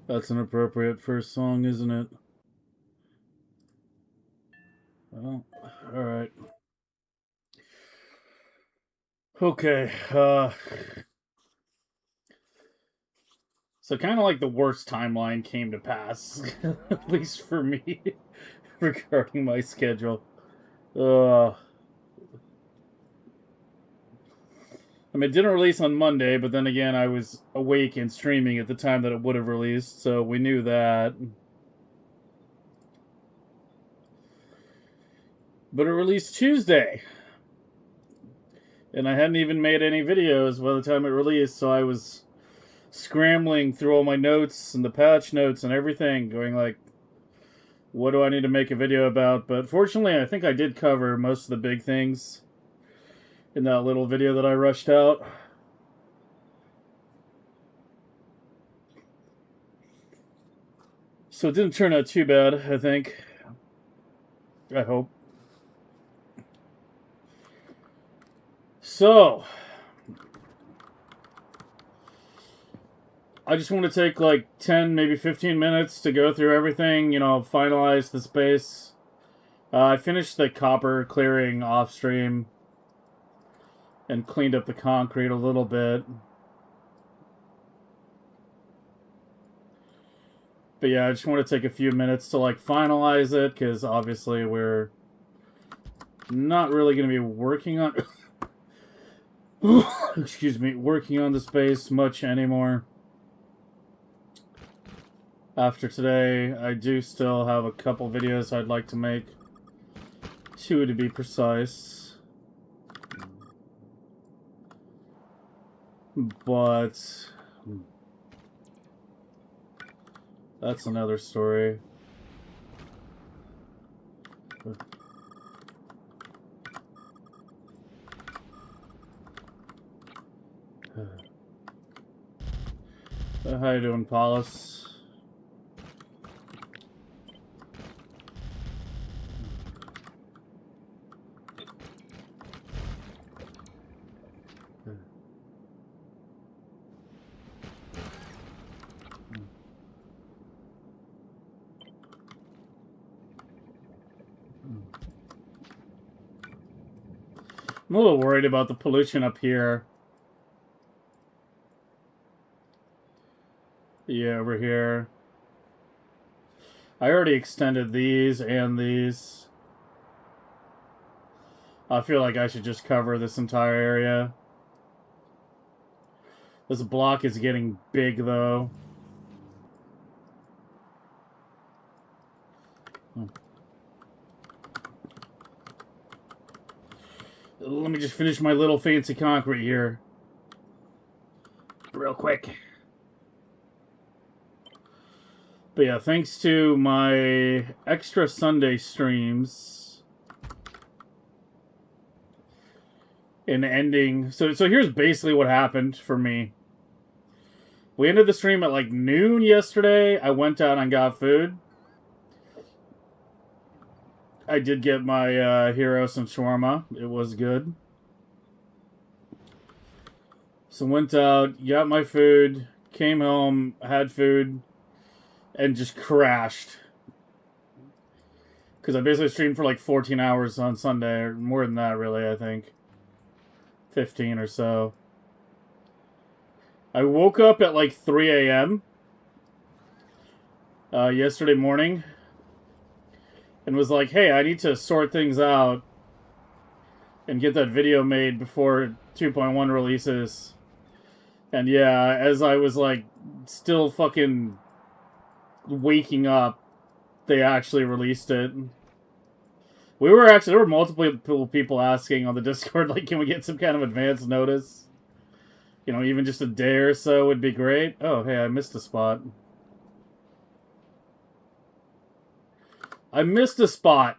That's an appropriate first song, isn't it? Well, alright. Okay, so kind of like the worst timeline came to pass, at least for me, regarding my schedule. I mean, it didn't release on Monday, but then again, I was awake and streaming at the time that it would have released, so we knew that. But it released Tuesday, and I hadn't even made any videos by the time it released, so I was scrambling through all my notes and the patch notes and everything, going like, what do I need to make a video about? But fortunately, I think I did cover most of the big things in that little video that I rushed out. So it didn't turn out too bad, I think. I hope. So, I just want to take like 10, maybe 15 minutes to go through everything, finalize the space. I finished the copper clearing off stream and cleaned up the concrete a little bit. But yeah, I just want to take a few minutes to like finalize it, because obviously we're not really going to be working on excuse me, working on the space much anymore. After today, I do still have a couple videos I'd like to make. 2 to be precise. But that's another story. How you doing, Paulus? I'm a little worried about the pollution up here. Yeah, over here. I already extended these and these. I feel like I should just cover this entire area. This block is getting big, though. Let me just finish my little fancy concrete here. Real quick. But yeah, thanks to my extra Sunday streams and ending. So here's basically what happened for me. We ended the stream at like noon yesterday. I went out and got food. I did get my hero some shawarma. It was good. So went out, got my food, came home, had food, and just crashed. Because I basically streamed for like 14 hours on Sunday, or more than that, really, I think. 15 or so. I woke up at like 3 a.m. Yesterday morning. And was like, hey, I need to sort things out and get that video made before 2.1 releases. And yeah, as I was like still fucking waking up, they actually released it. There were multiple people asking on the Discord, like, can we get some kind of advance notice? Even just a day or so would be great. Oh, hey, I missed a spot. I missed a spot.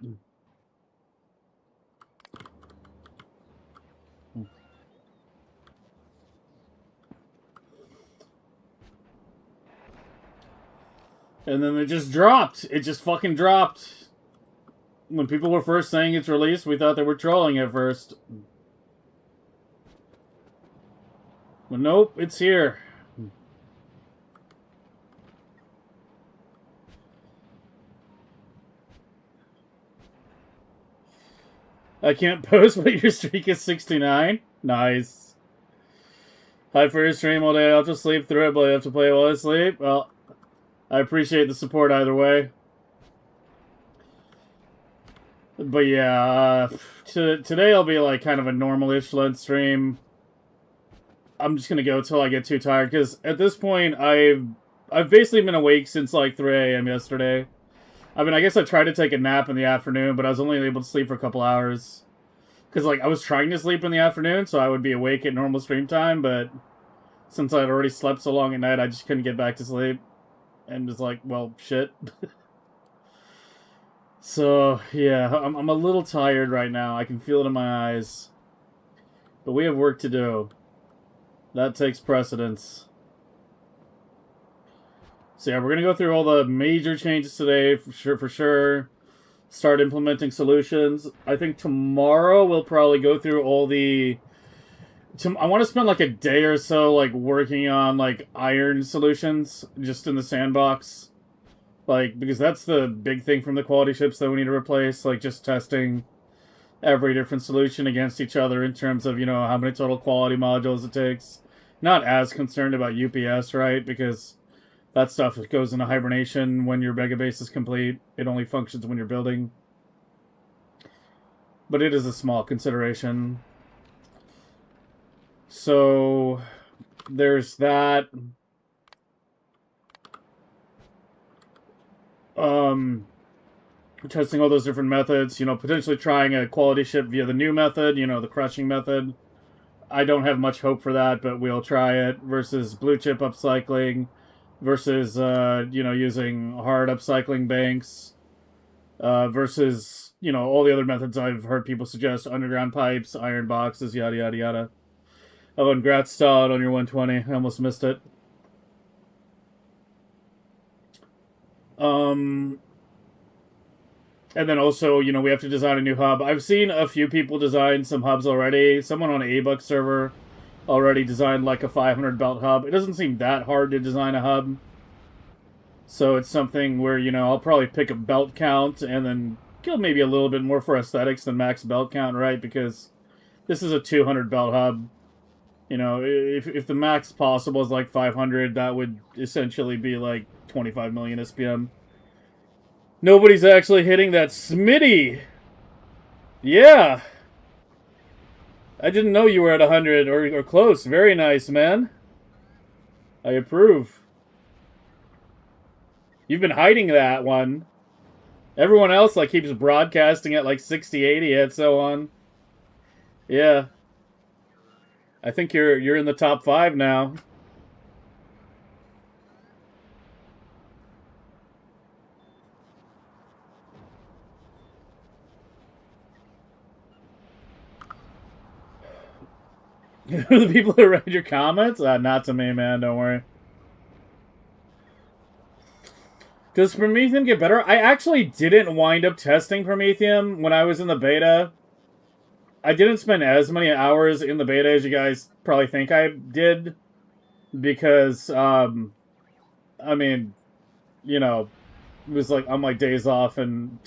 And then it just dropped. It just fucking dropped. When people were first saying it's released, we thought they were trolling at first. But nope, it's here. I can't post, but your streak is 69. Nice. Hi for your stream all day. I'll just sleep through it, but I have to play while I sleep. Well, I appreciate the support either way. But yeah, today I'll be like kind of a normal-ish length stream. I'm just gonna go till I get too tired, because at this point I've basically been awake since like 3 a.m. yesterday. I mean, I guess I tried to take a nap in the afternoon, but I was only able to sleep for a couple hours. Because, like, I was trying to sleep in the afternoon, so I would be awake at normal stream time, but since I'd already slept so long at night, I just couldn't get back to sleep. And was like, well, shit. So, yeah, I'm a little tired right now. I can feel it in my eyes. But we have work to do. That takes precedence. So yeah, we're going to go through all the major changes today, for sure. Start implementing solutions. I think tomorrow we'll probably go through all the... I want to spend like a day or so like working on like iron solutions just in the sandbox. Like, because that's the big thing from the quality ships that we need to replace. Like, just testing every different solution against each other in terms of, you know, how many total quality modules it takes. Not as concerned about UPS, right? Because that stuff goes into hibernation when your megabase is complete. It only functions when you're building. But it is a small consideration. So, there's that. Testing all those different methods. You know, potentially trying a quality ship via the new method, you know, the crushing method. I don't have much hope for that, but we'll try it. Versus blue chip upcycling. Versus, you know, using hard upcycling banks, versus, you know, all the other methods I've heard people suggest, underground pipes, iron boxes, yada, yada, yada. Oh, and congrats, Todd, on your 120. I almost missed it. And then also, you know, we have to design a new hub. I've seen a few people design some hubs already. Someone on an A-Buck server already designed like a 500 belt hub. It doesn't seem that hard to design a hub. So it's something where, you know, I'll probably pick a belt count and then kill maybe a little bit more for aesthetics than max belt count, right? Because this is a 200 belt hub. You know, if the max possible is like 500, that would essentially be like 25 million SPM. Nobody's actually hitting that Smitty! Yeah! I didn't know you were at 100 or close. Very nice, man. I approve. You've been hiding that one. Everyone else like keeps broadcasting at like 60, 80 and so on. Yeah. I think you're in the top 5 now. The people that read your comments? Not to me, man. Don't worry. Does Prometheum get better? I actually didn't wind up testing Prometheum when I was in the beta. I didn't spend as many hours in the beta as you guys probably think I did. Because, I mean, you know, it was like on my days off and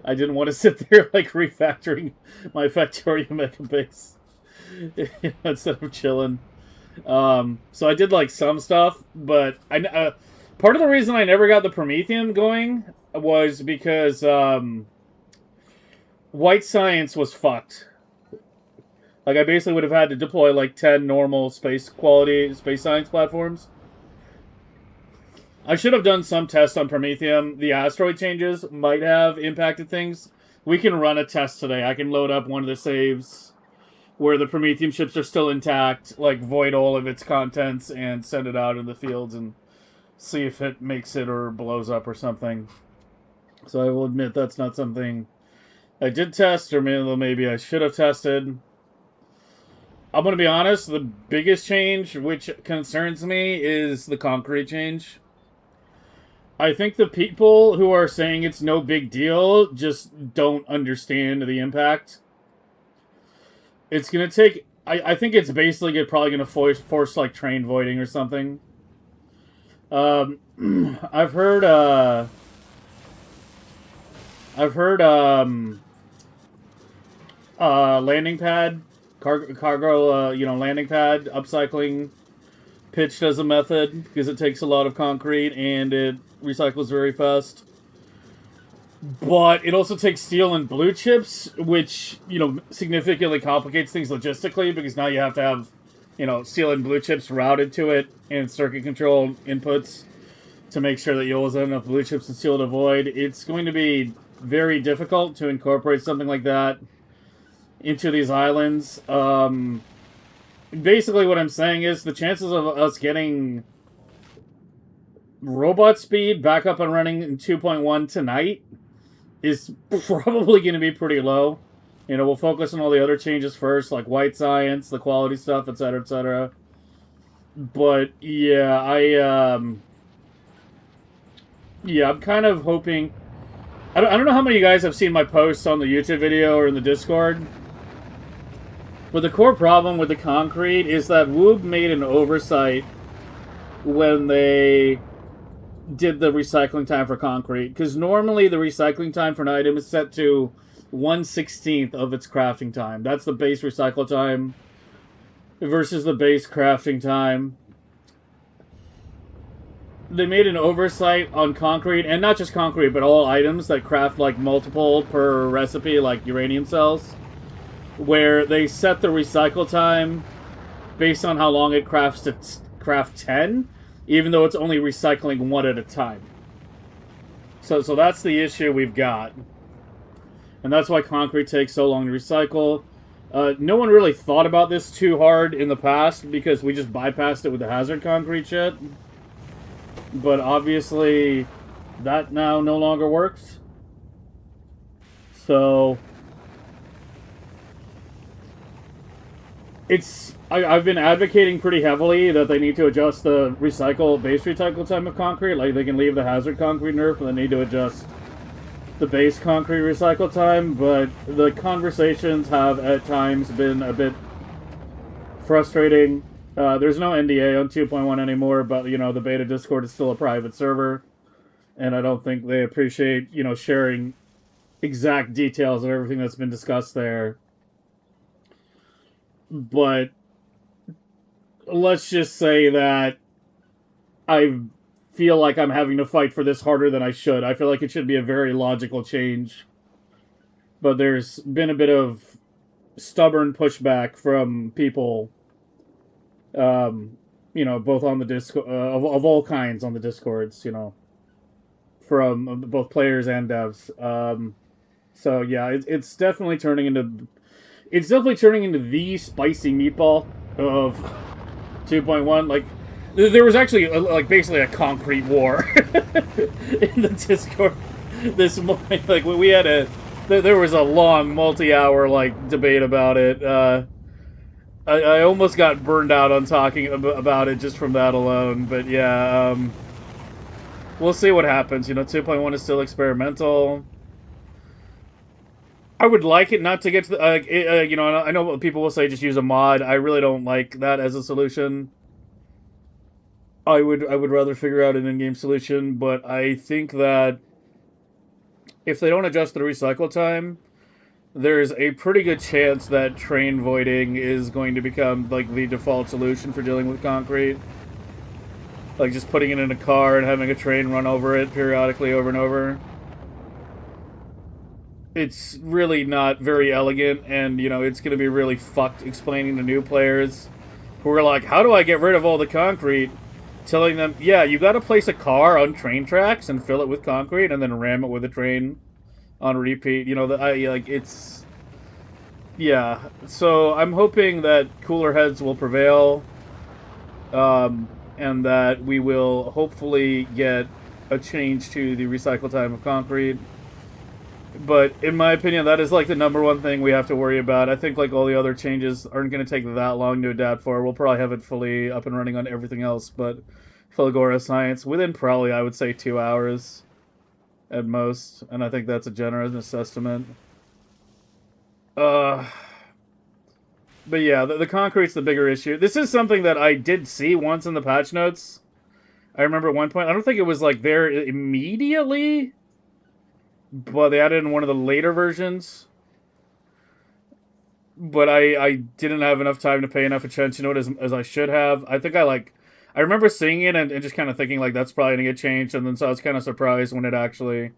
I didn't want to sit there like refactoring my Factorio megabase instead of chilling. So I did like some stuff, but part of the reason I never got the Prometheum going was because White Science was fucked. Like, I basically would have had to deploy like 10 normal space science platforms. I should have done some tests on Prometheum. The asteroid changes might have impacted things. We can run a test today. I can load up one of the saves where the Prometheum ships are still intact, like void all of its contents and send it out in the fields and see if it makes it or blows up or something. So I will admit that's not something I did test, or maybe I should have tested. I'm going to be honest, the biggest change which concerns me is the concrete change. I think the people who are saying it's no big deal just don't understand the impact. It's going to take... I think it's basically probably going to force like train voiding or something. I've heard landing pad, cargo, landing pad, upcycling pitched as a method because it takes a lot of concrete and it recycles very fast. But it also takes steel and blue chips, which, significantly complicates things logistically because now you have to have, steel and blue chips routed to it and circuit control inputs to make sure that you always have enough blue chips and steel to void. It's going to be very difficult to incorporate something like that into these islands. Basically what I'm saying is the chances of us getting robot speed back up and running in 2.1 tonight is probably going to be pretty low. We'll focus on all the other changes first, like white science, the quality stuff, etc., etc. But yeah, I'm kind of hoping. I don't know how many of you guys have seen my posts on the YouTube video or in the Discord. But the core problem with the concrete is that Woob made an oversight when they did the recycling time for concrete. Because normally the recycling time for an item is set to 1/16 of its crafting time. That's the base recycle time versus the base crafting time. They made an oversight on concrete, and not just concrete, but all items that craft like multiple per recipe, like uranium cells, where they set the recycle time based on how long it crafts to craft 10, even though it's only recycling one at a time. So that's the issue we've got. And that's why concrete takes so long to recycle. No one really thought about this too hard in the past because we just bypassed it with the hazard concrete shit. But obviously, that now no longer works. So I've been advocating pretty heavily that they need to adjust the base recycle time of concrete. Like, they can leave the hazard concrete nerf, and they need to adjust the base concrete recycle time. But the conversations have at times been a bit frustrating. There's no NDA on 2.1 anymore, but, the beta Discord is still a private server. And I don't think they appreciate, sharing exact details of everything that's been discussed there. But let's just say that I feel like I'm having to fight for this harder than I should. I feel like it should be a very logical change. But there's been a bit of stubborn pushback from people, both on the Discord, of all kinds on the Discords, from both players and devs. So yeah, it's definitely turning into... It's definitely turning into the spicy meatball of 2.1. Like, there was actually, basically a concrete war in the Discord this morning. Like, we had there was a long, multi-hour, debate about it. I almost got burned out on talking about it just from that alone. But, yeah, we'll see what happens. 2.1 is still experimental. I would like it not to get to the, I know people will say just use a mod. I really don't like that as a solution. I would rather figure out an in-game solution, but I think that if they don't adjust the recycle time, there's a pretty good chance that train voiding is going to become, the default solution for dealing with concrete. Like, just putting it in a car and having a train run over it periodically over and over. It's really not very elegant, and, it's going to be really fucked explaining to new players who are like, how do I get rid of all the concrete? Telling them, yeah, you got to place a car on train tracks and fill it with concrete and then ram it with a train on repeat. It's... Yeah, so I'm hoping that cooler heads will prevail, and that we will hopefully get a change to the recycle time of concrete. But in my opinion, that is the number one thing we have to worry about. I think all the other changes aren't going to take that long to adapt for. We'll probably have it fully up and running on everything else, but Philagora Science within probably, I would say, 2 hours at most, and I think that's a generous estimate. But yeah, the concrete's the bigger issue. This is something that I did see once in the patch notes. I remember at one point, I don't think it was there immediately, but they added in one of the later versions. but I didn't have enough time to pay enough attention to it as I should have. I think I remember seeing it and just kind of thinking like that's probably gonna get changed, and then so I was kind of surprised when it actually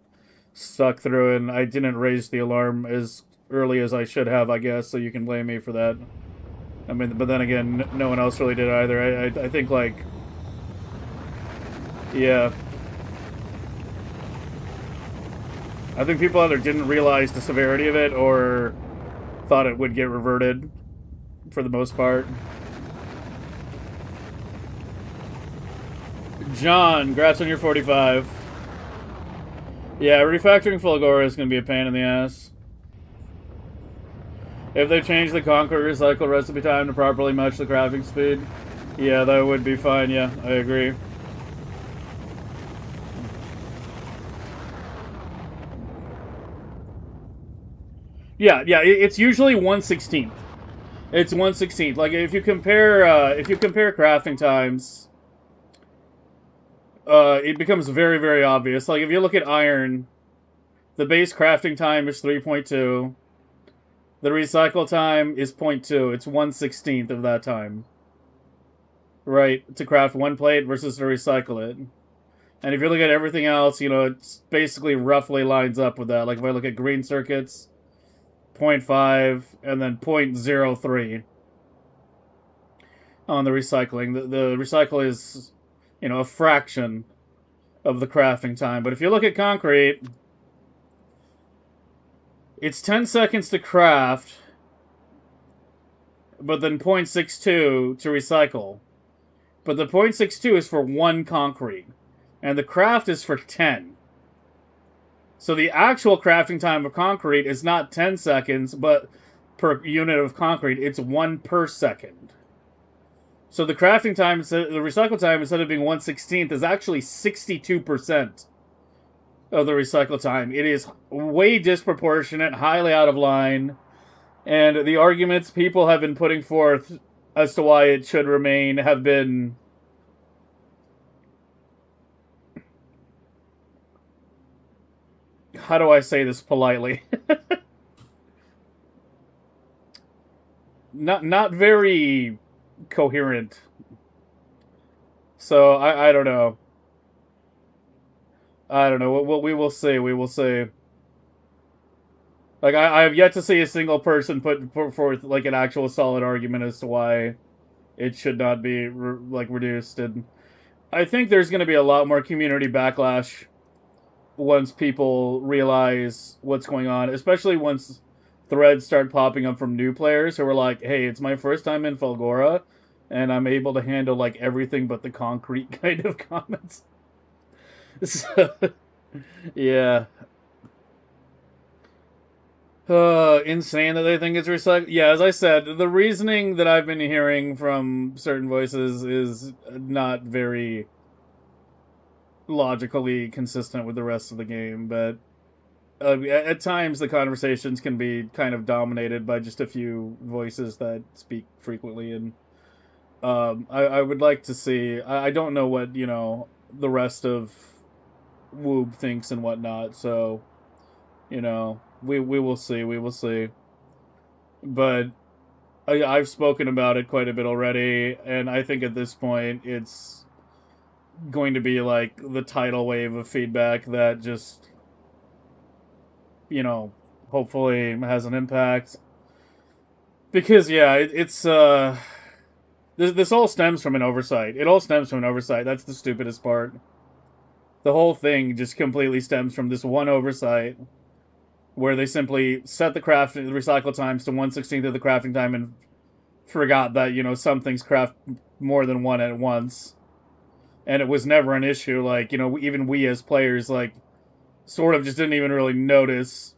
stuck through, and I didn't raise the alarm as early as I should have, I guess. So you can blame me for that. I mean, but then again, no one else really did either. I think like, yeah. I think people either didn't realize the severity of it or thought it would get reverted for the most part. John, congrats on your 45. Yeah, refactoring Fulgora is going to be a pain in the ass. If they change the concrete recycle recipe time to properly match the crafting speed, yeah, that would be fine. Yeah, I agree. Yeah, it's usually 1/16th. It's 1/16th. Like if you compare crafting times, it becomes very, very obvious. Like if you look at iron, the base crafting time is 3.2. The recycle time is 0.2. It's 1/16th of that time. Right, to craft one plate versus to recycle it. And if you look at everything else, you know, it's basically roughly lines up with that. Like if I look at green circuits, 0.5, and then 0.03 on the recycling. The recycle is, you know, a fraction of the crafting time. But if you look at concrete, it's 10 seconds to craft, but then 0.62 to recycle. But the 0.62 is for one concrete, and the craft is for 10. So the actual crafting time of concrete is not 10 seconds, but per unit of concrete, it's 1 per second. So the crafting time, the recycle time, instead of being 1/16th, is actually 62% of the recycle time. It is way disproportionate, highly out of line, and the arguments people have been putting forth as to why it should remain have been how do I say this politely? not very coherent. So I don't know. I don't know. We will see. We will see. Like I have yet to see a single person put forth like an actual solid argument as to why it should not be reduced. And I think there's going to be a lot more community backlash once people realize what's going on, especially once threads start popping up from new players who are like, hey, it's my first time in Fulgora, and I'm able to handle like everything but the concrete kind of comments. So, yeah. Insane that they think it's recycled. Yeah, as I said, the reasoning that I've been hearing from certain voices is not very logically consistent with the rest of the game, but at times the conversations can be kind of dominated by just a few voices that speak frequently, and I would like to see. I don't know what, you know, the rest of Woob thinks and whatnot, so, you know, we will see. We will see. But I've spoken about it quite a bit already, and I think at this point it's going to be like the tidal wave of feedback that just, you know, hopefully has an impact. Because, yeah, it's this all stems from an oversight. It all stems from an oversight. That's the stupidest part. The whole thing just completely stems from this one oversight where they simply set the recycle times to 1/16th of the crafting time and forgot that, you know, some things craft more than one at once. And it was never an issue. Like, you know, even we as players, like, sort of just didn't even really notice.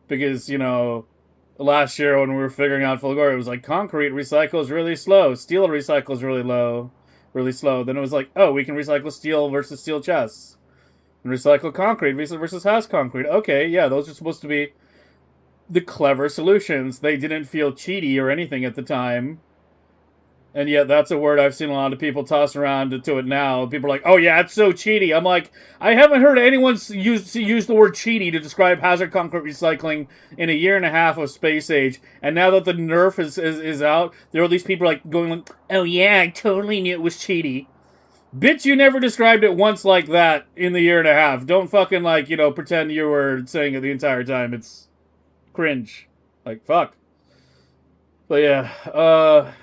Because, you know, last year when we were figuring out Fulgora, it was like, concrete recycles really slow. Steel recycles really slow. Then it was like, oh, we can recycle steel versus steel chests. And recycle concrete versus house concrete. Okay, yeah, those are supposed to be the clever solutions. They didn't feel cheaty or anything at the time. And yet that's a word I've seen a lot of people toss around to it now. People are like, oh yeah, it's so cheaty. I'm like, I haven't heard anyone use the word cheaty to describe hazard concrete recycling in a year and a half of Space Age. And now that the nerf is out, there are these people like going like, oh yeah, I totally knew it was cheaty. Bitch, you never described it once like that in the year and a half. Don't fucking like, pretend you were saying it the entire time. It's cringe. Like, fuck. But yeah,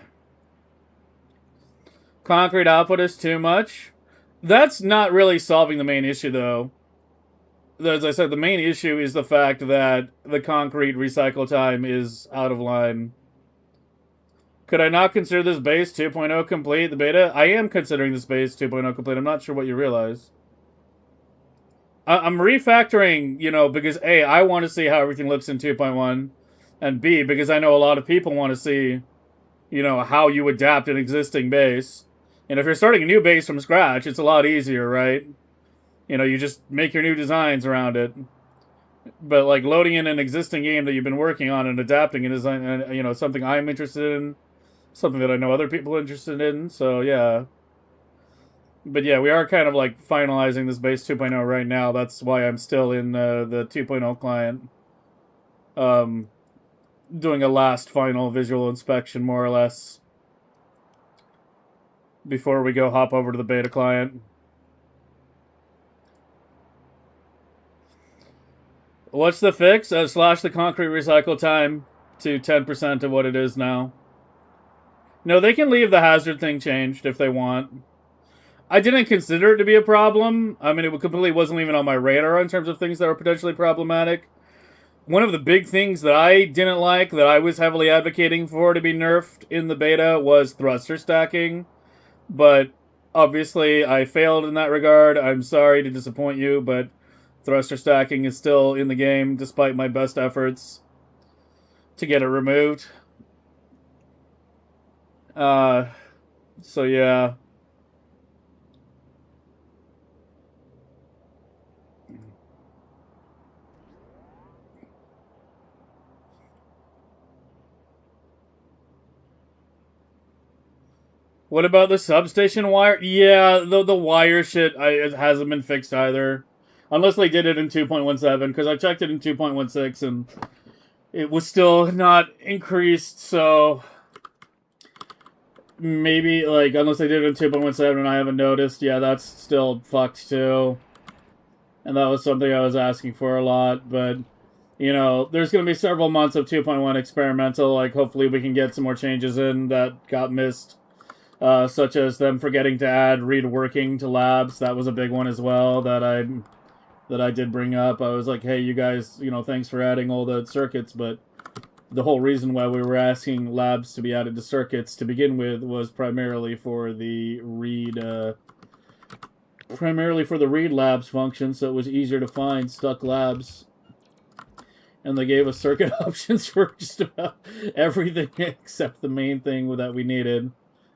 concrete output is too much. That's not really solving the main issue, though. As I said, the main issue is the fact that the concrete recycle time is out of line. Could I not consider this base 2.0 complete, the beta? I am considering this base 2.0 complete. I'm not sure what you realize. I'm refactoring, because A, I want to see how everything looks in 2.1, and B, because I know a lot of people want to see, how you adapt an existing base. And if you're starting a new base from scratch, it's a lot easier, right? You just make your new designs around it. But, like, loading in an existing game that you've been working on and adapting a design, something I'm interested in, something that I know other people are interested in, so, yeah. But, yeah, we are kind of, like, finalizing this base 2.0 right now. That's why I'm still in the 2.0 client. Doing a last final visual inspection, more or less, before we go hop over to the beta client. What's the fix? Slash the concrete recycle time to 10% of what it is now. No, they can leave the hazard thing changed if they want. I didn't consider it to be a problem. I mean, it completely wasn't even on my radar in terms of things that were potentially problematic. One of the big things that I didn't like, that I was heavily advocating for to be nerfed in the beta, was thruster stacking. But obviously, I failed in that regard. I'm sorry to disappoint you, but thruster stacking is still in the game, despite my best efforts to get it removed. So yeah. What about the substation wire? Yeah, the wire shit it hasn't been fixed either. Unless they did it in 2.17, because I checked it in 2.16 and it was still not increased, so maybe, like, unless they did it in 2.17 and I haven't noticed, yeah, that's still fucked too. And that was something I was asking for a lot, but, there's going to be several months of 2.1 experimental, like, hopefully we can get some more changes in that got missed. Such as them forgetting to add read working to labs. That was a big one as well that I did bring up. I was like, hey, you guys, thanks for adding all the circuits, but the whole reason why we were asking labs to be added to circuits to begin with was primarily for the read labs function, so it was easier to find stuck labs. And they gave us circuit options for just about everything except the main thing that we needed.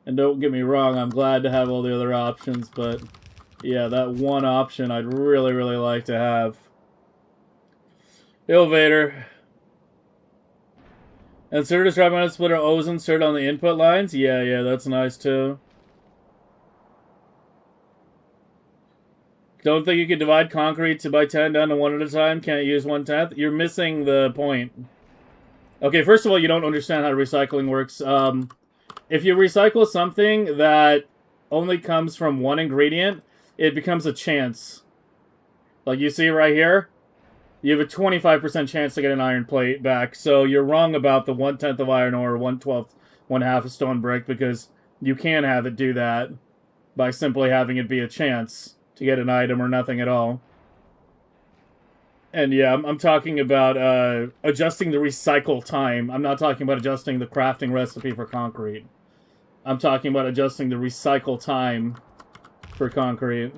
And don't get me wrong, I'm glad to have all the other options, but yeah, that one option I'd really, really like to have. Vader. Insert a strap on a splitter O's insert on the input lines? Yeah, that's nice too. Don't think you can divide concrete by 10 down to 1 at a time? Can't use 1/10? You're missing the point. Okay, first of all, you don't understand how recycling works. If you recycle something that only comes from one ingredient, it becomes a chance. Like you see right here, you have a 25% chance to get an iron plate back. So you're wrong about the 1/10 of iron ore, 1/12, 1/2 of stone brick, because you can have it do that by simply having it be a chance to get an item or nothing at all. And yeah, I'm talking about adjusting the recycle time. I'm not talking about adjusting the crafting recipe for concrete. I'm talking about adjusting the recycle time for concrete.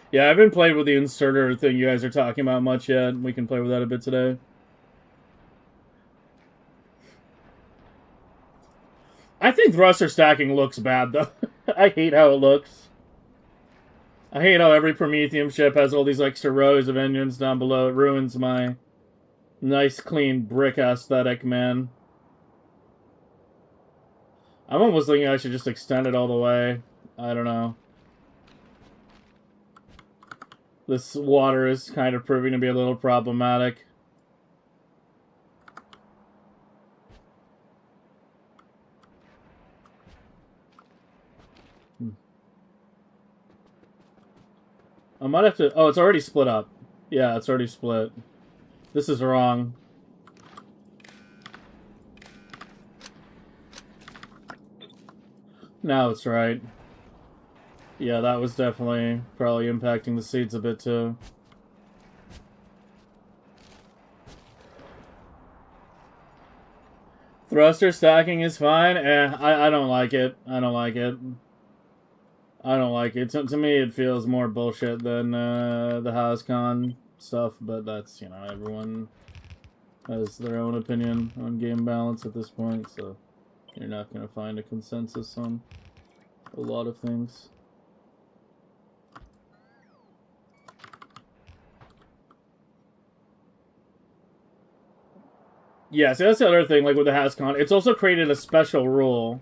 Yeah, I haven't played with the inserter thing you guys are talking about much yet. We can play with that a bit today. I think thruster stacking looks bad, though. I hate how it looks. I hate how every Prometheum ship has all these extra rows of engines down below. It ruins my nice, clean brick aesthetic, man. I'm almost thinking I should just extend it all the way. I don't know. This water is kind of proving to be a little problematic. I might have to... Oh, it's already split up. Yeah, it's already split. This is wrong. Now it's right. Yeah, that was definitely probably impacting the seeds a bit too. Thruster stacking is fine. I don't like it. I don't like it. I don't like it. To me, it feels more bullshit than the HasCon stuff, but that's, you know, everyone has their own opinion on game balance at this point, so you're not going to find a consensus on a lot of things. Yeah, so that's the other thing, like with the HasCon. It's also created a special rule.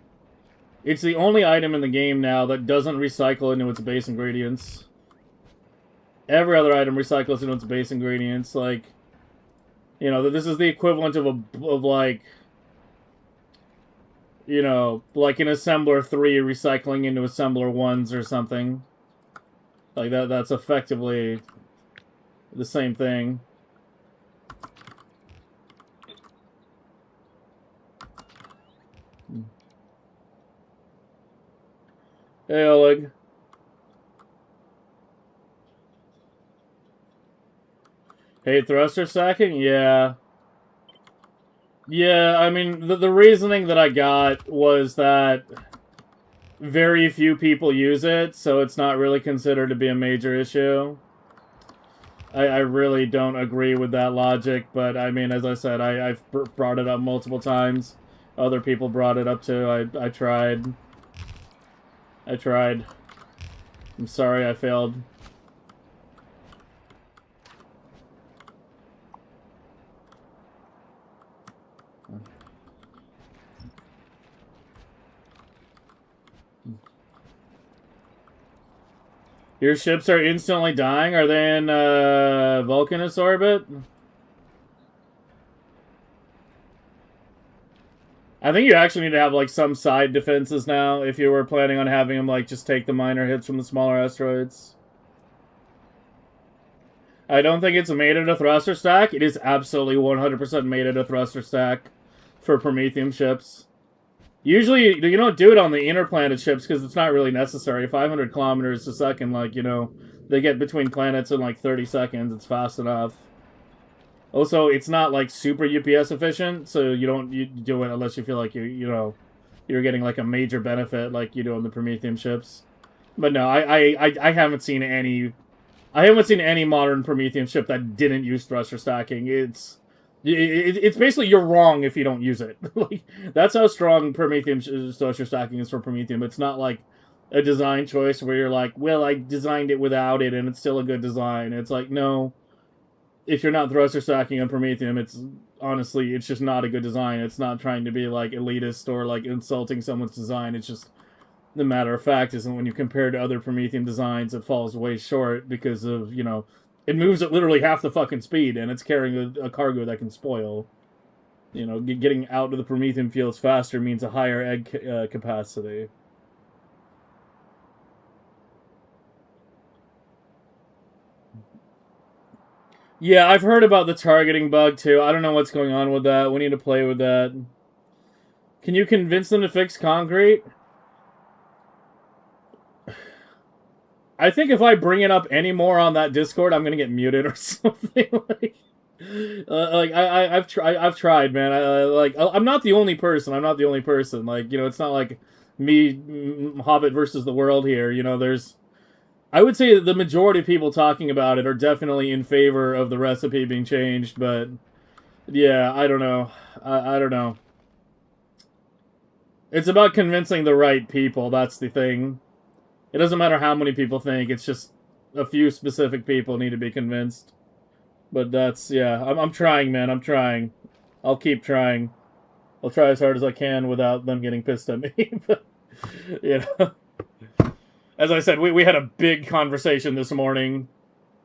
It's the only item in the game now that doesn't recycle into its base ingredients. Every other item recycles into its base ingredients. Like, you know, this is the equivalent of like, you know, like an Assembler 3 recycling into Assembler 1s or something. Like, that's effectively the same thing. Hey, Oleg. Hey, thruster stacking? Yeah. Yeah, I mean, the reasoning that I got was that very few people use it, so it's not really considered to be a major issue. I really don't agree with that logic, but I mean, as I said, I've brought it up multiple times. Other people brought it up too. I tried. I tried. I'm sorry I failed. Your ships are instantly dying? Are they in Vulcanus orbit? I think you actually need to have like some side defenses now if you were planning on having them like just take the minor hits from the smaller asteroids. I don't think it's made at a thruster stack. It is absolutely 100% made at a thruster stack for Prometheum ships. Usually, you don't do it on the interplanet ships because it's not really necessary. 500 kilometers a second, like, you know, they get between planets in like 30 seconds. It's fast enough. Also, it's not like super UPS efficient, so you do it unless you feel like you're getting like a major benefit like you do on the Prometheum ships. But no, I haven't seen any modern Prometheum ship that didn't use thruster stacking. It's basically you're wrong if you don't use it. Like, that's how strong Prometheum thruster stacking is for Prometheum. It's not like a design choice where you're like, well, I designed it without it and it's still a good design. It's like, no. If you're not thruster stacking on Prometheum, it's just not a good design. It's not trying to be like elitist or like insulting someone's design. It's just the matter of fact is that when you compare to other Prometheum designs, it falls way short because of, you know, it moves at literally half the fucking speed and it's carrying a cargo that can spoil. You know, getting out of the Prometheum fields faster means a higher egg capacity. Yeah, I've heard about the targeting bug too. I don't know what's going on with that. We need to play with that. Can you convince them to fix concrete? I think if I bring it up anymore on that Discord, I'm gonna get muted or something. I've tried, man. I'm not the only person. I'm not the only person. Like, you know, it's not like me, Hobbit versus the world here. You know, I would say the majority of people talking about it are definitely in favor of the recipe being changed, but yeah, I don't know. I don't know. It's about convincing the right people. That's the thing. It doesn't matter how many people think. It's just a few specific people need to be convinced. But that's, yeah. I'm trying, man. I'm trying. I'll keep trying. I'll try as hard as I can without them getting pissed at me. But, you know. As I said, we had a big conversation this morning.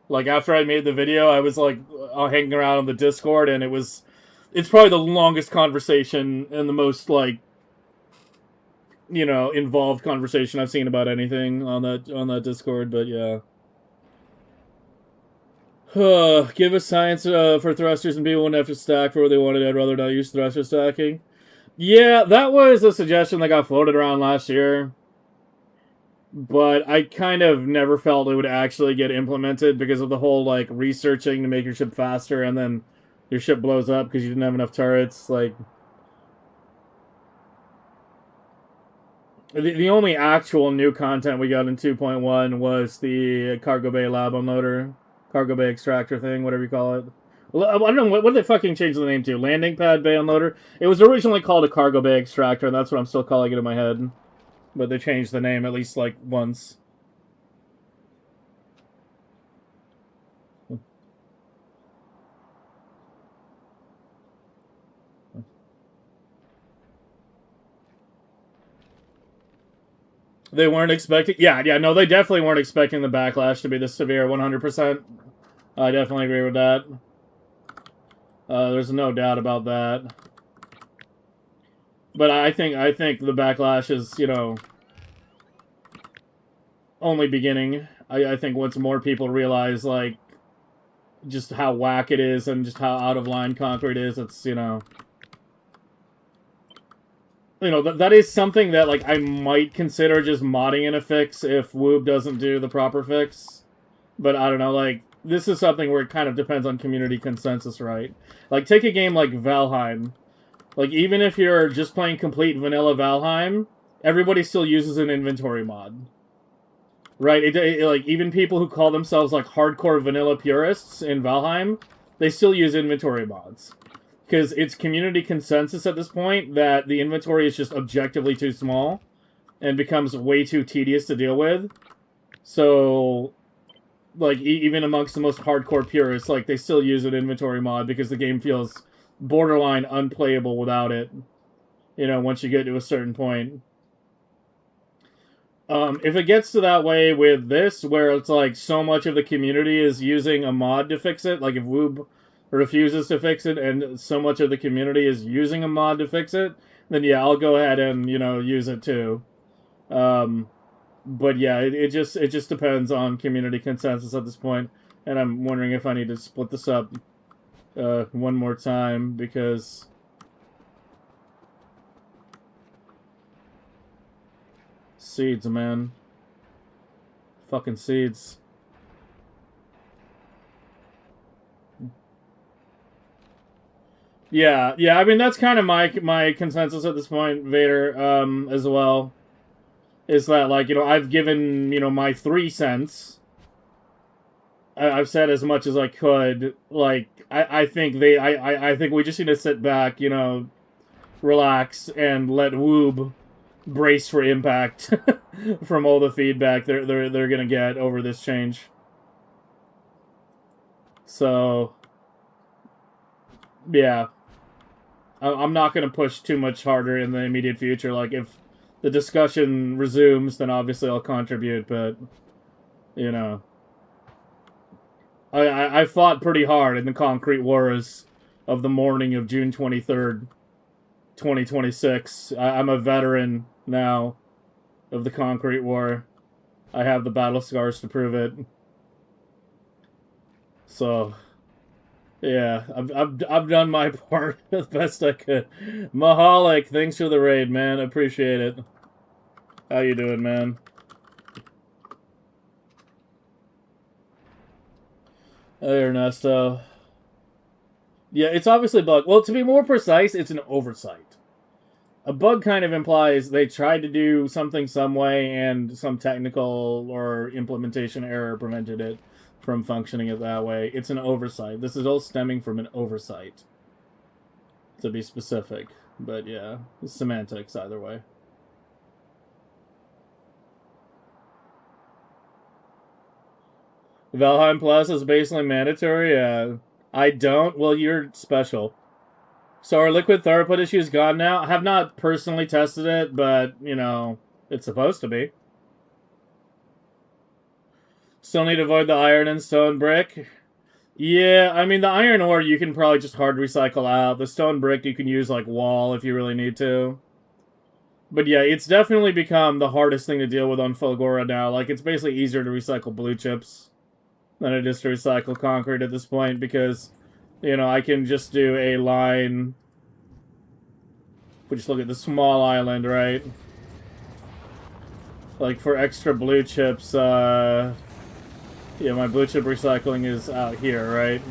Like, after I made the video, I was, like, hanging around on the Discord, and it's probably the longest conversation and the most, like, you know, involved conversation I've seen about anything on that Discord, but yeah. Give us science for thrusters and people wouldn't have to stack for what they wanted. I'd rather not use thruster stacking. Yeah, that was a suggestion that got floated around last year. But I kind of never felt it would actually get implemented because of the whole, like, researching to make your ship faster and then your ship blows up because you didn't have enough turrets. Like, the only actual new content we got in 2.1 was the cargo bay lab unloader, cargo bay extractor thing, whatever you call it. I don't know, what did they fucking change the name to? Landing pad bay unloader? It was originally called a cargo bay extractor, and that's what I'm still calling it in my head. But they changed the name at least, like, once. They weren't expecting... Yeah, no, they definitely weren't expecting the backlash to be this severe, 100%. I definitely agree with that. There's no doubt about that. But I think the backlash is, you know, only beginning. I think once more people realize, like, just how whack it is and just how out of line Concrete is, it's, you know, that is something that, like, I might consider just modding in a fix if Woob doesn't do the proper fix. But I don't know, like, this is something where it kind of depends on community consensus, right? Like, take a game like Valheim. Like, even if you're just playing complete vanilla Valheim, everybody still uses an inventory mod. Right? Like, even people who call themselves, like, hardcore vanilla purists in Valheim, they still use inventory mods. Because it's community consensus at this point that the inventory is just objectively too small and becomes way too tedious to deal with. So, like, even amongst the most hardcore purists, like, they still use an inventory mod because the game feels borderline unplayable without it, you know, once you get to a certain point. If it gets to that way with this, where it's like so much of the community is using a mod to fix it, like if Woob refuses to fix it and so much of the community is using a mod to fix it, then yeah, I'll go ahead and, you know, use it too. But yeah, it just depends on community consensus at this point, and I'm wondering if I need to split this up one more time, because seeds, man. Fucking seeds. Yeah, I mean, that's kind of my consensus at this point, Vader, as well. Is that, like, you know, I've given, you know, my 3 cents. I've said as much as I could. Like, I think I think we just need to sit back, you know, relax, and let Woob brace for impact from all the feedback they're gonna get over this change. So, yeah, I'm not gonna push too much harder in the immediate future. Like, if the discussion resumes, then obviously I'll contribute. But, you know, I fought pretty hard in the concrete wars of the morning of June 23rd, 2026. I'm a veteran now of the concrete war. I have the battle scars to prove it. So, yeah, I've done my part as best I could. Mahalik, thanks for the raid, man. Appreciate it. How you doing, man? Hey, Ernesto. Yeah, it's obviously a bug. Well, to be more precise, it's an oversight. A bug kind of implies they tried to do something some way and some technical or implementation error prevented it from functioning it that way. It's an oversight. This is all stemming from an oversight, to be specific. But yeah, it's semantics either way. Valheim Plus is basically mandatory. I don't. Well, you're special. So our liquid throughput issue is gone now. I have not personally tested it, but, you know, it's supposed to be. Still need to avoid the iron and stone brick. Yeah, I mean, the iron ore you can probably just hard recycle out. The stone brick you can use like wall if you really need to. But yeah, it's definitely become the hardest thing to deal with on Fulgora now. Like, it's basically easier to recycle blue chips than it is to recycle concrete at this point because, you know, I can just do a line. We just look at the small island, right? Like, for extra blue chips, yeah, my blue chip recycling is out here, right?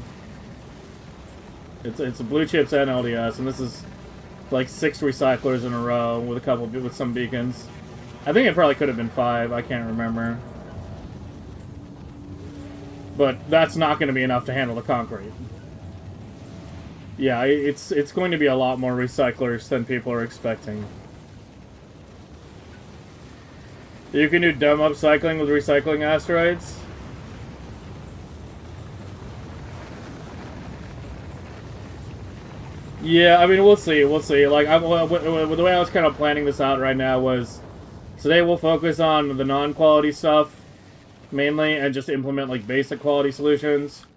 It's blue chips and LDS, and this is like 6 recyclers in a row with some beacons. I think it probably could have been 5. I can't remember. But that's not going to be enough to handle the concrete. Yeah, it's going to be a lot more recyclers than people are expecting. You can do dumb upcycling with recycling asteroids. Yeah, I mean, we'll see. We'll see. Like, the way I was kind of planning this out right now was today we'll focus on the non-quality stuff mainly and just implement like basic quality solutions.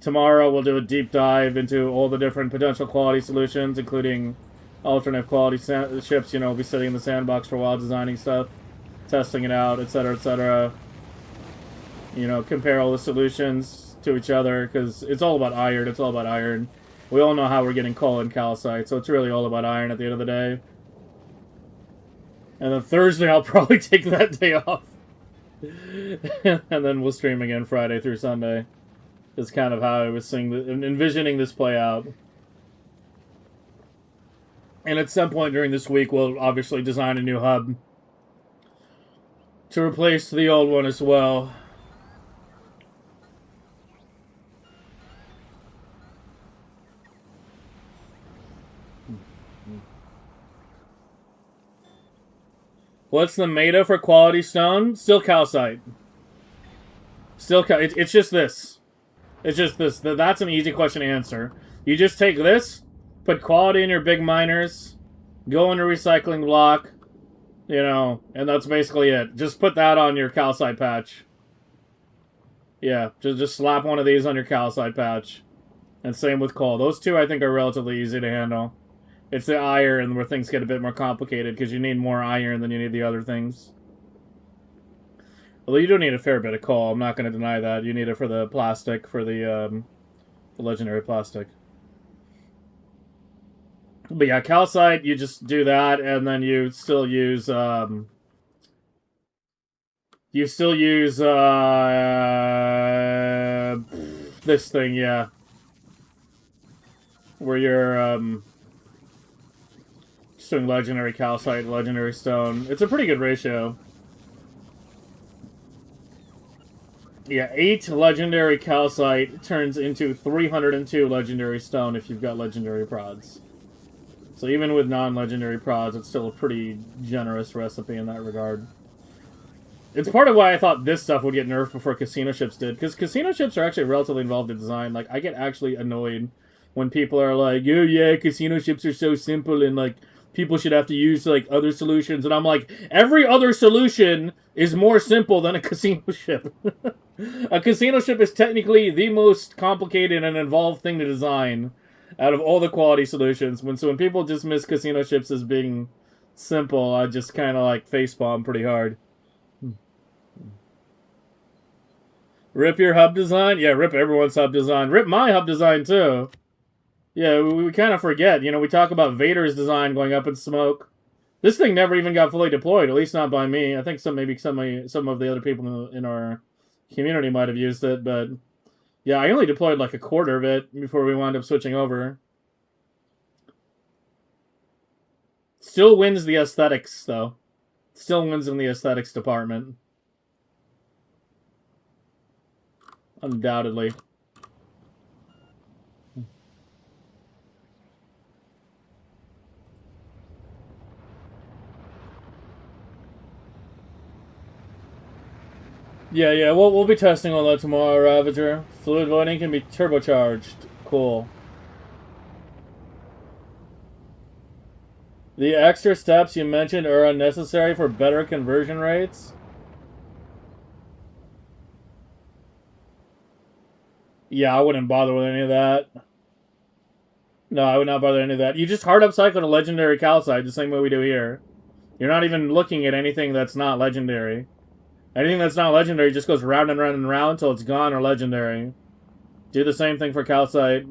Tomorrow we'll do a deep dive into all the different potential quality solutions, including alternate quality ships. You know, we'll be sitting in the sandbox for a while designing stuff, testing it out, etc., etc. You know, compare all the solutions to each other because it's all about iron. It's all about iron. We all know how we're getting coal and calcite, so it's really all about iron at the end of the day. And then Thursday I'll probably take that day off. And then we'll stream again Friday through Sunday. Is kind of how I was envisioning this play out. And at some point during this week, we'll obviously design a new hub to replace the old one as well. What's the meta for quality stone? Still calcite. It's just this. It's just this. That's an easy question to answer. You just take this, put quality in your big miners, go into recycling block, you know, and that's basically it. Just put that on your calcite patch. Yeah, just slap one of these on your calcite patch. And same with coal. Those two I think are relatively easy to handle. It's the iron where things get a bit more complicated because you need more iron than you need the other things. Although you do need a fair bit of coal, I'm not going to deny that. You need it for the plastic, for the legendary plastic. But yeah, calcite, you just do that, and then you still use this thing, yeah, where you're just doing legendary calcite, legendary stone. It's a pretty good ratio. Yeah, 8 legendary calcite turns into 302 legendary stone if you've got legendary prods. So even with non-legendary prods, it's still a pretty generous recipe in that regard. It's part of why I thought this stuff would get nerfed before casino ships did, because casino ships are actually relatively involved in design. Like, I get actually annoyed when people are like, oh yeah, casino ships are so simple and like people should have to use like other solutions, and I'm like, every other solution is more simple than a casino ship. A casino ship is technically the most complicated and involved thing to design out of all the quality solutions. So when people dismiss casino ships as being simple, I just kind of like facepalm pretty hard. Rip your hub design? Yeah, rip everyone's hub design. Rip my hub design too. Yeah, we kind of forget. You know, we talk about Vader's design going up in smoke. This thing never even got fully deployed, at least not by me. I think some of the other people in our community might have used it, but yeah, I only deployed like a quarter of it before we wound up switching over. Still wins the aesthetics, though. Still wins in the aesthetics department. Undoubtedly. Yeah, we'll be testing all that tomorrow, Ravager. Fluid voiding can be turbocharged. Cool. The extra steps you mentioned are unnecessary for better conversion rates. Yeah, I wouldn't bother with any of that. No, I would not bother with any of that. You just hard upcycle a legendary calcite the same way we do here. You're not even looking at anything that's not legendary. Anything that's not legendary just goes round and round and round until it's gone or legendary. Do the same thing for calcite.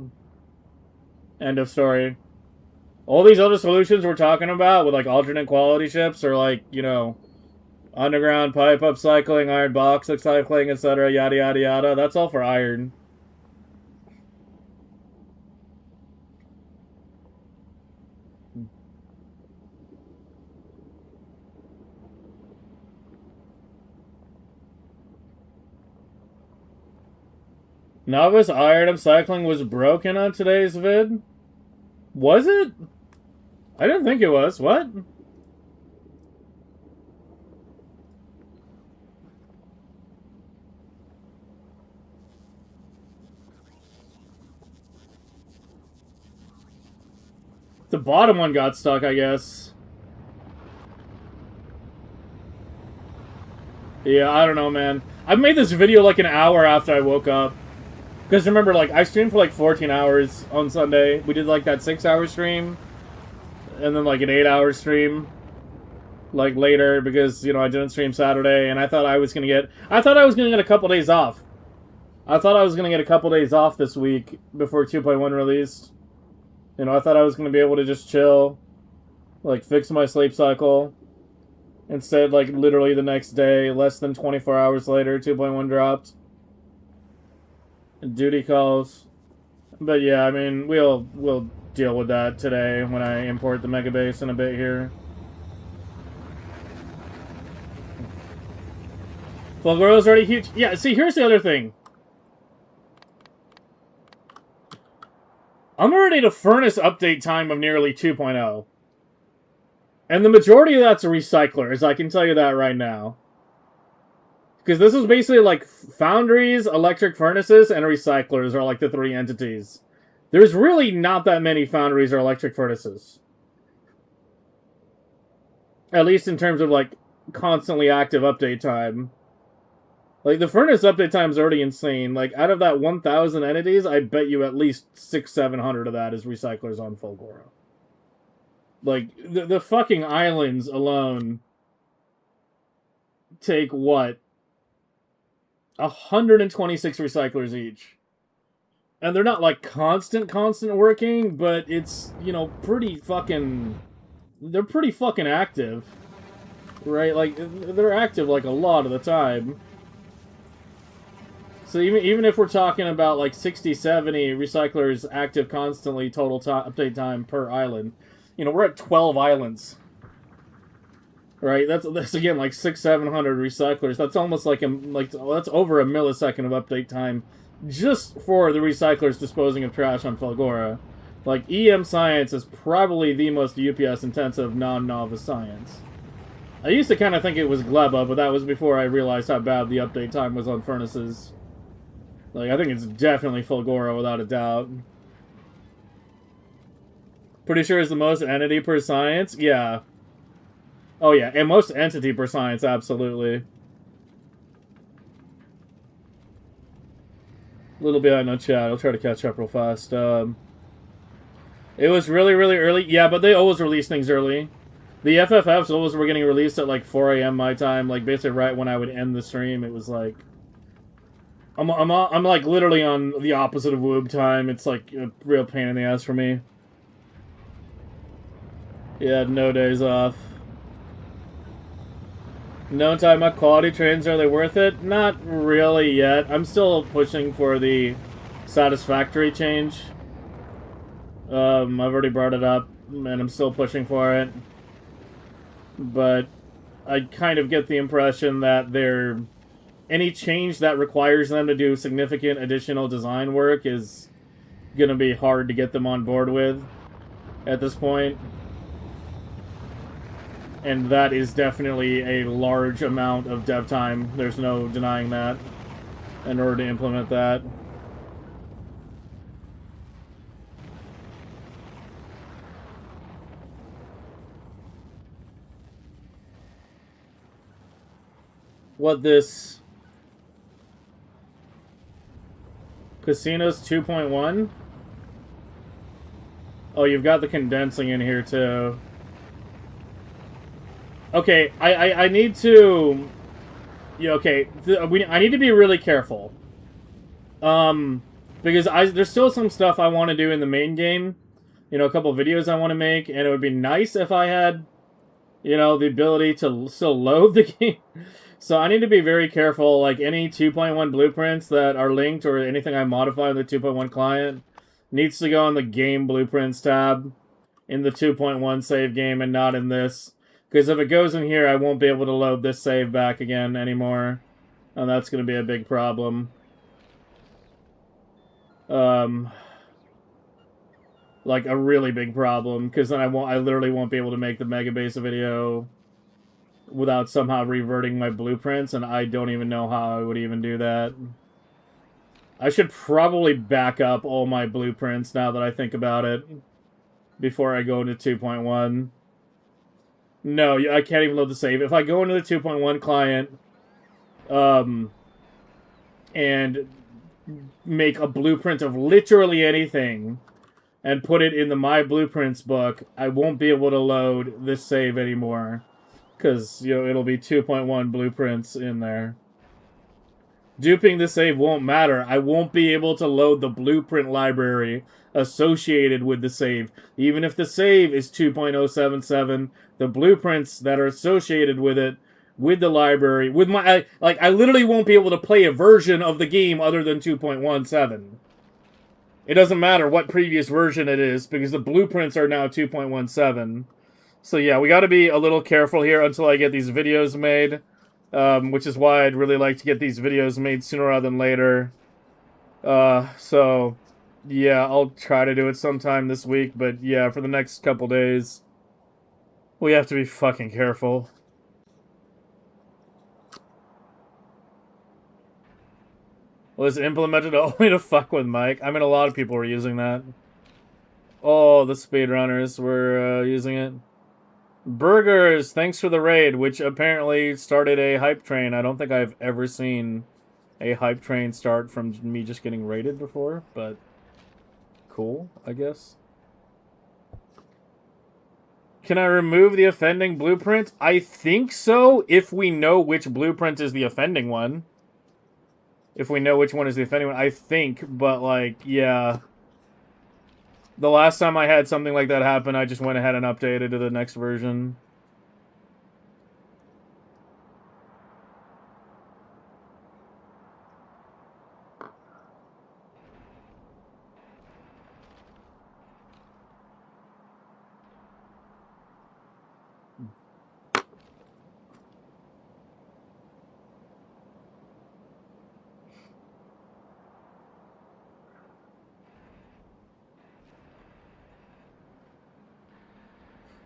End of story. All these other solutions we're talking about with like alternate quality ships are like, you know, underground pipe upcycling, iron box upcycling, etc. Yada yada yada. That's all for iron. Novice iron upcycling was broken on today's vid? Was it? I didn't think it was. What? The bottom one got stuck, I guess. Yeah, I don't know, man. I made this video like an hour after I woke up. Because remember, like, I streamed for like 14 hours on Sunday. We did like that 6-hour stream. And then like an 8-hour stream. Like later, because, you know, I didn't stream Saturday. And I thought I was going to get... I thought I was going to get a couple days off. I thought I was going to get a couple days off this week before 2.1 released. You know, I thought I was going to be able to just chill. Like, fix my sleep cycle. Instead, like, literally the next day, less than 24 hours later, 2.1 dropped. Duty calls. But yeah, I mean, we'll deal with that today when I import the megabase in a bit here. Fulguro's already huge. Yeah, see, here's the other thing. I'm already at a furnace update time of nearly 2.0. And the majority of that's recyclers, I can tell you that right now. Because this is basically like foundries, electric furnaces, and recyclers are like the three entities. There's really not that many foundries or electric furnaces. At least in terms of like constantly active update time. Like the furnace update time is already insane. Like out of that 1,000 entities, I bet you at least 600-700 of that is recyclers on Fulgora. Like the fucking islands alone take what? 126 recyclers each. And they're not like constant working, but it's, you know, pretty fucking... They're pretty fucking active. Right? Like, they're active like a lot of the time. So even if we're talking about like 60-70 recyclers active constantly total update time per island, you know, we're at 12 islands. Right, that's again like 600-700 recyclers. That's almost like that's over a millisecond of update time, just for the recyclers disposing of trash on Fulgora. Like EM science is probably the most UPS intensive non-novice science. I used to kind of think it was Gleba, but that was before I realized how bad the update time was on furnaces. Like I think it's definitely Fulgora without a doubt. Pretty sure it's the most entity per science. Yeah. Oh yeah, and most entity per science, absolutely. A little behind on chat. I'll try to catch up real fast. It was really early. Yeah, but they always release things early. The FFFs always were getting released at like 4 a.m. my time, like basically right when I would end the stream. It was like... I'm like literally on the opposite of Woob time. It's like a real pain in the ass for me. Yeah, no days off. No time about quality trains, are they worth it? Not really yet. I'm still pushing for the satisfactory change. I've already brought it up, and I'm still pushing for it. But I kind of get the impression that any change that requires them to do significant additional design work is going to be hard to get them on board with at this point. And that is definitely a large amount of dev time. There's no denying that in order to implement that. What this... Casinos 2.1? Oh, you've got the condensing in here, too. Okay, I need to... Yeah, okay. I need to be really careful. Because there's still some stuff I want to do in the main game. You know, a couple videos I want to make, and it would be nice if I had, you know, the ability to still load the game. So I need to be very careful, like any 2.1 blueprints that are linked or anything I modify in the 2.1 client needs to go on the game blueprints tab in the 2.1 save game and not in this. Because if it goes in here, I won't be able to load this save back again anymore. And that's going to be a big problem. Like a really big problem, because then I literally won't be able to make the megabase video without somehow reverting my blueprints, and I don't even know how I would even do that. I should probably back up all my blueprints now that I think about it before I go into 2.1. No, I can't even load the save. If I go into the 2.1 client, and make a blueprint of literally anything and put it in the My Blueprints book, I won't be able to load this save anymore. Because, you know, it'll be 2.1 blueprints in there. Duping the save won't matter. I won't be able to load the blueprint library associated with the save. Even if the save is 2.077, the blueprints that are associated with it, with the library, with my... I literally won't be able to play a version of the game other than 2.17. It doesn't matter what previous version it is, because the blueprints are now 2.17. So yeah, we gotta be a little careful here until I get these videos made. Which is why I'd really like to get these videos made sooner rather than later. So, yeah, I'll try to do it sometime this week, but yeah, for the next couple days, we have to be fucking careful. Was it implemented only to fuck with Mike? I mean, a lot of people were using that. Oh, the speedrunners were using it. Burgers, thanks for the raid, which apparently started a hype train. I don't think I've ever seen a hype train start from me just getting raided before, but cool, I guess. Can I remove the offending blueprint? I think so, if we know which blueprint is the offending one. If we know which one is the offending one, I think, but like, yeah. The last time I had something like that happen, I just went ahead and updated to the next version.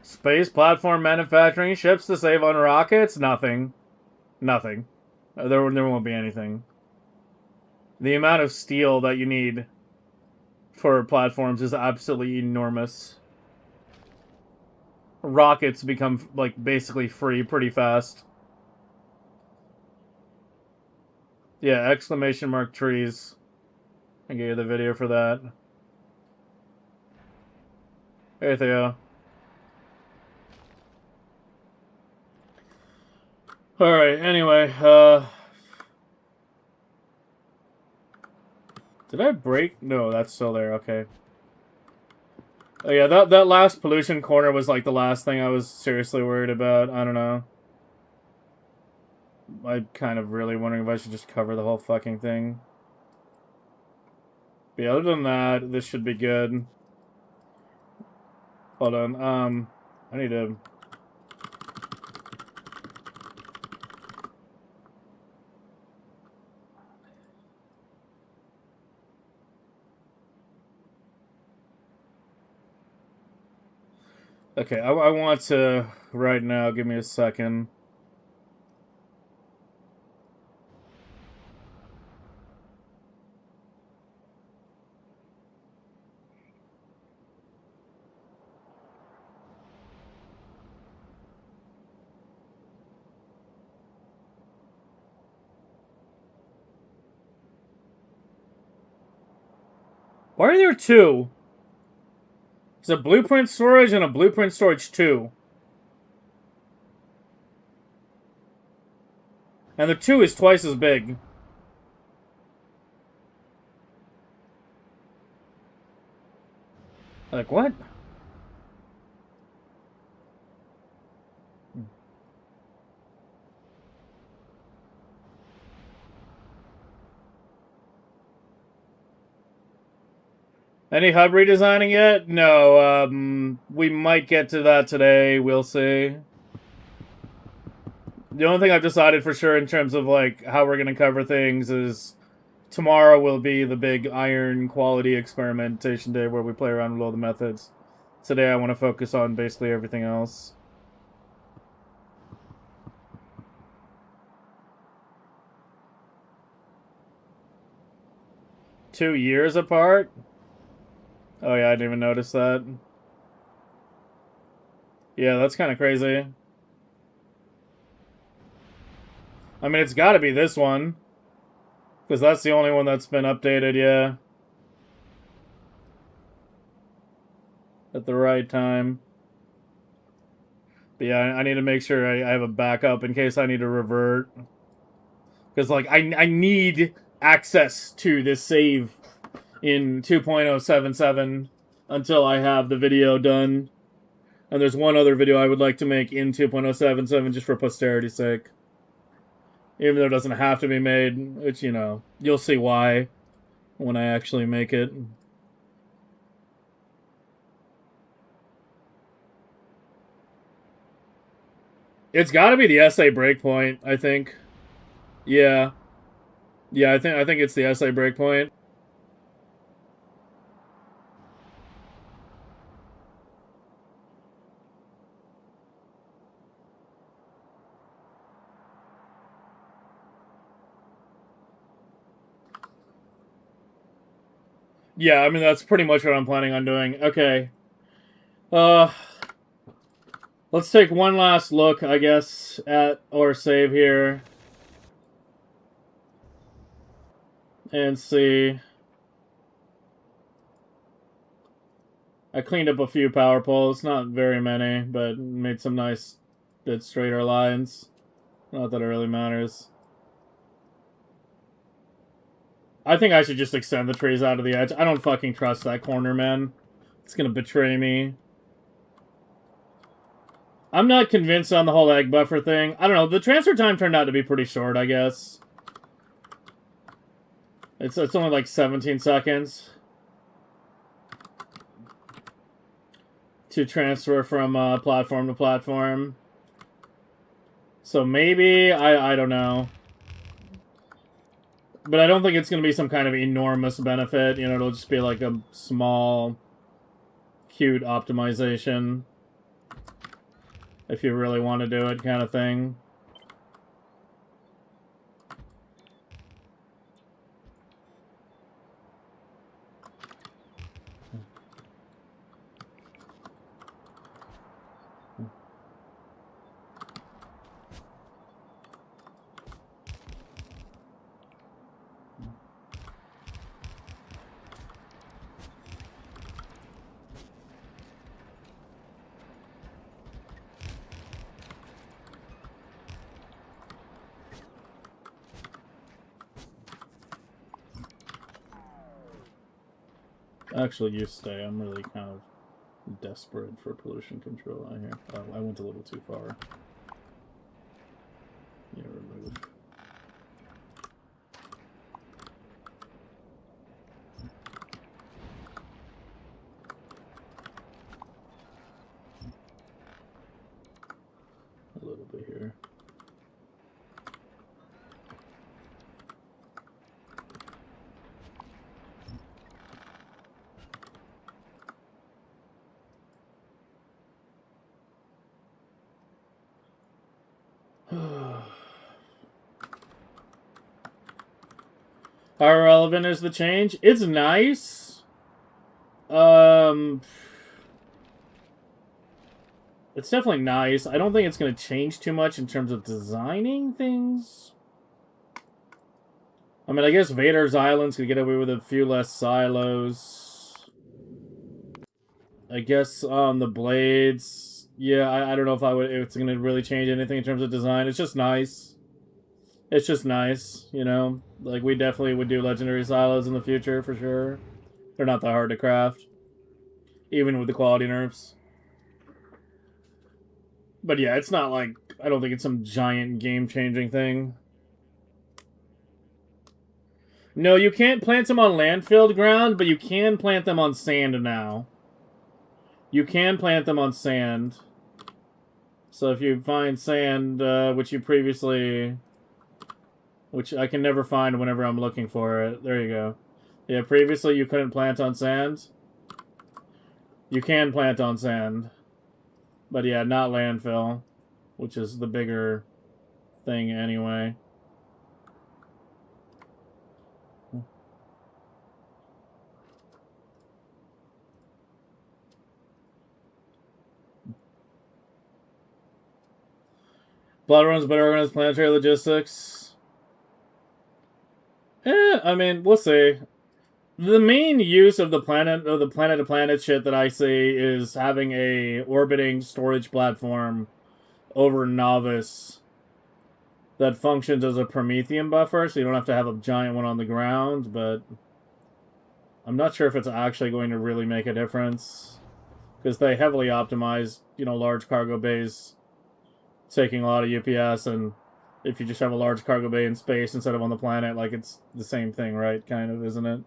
Space platform manufacturing ships to save on rockets? Nothing. Nothing. There won't be anything. The amount of steel that you need for platforms is absolutely enormous. Rockets become, like, basically free pretty fast. Yeah, exclamation mark trees. I gave you the video for that. Hey, Theo. Alright, anyway, did I break? No, that's still there, okay. Oh yeah, that last pollution corner was like the last thing I was seriously worried about. I don't know. I'm kind of really wondering if I should just cover the whole fucking thing. But yeah, other than that, this should be good. Hold on, I need to... Okay, I want to right now. Give me a second. Why are there two? There's a blueprint storage and a blueprint storage 2. And the 2 is twice as big. Like, what? Any hub redesigning yet? No, we might get to that today. We'll see. The only thing I've decided for sure in terms of, like, how we're going to cover things is tomorrow will be the big iron quality experimentation day where we play around with all the methods. Today I want to focus on basically everything else. Two years apart? Oh yeah, I didn't even notice that. Yeah, that's kind of crazy. I mean, it's got to be this one. Because that's the only one that's been updated, yeah. At the right time. But yeah, I need to make sure I have a backup in case I need to revert. Because, like, I need access to this save in 2.077 until I have the video done. And there's one other video I would like to make in 2.077 just for posterity's sake. Even though it doesn't have to be made, which, you know, you'll see why when I actually make it. It's got to be the essay breakpoint, I think. Yeah. Yeah, I think it's the essay breakpoint. Yeah, I mean, that's pretty much what I'm planning on doing. Okay. Let's take one last look, I guess, at our save here. And see. I cleaned up a few power poles, not very many, but made some nice bit straighter lines. Not that it really matters. I think I should just extend the trees out of the edge. I don't fucking trust that corner, man. It's gonna betray me. I'm not convinced on the whole egg buffer thing. I don't know. The transfer time turned out to be pretty short, I guess. It's only like 17 seconds to transfer from platform to platform. So maybe, I don't know. But I don't think it's going to be some kind of enormous benefit. You know, it'll just be like a small, cute optimization. If you really want to do it kind of thing. Actually, you stay. I'm really kind of desperate for pollution control out here. Oh, I went a little too far. Yeah, remove. A little bit here. How relevant is the change? It's nice. It's definitely nice. I don't think it's going to change too much in terms of designing things. I mean, I guess Vader's Island's going to get away with a few less silos. I guess on the blades, yeah, I don't know if it's going to really change anything in terms of design. It's just nice. It's just nice, you know? Like, we definitely would do legendary silos in the future, for sure. They're not that hard to craft. Even with the quality nerfs. But yeah, it's not like... I don't think it's some giant game-changing thing. No, you can't plant them on landfilled ground, but you can plant them on sand now. You can plant them on sand. So if you find sand, which you previously... Which I can never find whenever I'm looking for it. There you go. Yeah, previously you couldn't plant on sand. You can plant on sand. But yeah, not landfill. Which is the bigger thing anyway. Blood runs better organized planetary logistics. I mean, we'll see. The main use of the planet-to-planet shit that I see is having a orbiting storage platform over Novice that functions as a Prometheum buffer, so you don't have to have a giant one on the ground, but I'm not sure if it's actually going to really make a difference, because they heavily optimize, you know, large cargo bays taking a lot of UPS, and if you just have a large cargo bay in space instead of on the planet, like, it's the same thing, right? Kind of, isn't it?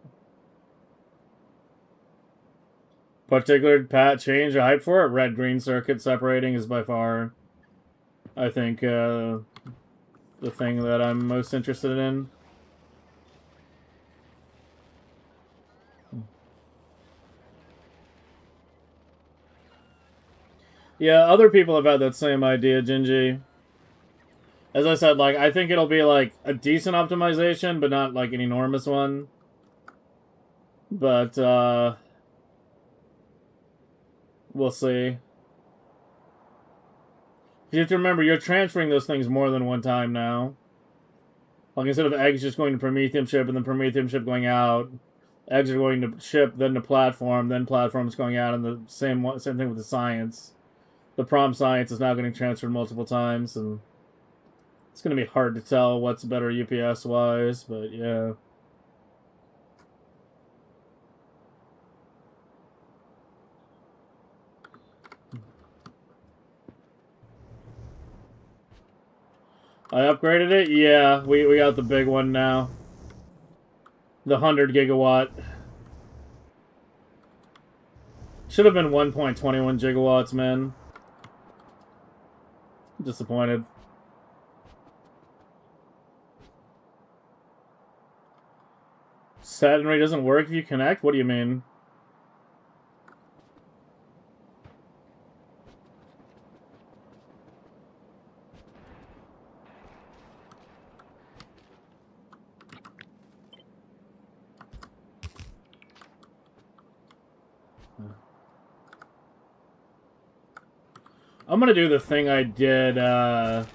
Particular change or hype for it? Red-green circuit separating is by far, I think, the thing that I'm most interested in. Yeah, other people have had that same idea, Gingy. As I said, like, I think it'll be, like, a decent optimization, but not, like, an enormous one. But, we'll see. You have to remember, you're transferring those things more than one time now. Like, instead of eggs just going to Prometheum ship and then Prometheum ship going out, eggs are going to ship, then to platform, then platform's going out, and the same thing with the science. The prom science is now getting transferred multiple times, and it's going to be hard to tell what's better UPS-wise, but yeah. I upgraded it? Yeah, we got the big one now. The 100 gigawatt. Should have been 1.21 gigawatts, man. Disappointed. Set and rate doesn't work if you connect? What do you mean? I'm gonna do the thing I did on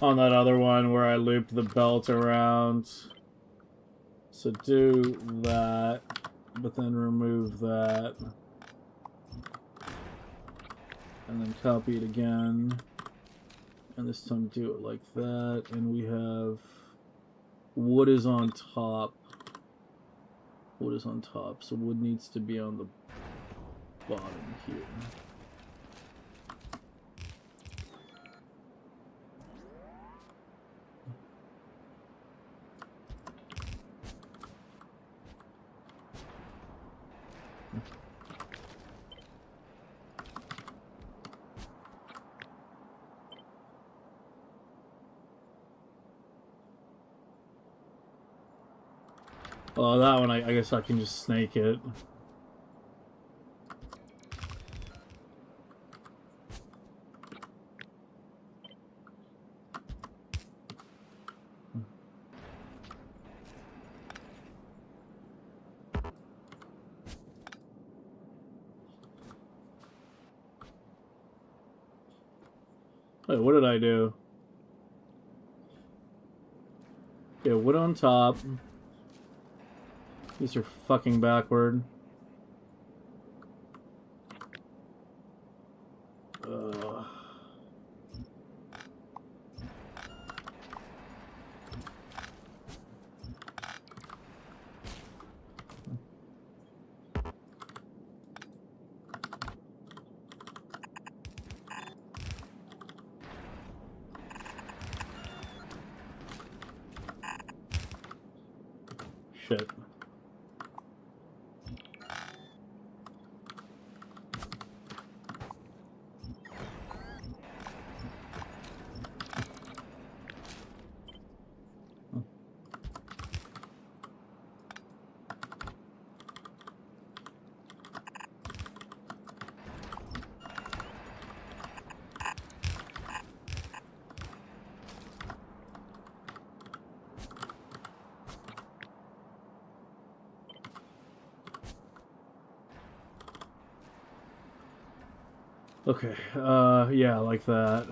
that other one where I looped the belt around. So do that, but then remove that. And then copy it again. And this time do it like that. And we have wood is on top. Wood is on top, so wood needs to be on the bottom here. Oh, that one, I guess I can just snake it. Wait, what did I do? Yeah, wood on top. These are fucking backward. Shit. Okay, yeah, like that.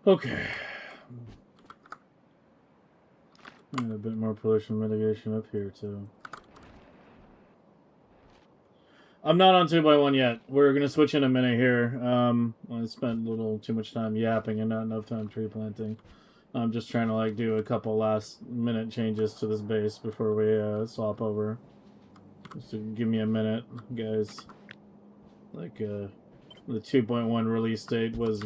Okay. And a bit more pollution mitigation up here, too. I'm not on 2x1 yet. We're going to switch in a minute here. I spent a little too much time yapping and not enough time tree planting. I'm just trying to, like, do a couple last minute changes to this base before we swap over. Just to give me a minute, guys. Like, the 2.1 release date was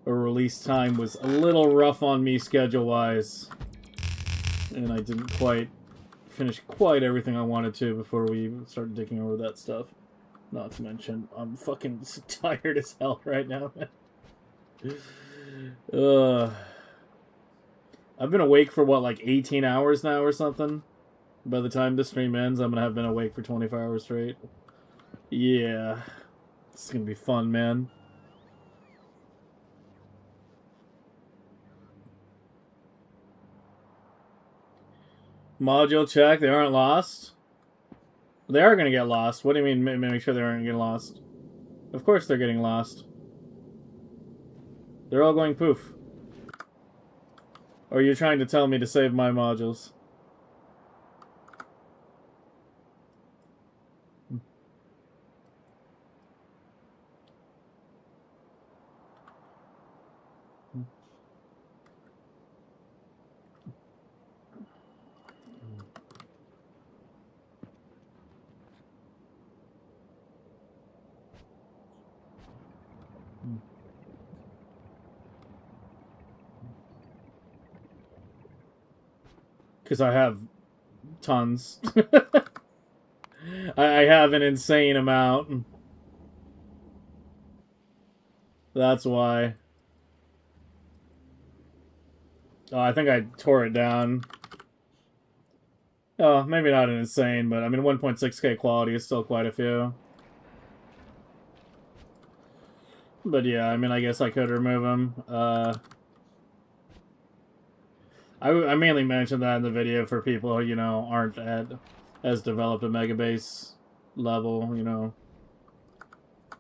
or release time was a little rough on me schedule-wise. And I didn't quite finish everything I wanted to before we started digging over that stuff. Not to mention, I'm fucking tired as hell right now, man. I've been awake for, what, like 18 hours now or something? By the time this stream ends, I'm gonna have been awake for 24 hours straight. Yeah. This is gonna be fun, man. Module check. They aren't lost. They are going to get lost. What do you mean make sure they aren't getting lost? Of course they're getting lost. They're all going poof. Or are you trying to tell me to save my modules? Because I have tons. I have an insane amount. That's why. Oh, I think I tore it down. Oh, maybe not an insane, but I mean 1.6K quality is still quite a few. But yeah, I mean, I guess I could remove them. I mainly mentioned that in the video for people who, you know, aren't at has developed a megabase level, you know,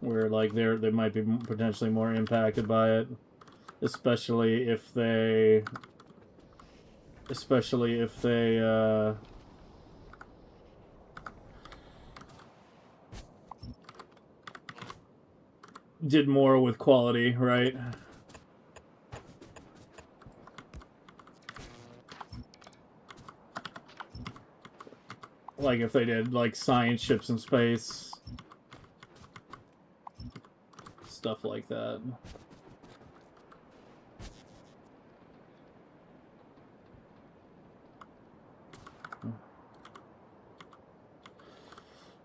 where like they might be potentially more impacted by it, especially if they did more with quality, right? Like if they did like science ships in space, stuff like that.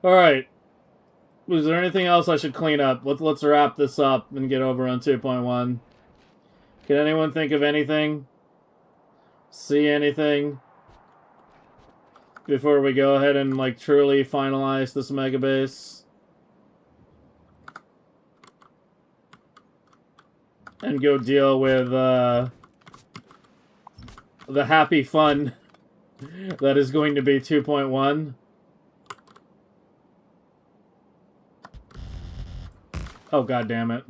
All right. Was there anything else I should clean up? Let's wrap this up and get over on 2.1. Can anyone think of anything? See anything? Before we go ahead and like truly finalize this megabase? And go deal with the happy fun that is going to be 2.1. Oh, god damn it.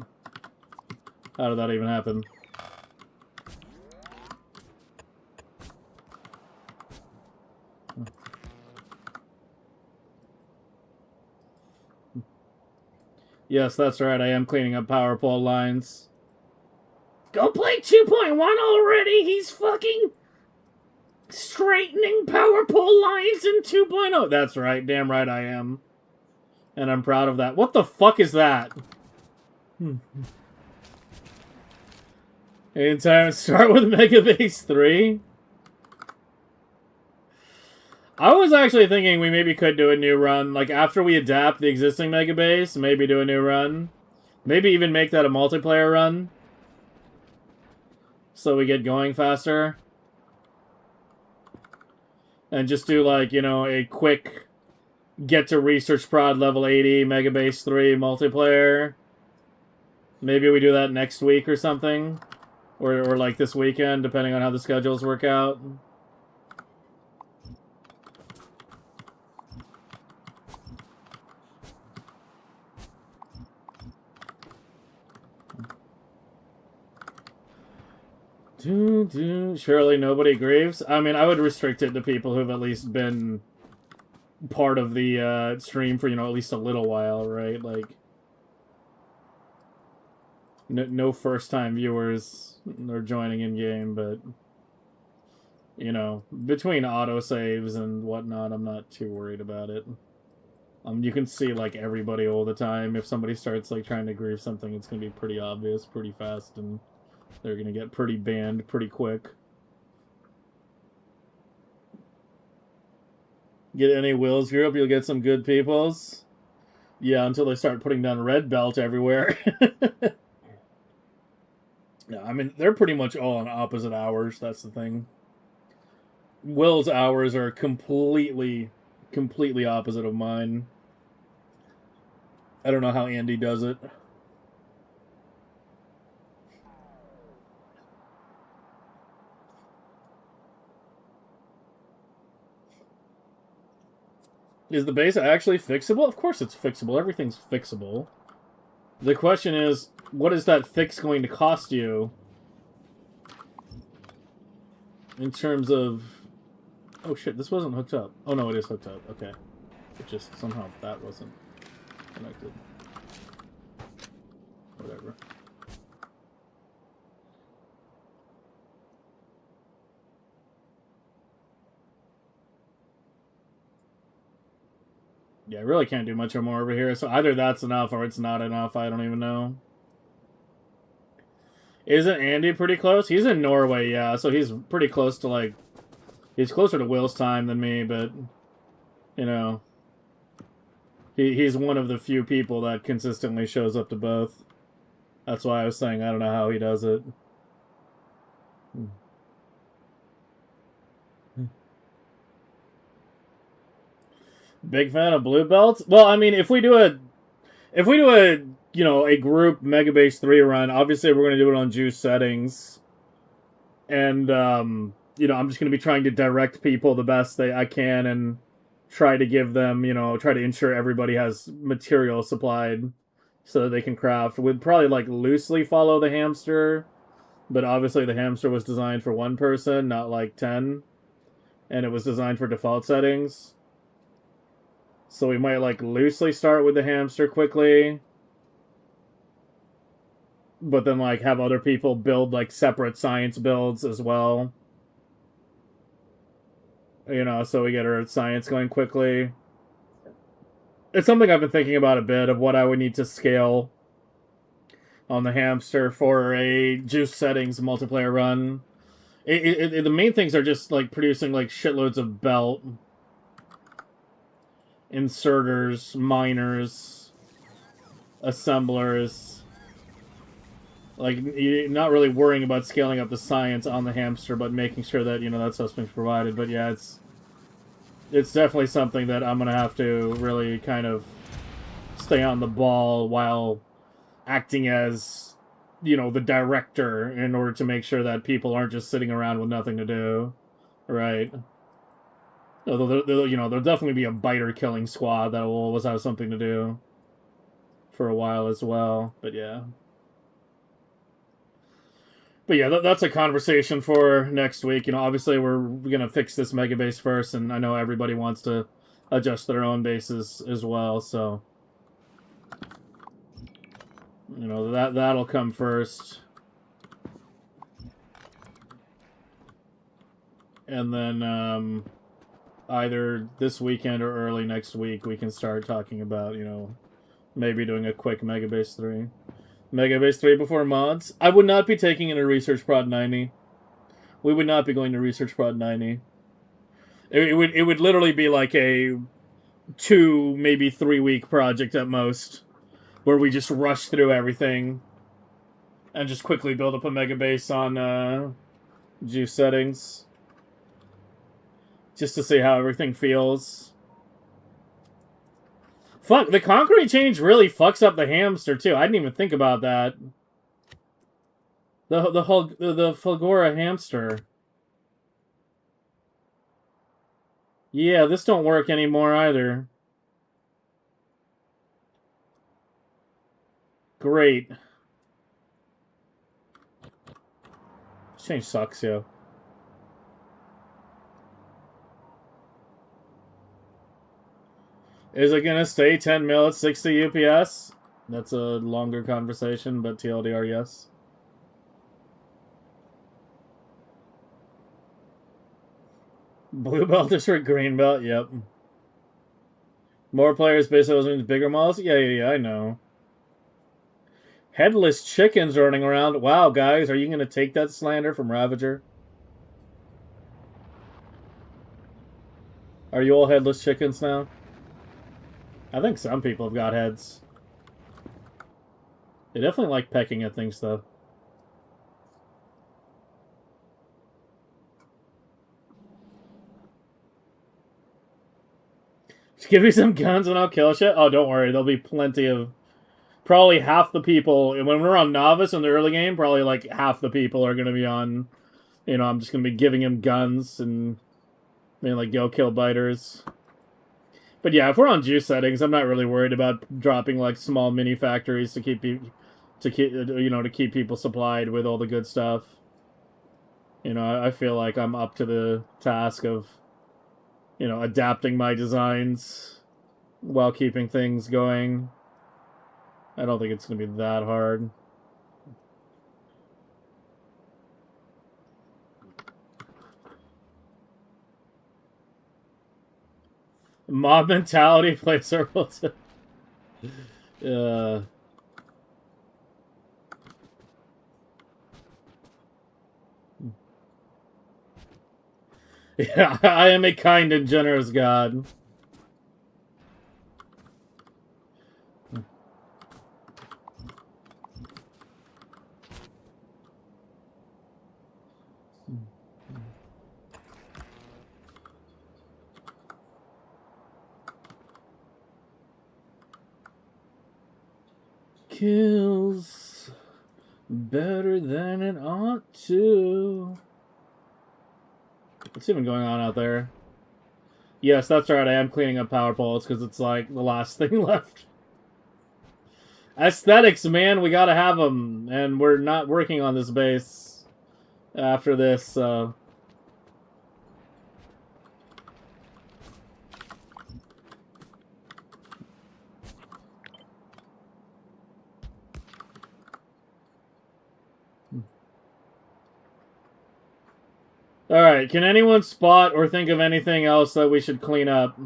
How did that even happen? Yes, that's right. I am cleaning up power pole lines. Go play 2.1 already! He's fucking straightening power pole lines in 2.0. That's right. Damn right I am. And I'm proud of that. What the fuck is that? Anytime start with Megabase 3? I was actually thinking we maybe could do a new run. Like, after we adapt the existing Megabase, maybe do a new run. Maybe even make that a multiplayer run. So we get going faster. And just do, like, you know, a quick get to research prod level 80, Megabase 3 multiplayer. Maybe we do that next week or something. Or like this weekend, depending on how the schedules work out. Surely nobody grieves. I mean, I would restrict it to people who've at least been part of the stream for, you know, at least a little while, right? Like, no first-time viewers are joining in-game, but, you know, between autosaves and whatnot, I'm not too worried about it. You can see, like, everybody all the time. If somebody starts, like, trying to grief something, it's going to be pretty obvious, pretty fast, and they're going to get pretty banned pretty quick. Get any Wills group, you'll get some good peoples. Yeah, until they start putting down red belt everywhere. Yeah, I mean, they're pretty much all on opposite hours, that's the thing. Will's hours are completely opposite of mine. I don't know how Andy does it. Is the base actually fixable? Of course it's fixable. Everything's fixable. The question is, what is that fix going to cost you? In terms of... Oh shit, this wasn't hooked up. Oh no, it is hooked up. Okay. It just, somehow that wasn't connected. Whatever. Yeah, I really can't do much more over here. So either that's enough or it's not enough. I don't even know. Isn't Andy pretty close? He's in Norway, yeah. So he's pretty close to, like... He's closer to Will's time than me, but... You know... He's one of the few people that consistently shows up to both. That's why I was saying I don't know how he does it. Big fan of blue belts? Well, I mean, if we do a, you know, a group Megabase 3 run, obviously we're going to do it on juice settings. And, you know, I'm just going to be trying to direct people the best I can, and, try to give them, try to ensure everybody has material supplied so that they can craft. We'd probably like loosely follow the hamster, but obviously the hamster was designed for one person, not like 10, and it was designed for default settings. So we might like loosely start with the hamster quickly, but then like have other people build like separate science builds as well. So we get our science going quickly. It's something I've been thinking about a bit of what I would need to scale on the hamster for a juice settings multiplayer run. The main things are just like producing like shitloads of belt, inserters, miners, assemblers. Like, you're not really worrying about scaling up the science on the hamster, but making sure that, that stuff's being provided. But yeah, it's definitely something that I'm going to have to really kind of stay on the ball while acting as, the director in order to make sure that people aren't just sitting around with nothing to do. Right. There'll definitely be a biter killing squad that will always have something to do for a while as well. But yeah. But yeah, that's a conversation for next week. Obviously we're going to fix this mega base first, and I know everybody wants to adjust their own bases as well, so that'll come first. And then either this weekend or early next week we can start talking about, maybe doing a quick mega base 3. Megabase 3 before mods. I would not be taking in a Research Prod 90. We would not be going to Research Prod 90. It would literally be like a 2, maybe 3 week project at most, where we just rush through everything and just quickly build up a megabase on juice settings, just to see how everything feels. Fuck, the concrete change really fucks up the hamster too. I didn't even think about that. The Fulgora hamster. Yeah, this don't work anymore either. Great. This change sucks, yo. Is it gonna stay 10 mil at 60 UPS? That's a longer conversation, but TLDR, yes. Blue belt district, green belt, yep. More players basically means bigger models? Yeah, I know. Headless chickens running around. Wow, guys, are you gonna take that slander from Ravager? Are you all headless chickens now? I think some people have got heads. They definitely like pecking at things, though. Just give me some guns and I'll kill shit. Oh, don't worry. There'll be plenty of... Probably half the people... When we're on Novice in the early game, probably like half the people are going to be on... I'm just going to be giving him guns and... being like, go kill biters. But yeah, if we're on juice settings, I'm not really worried about dropping like small mini factories to keep people supplied with all the good stuff. I feel like I'm up to the task of adapting my designs while keeping things going. I don't think it's going to be that hard. Mob mentality plays a role too. Yeah, I am a kind and generous god. Kills better than it ought to. What's even going on out there? Yes, that's right. I am cleaning up power poles because it's like the last thing left. Aesthetics, man, we gotta have them, and we're not working on this base after this. So. Alright, can anyone spot or think of anything else that we should clean up?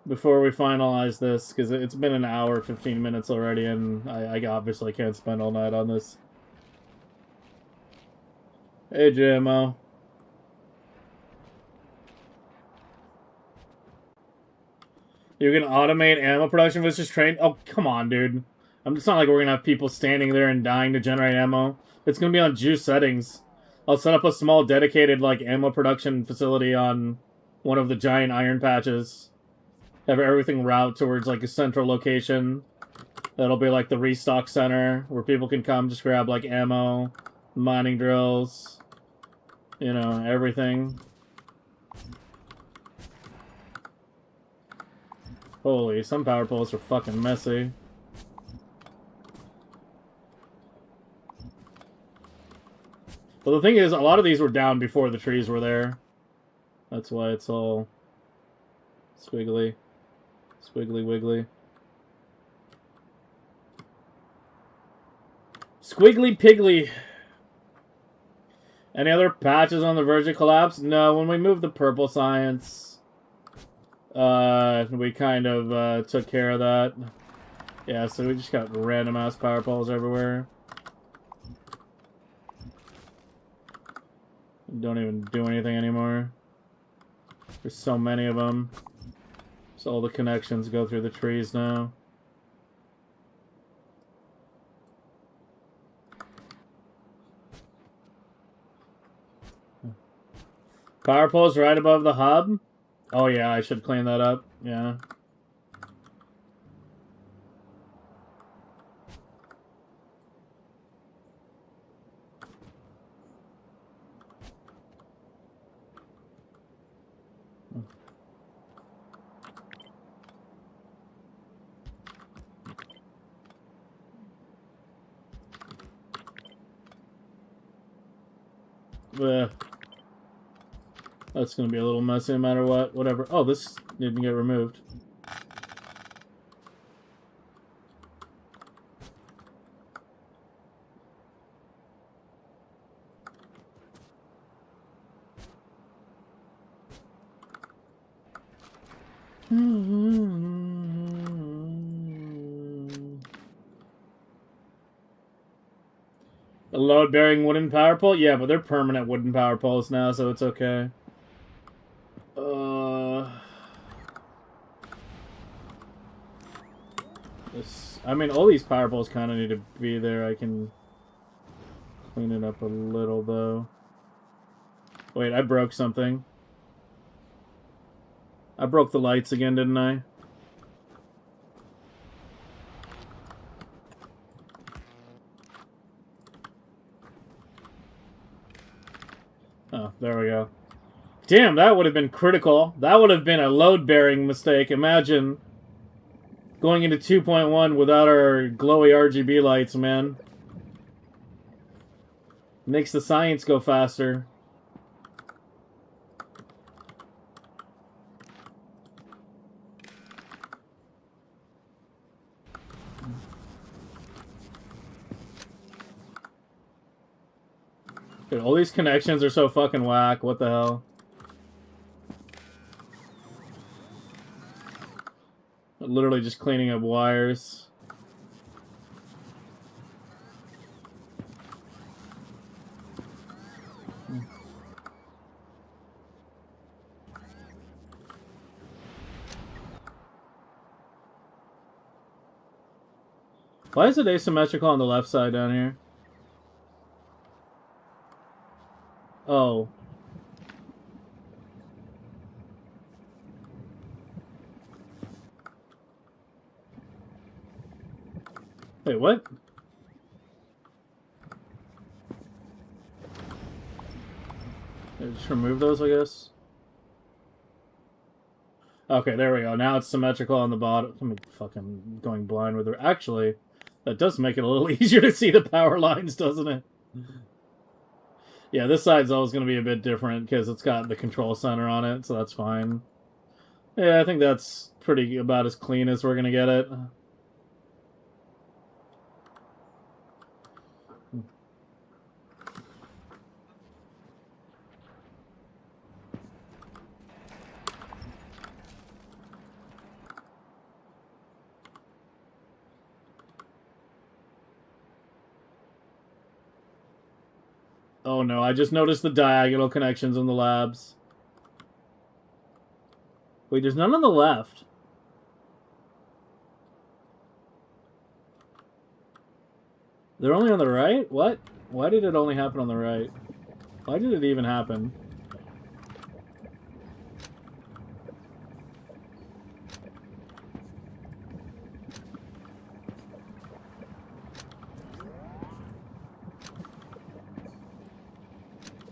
Before we finalize this, because it's been an hour, 15 minutes already, and I obviously can't spend all night on this. Hey, JMO. You can automate ammo production versus train? Oh, come on, dude. It's not like we're gonna have people standing there and dying to generate ammo. It's gonna be on juice settings. I'll set up a small dedicated, like, ammo production facility on one of the giant iron patches. Have everything route towards, like, a central location. That'll be, like, the restock center, where people can come just grab, like, ammo, mining drills, you know, everything. Holy, some power poles are fucking messy. But the thing is, a lot of these were down before the trees were there. That's why it's all squiggly. Squiggly wiggly. Squiggly piggly. Any other patches on the verge of collapse? No, when we moved the purple science, we kind of took care of that. Yeah, so we just got random ass power poles everywhere. Don't even do anything anymore. There's so many of them. So all the connections go through the trees now. Power poles right above the hub? Oh yeah, I should clean that up. Yeah. Ugh. That's gonna be a little messy no matter what. Whatever. Oh, this didn't get removed. A load-bearing wooden power pole? Yeah, but they're permanent wooden power poles now, so it's okay. I mean, all these power poles kind of need to be there. I can clean it up a little, though. Wait, I broke something. I broke the lights again, didn't I? Oh, there we go. Damn, that would have been critical. That would have been a load-bearing mistake. Imagine going into 2.1 without our glowy RGB lights, man. Makes the science go faster. Dude, all these connections are so fucking whack. What the hell? Literally just cleaning up wires. Why is it asymmetrical on the left side down here? Oh. Wait, what? Just remove those, I guess. Okay, there we go. Now it's symmetrical on the bottom. I'm fucking going blind with it. Actually, that does make it a little easier to see the power lines, doesn't it? Yeah, this side's always going to be a bit different because it's got the control center on it, so that's fine. Yeah, I think that's pretty about as clean as we're going to get it. Oh no, I just noticed the diagonal connections in the labs. Wait, there's none on the left. They're only on the right? What? Why did it only happen on the right? Why did it even happen?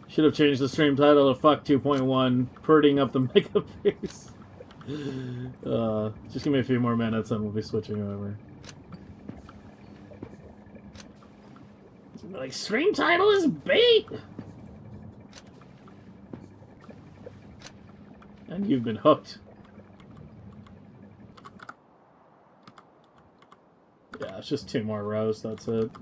Should have changed the stream title to Fuck 2.1, Purdying Up the Megabase. Just give me a few more minutes and we'll be switching over. Like, stream title is bait! And you've been hooked. Yeah, it's just 2 more rows, that's it.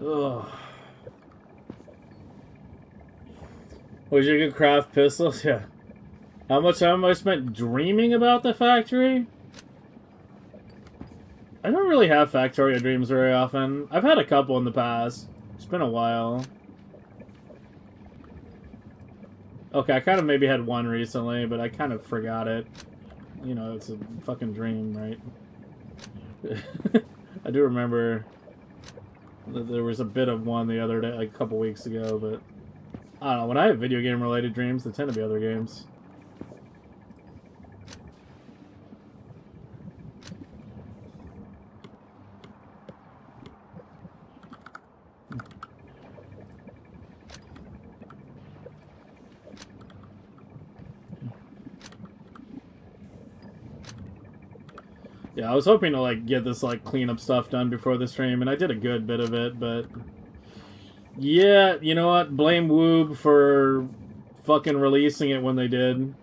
Ugh. Was you good craft pistols? Yeah. How much time have I spent dreaming about the factory? I don't really have Factorio dreams very often. I've had a couple in the past. It's been a while. Okay, I kind of maybe had one recently, but I kind of forgot it. You know, it's a fucking dream, right? I do remember that there was a bit of one the other day, like a couple weeks ago, but I don't know. When I have video game related dreams, they tend to be other games. Yeah, I was hoping to like get this like cleanup stuff done before the stream, and I did a good bit of it, but yeah, you know what? Blame Woob for fucking releasing it when they did.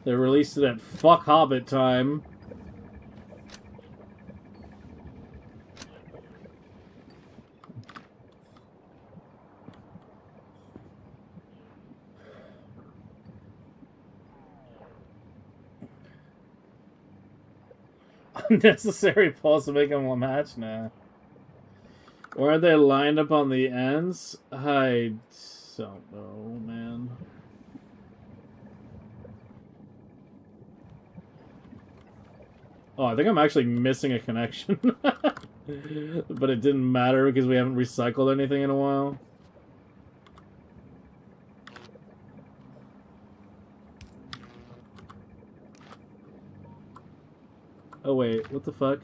They released it at fuck Hobbit time. Unnecessary pulse to make them a match? Nah. Or are they lined up on the ends? I don't know, man. Oh, I think I'm actually missing a connection. But it didn't matter because we haven't recycled anything in a while. Oh wait, what the fuck?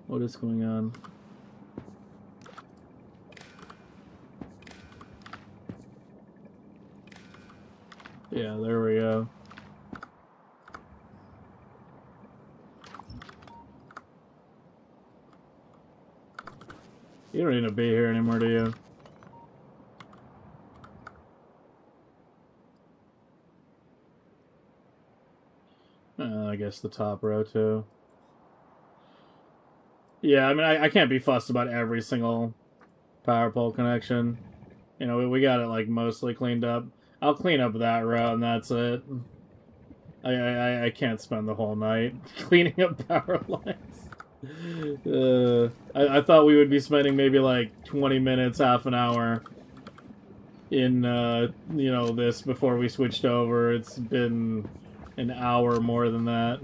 What is going on? Yeah, there we go. You don't need to be here anymore, do you? I guess the top row, too. Yeah, I mean, I can't be fussed about every single power pole connection. You know, we got it, like, mostly cleaned up. I'll clean up that row, and that's it. I can't spend the whole night cleaning up power lines. I thought we would be spending maybe, like, 20 minutes, half an hour in, you know, this before we switched over. It's been an hour more than that.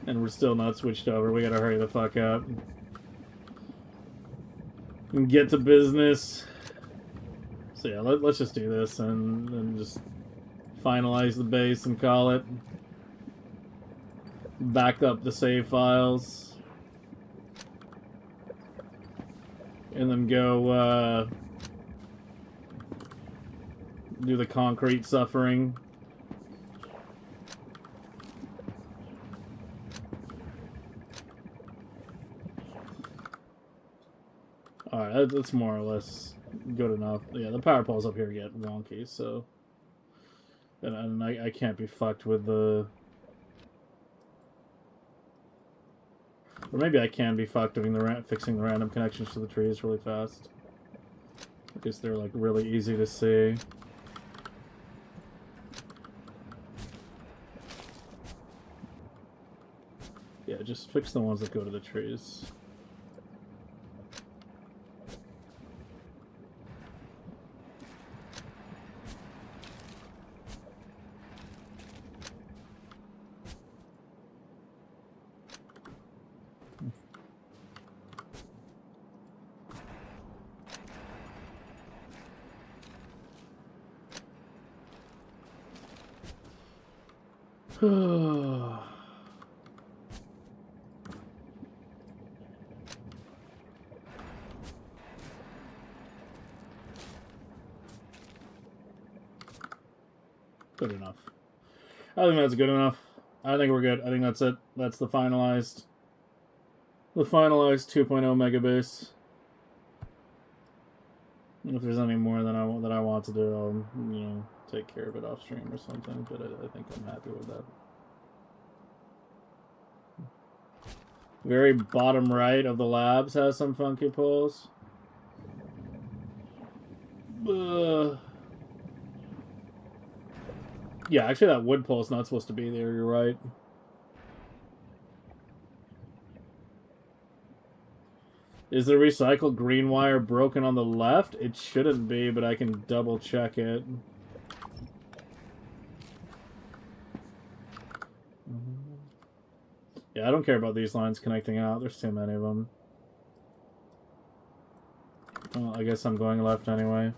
And we're still not switched over. We gotta hurry the fuck up. and get to business. So yeah, let's just do this and just finalize the base and call it. Back up the save files. And then go do the concrete suffering. Alright, that's more or less good enough. Yeah, the power poles up here get wonky, so... And I can't be fucked with the... Or maybe I can be fucked doing the fixing the random connections to the trees really fast. Because they're, like, really easy to see. Yeah, just fix the ones that go to the trees. Good enough. I think that's good enough. I think we're good. I think that's it. That's the finalized 2.0 megabase. If there's any more that I want to do, I'll, take care of it off stream or something, but I think I'm happy with that. Very bottom right of the labs has some funky poles. Yeah, actually that wood pole's not supposed to be there, you're right. Is the recycled green wire broken on the left? It shouldn't be, but I can double check it. Yeah, I don't care about these lines connecting out. There's too many of them. Well, I guess I'm going left anyway.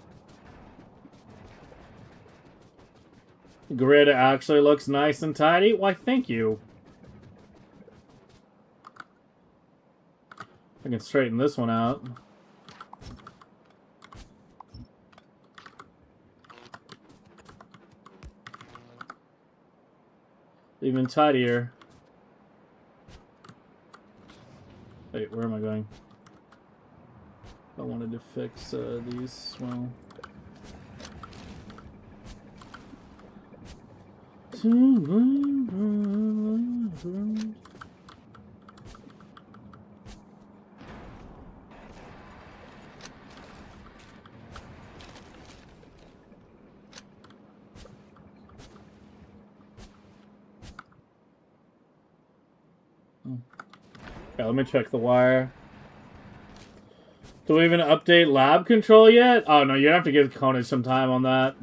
Grid actually looks nice and tidy. Why, thank you. I can straighten this one out. Even tidier. Wait, where am I going? I wanted to fix these, well... Yeah, let me check the wire. Do we even update lab control yet? Oh no, you're gonna have to give Conage some time on that.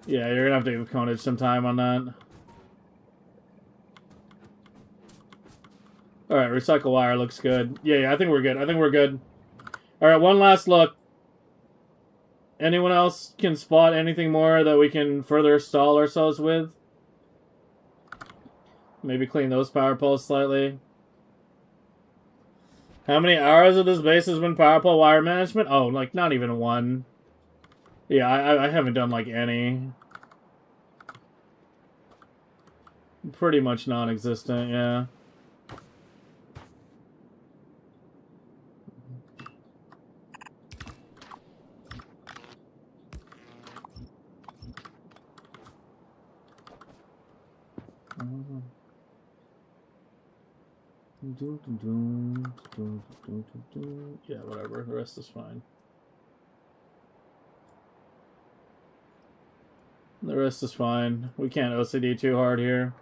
Yeah, you're gonna have to give Conage some time on that. Alright, recycle wire looks good. Yeah, I think we're good. I think we're good. Alright, one last look. Anyone else can spot anything more that we can further stall ourselves with? Maybe clean those power poles slightly. How many hours of this base has been power pole wire management? Oh, like, not even one. Yeah, I haven't done, like, any. Pretty much non-existent, yeah. Yeah, whatever. The rest is fine. The rest is fine. We can't OCD too hard here.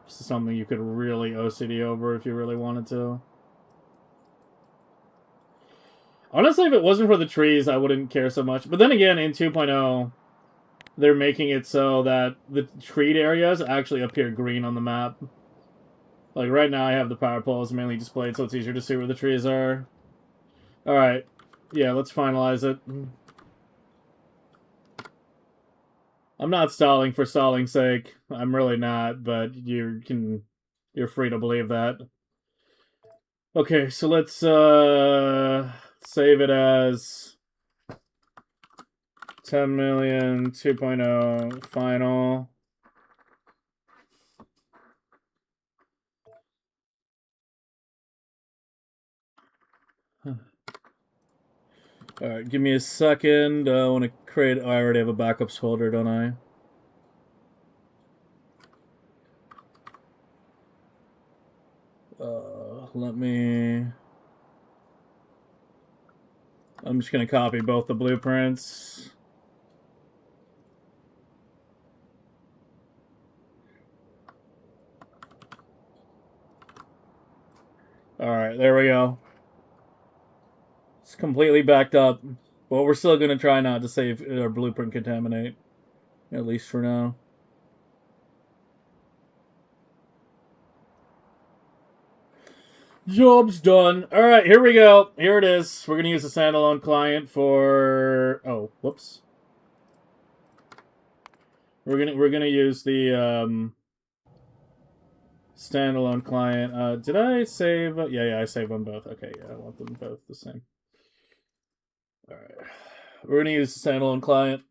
This is something you could really OCD over if you really wanted to. Honestly, if it wasn't for the trees, I wouldn't care so much. But then again, in 2.0, they're making it so that the treed areas actually appear green on the map. Like, right now I have the power poles mainly displayed so it's easier to see where the trees are. Alright. Yeah, let's finalize it. I'm not stalling for stalling's sake. I'm really not, but you're free to believe that. Okay, so let's save it as 10 million 2.0 final. Alright, give me a second. I want to create... Oh, I already have a backups folder, don't I? Let me... I'm just going to copy both the blueprints. Alright, there we go. It's completely backed up. But we're still going to try not to save our blueprint contaminate. At least for now. Job's done. Alright, here we go. Here it is. We're going to use a standalone client for... Oh, whoops. We're gonna use the standalone client. Did I save? Yeah, I saved them both. Okay, yeah, I want them both the same. All right, we're gonna use the standalone client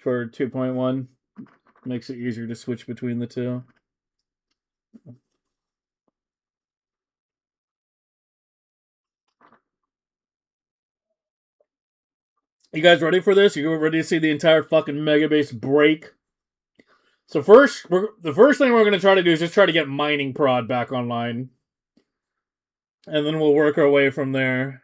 for 2.1. Makes it easier to switch between the two. You guys ready for this? You ready to see the entire fucking megabase break? So first, the first thing we're gonna try to do is just try to get mining prod back online, and then we'll work our way from there.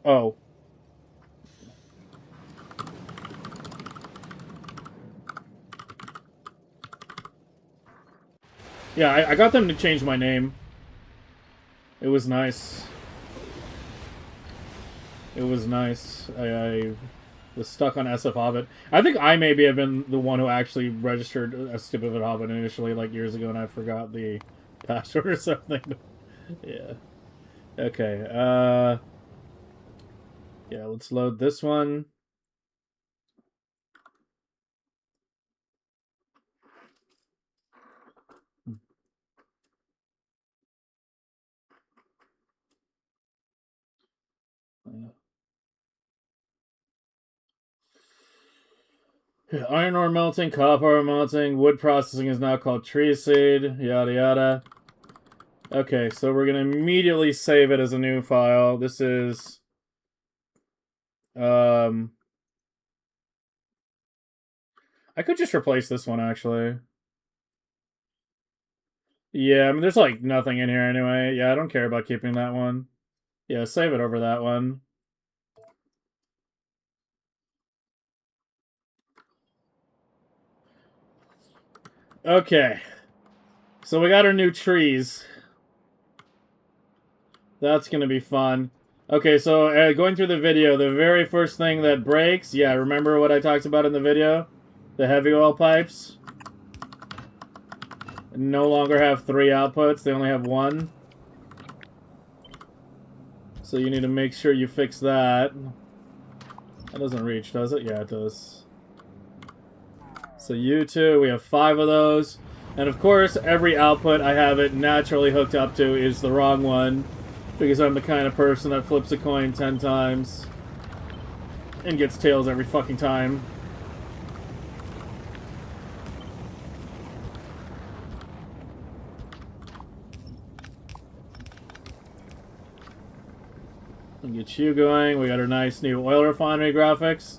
Oh. Yeah, I got them to change my name. It was nice. It was nice. I was stuck on SF Hobbit. I think I maybe have been the one who actually registered as Stupid Hobbit initially, like years ago, and I forgot the password or something. Yeah. Okay. Yeah, let's load this one. Iron ore melting, copper ore melting, wood processing is now called tree seed, yada yada. Okay, so we're gonna immediately save it as a new file. This is I could just replace this one actually. Yeah, I mean there's like nothing in here anyway. Yeah, I don't care about keeping that one. Yeah, save it over that one. Okay. So we got our new trees. That's going to be fun. Okay, so going through the video, the very first thing that breaks, yeah, remember what I talked about in the video? The heavy oil pipes. No longer have 3 outputs, they only have 1. So you need to make sure you fix that. That doesn't reach, does it? Yeah, it does. So you two, we have 5 of those. And of course, every output I have it naturally hooked up to is the wrong one. Because I'm the kind of person that flips a coin 10 times. And gets tails every fucking time. We'll get you going. We got our nice new oil refinery graphics.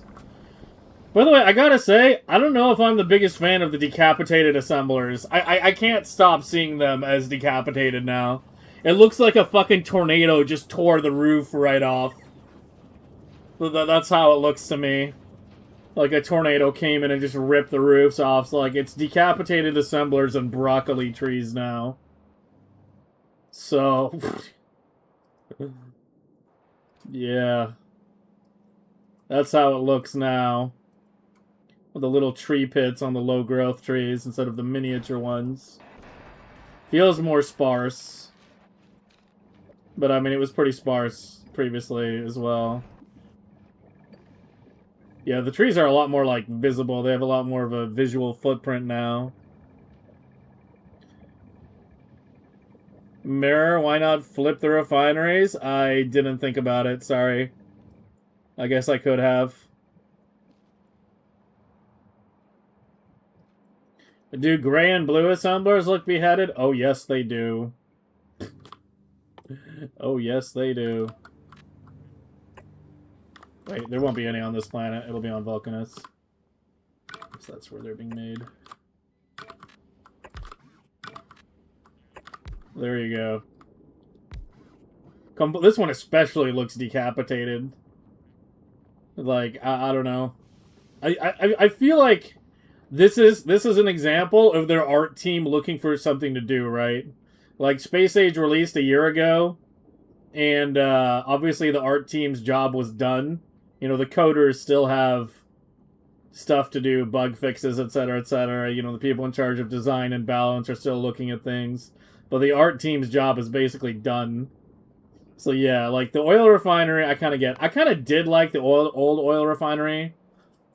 By the way, I gotta say, I don't know if I'm the biggest fan of the decapitated assemblers. I can't stop seeing them as decapitated now. It looks like a fucking tornado just tore the roof right off. That's how it looks to me. Like a tornado came in and just ripped the roofs off. So like it's decapitated assemblers and broccoli trees now. So yeah. That's how it looks now. with the little tree pits on the low growth trees instead of the miniature ones. Feels more sparse. But I mean, it was pretty sparse previously as well. Yeah, the trees are a lot more, like, visible. They have a lot more of a visual footprint now. Mirror, why not flip the refineries? I didn't think about it, sorry. I guess I could have. Do gray and blue assemblers look beheaded? Oh, yes, they do. Oh, yes, they do. Wait, there won't be any on this planet. It'll be on Vulcanus. So that's where they're being made. There you go. This one especially looks decapitated. Like, I don't know. I feel like this is an example of their art team looking for something to do, right? Like, Space Age released a year ago, and obviously the art team's job was done. You know, the coders still have stuff to do, bug fixes, etc., etc. You know, the people in charge of design and balance are still looking at things. But the art team's job is basically done. So yeah, like, the oil refinery, I kind of get. I kind of did like the old oil refinery.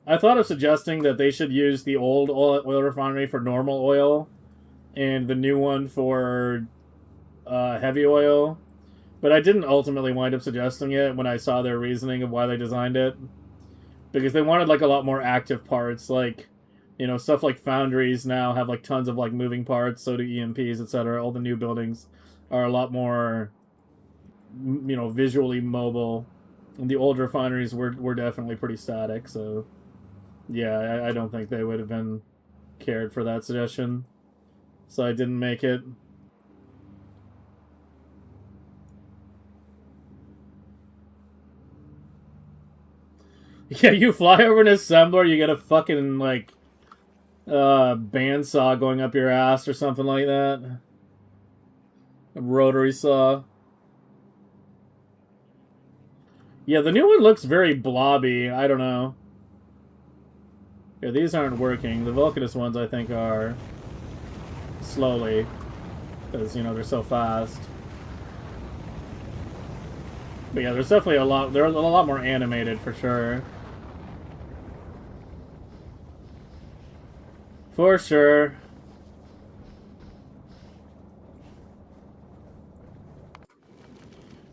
I thought of suggesting that they should use the old oil refinery for normal oil and the new one for heavy oil. But I didn't ultimately wind up suggesting it when I saw their reasoning of why they designed it. Because they wanted, like, a lot more active parts. Like, you know, stuff like foundries now have, like, tons of, like, moving parts. So do EMPs, etc. All the new buildings are a lot more, you know, visually mobile. And the old refineries were definitely pretty static, so... Yeah, I don't think they would have been cared for that suggestion. So I didn't make it. Yeah, you fly over an assembler, you get a fucking, like, bandsaw going up your ass or something like that. A rotary saw. Yeah, the new one looks very blobby. I don't know. Yeah, these aren't working. The Vulcanus ones, I think, are slowly. Because, you know, they're so fast. But yeah, there's definitely a lot... They're a lot more animated, for sure. For sure.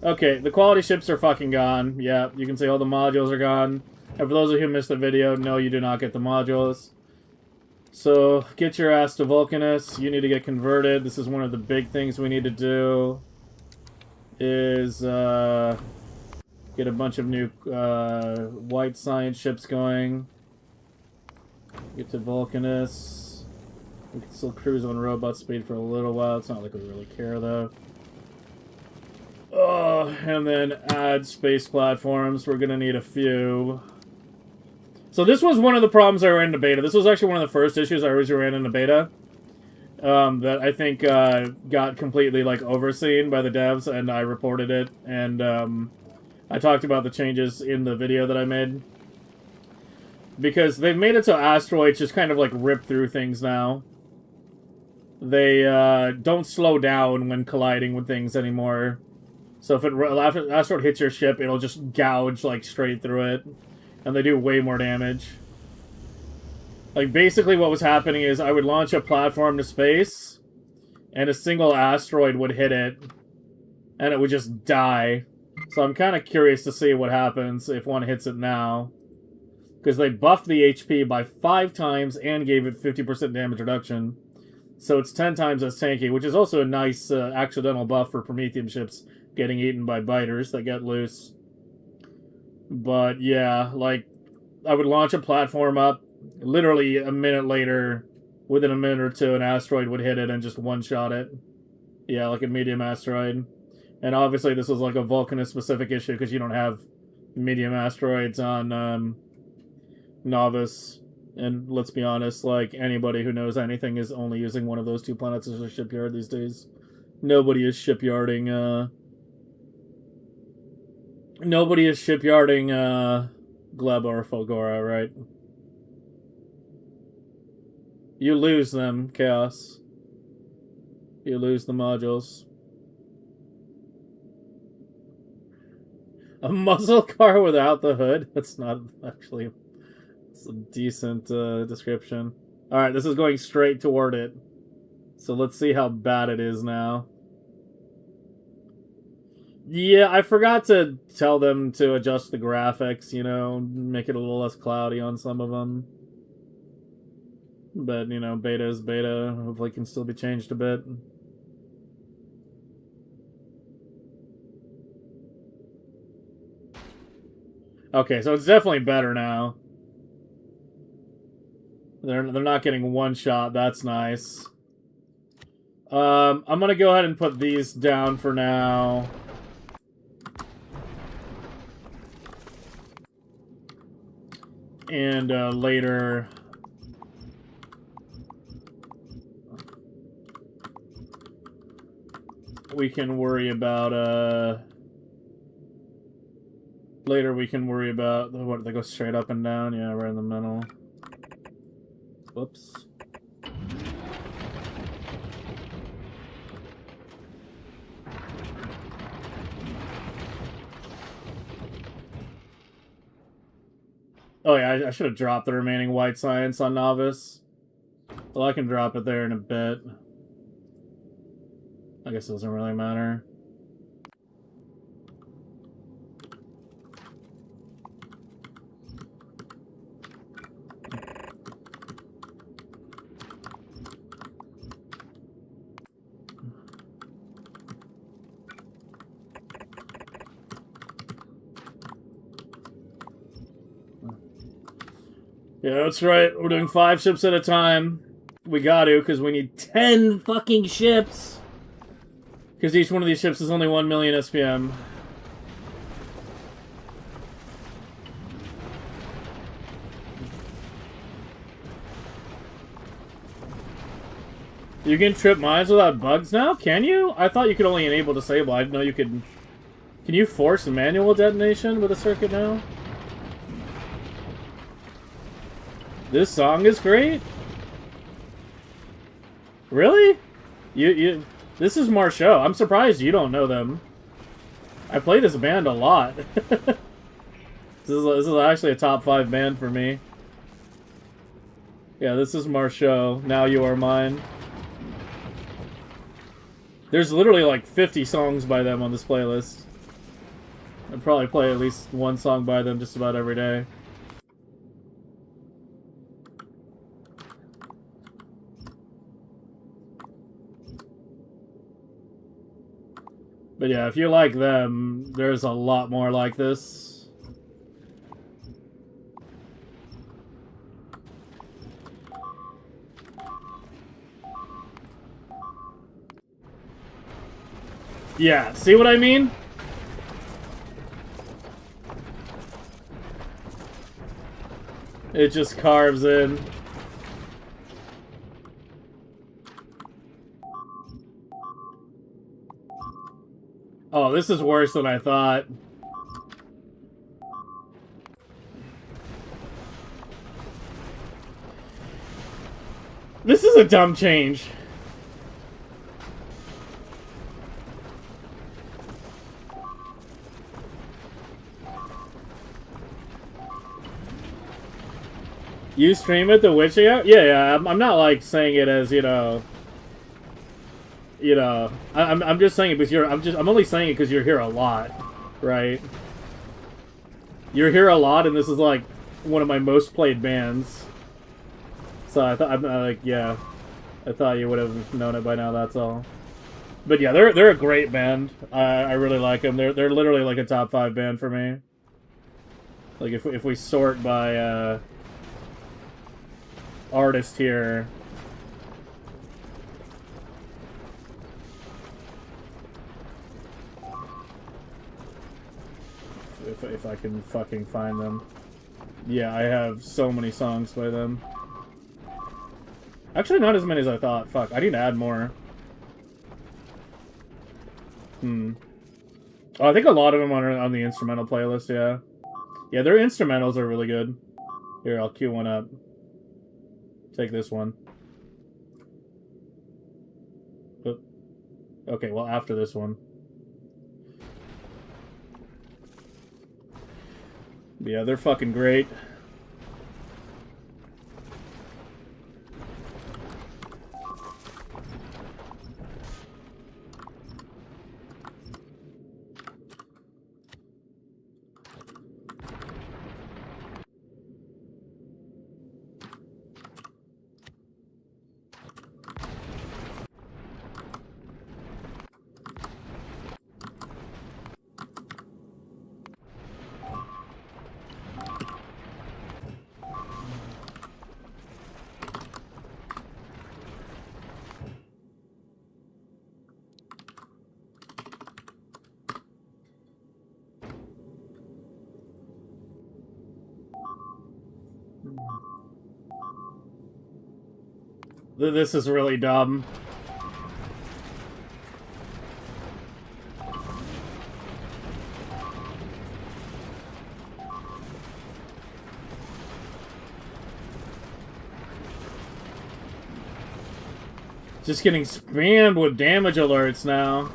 Okay, the quality ships are fucking gone. Yeah, you can see all the modules are gone. And for those of you who missed the video, no, you do not get the modules. So, get your ass to Vulcanus. You need to get converted. This is one of the big things we need to do. Is, get a bunch of new, white science ships going. Get to Vulcanus. We can still cruise on robot speed for a little while. It's not like we really care, though. Oh, and then add space platforms. We're gonna need a few. So this was one of the problems I ran in the beta. This was actually one of the first issues I originally ran in the beta. That I think got completely, like, overseen by the devs, and I reported it. And I talked about the changes in the video that I made. Because they've made it so asteroids just kind of, like, rip through things now. They don't slow down when colliding with things anymore. So if an asteroid hits your ship, it'll just gouge, like, straight through it. And they do way more damage. Like, basically what was happening is I would launch a platform to space, and a single asteroid would hit it, and it would just die. So I'm kind of curious to see what happens if one hits it now. Because they buffed the HP by 5 times and gave it 50% damage reduction. So it's 10 times as tanky, which is also a nice accidental buff for Prometheum ships getting eaten by biters that get loose. But yeah, like, I would launch a platform up, literally a minute later, within a minute or two, an asteroid would hit it and just one-shot it. Yeah, like a medium asteroid. And obviously this was like a Vulcanus-specific issue, because you don't have medium asteroids on Novice. And let's be honest, like, anybody who knows anything is only using one of those 2 planets as a shipyard these days. Nobody is shipyarding, Gleba or Fulgora, right? You lose them, Chaos. You lose the modules. A muscle car without the hood? That's not actually... It's a decent description. Alright, this is going straight toward it. So let's see how bad it is now. Yeah, I forgot to tell them to adjust the graphics, you know, make it a little less cloudy on some of them. But, you know, beta is beta. Hopefully it can still be changed a bit. Okay, so it's definitely better now. They're not getting one shot. That's nice. I'm gonna go ahead and put these down for now. And later... we can worry about, later we can worry about... What, they go straight up and down? Yeah, right in the middle. Whoops. Oh yeah, I should have dropped the remaining white science on Novice. Well, I can drop it there in a bit. I guess it doesn't really matter. Yeah, that's right. We're doing 5 ships at a time. We got to, because we need 10 fucking ships. Because each one of these ships is only 1 million SPM. You can trip mines without bugs now? Can you? I thought you could only enable disable. I didn't know you could... Can you force manual detonation with a circuit now? This song is great? Really? This is Marceau. I'm surprised you don't know them. I play this band a lot. This is actually a top 5 band for me. Yeah, this is Marceau. Now You Are Mine. There's literally like 50 songs by them on this playlist. I'd probably play at least one song by them just about every day. But yeah, if you like them, there's a lot more like this. Yeah, see what I mean? It just carves in. Oh, this is worse than I thought. This is a dumb change. You stream it, The Witching Hour? Yeah. I'm not like saying it as, you know, I'm just saying it because I'm only saying it because you're here a lot, right? You're here a lot, and this is like one of my most played bands. So I thought, yeah, I thought you would have known it by now. That's all. But yeah, they're a great band. I really like them. They're literally like a top 5 band for me. Like if we sort by artist here. If I can fucking find them. Yeah, I have so many songs by them. Actually, not as many as I thought. Fuck, I need to add more. Oh, I think a lot of them are on the instrumental playlist, yeah. Yeah, their instrumentals are really good. Here, I'll cue one up. Take this one. Okay, well, after this one. Yeah, they're fucking great. This is really dumb. Just getting spammed with damage alerts now.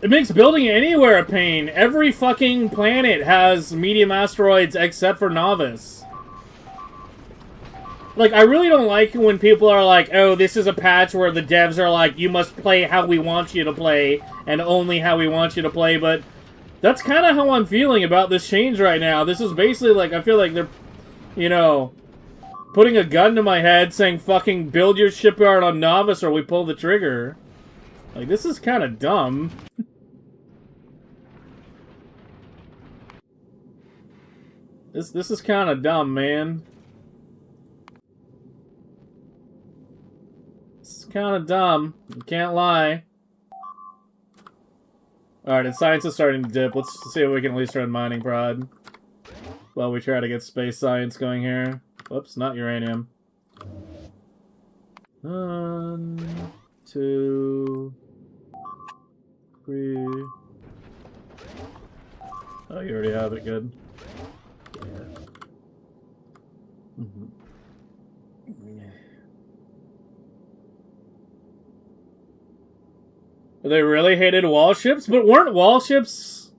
It makes building anywhere a pain. Every fucking planet has medium asteroids except for Novice. Like, I really don't like when people are like, oh, this is a patch where the devs are like, you must play how we want you to play, and only how we want you to play, but that's kind of how I'm feeling about this change right now. This is basically like, I feel like they're, you know, putting a gun to my head saying, fucking build your shipyard on Novice or we pull the trigger. Like, this is kind of dumb. This is kind of dumb, man. This is kind of dumb. You can't lie. Alright, and science is starting to dip. Let's see if we can at least run mining prod while we try to get space science going here. Whoops, not uranium. 1, 2, 3. Oh, you already have it. Good. They really hated wall ships? But weren't wall ships...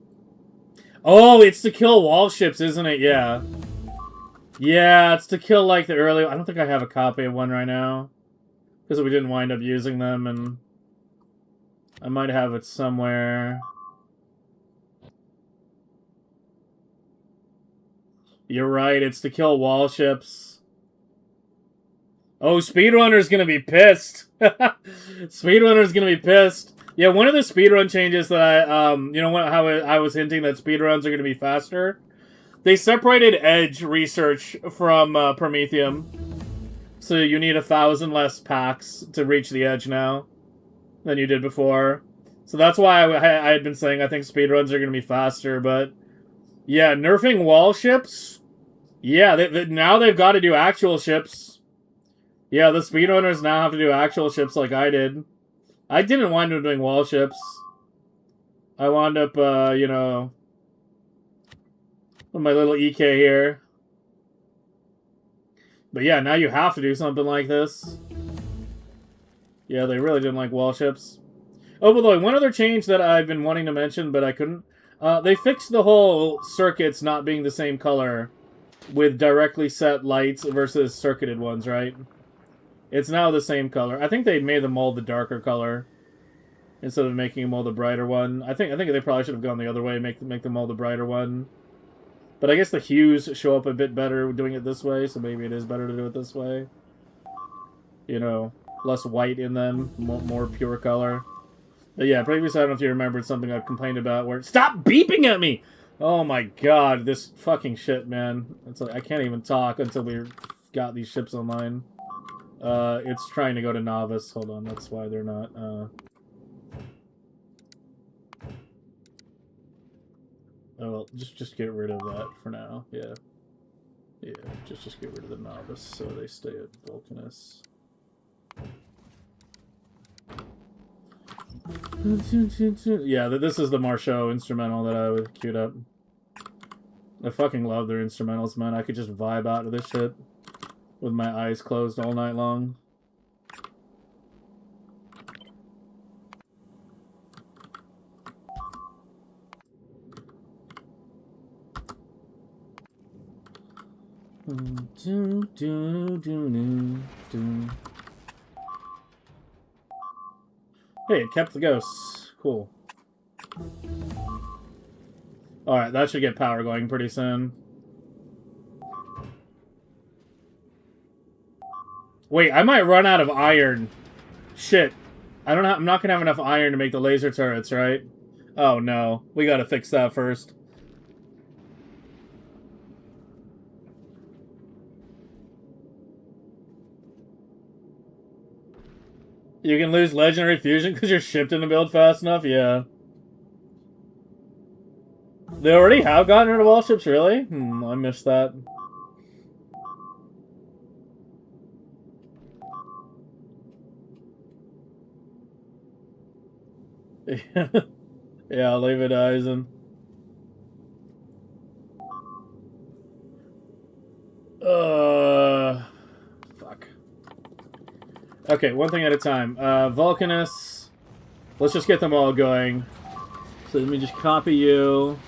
Oh, it's to kill wall ships, isn't it? Yeah. Yeah, it's to kill, like, the early... I don't think I have a copy of one right now. Because we didn't wind up using them, and... I might have it somewhere. You're right, it's to kill wall ships. Oh, Speedrunner's gonna be pissed. Speedrunner's gonna be pissed. Yeah, one of the speedrun changes that I, you know how I was hinting that speedruns are gonna be faster? They separated Edge research from Prometheum. So you need 1,000 less packs to reach the Edge now than you did before. So that's why I had been saying I think speedruns are gonna be faster, but... Yeah, nerfing wall ships? Yeah, now they've got to do actual ships. Yeah, the speedrunners now have to do actual ships like I did. I didn't wind up doing wall ships. I wound up, you know, with my little EK here. But yeah, now you have to do something like this. Yeah, they really didn't like wall ships. Oh, by the way, one other change that I've been wanting to mention, but I couldn't. They fixed the whole circuits not being the same color with directly set lights versus circuited ones, right? It's now the same color. I think they made them all the darker color instead of making them all the brighter one. I think they probably should have gone the other way, make them all the brighter one. But I guess the hues show up a bit better doing it this way, so maybe it is better to do it this way. You know, less white in them, more pure color. But yeah, previously, I don't know if you remembered something I've complained about where... Stop beeping at me! Oh my god, this fucking shit, man. It's like, I can't even talk until we got these ships online. It's trying to go to Novice. Hold on, that's why they're not, Oh, well, just get rid of that for now, yeah. Yeah, just get rid of the Novice so they stay at Vulcanus. Yeah, this is the Marchot instrumental that I queued up. I fucking love their instrumentals, man. I could just vibe out to this shit with my eyes closed all night long. Hey, it kept the ghosts. Cool. Alright, that should get power going pretty soon. Wait, I might run out of iron. Shit. I'm not gonna have enough iron to make the laser turrets, right? Oh no. We gotta fix that first. You can lose legendary fusion because your ship didn't build fast enough? Yeah. They already have gotten rid of all ships, really? I missed that. Yeah, I'll leave it Eisen. Fuck. Okay, one thing at a time. Vulcanus. Let's just get them all going. So let me just copy you.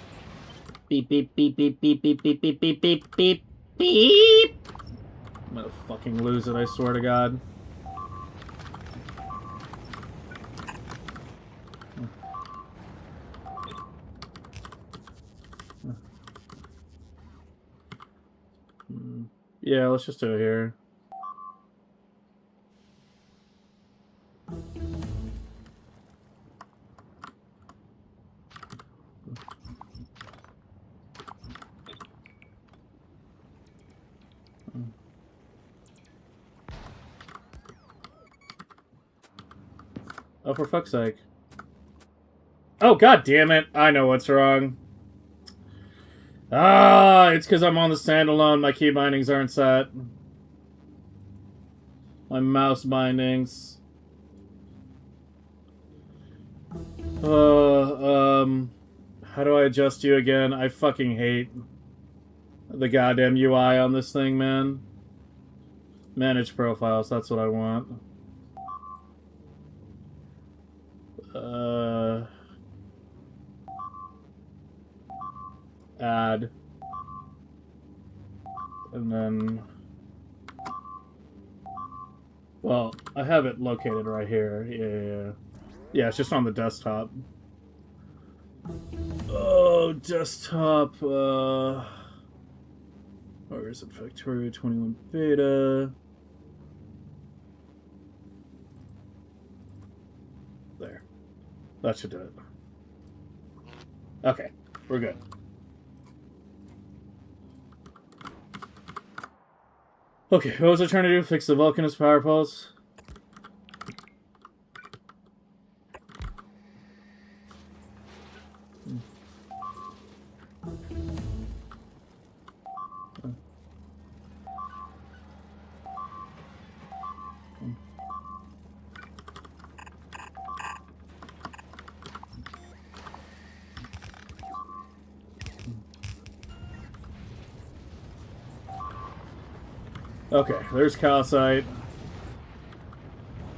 Beep, beep, beep, beep, beep, beep, beep, beep, beep, beep, beep, beep. I'm gonna fucking lose it, I swear to God. Yeah, let's just do it here. Oh, for fuck's sake. Oh, god damn it. I know what's wrong. Ah, it's because I'm on the standalone. My key bindings aren't set. My mouse bindings. How do I adjust you again? I fucking hate the goddamn UI on this thing, man. Manage profiles, that's what I want. Add. And then... Well, I have it located right here. Yeah. Yeah, it's just on the desktop. Oh, desktop. Where is it? Factorio 21 beta. There. That should do it. Okay, we're good. Okay, what was I trying to do? Fix the Vulcanus power poles? Okay, there's calcite.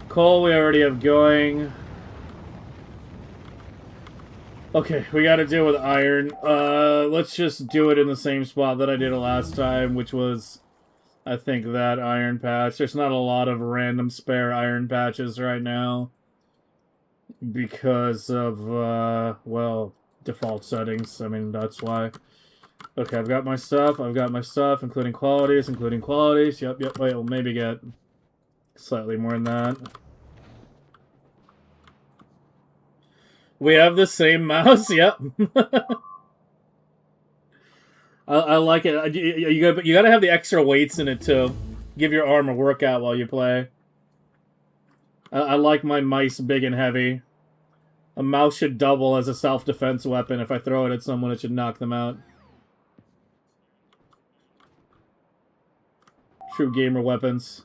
Coal we already have going. Okay, we gotta deal with iron. Let's just do it in the same spot that I did it last time, which was, I think, that iron patch. There's not a lot of random spare iron patches right now. Because of, well, default settings. I mean, that's why. Okay, I've got my stuff, including qualities, Yep, wait, we'll maybe get slightly more than that. We have the same mouse, yep. I like it. You gotta have the extra weights in it, too. Give your arm a workout while you play. I like my mice big and heavy. A mouse should double as a self-defense weapon. If I throw it at someone, it should knock them out. True gamer weapons.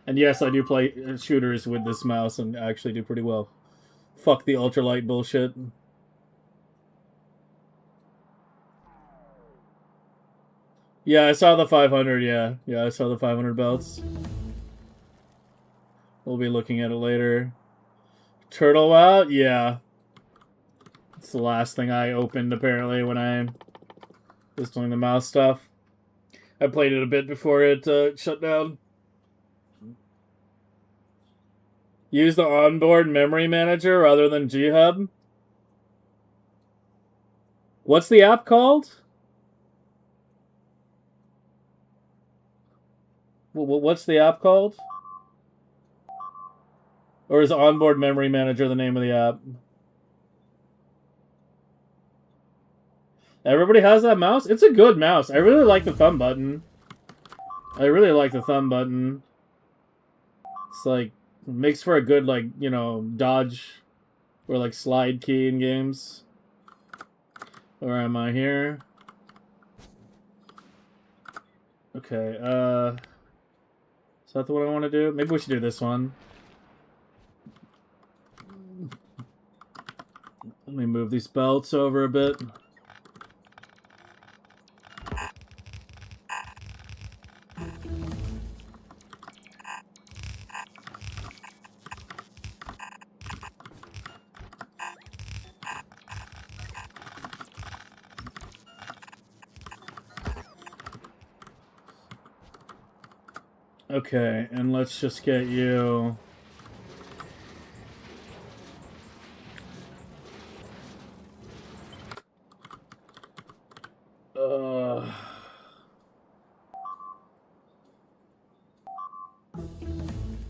And yes, I do play shooters with this mouse and actually do pretty well. Fuck the ultralight bullshit. Yeah, I saw the 500, yeah. Yeah, I saw the 500 belts. We'll be looking at it later. Turtle out? Yeah. It's the last thing I opened, apparently, when I was doing the mouse stuff. I played it a bit before it shut down. Use the onboard memory manager rather than G-Hub. What's the app called? What's the app called? Or is onboard memory manager the name of the app? Everybody has that mouse? It's a good mouse. I really like the thumb button. I really like the thumb button. It's like, makes for a good, like, you know, dodge or like slide key in games. Where am I here? Okay, is that the one I want to do? Maybe we should do this one. Let me move these belts over a bit. Okay, and let's just get you...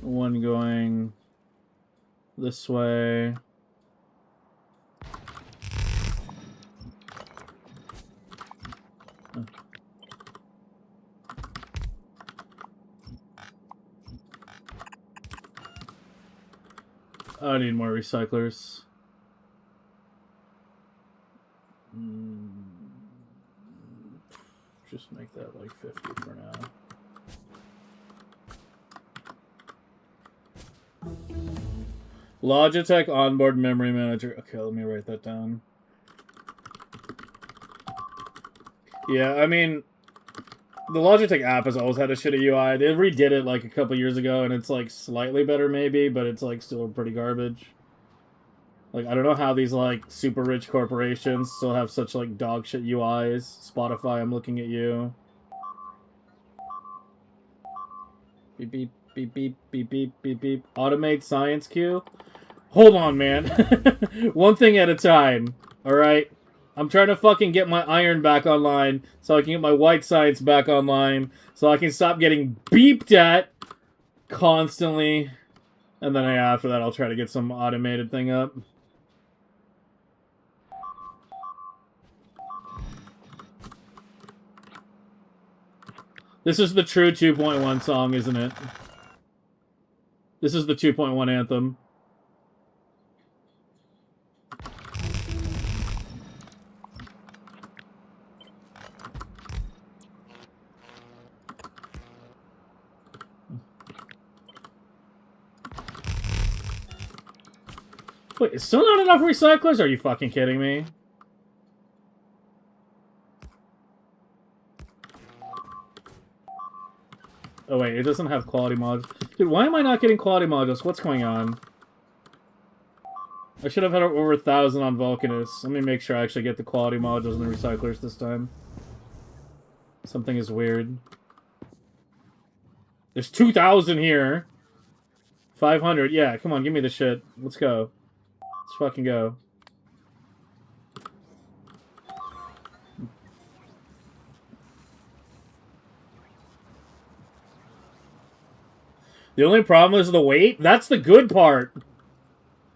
One going this way. I need more recyclers. Just make that like 50 for now. Logitech onboard memory manager. Okay, let me write that down. Yeah, I mean, the Logitech app has always had a shitty UI. They redid it like a couple years ago, and it's like slightly better maybe, but it's like still pretty garbage. Like, I don't know how these like super rich corporations still have such like dog shit UIs. Spotify, I'm looking at you. Beep beep beep beep beep beep beep beep. Automate science queue. Hold on, man. One thing at a time. All right. I'm trying to fucking get my iron back online so I can get my white science back online so I can stop getting beeped at constantly. And then after that, I'll try to get some automated thing up. This is the true 2.1 song, isn't it? This is the 2.1 anthem. Wait, it's still not enough recyclers? Are you fucking kidding me? Oh wait, it doesn't have quality modules. Dude, why am I not getting quality modules? What's going on? I should have had over 1,000 on Vulcanus. Let me make sure I actually get the quality modules and the recyclers this time. Something is weird. There's 2,000 here. 500. Yeah, come on, give me the shit. Let's go. Let's fucking go. The only problem is the weight. That's the good part.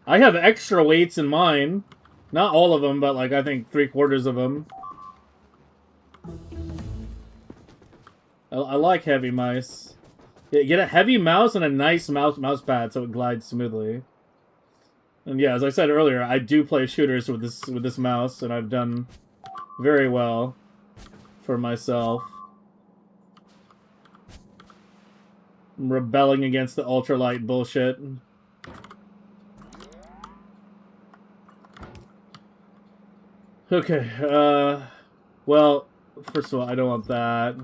I have extra weights in mine. Not all of them, but like I think 3/4 of them. I like heavy mice. Yeah, get a heavy mouse and a nice mouse pad so it glides smoothly. And yeah, as I said earlier, I do play shooters with this mouse, and I've done very well for myself. I'm rebelling against the ultralight bullshit. Okay, well, First of all, I don't want that.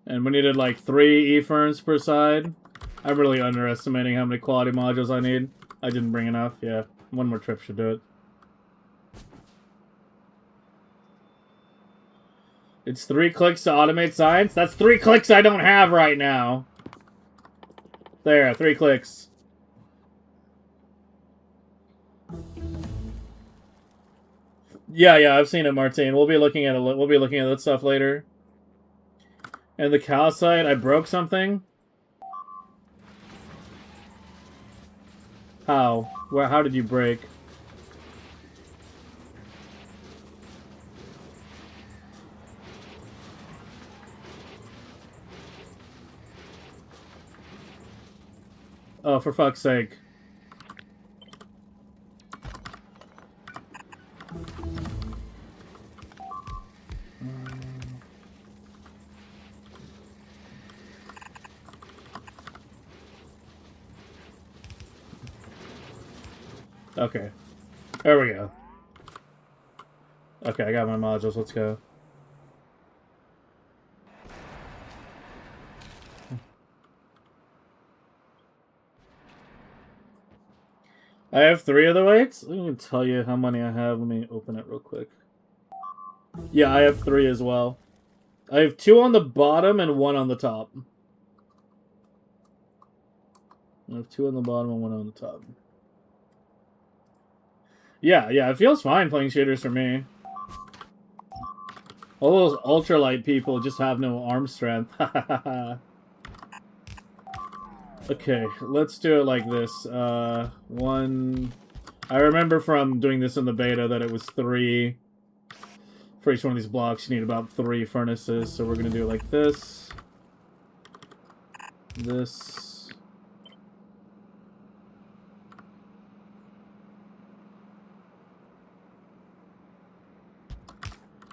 And we needed like 3 eFerns per side. I'm really underestimating how many quality modules I need. I didn't bring enough, yeah. One more trip should do it. It's 3 clicks to automate science? That's 3 clicks I don't have right now. There, 3 clicks. Yeah, I've seen it, Martine. We'll be looking at it. We'll be looking at that stuff later. And the cow site, I broke something. How? How did you break? Oh, for fuck's sake. Okay. There we go. Okay, I got my modules. Let's go. I have 3 of the weights. Let me tell you how many I have. Let me open it real quick. Yeah, I have 3 as well. I have 2 on the bottom and 1 on the top. I have 2 on the bottom and 1 on the top. Yeah, it feels fine playing shaders for me. All those ultralight people just have no arm strength. Okay, let's do it like this. 1... I remember from doing this in the beta that it was 3. For each one of these blocks, you need about 3 furnaces. So we're going to do it like this. This.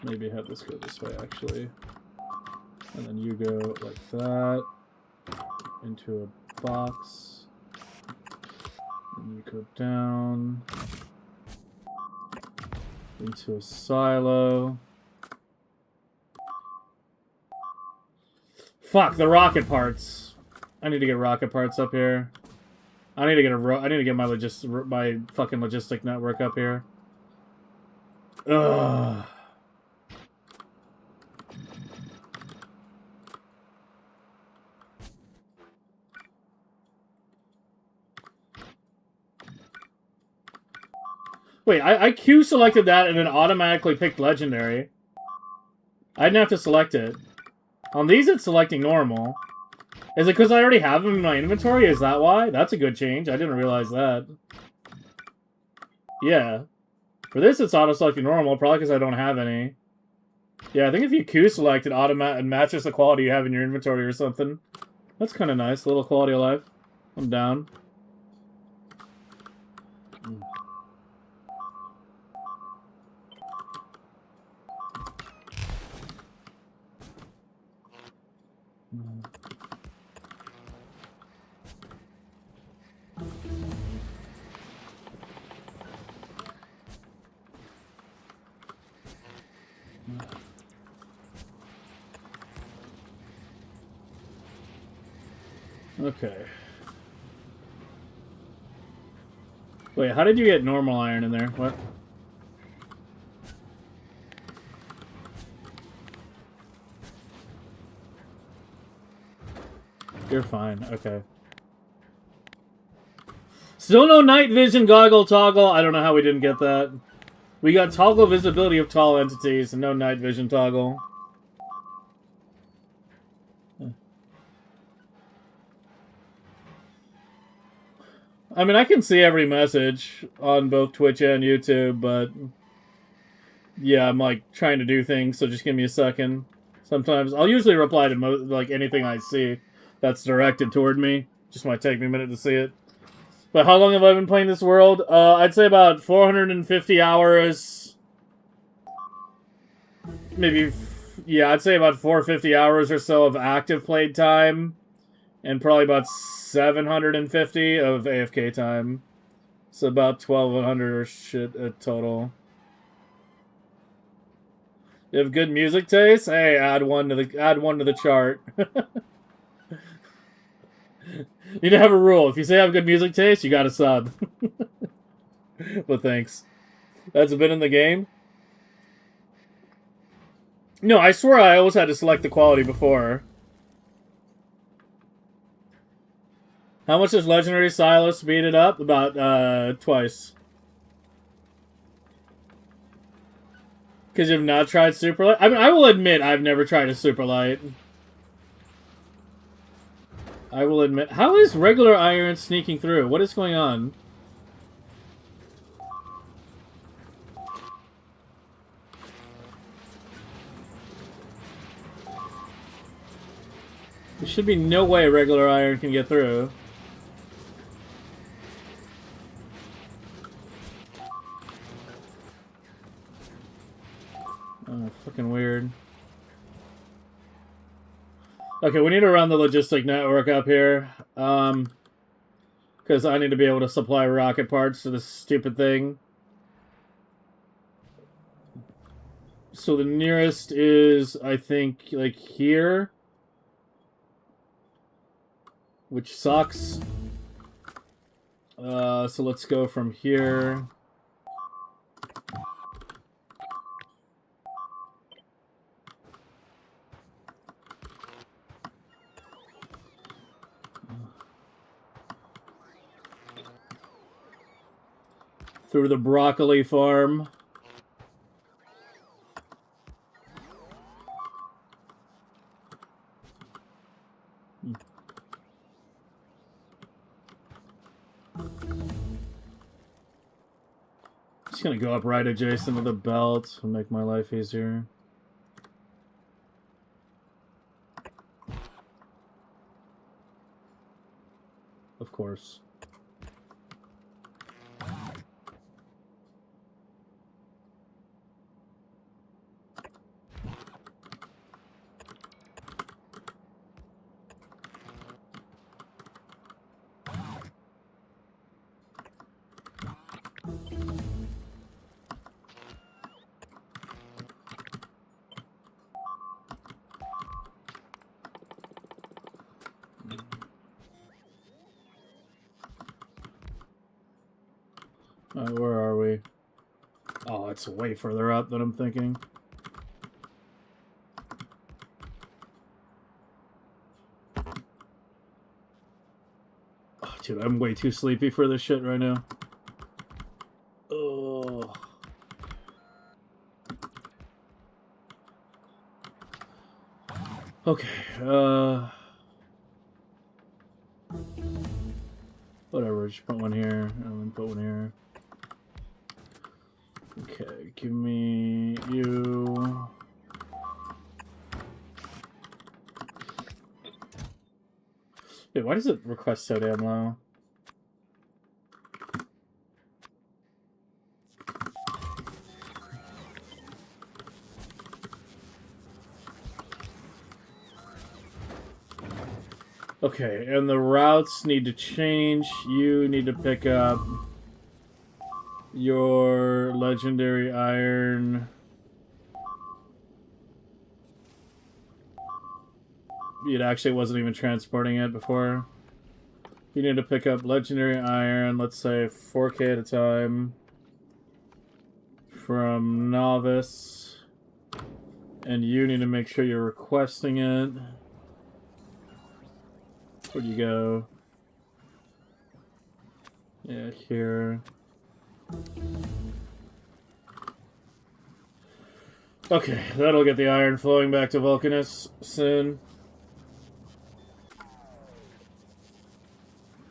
Maybe have this go this way, actually. And then you go like that. Into a box. And you go down. Into a silo. Fuck, the rocket parts. I need to get rocket parts up here. I need to get my fucking logistic network up here. Ugh. Wait, I Q selected that and then automatically picked legendary. I didn't have to select it. On these, it's selecting normal. Is it because I already have them in my inventory? Is that why? That's a good change. I didn't realize that. Yeah. For this, it's auto-selecting normal, probably because I don't have any. Yeah, I think if you Q-select, it matches the quality you have in your inventory or something. That's kind of nice. A little quality of life. I'm down. Okay. Wait, how did you get normal iron in there? What? You're fine. Okay. Still no night vision goggle toggle. I don't know how we didn't get that. We got toggle visibility of tall entities and no night vision toggle. I mean, I can see every message on both Twitch and YouTube, but yeah, I'm like trying to do things, so just give me a second. Sometimes I'll usually reply to like anything I see that's directed toward me. Just might take me a minute to see it. But how long have I been playing this world? I'd say about 450 hours. Maybe, yeah, I'd say about 450 hours or so of active played time. and probably about 750 of AFK time. So about 1,200 or shit total. You have good music taste? Hey, add one to the chart. You need to have a rule. If you say I have good music taste, you got to sub. But thanks. That's been in the game. No, I swear I always had to select the quality before. How much does Legendary Silo speed it up? About twice. Because you've not tried Super Light? I mean, I will admit I've never tried a Super Light. I will admit. How is regular iron sneaking through? What is going on? There should be no way regular iron can get through. Oh, fucking weird. Okay, we need to run the logistic network up here. Because I need to be able to supply rocket parts to this stupid thing. So the nearest is, I think, like here. Which sucks. So let's go from here. Through the broccoli farm. Just gonna go up right adjacent to the belt and make my life easier. Of course. Where are we? Oh, it's way further up than I'm thinking. Oh, dude, I'm way too sleepy for this shit right now. Oh. Okay, whatever, just put one here, and then put one here. Okay, give me you. Wait, why does it request so damn low? Okay, and the routes need to change. You need to pick up your legendary iron. It actually wasn't even transporting it before. You need to pick up legendary iron, let's say 4K at a time, from Novice. And you need to make sure you're requesting it. Where'd you go? Yeah, here. Okay, that'll get the iron flowing back to Vulcanus soon.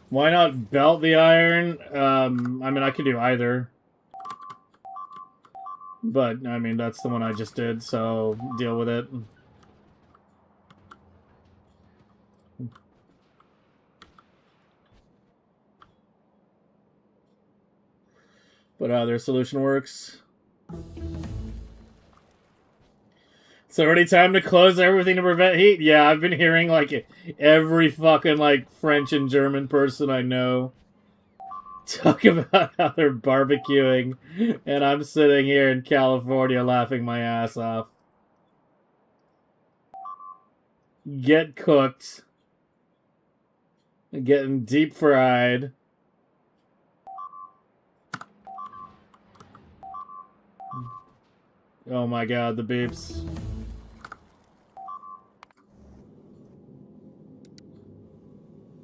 Why not belt the iron? I mean, I could do either. But, I mean, that's the one I just did, so deal with it. But their solution works. It's already time to close everything to prevent heat. Yeah, I've been hearing like every fucking like French and German person I know talk about how they're barbecuing, and I'm sitting here in California laughing my ass off. Get cooked. Getting deep fried. Oh my god, the beeps.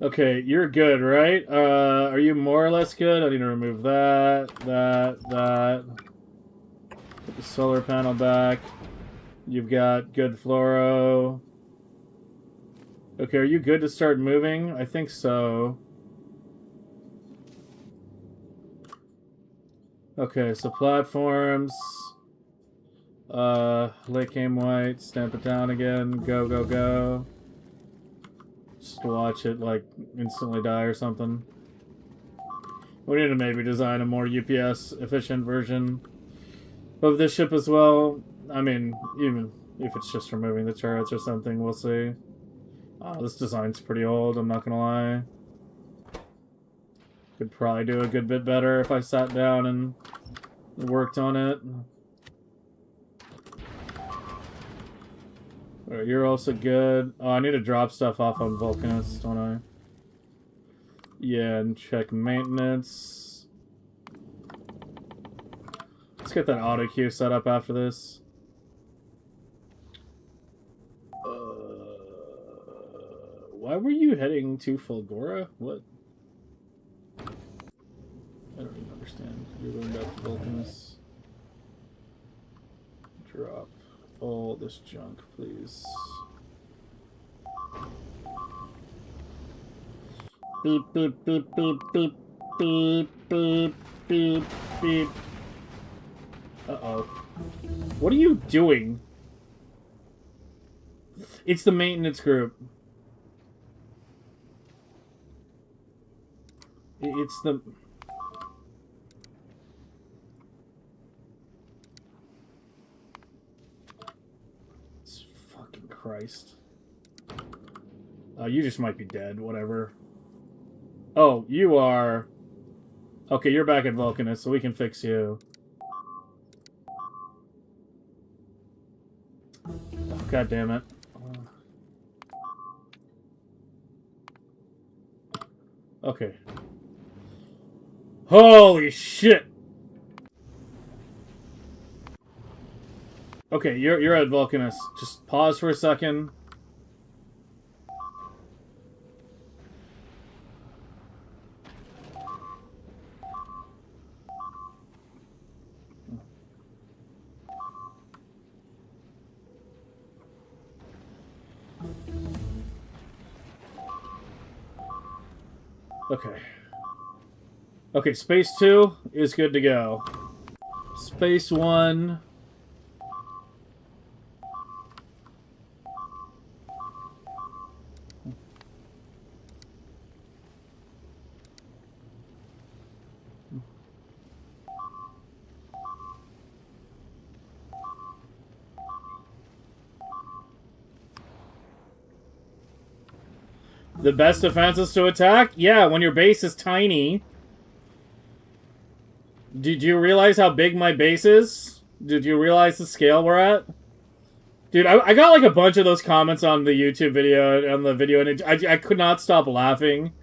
Okay, you're good, right? Are you more or less good? I need to remove that. Put the solar panel back. You've got good fluoro. Okay, are you good to start moving? I think so. Okay, so platforms. Lake Game White, stamp it down again. Go, go, go. Just watch it, like, instantly die or something. We need to maybe design a more UPS efficient version of this ship as well. I mean, even if it's just removing the turrets or something, we'll see. Oh, this design's pretty old, I'm not gonna lie. Could probably do a good bit better if I sat down and worked on it. Alright, you're also good. Oh, I need to drop stuff off on Vulcanus, don't I? Yeah, and check maintenance. Let's get that auto queue set up after this. Why were you heading to Fulgora? What? I don't even understand. You're going back to Vulcanus. Drop all this junk, please. Beep, beep, beep, beep, beep, beep, beep, beep, beep. Uh-oh. What are you doing? It's the maintenance group. It's the... It's fucking Christ. You just might be dead, whatever. Oh, you are... Okay, you're back at Vulcanus, so we can fix you. Oh, God damn it. Okay. Holy shit! Okay, you're at Vulcanus. Just pause for a second. Okay. Okay, Space 2 is good to go. Space 1... The best defense is to attack? Yeah, when your base is tiny. Did you realize how big my base is? Did you realize the scale we're at? Dude, I got like a bunch of those comments on the YouTube video, and I could not stop laughing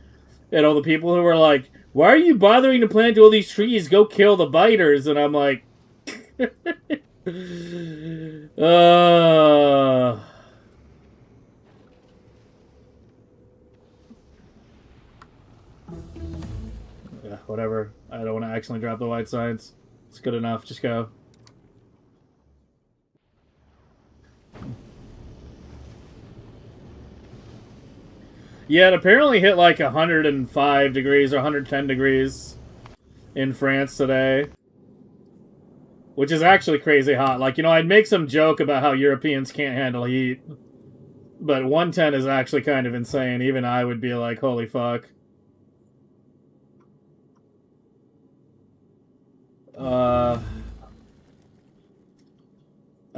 at all the people who were like, why are you bothering to plant all these trees? Go kill the biters. And I'm like... Yeah, whatever. I don't want to accidentally drop the white signs. It's good enough. Just go. Yeah, it apparently hit like 105 degrees or 110 degrees in France today. Which is actually crazy hot. Like, you know, I'd make some joke about how Europeans can't handle heat. But 110 is actually kind of insane. Even I would be like, holy fuck.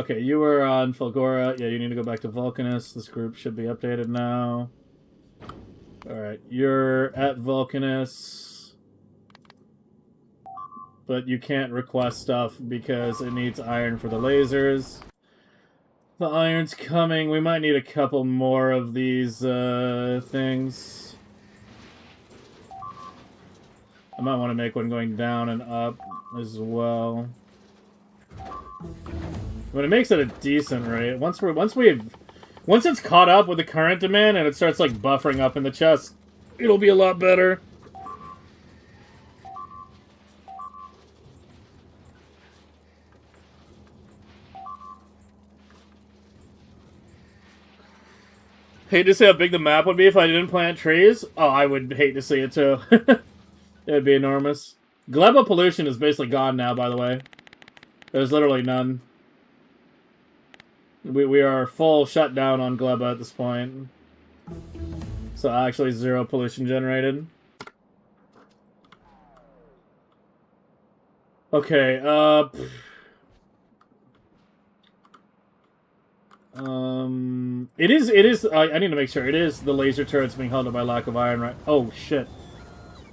Okay, you were on Fulgora. Yeah, you need to go back to Vulcanus. This group should be updated now. Alright, you're at Vulcanus. But you can't request stuff because it needs iron for the lasers. The iron's coming. We might need a couple more of these things. I might want to make one going down and up as well. But it makes it a decent rate. Once it's caught up with the current demand and it starts like buffering up in the chest, it'll be a lot better. Hate to see how big the map would be if I didn't plant trees. Oh, I would hate to see it too. It would be enormous. Gleba pollution is basically gone now, by the way. There's literally none. We are full shutdown on Gleba at this point. So actually 0 pollution generated. Okay, it is, I need to make sure, it is the laser turrets being held up by lack of iron, right? Oh, shit.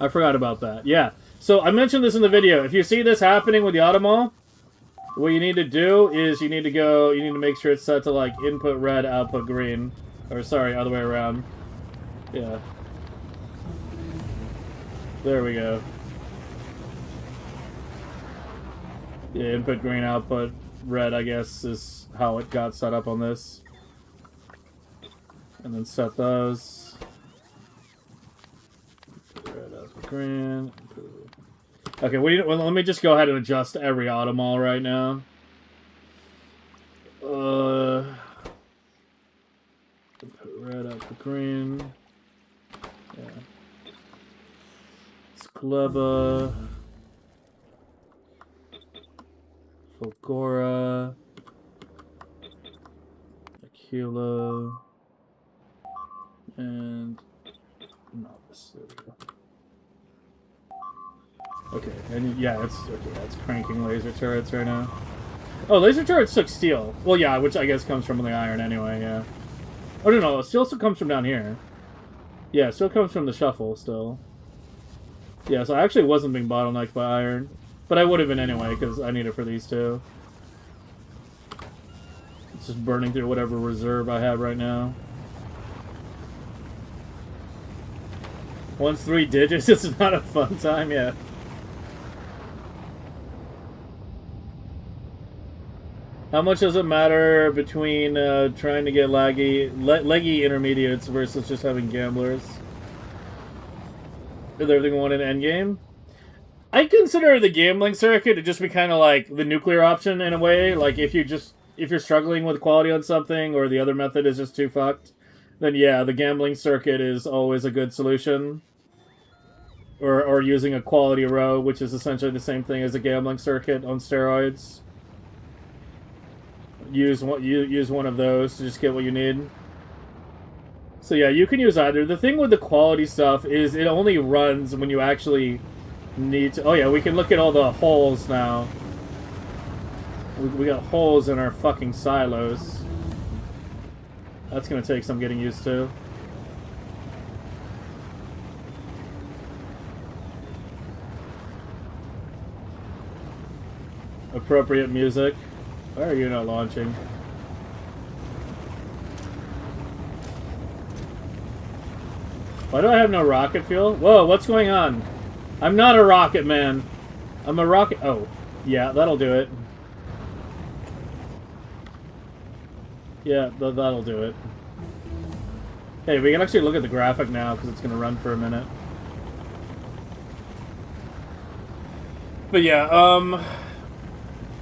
I forgot about that. Yeah. So I mentioned this in the video. If you see this happening with the Automall, what you need to do is you need to make sure it's set to like input red, output green. Or sorry, other way around. Yeah. There we go. Yeah, input green, output red, I guess, is how it got set up on this. And then set those. Red, output green. Okay, well, let me just go ahead and adjust every Automall right now. Red, output green. Yeah. It's Gleba. Fulgora. Aquila. And Novice. There we go. Okay, and yeah, it's cranking laser turrets right now. Oh, laser turrets took steel. Well, yeah, which I guess comes from the iron anyway, yeah. Oh, no, steel still comes from down here. Yeah, still comes from the shuffle, still. Yeah, so I actually wasn't being bottlenecked by iron. But I would have been anyway, because I need it for these two. It's just burning through whatever reserve I have right now. Once 3 digits, it's not a fun time yet. How much does it matter between trying to get leggy intermediates versus just having gamblers? Is everything one in endgame? I consider the gambling circuit to just be kind of like the nuclear option in a way. Like if you're struggling with quality on something or the other method is just too fucked, then yeah, the gambling circuit is always a good solution. Or using a quality row, which is essentially the same thing as a gambling circuit on steroids. Use one of those to just get what you need. So yeah, you can use either. The thing with the quality stuff is it only runs when you actually need to... Oh yeah, we can look at all the holes now. We got holes in our fucking silos. That's gonna take some getting used to. Appropriate music. Why are you not launching? Why do I have no rocket fuel? Whoa, what's going on? I'm not a rocket man. I'm a rocket... Oh, yeah, that'll do it. Yeah, that'll do it. Hey, we can actually look at the graphic now because it's going to run for a minute. But yeah,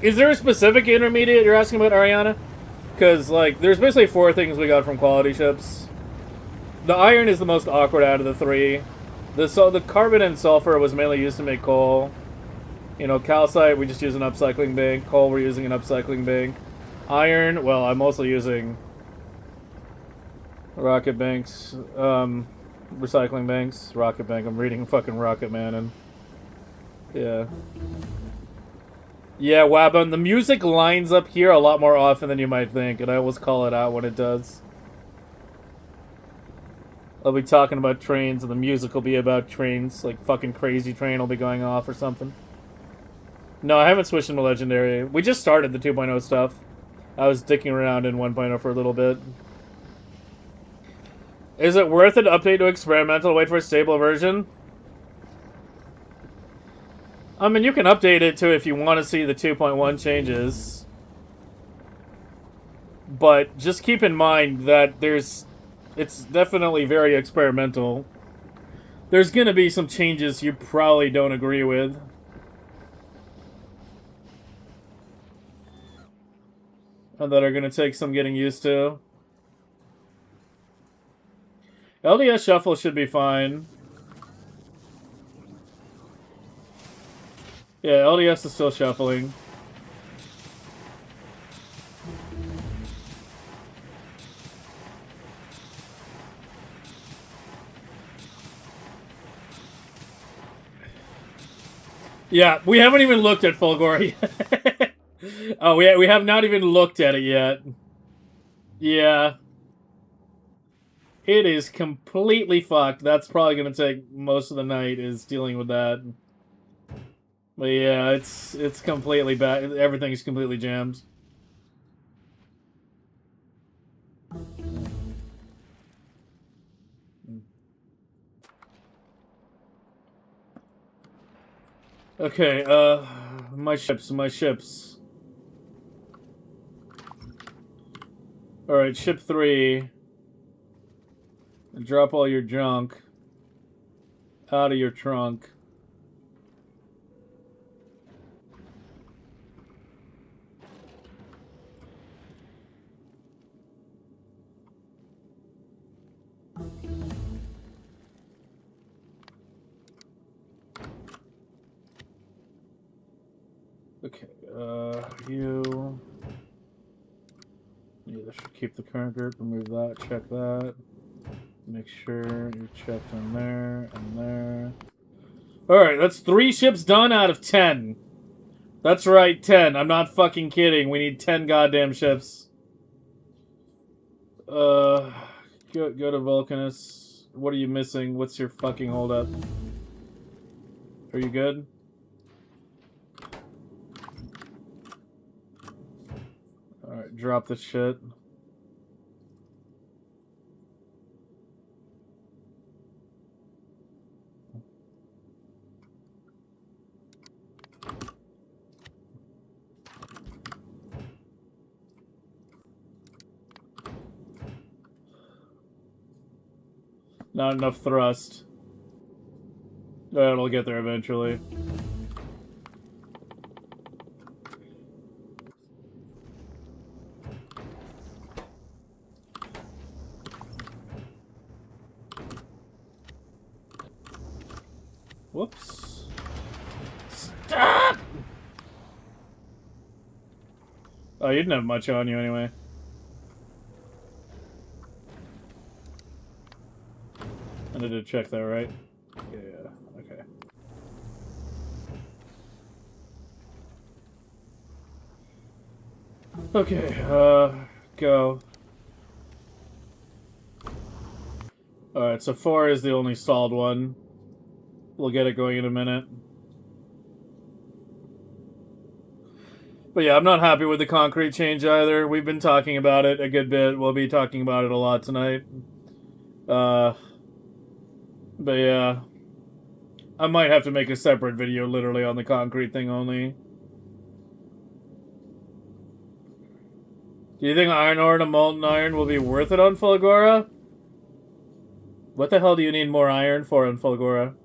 is there a specific intermediate you're asking about, Ariana? Because, like, there's basically 4 things we got from quality ships. The iron is the most awkward out of the 3. The carbon and sulfur was mainly used to make coal. You know, calcite, we just use an upcycling bank. Coal, we're using an upcycling bank. Iron, well, I'm mostly using rocket banks, recycling banks. Rocket bank, I'm reading fucking Rocket Man, and yeah. Yeah, Wabon, the music lines up here a lot more often than you might think, and I always call it out when it does. I'll be talking about trains, and the music will be about trains, like fucking Crazy Train will be going off or something. No, I haven't switched into Legendary. We just started the 2.0 stuff. I was dicking around in 1.0 for a little bit. Is it worth it to update to experimental, wait for a stable version? I mean, you can update it to if you want to see the 2.1 changes. But just keep in mind that it's definitely very experimental. There's gonna be some changes you probably don't agree with. And that are gonna take some getting used to. LDS Shuffle should be fine. Yeah, LDS is still shuffling. Yeah, we haven't even looked at Fulgore yet. Oh, we have not even looked at it yet. Yeah. It is completely fucked. That's probably going to take most of the night, is dealing with that. But yeah, it's completely bad. Everything's completely jammed. Okay, my ships. Alright, ship 3. Drop all your junk out of your trunk. Okay, you... Yeah, that should keep the current group. Remove that, check that. Make sure you're checked on there and there. Alright, that's 3 ships done out of 10. That's right, 10. I'm not fucking kidding. We need 10 goddamn ships. Go to Vulcanus. What are you missing? What's your fucking holdup? Are you good? Alright, drop the shit. Not enough thrust. It'll get there eventually. Whoops. Stop! Oh, you didn't have much on you anyway. I need to check that, right? Yeah, okay. Okay, go. Alright, so 4 is the only stalled one. We'll get it going in a minute. But yeah, I'm not happy with the concrete change either. We've been talking about it a good bit. We'll be talking about it a lot tonight. But yeah, I might have to make a separate video literally on the concrete thing only. Do you think iron ore and molten iron will be worth it on Fulgora? What the hell do you need more iron for on Fulgora?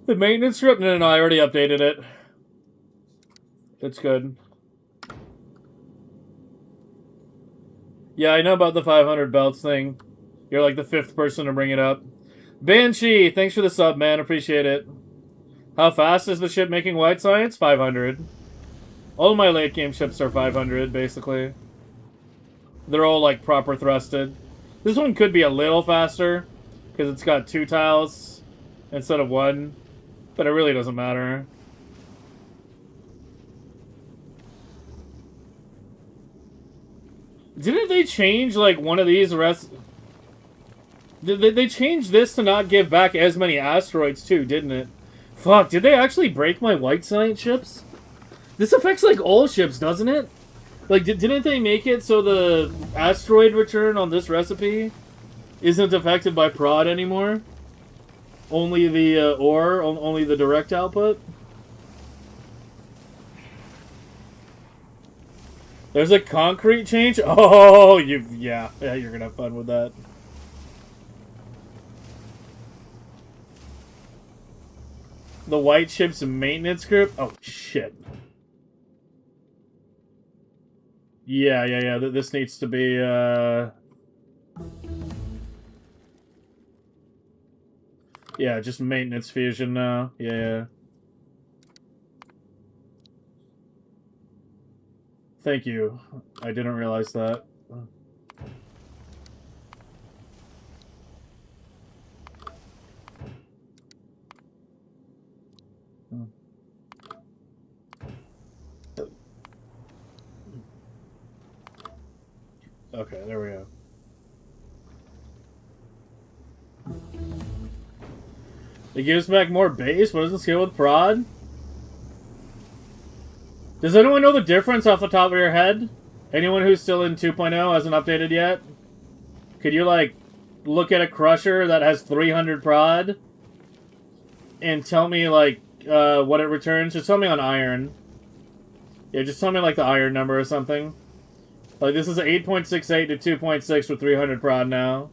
The maintenance script? No, I already updated it. It's good. Yeah, I know about the 500 belts thing. You're like the 5th person to bring it up. Banshee, thanks for the sub, man. Appreciate it. How fast is the ship making white science? 500. All my late game ships are 500, basically. They're all like proper thrusted. This one could be a little faster, because it's got 2 tiles instead of 1, but it really doesn't matter. Didn't they change, like, one of these They changed this to not give back as many asteroids, too, didn't it? Fuck, did they actually break my white giant ships? This affects, like, all ships, doesn't it? Like, didn't they make it so the asteroid return on this recipe isn't affected by prod anymore? Only the ore, only the direct output? There's a concrete change? Oh, yeah, you're gonna have fun with that. The white ship's maintenance group? Oh, shit. Yeah. This needs to be, yeah, just maintenance fusion now. Yeah. Thank you. I didn't realize that. Okay, there we go. It gives back more base, but doesn't scale with prod? Does anyone know the difference off the top of your head? Anyone who's still in 2.0 hasn't updated yet? Could you, like, look at a crusher that has 300 prod and tell me, like, what it returns? Just tell me on iron. Yeah, just tell me, like, the iron number or something. Like, this is 8.68 to 2.6 with 300 prod now.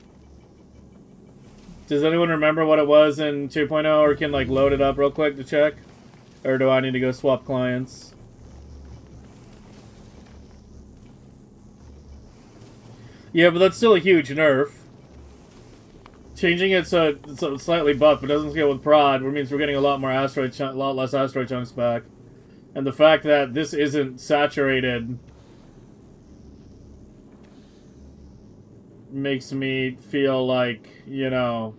Does anyone remember what it was in 2.0 or can, like, load it up real quick to check? Or do I need to go swap clients? Yeah, but that's still a huge nerf. Changing it so it's slightly buffed, but doesn't scale with prod, which means we're getting a lot more a lot less asteroid chunks back. And the fact that this isn't saturated makes me feel like, you know,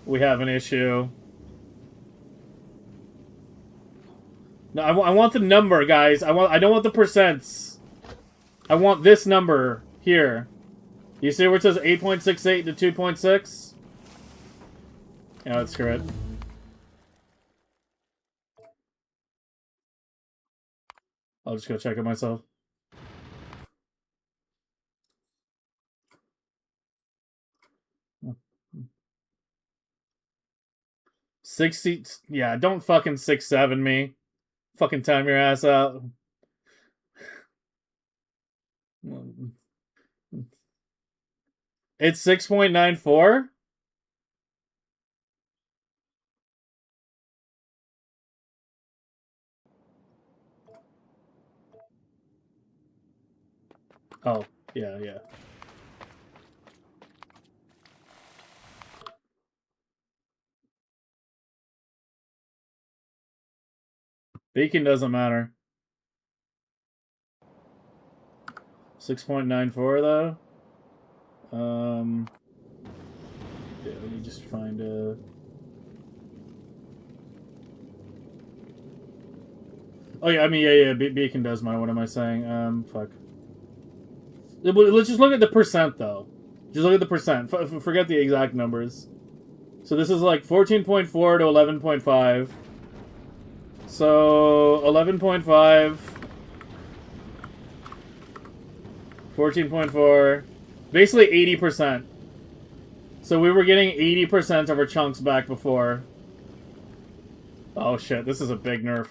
we have an issue. No, I want the number, guys. I don't want the percents. I want this number here. You see where it says 8.68 to 2.6? Yeah, let's screw it. I'll just go check it myself. Yeah, don't fucking 6-7 me. Fucking time your ass out. It's 6.94? Oh, yeah. Beacon doesn't matter. 6.94 though? Yeah, let me just find a... Oh yeah, I mean, yeah, Beacon does matter. What am I saying? Fuck. Let's just look at the percent, though. Just look at the percent. Forget the exact numbers. So this is like 14.4 to 11.5. So 11.5... 14.4... Basically 80%. So we were getting 80% of our chunks back before. Oh shit, this is a big nerf.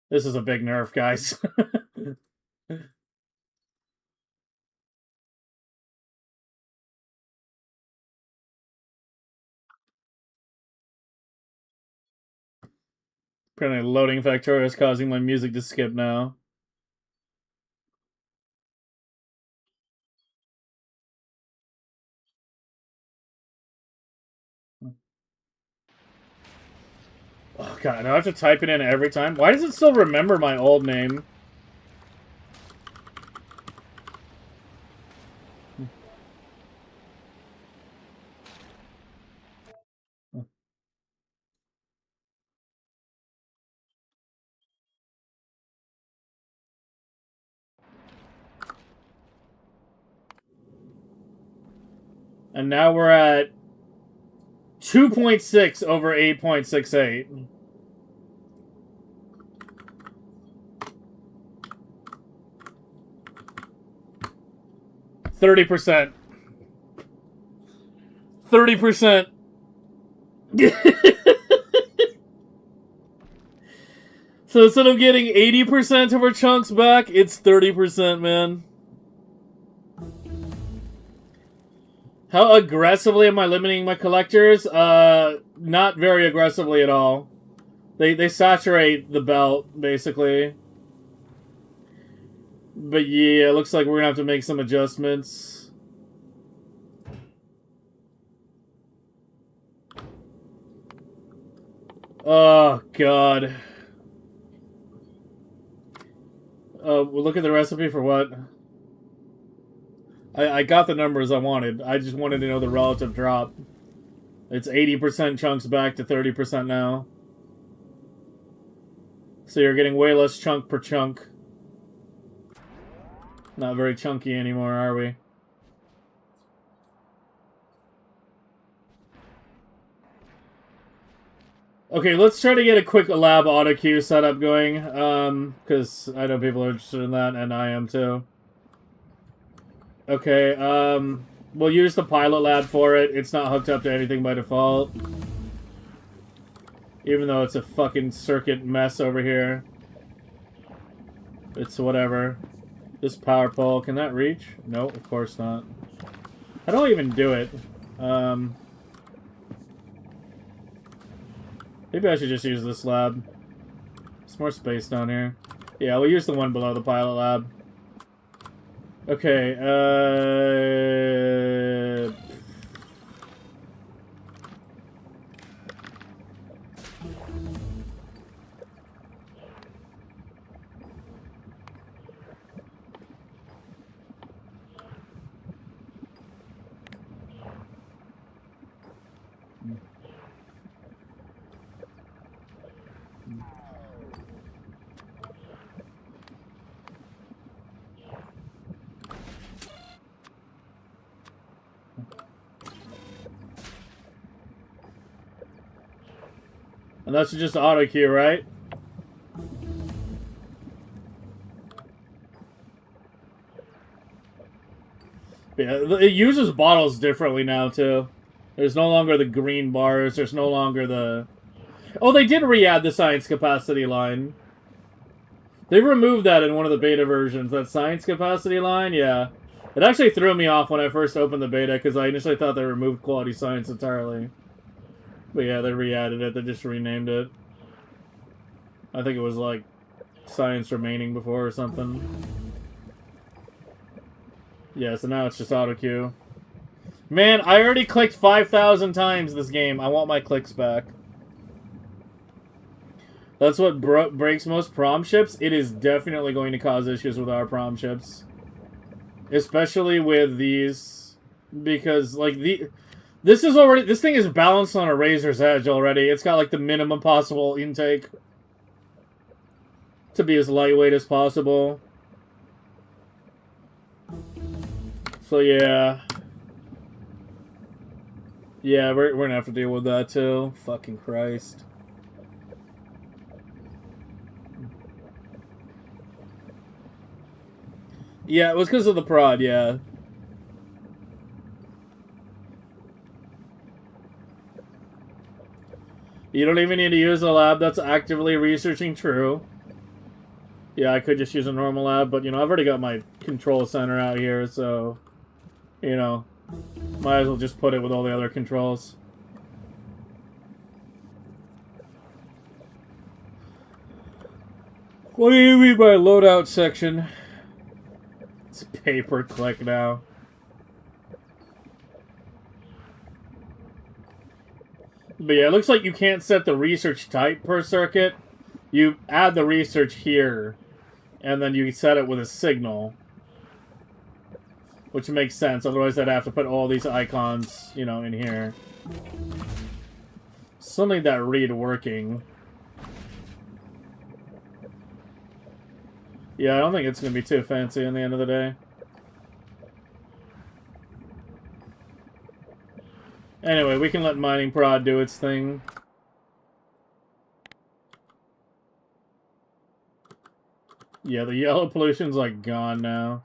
This is a big nerf, guys. Apparently loading Factorio is causing my music to skip now. Oh god, do I have to type it in every time? Why does it still remember my old name? And now we're at 2.6 over 8.68. %. 30%. So instead of getting 80% of our chunks back, it's 30%, man. How aggressively am I limiting my collectors? Not very aggressively at all. They saturate the belt, basically. But yeah, it looks like we're gonna have to make some adjustments. Oh, God. We'll look at the recipe for what? I got the numbers I wanted. I just wanted to know the relative drop. It's 80% chunks back to 30% now. So you're getting way less chunk per chunk. Not very chunky anymore, are we? Okay, let's try to get a quick lab auto queue setup going, because I know people are interested in that, and I am too. Okay, we'll use the pilot lab for it. It's not hooked up to anything by default. Even though it's a fucking circuit mess over here. It's whatever. This power pole, can that reach? No, of course not. How do I even do it? Maybe I should just use this lab. There's more space down here. Yeah, we'll use the one below the pilot lab. Okay, and that's just auto queue, right? Yeah, it uses bottles differently now, too. There's no longer the green bars. There's no longer the... Oh, they did re-add the science capacity line. They removed that in one of the beta versions. That science capacity line, yeah. It actually threw me off when I first opened the beta, because I initially thought they removed quality science entirely. But yeah, they re-added it. They just renamed it. I think it was, like, science remaining before or something. Yeah, so now it's just auto queue. Man, I already clicked 5,000 times this game. I want my clicks back. That's what breaks most prom ships. It is definitely going to cause issues with our prom ships. Especially with these. Because, like, this thing is balanced on a razor's edge already. It's got, like, the minimum possible intake to be as lightweight as possible. So, yeah. Yeah, we're gonna have to deal with that, too. Fucking Christ. Yeah, it was because of the prod, yeah. You don't even need to use a lab that's actively researching true. Yeah, I could just use a normal lab, but, you know, I've already got my control center out here, so, you know, might as well just put it with all the other controls. What do you mean by loadout section? It's pay-per-click now. But yeah, it looks like you can't set the research type per circuit. You add the research here, and then you set it with a signal. Which makes sense, otherwise I'd have to put all these icons, you know, in here. Something that read working. Yeah, I don't think it's going to be too fancy in the end of the day. Anyway, we can let mining prod do its thing. Yeah, the yellow pollution's like gone now.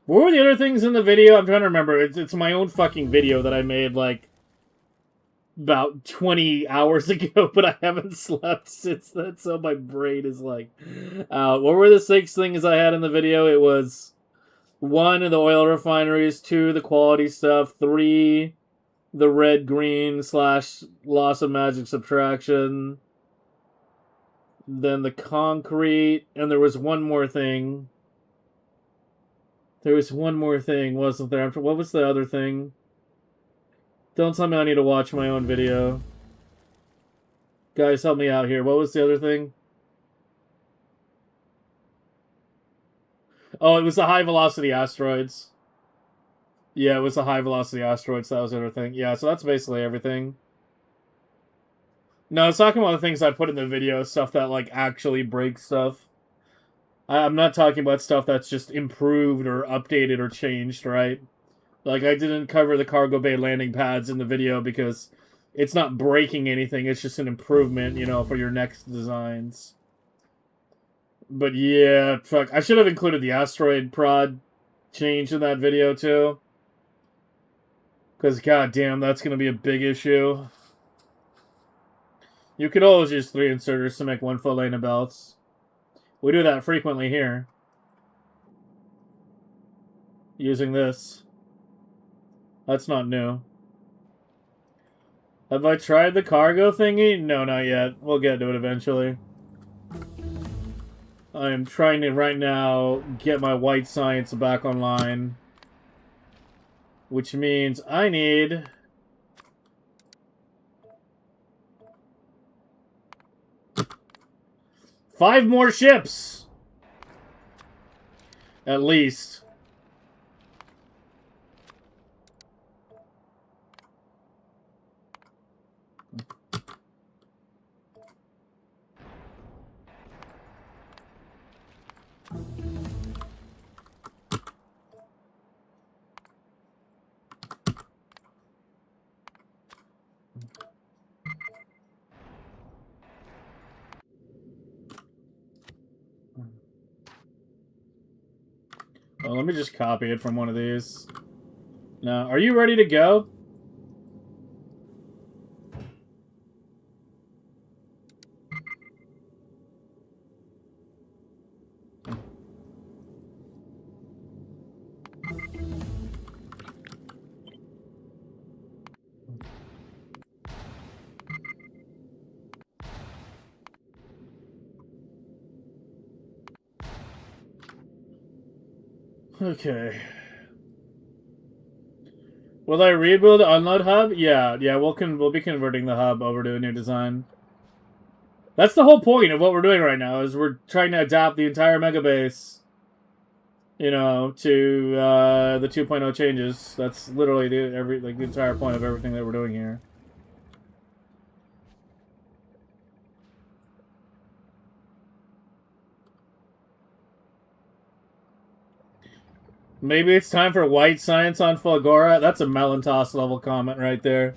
What were the other things in the video? I'm trying to remember. It's my own fucking video that I made like about 20 hours ago, but I haven't slept since then, so my brain is like out. What were the 6 things I had in the video? It was 1, the oil refineries, 2, the quality stuff, 3, the red-green / loss of magic subtraction, then the concrete, and there was one more thing. There was one more thing, wasn't there? What was the other thing? Don't tell me I need to watch my own video. Guys, help me out here. What was the other thing? Oh, it was the high-velocity asteroids. Yeah, it was the high-velocity asteroids. That was the other thing. Yeah, so that's basically everything. No, I was talking about the things I put in the video, stuff that, like, actually breaks stuff. I'm not talking about stuff that's just improved or updated or changed, right? Like, I didn't cover the cargo bay landing pads in the video because it's not breaking anything. It's just an improvement, you know, for your next designs. But yeah, fuck. I should have included the asteroid prod change in that video, too. Because, goddamn, that's going to be a big issue. You could always use 3 inserters to make 1-foot lane of belts. We do that frequently here. Using this. That's not new. Have I tried the cargo thingy? No, not yet. We'll get to it eventually. I am trying to, right now, get my white science back online. Which means I need... 5 more ships! At least. Well, let me just copy it from one of these. Now, are you ready to go? Okay. Will I rebuild the unload hub? Yeah, we'll be converting the hub over to a new design. That's the whole point of what we're doing right now, is we're trying to adapt the entire megabase, you know, to the 2.0 changes. That's literally the entire point of everything that we're doing here. Maybe it's time for white science on Fulgora? That's a Melantos level comment right there.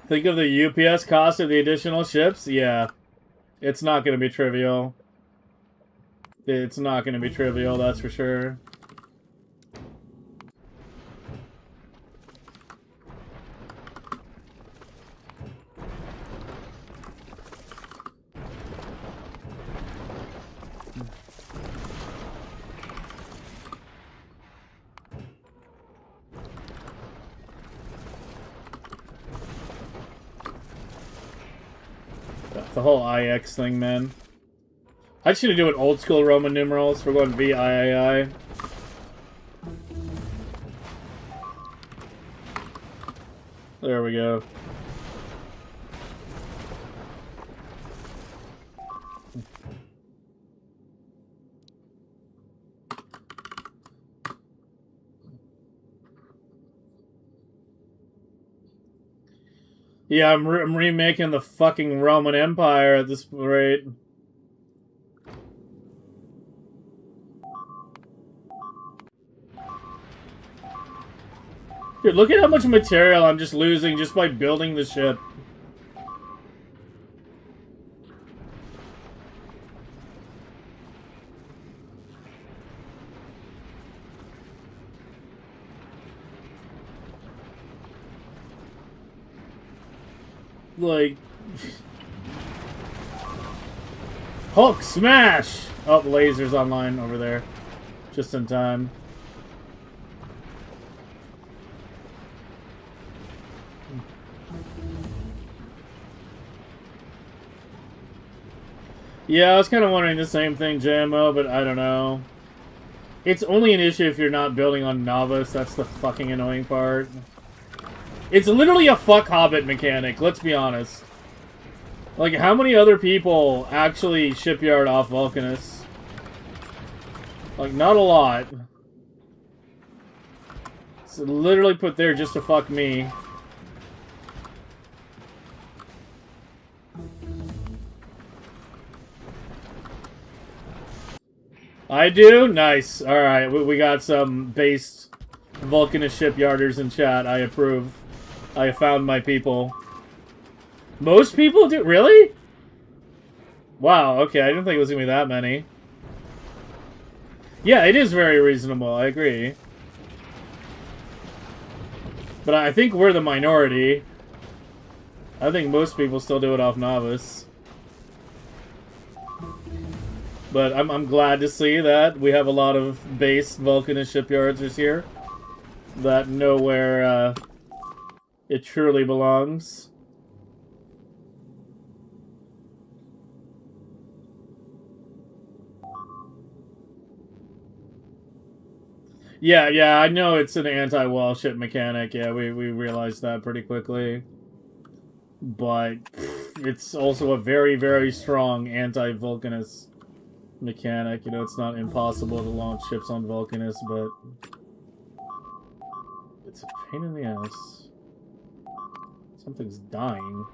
Think of the UPS cost of the additional ships? Yeah. It's not going to be trivial. It's not going to be trivial, that's for sure. The whole IX thing, man. I just need to do it old school Roman numerals. We're going VIII. There we go. Yeah, I'm remaking the fucking Roman Empire at this rate. Dude, look at how much material I'm just losing just by building the ship. Like... Hulk smash! Oh, lasers online over there. Just in time. Yeah, I was kind of wondering the same thing, JMO, but I don't know. It's only an issue if you're not building on Novice. That's the fucking annoying part. It's literally a fuck Hobbit mechanic, let's be honest. Like, how many other people actually shipyard off Vulcanus? Like, not a lot. It's literally put there just to fuck me. I do? Nice. Alright, we got some based Vulcanus shipyarders in chat. I approve. I found my people. Most people do? Really? Wow, okay. I didn't think it was going to be that many. Yeah, it is very reasonable. I agree. But I think we're the minority. I think most people still do it off Novice. But I'm glad to see that we have a lot of base Vulcanist shipyards here that know where it truly belongs. Yeah, I know it's an anti-wall ship mechanic. Yeah, we realized that pretty quickly. But it's also a very, very strong anti-Vulcanist mechanic. You know, it's not impossible to launch ships on Vulcanus, but it's a pain in the ass. Something's dying.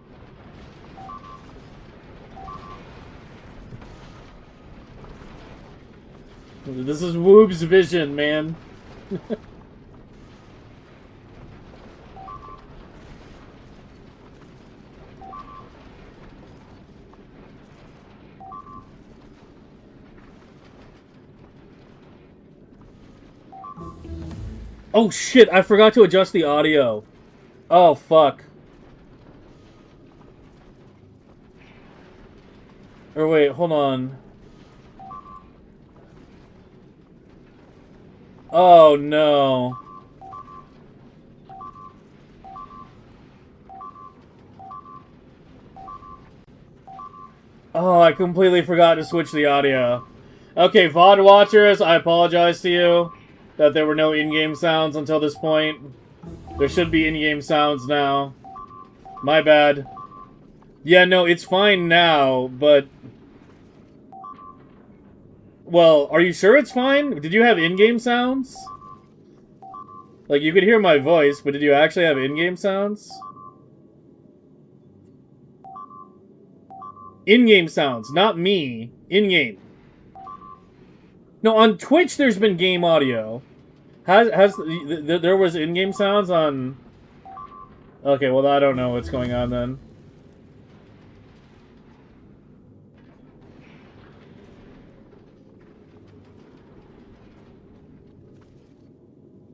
This is Woob's vision, man. Oh shit, I forgot to adjust the audio. Oh fuck. Or wait, hold on. Oh no. Oh, I completely forgot to switch the audio. Okay, VOD watchers, I apologize to you that there were no in-game sounds until this point. There should be in-game sounds now. My bad. Yeah, no, it's fine now, but... Well, are you sure it's fine? Did you have in-game sounds? Like, you could hear my voice, but did you actually have in-game sounds? In-game sounds, not me. In-game. No, on Twitch there's been game audio. There was in-game sounds on... Okay, well I don't know what's going on then.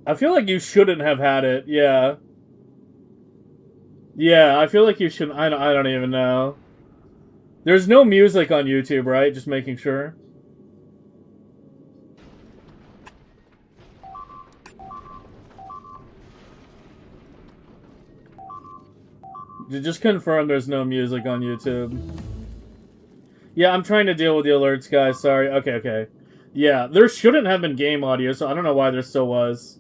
I feel like you shouldn't have had it, yeah. Yeah, I feel like you shouldn't... I don't even know. There's no music on YouTube, right? Just making sure. Just confirm there's no music on YouTube. Yeah, I'm trying to deal with the alerts, guys. Sorry. Okay. Yeah, there shouldn't have been game audio, so I don't know why there still was.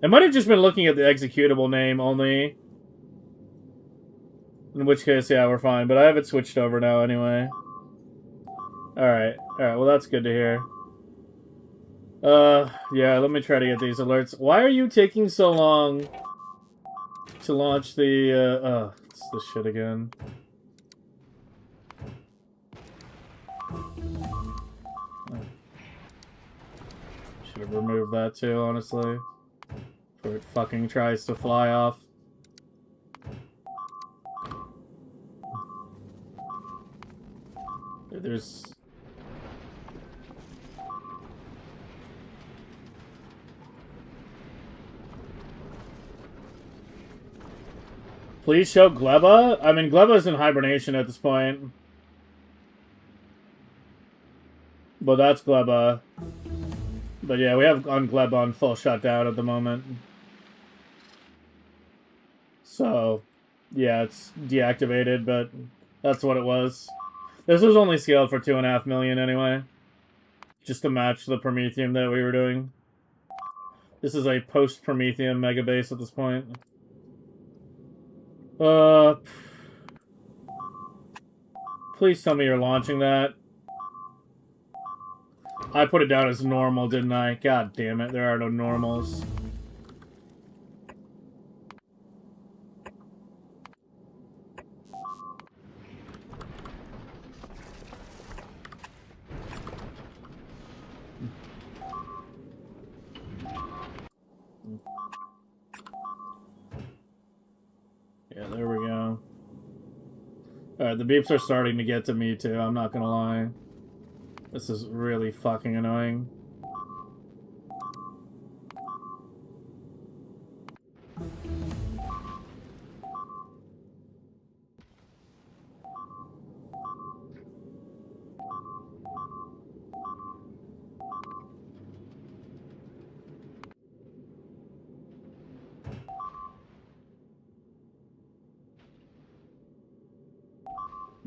It might have just been looking at the executable name only. In which case, yeah, we're fine. But I have it switched over now anyway. Alright, well that's good to hear. Yeah, let me try to get these alerts. Why are you taking so long to launch the, It's the shit again. Should have removed that too, honestly. Before it fucking tries to fly off. There's... Please show Gleba? I mean, Gleba's in hibernation at this point. But that's Gleba. But yeah, we have on Gleba on full shutdown at the moment. So, yeah, it's deactivated, but that's what it was. This was only scaled for 2.5 million anyway. Just to match the Prometheum that we were doing. This is a post-Prometheum megabase at this point. Please tell me you're launching that. I put it down as normal, didn't I? God damn it, there are no normals. Yeah, there we go. Alright, the beeps are starting to get to me too, I'm not gonna lie. This is really fucking annoying.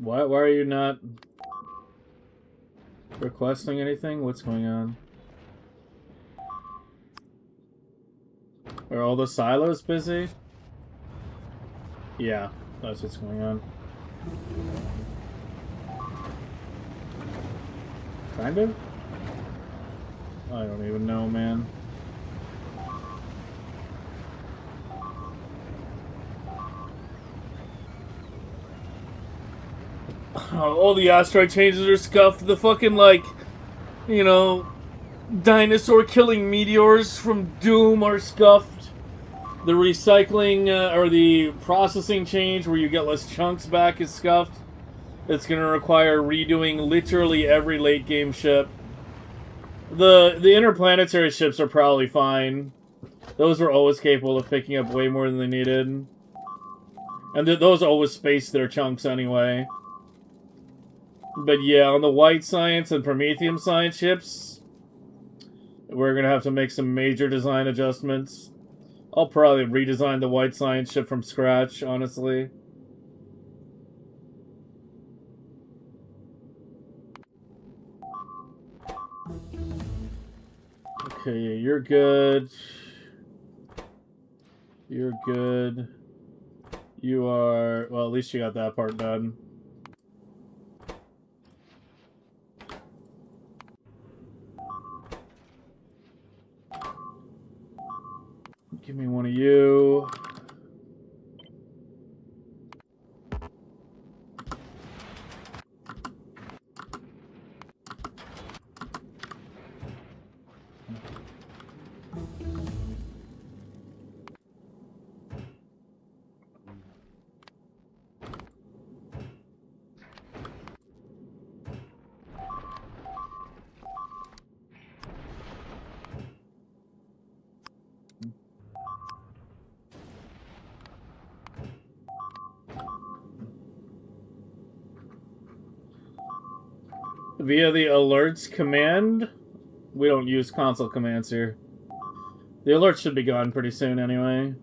Why are you not requesting anything? What's going on? Are all the silos busy? Yeah, that's what's going on. Kind of? I don't even know, man. All the asteroid changes are scuffed. The fucking, like, you know, dinosaur killing meteors from Doom are scuffed. The recycling, or the processing change where you get less chunks back is scuffed. It's going to require redoing literally every late game ship. The interplanetary ships are probably fine. Those were always capable of picking up way more than they needed. And those always space their chunks anyway. But yeah, on the White Science and Prometheum Science ships, we're going to have to make some major design adjustments. I'll probably redesign the White Science ship from scratch, honestly. Okay, you're good. You're good. You are... Well, at least you got that part done. Give me one of you. Via the alerts command? We don't use console commands here. The alerts should be gone pretty soon anyway.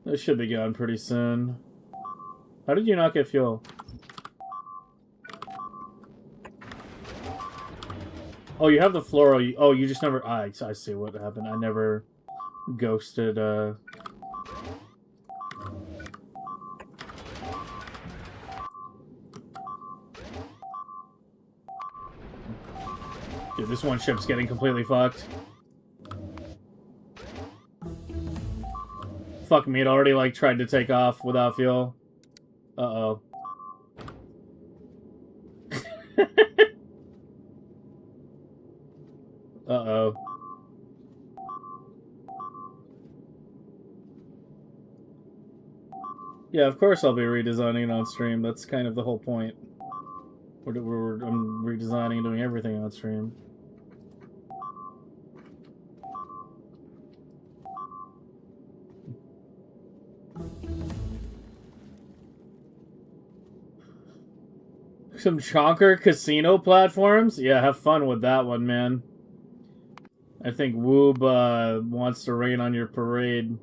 They should be gone pretty soon. How did you not get fuel? Oh, you have the fluoro. Oh, you just never... I see what happened. I never ghosted... Dude, this one ship's getting completely fucked. fuck me, it already, like, tried to take off without fuel. Uh-oh. Uh-oh. Yeah, of course I'll be redesigning it on stream. That's kind of the whole point. I'm redesigning and doing everything on stream. Some chonker casino platforms? Yeah, have fun with that one, man. I think Woob wants to rain on your parade.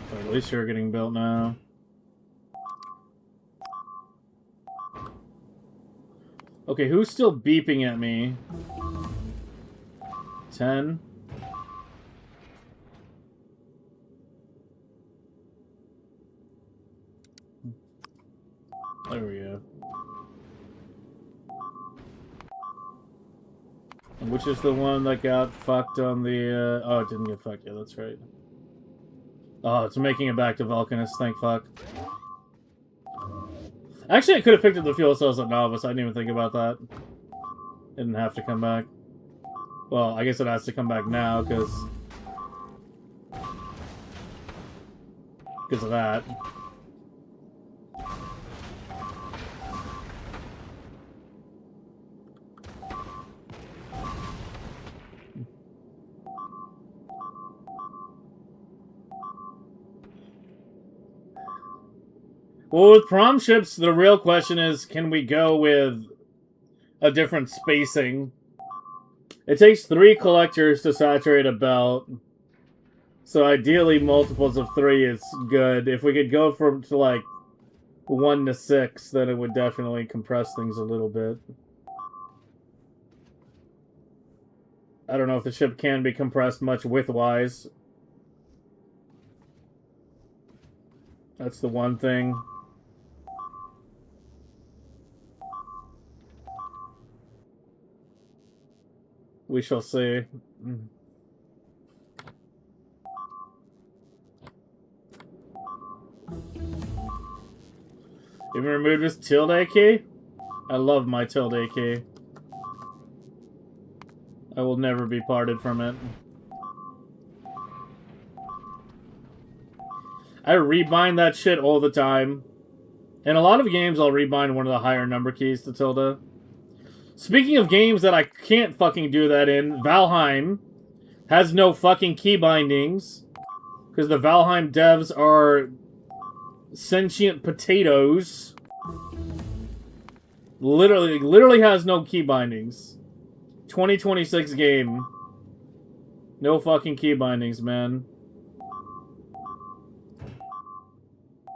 But at least you're getting built now. Okay, who's still beeping at me? 10? There we go. And which is the one that got fucked on the, oh, it didn't get fucked. Yeah, that's right. Oh, it's making it back to Vulcanus, thank fuck. Actually, I could have picked up the fuel cells at Novice. I didn't even think about that. It didn't have to come back. Well, I guess it has to come back now, because of that. Well, with prom ships, the real question is, can we go with a different spacing? It takes 3 collectors to saturate a belt. So ideally, multiples of 3 is good. If we could go to like 1 to 6, then it would definitely compress things a little bit. I don't know if the ship can be compressed much width-wise. That's the one thing. We shall see. Even removed his tilde key? I love my tilde key. I will never be parted from it. I rebind that shit all the time. In a lot of games, I'll rebind one of the higher number keys to tilde. Speaking of games that I can't fucking do that in, Valheim has no fucking key bindings. Because the Valheim devs are sentient potatoes. Literally has no key bindings. 2026 game. No fucking key bindings, man.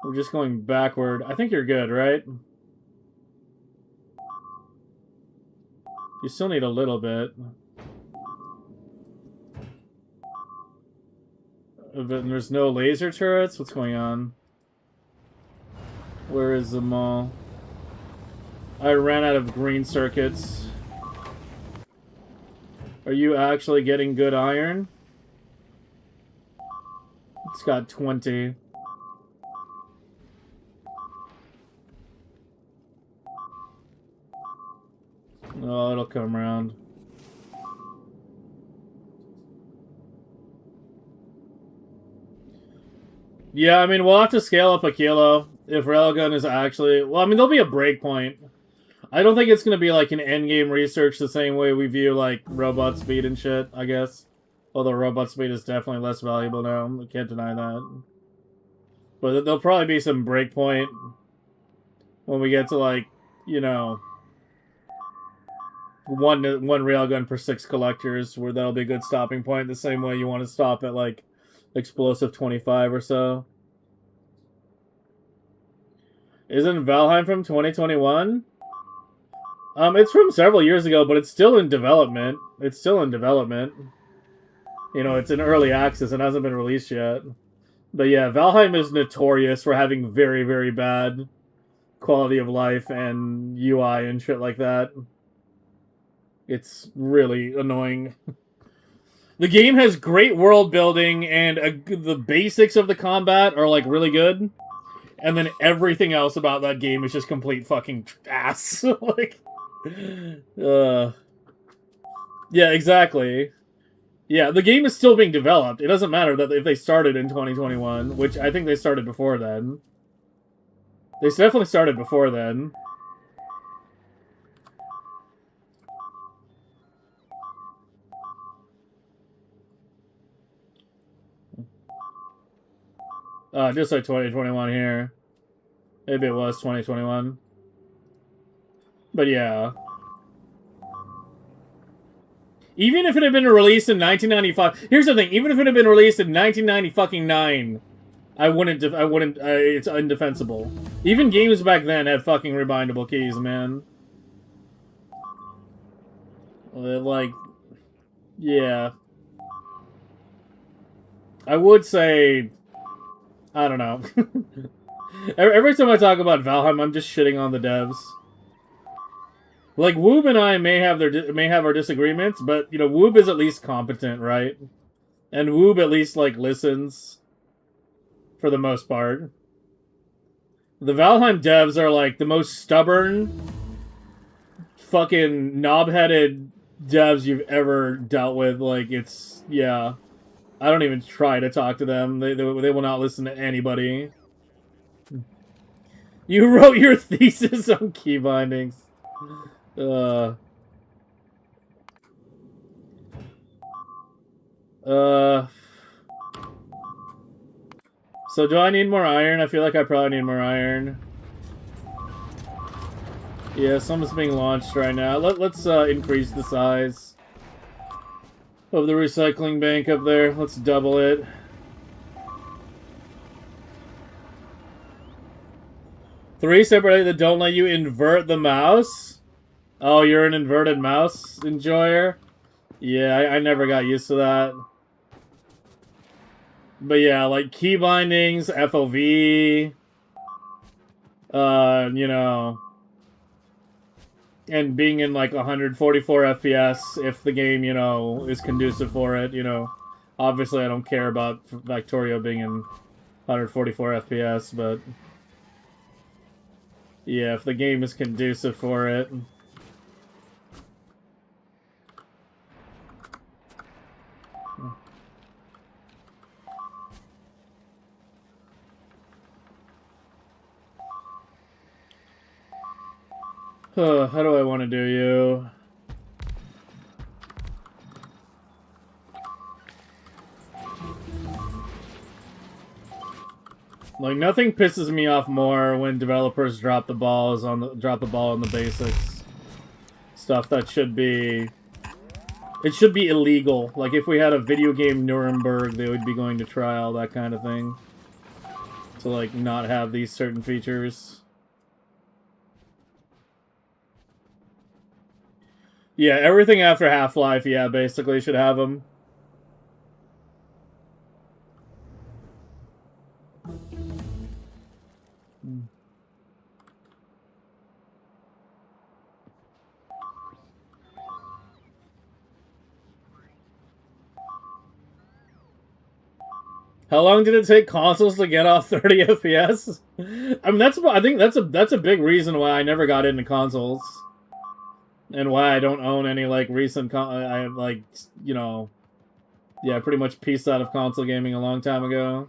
We're just going backward. I think you're good, right? You still need a little bit. There's no laser turrets? What's going on? Where is the mall? I ran out of green circuits. Are you actually getting good iron? It's got 20. Oh, it'll come around. Yeah, I mean, we'll have to scale up a kilo if Railgun is actually... Well, I mean, there'll be a breakpoint. I don't think it's going to be like an endgame research the same way we view, like, robot speed and shit, I guess. Although robot speed is definitely less valuable now. I can't deny that. But there'll probably be some breakpoint when we get to, like, you know... one railgun per 6 collectors, where that'll be a good stopping point, the same way you want to stop at, like, explosive 25 or so. Isn't Valheim from 2021? It's from several years ago, but it's still in development. It's still in development. You know, it's in early access and hasn't been released yet. But yeah, Valheim is notorious for having very, very bad quality of life and UI and shit like that. It's really annoying. The game has great world building, and the basics of the combat are, like, really good. And then everything else about that game is just complete fucking ass. Like, yeah, exactly. Yeah, the game is still being developed. It doesn't matter that if they started in 2021, which I think they started before then. They definitely started before then. Just like 2021 here. Maybe it was 2021. But yeah. Even if it had been released in 1995... Here's the thing. Even if it had been released in 1999, I wouldn't... it's indefensible. Even games back then had fucking rebindable keys, man. Like... Yeah. I would say... I don't know. Every time I talk about Valheim, I'm just shitting on the devs. Like, Woob and I may have our disagreements, but, you know, Woob is at least competent, right? And Woob at least, like, listens. For the most part. The Valheim devs are, like, the most stubborn, fucking knob-headed devs you've ever dealt with. Like, it's... Yeah. I don't even try to talk to them. They will not listen to anybody. You wrote your thesis on key bindings. So do I need more iron? I feel like I probably need more iron. Yeah, something's being launched right now. Let's increase the size of the recycling bank up there. Let's double it. Three separate that don't let you invert the mouse? Oh, you're an inverted mouse enjoyer? Yeah, I never got used to that. But yeah, like key bindings, FOV, you know, and being in like 144 FPS if the game, you know, is conducive for it, you know. Obviously, I don't care about Factorio being in 144 FPS, but yeah, if the game is conducive for it. How do I want to do you? Like, nothing pisses me off more when developers drop the ball on the basics. Stuff that should be... It should be illegal. Like, if we had a video game Nuremberg, they would be going to trial, that kind of thing. To, like, not have these certain features. Yeah, everything after Half-Life, yeah, basically should have them. How long did it take consoles to get off 30 FPS? I mean, I think that's a big reason why I never got into consoles. And why I don't own any, like, recent... I, like, you know... Yeah, pretty much pieced out of console gaming a long time ago.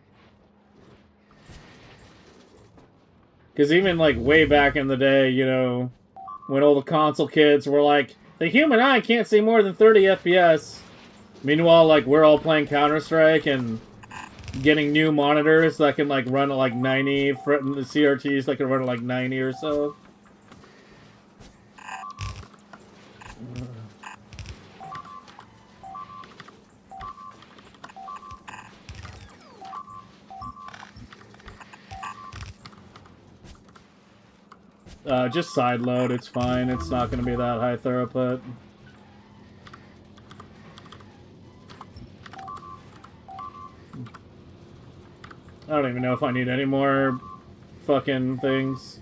Because even, like, way back in the day, you know... When all the console kids were like, the human eye can't see more than 30 FPS. Meanwhile, like, we're all playing Counter-Strike and... getting new monitors that can, like, run at, like, 90... The CRTs that can run at, like, 90 or so. Just side load, it's fine. It's not going to be that high throughput. I don't even know if I need any more fucking things.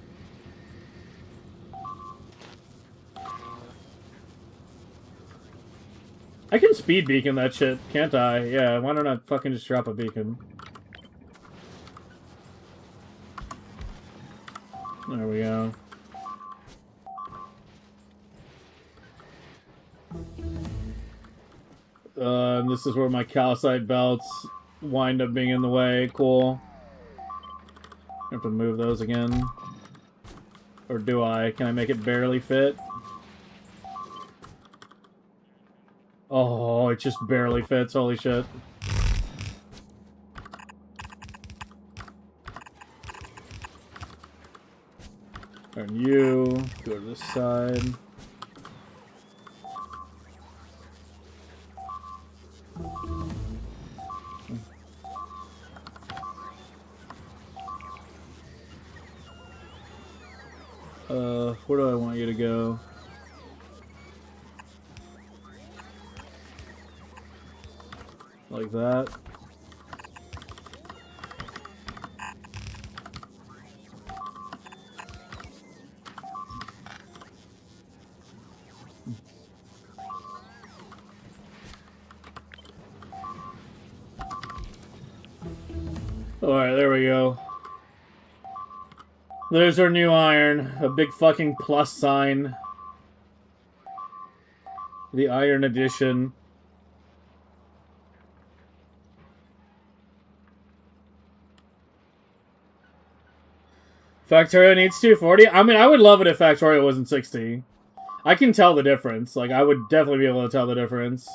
I can speed beacon that shit, can't I? Yeah, why don't I fucking just drop a beacon? There we go. And this is where my calcite belts wind up being in the way. Cool. I have to move those again. Or do I? Can I make it barely fit? Oh, it just barely fits. Holy shit. And you go to this side. Where do I want you to go? Like that. Alright, there we go. There's our new iron. A big fucking plus sign. The Iron Edition. Factorio needs 240? I mean, I would love it if Factorio wasn't 60. I can tell the difference. Like, I would definitely be able to tell the difference.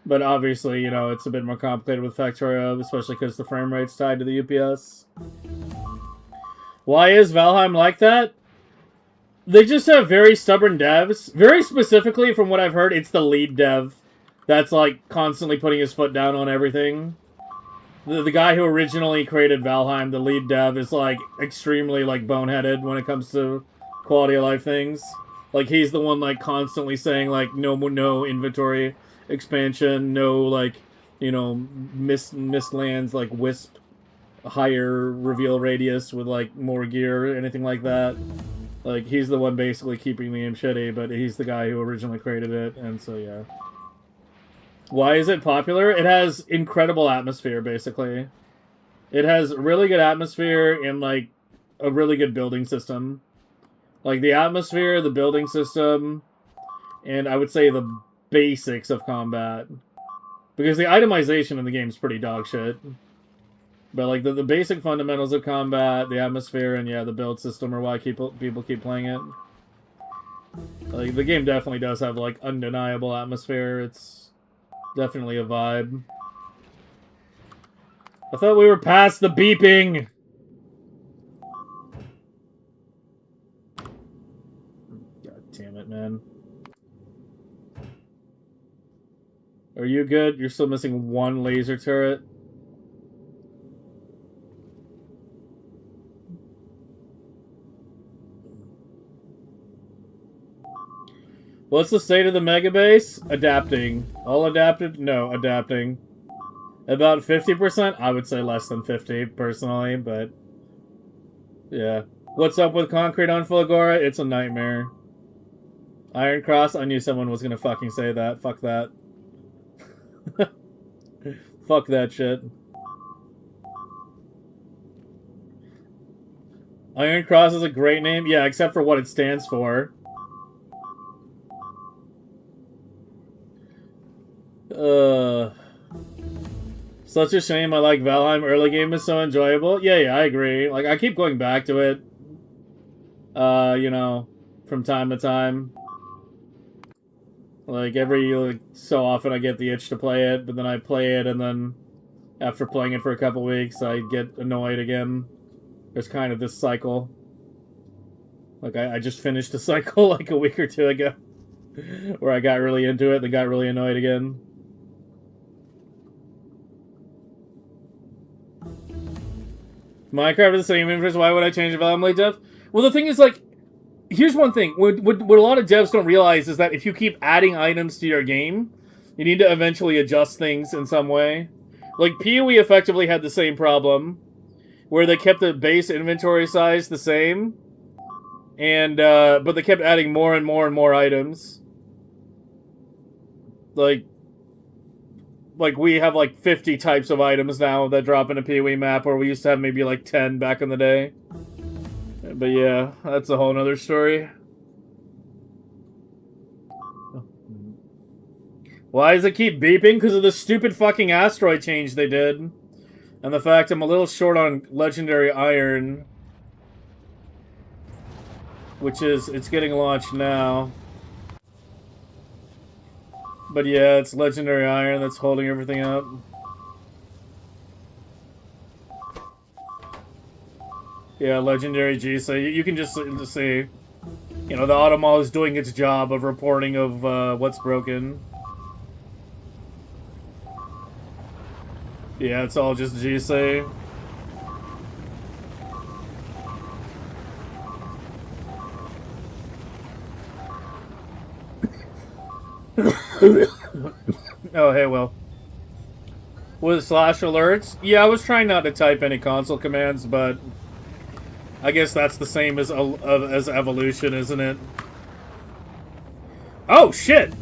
But obviously, you know, it's a bit more complicated with Factorio, especially because the frame rate's tied to the UPS. Why is Valheim like that? They just have very stubborn devs. Very specifically, from what I've heard, it's the lead dev that's, like, constantly putting his foot down on everything. The guy who originally created Valheim, the lead dev, is, like, extremely, like, boneheaded when it comes to quality of life things. Like, he's the one, like, constantly saying, like, no inventory expansion, no, like, you know, missed lands, like, Wisp, higher reveal radius with, like, more gear, or anything like that. Like, he's the one basically keeping the game shitty, but he's the guy who originally created it, and so, yeah. Why is it popular? It has incredible atmosphere, basically. It has really good atmosphere and, like, a really good building system. Like, the atmosphere, the building system, and I would say the basics of combat. Because the itemization in the game is pretty dog shit. But, like, the basic fundamentals of combat, the atmosphere, and, yeah, the build system are why people keep playing it. Like, the game definitely does have, like, undeniable atmosphere. It's definitely a vibe. I thought we were past the beeping! God damn it, man. Are you good? You're still missing one laser turret? What's the state of the megabase? Adapting. All adapted? No, adapting. About 50%? I would say less than 50, personally, but... yeah. What's up with concrete on Fulgora? It's a nightmare. Iron Cross? I knew someone was gonna fucking say that. Fuck that. Fuck that shit. Iron Cross is a great name? Yeah, except for what it stands for. Such a shame. I like Valheim. Early game is so enjoyable. Yeah, I agree. Like, I keep going back to it. You know, from time to time. Like, every, like, so often I get the itch to play it, but then I play it, and then after playing it for a couple weeks, I get annoyed again. There's kind of this cycle. Like, I just finished a cycle, like, a week or two ago. Where I got really into it, then got really annoyed again. Minecraft is the same interface, why would I change the Valheim Late Dev? Well, the thing is, like, here's one thing. What a lot of devs don't realize is that if you keep adding items to your game, you need to eventually adjust things in some way. Like, PoE effectively had the same problem, where they kept the base inventory size the same, and, but they kept adding more and more and more items. Like we have like 50 types of items now that drop in a PoE map, where we used to have maybe like 10 back in the day. But yeah, that's a whole nother story. Why does it keep beeping? Because of the stupid fucking asteroid change they did. And the fact I'm a little short on legendary iron. Which is, it's getting launched now. But yeah, it's legendary iron that's holding everything up. Yeah, legendary G. So you can just see, you know, the Automall is doing its job of reporting of what's broken. Yeah, it's all just G-Say. Oh, hey, Will. With slash alerts? Yeah, I was trying not to type any console commands, but I guess that's the same as evolution, isn't it? Oh, shit!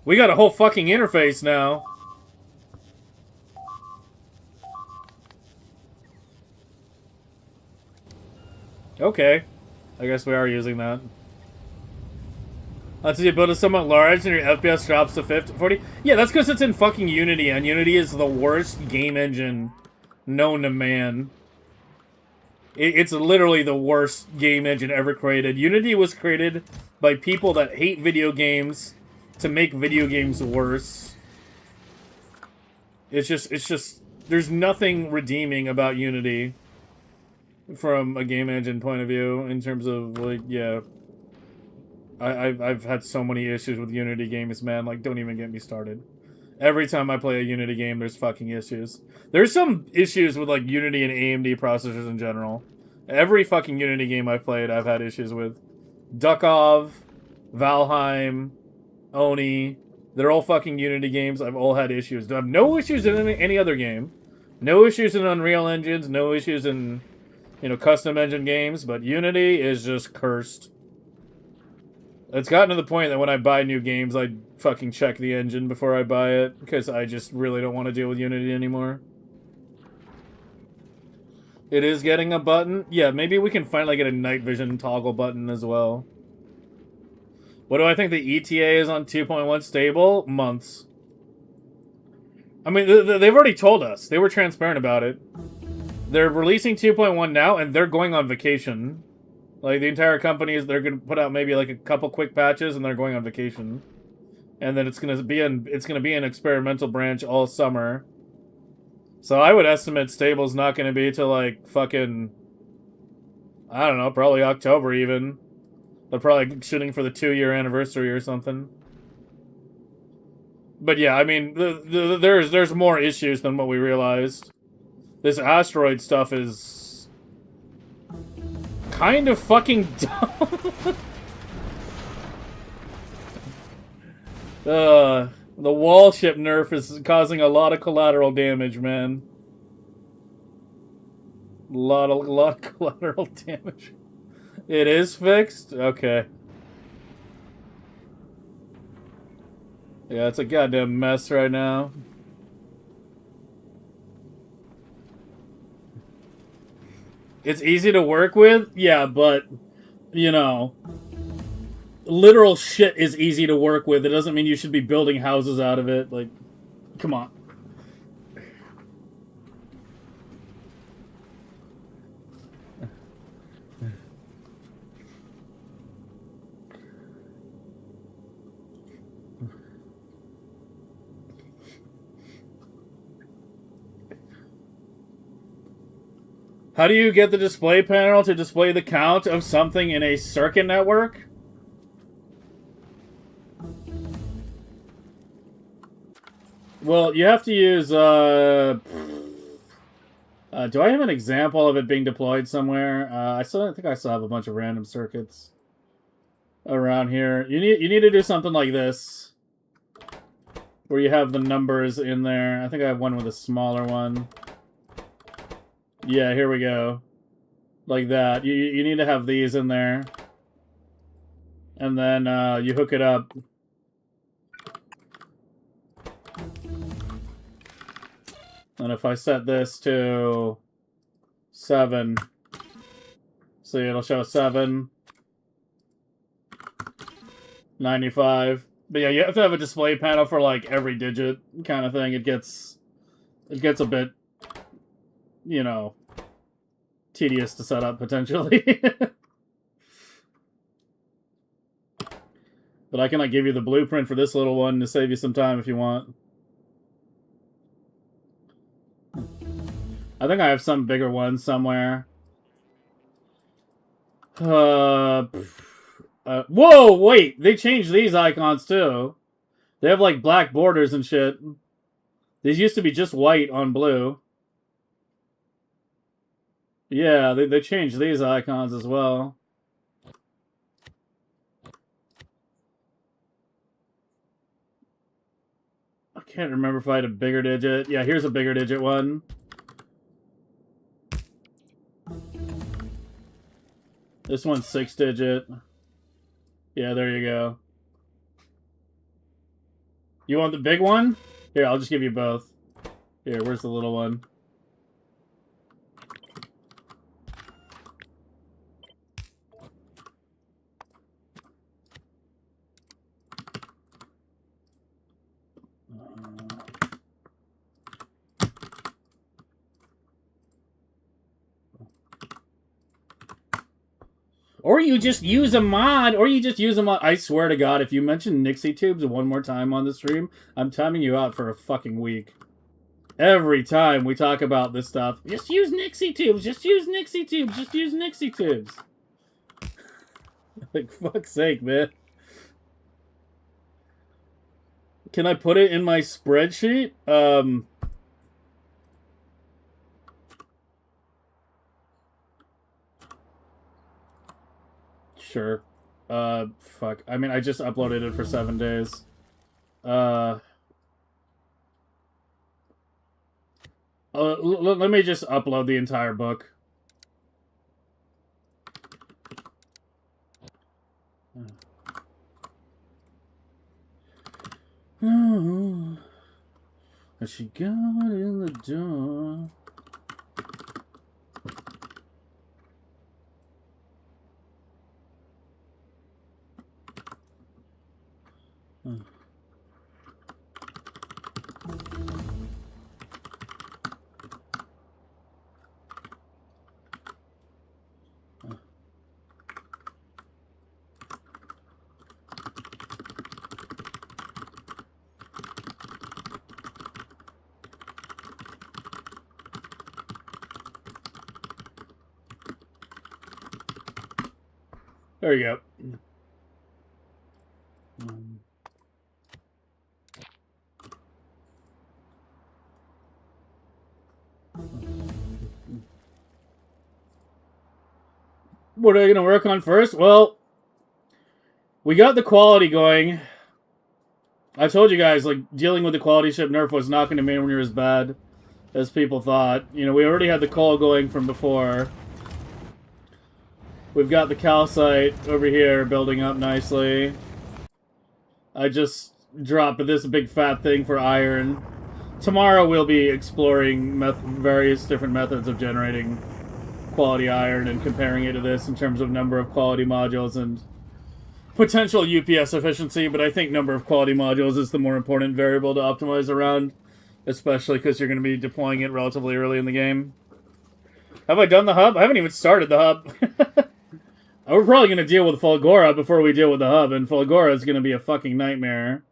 We got a whole fucking interface now. Okay. I guess we are using that. Let's see, you build it somewhat large and your FPS drops to 50, 40? Yeah, that's because it's in fucking Unity, and Unity is the worst game engine known to man. It's literally the worst game engine ever created. Unity was created by people that hate video games to make video games worse. It's just, there's nothing redeeming about Unity from a game engine point of view in terms of, like, yeah. I've had so many issues with Unity games, man. Like, don't even get me started. Every time I play a Unity game, there's fucking issues. There's some issues with, like, Unity and AMD processors in general. Every fucking Unity game I've played, I've had issues with. Duckov, Valheim, Oni. They're all fucking Unity games. I've all had issues. I have no issues in any other game. No issues in Unreal Engines. No issues in, you know, custom engine games. But Unity is just cursed. It's gotten to the point that when I buy new games, I fucking check the engine before I buy it, because I just really don't want to deal with Unity anymore. It is getting a button? Yeah, maybe we can finally get a night vision toggle button as well. What do I think the ETA is on 2.1 stable? Months. I mean, they've already told us. They were transparent about it. They're releasing 2.1 now, and they're going on vacation. Like, the entire company is, they're going to put out maybe like a couple quick patches, and they're going on vacation. And then it's going to be an experimental branch all summer. So I would estimate stable's not going to be till like fucking, I don't know, probably October even. They're probably shooting for the 2-year anniversary or something. But yeah, I mean, there's more issues than what we realized. This asteroid stuff is kind of fucking dumb. The wall ship nerf is causing a lot of collateral damage, man. A lot of collateral damage. It is fixed? Okay. Yeah, it's a goddamn mess right now. It's easy to work with? Yeah, but, you know, literal shit is easy to work with. It doesn't mean you should be building houses out of it. Like, come on. How do you get the display panel to display the count of something in a circuit network? Well, you have to use, do I have an example of it being deployed somewhere? I think I still have a bunch of random circuits around here. You need to do something like this, where you have the numbers in there. I think I have one with a smaller one. Yeah, here we go. Like that. You need to have these in there. And then you hook it up. And if I set this to 7, see, it'll show 7, 95. But yeah, you have to have a display panel for like every digit kind of thing. It gets a bit, you know, tedious to set up potentially. But I can like give you the blueprint for this little one to save you some time if you want. I think I have some bigger ones somewhere. Whoa, wait! They changed these icons too. They have like black borders and shit. These used to be just white on blue. Yeah, they changed these icons as well. I can't remember if I had a bigger digit. Yeah, here's a bigger digit one. This one's 6 digit. Yeah, there you go. You want the big one? Here, I'll just give you both. Here, where's the little one? Or you just use a mod. I swear to God, if you mention Nixie Tubes one more time on the stream, I'm timing you out for a fucking week. Every time we talk about this stuff, just use Nixie Tubes. Just use Nixie Tubes. Just use Nixie Tubes. Like, fuck's sake, man. Can I put it in my spreadsheet? Sure. Fuck. I mean, I just uploaded it for 7 days. Let me just upload the entire book. Oh, she got in the door. There you go. What are I going to work on first? Well, we got the quality going. I told you guys, like, dealing with the quality ship nerf was not going to be near as bad as people thought. You know, we already had the call going from before. We've got the calcite over here building up nicely. I just dropped this big fat thing for iron. Tomorrow we'll be exploring various different methods of generating quality iron and comparing it to this in terms of number of quality modules and potential UPS efficiency, but I think number of quality modules is the more important variable to optimize around, especially because you're going to be deploying it relatively early in the game. Have I done the hub? I haven't even started the hub. We're probably going to deal with Fulgora before we deal with the hub, and Fulgora is going to be a fucking nightmare.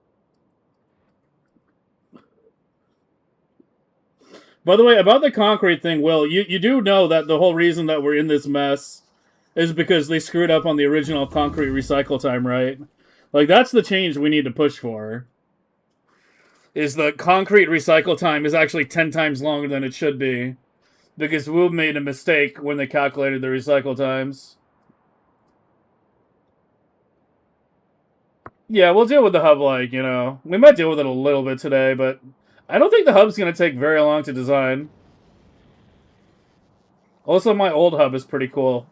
By the way, about the concrete thing, Will, you do know that the whole reason that we're in this mess is because they screwed up on the original concrete recycle time, right? Like, that's the change we need to push for. Is the concrete recycle time is actually 10 times longer than it should be. Because Woob made a mistake when they calculated the recycle times. Yeah, we'll deal with the hub, like, you know. We might deal with it a little bit today, but I don't think the hub's going to take very long to design. Also, my old hub is pretty cool.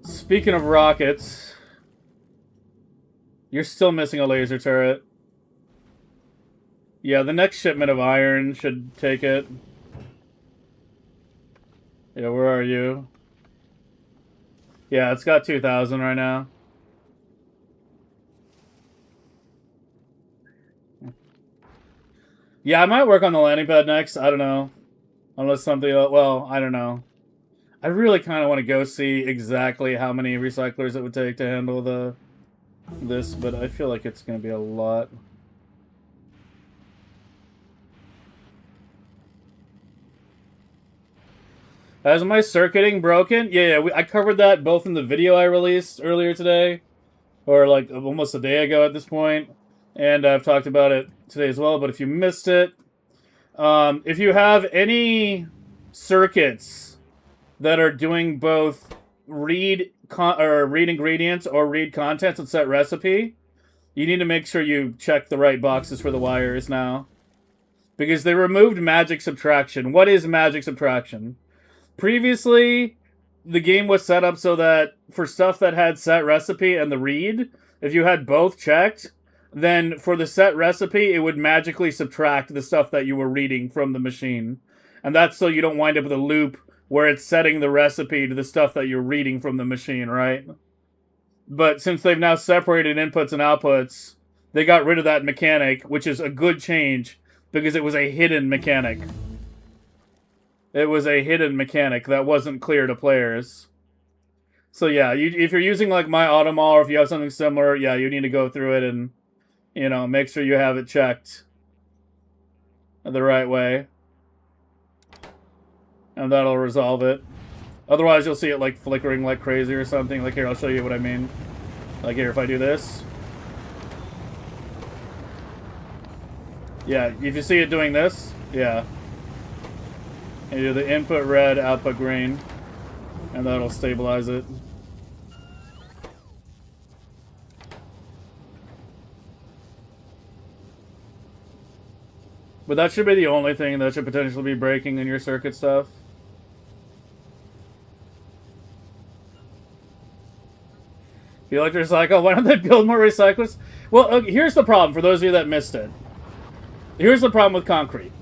Speaking of rockets, you're still missing a laser turret. Yeah, the next shipment of iron should take it. Yeah, where are you? Yeah, it's got 2,000 right now. Yeah, I might work on the landing pad next. I don't know. Unless something... Well, I don't know. I really kind of want to go see exactly how many recyclers it would take to handle this, but I feel like it's going to be a lot. Is my circuiting broken? Yeah, I covered that both in the video I released earlier today, or like almost a day ago at this point, and I've talked about it today as well, but if you missed it, if you have any circuits that are doing both read ingredients or read contents and set recipe, you need to make sure you check the right boxes for the wires now. Because they removed magic subtraction. What is magic subtraction? Previously, the game was set up so that for stuff that had set recipe and the read, if you had both checked, then for the set recipe, it would magically subtract the stuff that you were reading from the machine. And that's so you don't wind up with a loop where it's setting the recipe to the stuff that you're reading from the machine, right? But since they've now separated inputs and outputs, they got rid of that mechanic, which is a good change because it was a hidden mechanic. It was a hidden mechanic that wasn't clear to players. So yeah, if you're using like My Automall or if you have something similar, yeah, you need to go through it and, you know, make sure you have it checked the right way. And that'll resolve it. Otherwise, you'll see it like flickering like crazy or something. Like here, I'll show you what I mean. Like here, if I do this. Yeah, if you see it doing this, yeah. And you do the input red, output green, and that'll stabilize it. But that should be the only thing that should potentially be breaking in your circuit stuff. If you like to recycle, why don't they build more recyclers? Well, here's the problem for those of you that missed it. Here's the problem with concrete.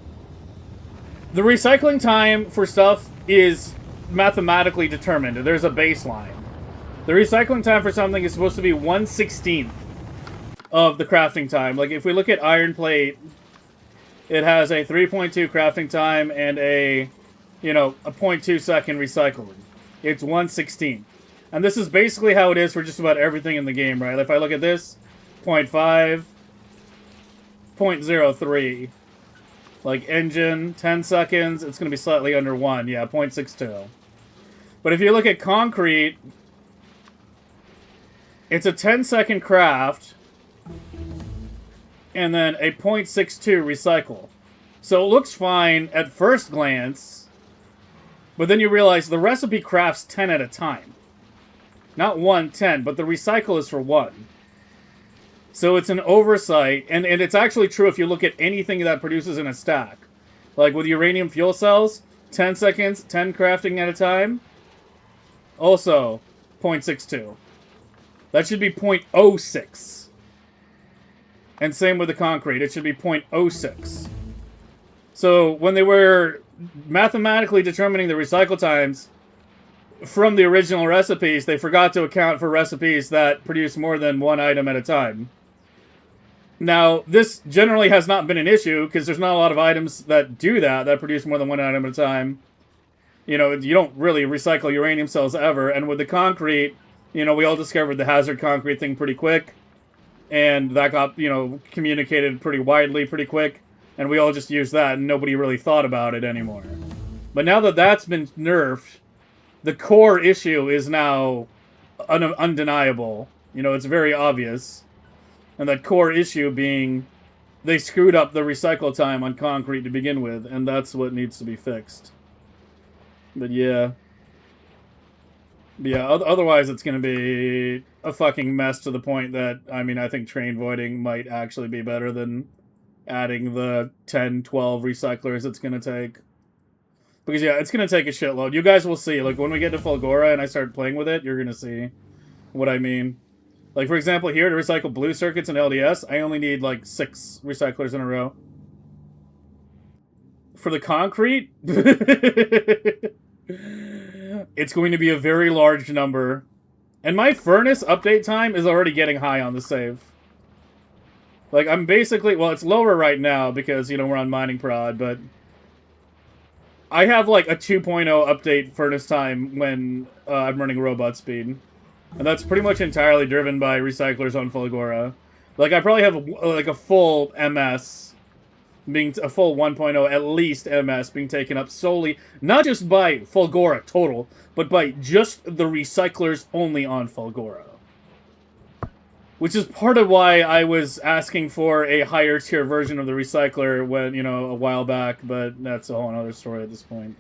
The recycling time for stuff is mathematically determined. There's a baseline. The recycling time for something is supposed to be 1/16th of the crafting time. Like, if we look at iron plate, it has a 3.2 crafting time and a 0.2 second recycling. It's 1/16th. And this is basically how it is for just about everything in the game, right? If I look at this, 0.5, 0.03. Like engine, 10 seconds, it's going to be slightly under 1. Yeah, 0.62. But if you look at concrete, it's a 10-second craft, and then a 0.62 recycle. So it looks fine at first glance, but then you realize the recipe crafts 10 at a time. Not 1/10, but the recycle is for 1. So it's an oversight, and it's actually true if you look at anything that produces in a stack. Like with uranium fuel cells, 10 seconds, 10 crafting at a time. Also, 0.62. That should be 0.06. And same with the concrete, it should be 0.06. So when they were mathematically determining the recycle times from the original recipes, they forgot to account for recipes that produce more than one item at a time. Now, this generally has not been an issue, because there's not a lot of items that do that produce more than one item at a time. You know, you don't really recycle uranium cells ever, and with the concrete, we all discovered the hazard concrete thing pretty quick, and that got, communicated pretty widely pretty quick, and we all just used that, and nobody really thought about it anymore. But now that that's been nerfed, the core issue is now undeniable. It's very obvious. And that core issue being they screwed up the recycle time on concrete to begin with, and that's what needs to be fixed. But yeah. Otherwise it's going to be a fucking mess to the point that, I think train voiding might actually be better than adding the 10, 12 recyclers it's going to take. Because, yeah, it's going to take a shitload. You guys will see. Like, when we get to Fulgora and I start playing with it, you're going to see what I mean. Like, for example, here, to recycle blue circuits in LDS, I only need, like, 6 recyclers in a row. For the concrete, it's going to be a very large number. And my furnace update time is already getting high on the save. Like, I'm basically... Well, it's lower right now because, you know, we're on mining prod, but... I have, like, a 2.0 update furnace time when I'm running robot speed. And that's pretty much entirely driven by recyclers on Fulgora. Like, I probably have, like, a full MS... being a full 1.0, at least MS, being taken up solely, not just by Fulgora total, but by just the recyclers only on Fulgora. Which is part of why I was asking for a higher tier version of the recycler when, you know, a while back, but that's a whole other story at this point.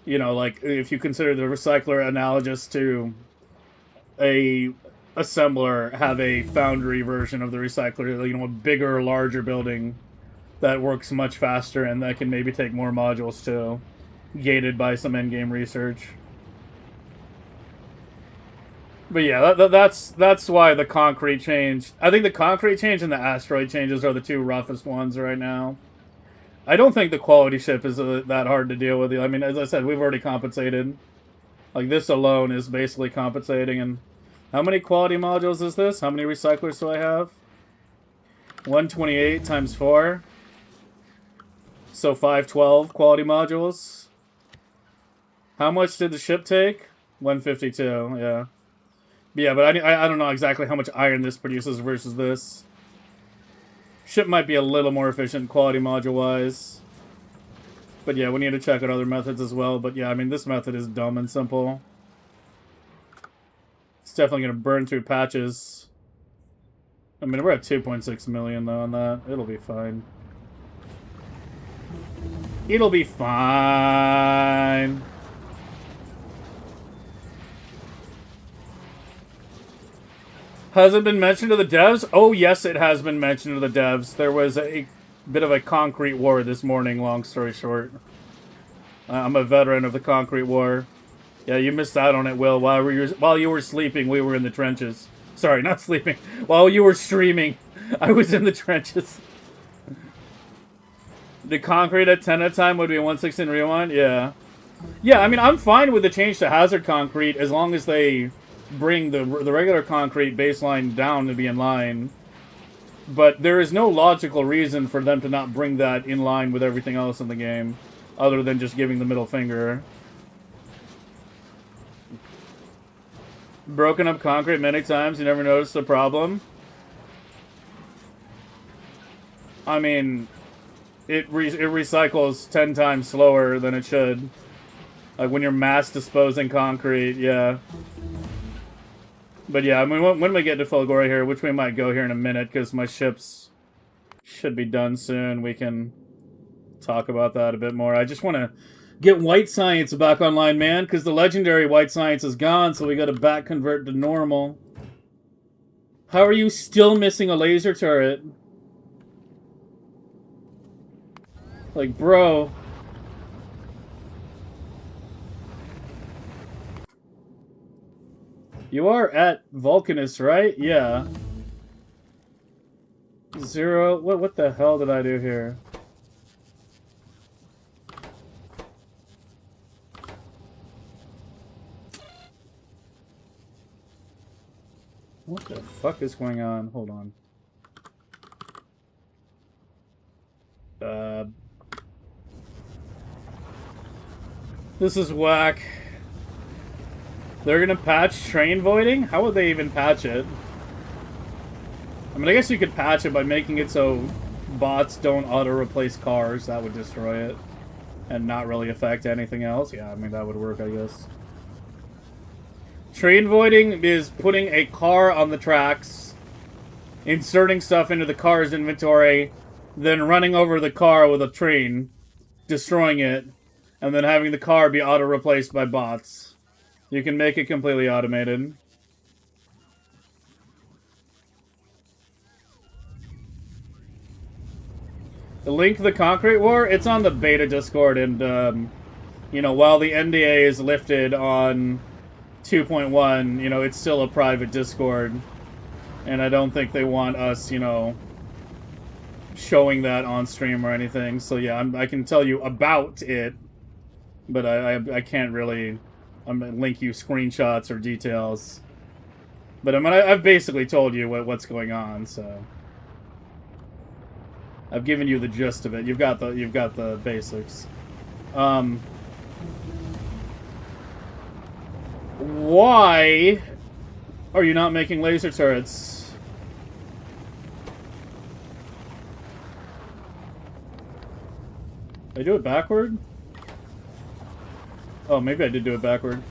You know, like, if you consider the recycler analogous to a assembler, have a foundry version of the recycler, you know, a bigger, larger building that works much faster and that can maybe take more modules too, gated by some endgame research. But yeah, that's why the concrete change. I think the concrete change and the asteroid changes are the two roughest ones right now. I don't think the quality ship is that hard to deal with. I mean, as I said, we've already compensated. Like, this alone is basically compensating. And how many quality modules is this? How many recyclers do I have? 128 times 4. So 512 quality modules. How much did the ship take? 152, yeah. Yeah, but I don't know exactly how much iron this produces versus this. Ship might be a little more efficient quality module-wise. But yeah, we need to check out other methods as well. But yeah, I mean, this method is dumb and simple. It's definitely going to burn through patches. I mean, we're at 2.6 million, though, on that. It'll be fine. It'll be fine. Has it been mentioned to the devs? Oh, yes, it has been mentioned to the devs. There was a bit of a concrete war this morning, long story short. I'm a veteran of the concrete war. Yeah, you missed out on it, Will. While you were sleeping, we were in the trenches. Sorry, not sleeping. While you were streaming, I was in the trenches. The concrete at 10 at a time would be 116 rewind? Yeah. Yeah, I mean, I'm fine with the change to hazard concrete as long as they bring the regular concrete baseline down to be in line. But there is no logical reason for them to not bring that in line with everything else in the game, other than just giving the middle finger. Broken up concrete many times, you never noticed the problem? I mean, it recycles 10 times slower than it should. Like when you're mass disposing concrete, yeah. But yeah, I mean, when we get to Fulgora here, which we might go here in a minute, because my ships should be done soon, we can talk about that a bit more. I just want to get White Science back online, man, because the legendary White Science is gone, so we got to back convert to normal. How are you still missing a laser turret? Like, bro. You are at Vulcanus, right? Yeah. 0. What the hell did I do here? What the fuck is going on? Hold on. This is whack. They're gonna patch train voiding? How would they even patch it? I mean, I guess you could patch it by making it so bots don't auto-replace cars. That would destroy it. And not really affect anything else. Yeah, I mean, that would work, I guess. Train voiding is putting a car on the tracks, inserting stuff into the car's inventory, then running over the car with a train, destroying it, and then having the car be auto-replaced by bots. You can make it completely automated. The link to the Concrete War, it's on the beta Discord, and, you know, while the NDA is lifted on 2.1, you know, it's still a private Discord. And I don't think they want us, you know, showing that on stream or anything. So yeah, I can tell you about it, but I can't really link you screenshots or details. But I mean, I've basically told you what's going on, so I've given you the gist of it. You've got the basics. Why are you not making laser turrets? Did I do it backward? Oh, maybe I did do it backward.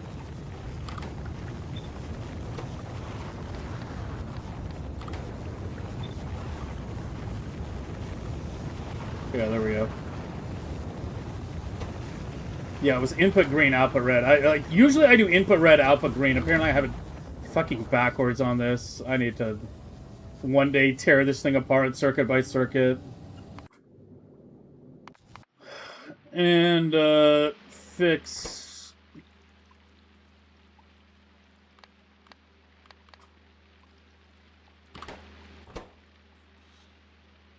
Yeah, there we go. Yeah, it was input green, output red. Usually I do input red, output green. Apparently I have it fucking backwards on this. I need to one day tear this thing apart circuit by circuit. And fix...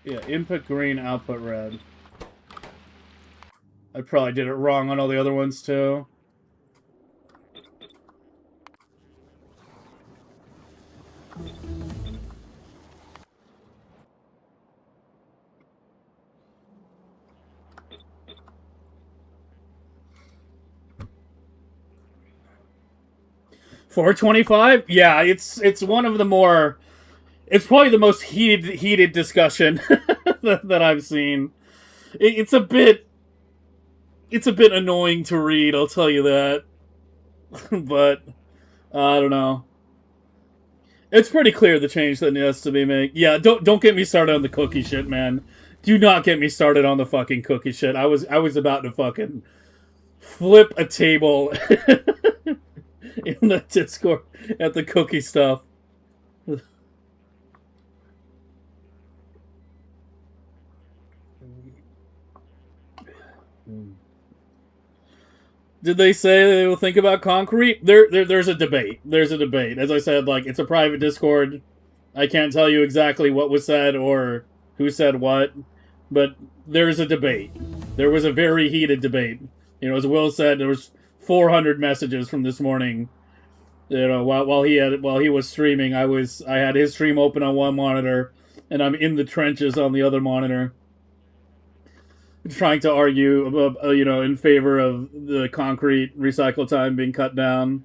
Yeah, input green, output red. I probably did it wrong on all the other ones, too. $425? Yeah, it's one of the more... It's probably the most heated discussion that I've seen. It's a bit annoying to read, I'll tell you that. But I don't know. It's pretty clear the change that has to be made. Yeah, don't get me started on the cookie shit, man. Do not get me started on the fucking cookie shit. I was about to fucking flip a table in the Discord at the cookie stuff. Did they say they will think about concrete? There's a debate. There's a debate. As I said, like, it's a private Discord. I can't tell you exactly what was said or who said what, but there's a debate. There was a very heated debate. You know, as Will said, there was 400 messages from this morning. You know, while he was streaming, I had his stream open on one monitor, and I'm in the trenches on the other monitor, trying to argue, you know, in favor of the concrete recycle time being cut down.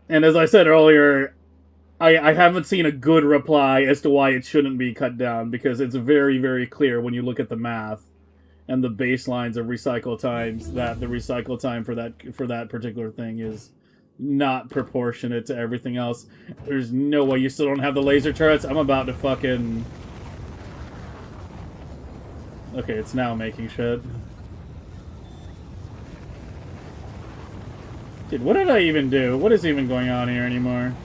And as I said earlier, I haven't seen a good reply as to why it shouldn't be cut down, because it's very, very clear when you look at the math and the baselines of recycle times that the recycle time for that particular thing is not proportionate to everything else. There's no way you still don't have the laser turrets. I'm about to fucking... Okay, it's now making shit. Dude, what did I even do? What is even going on here anymore?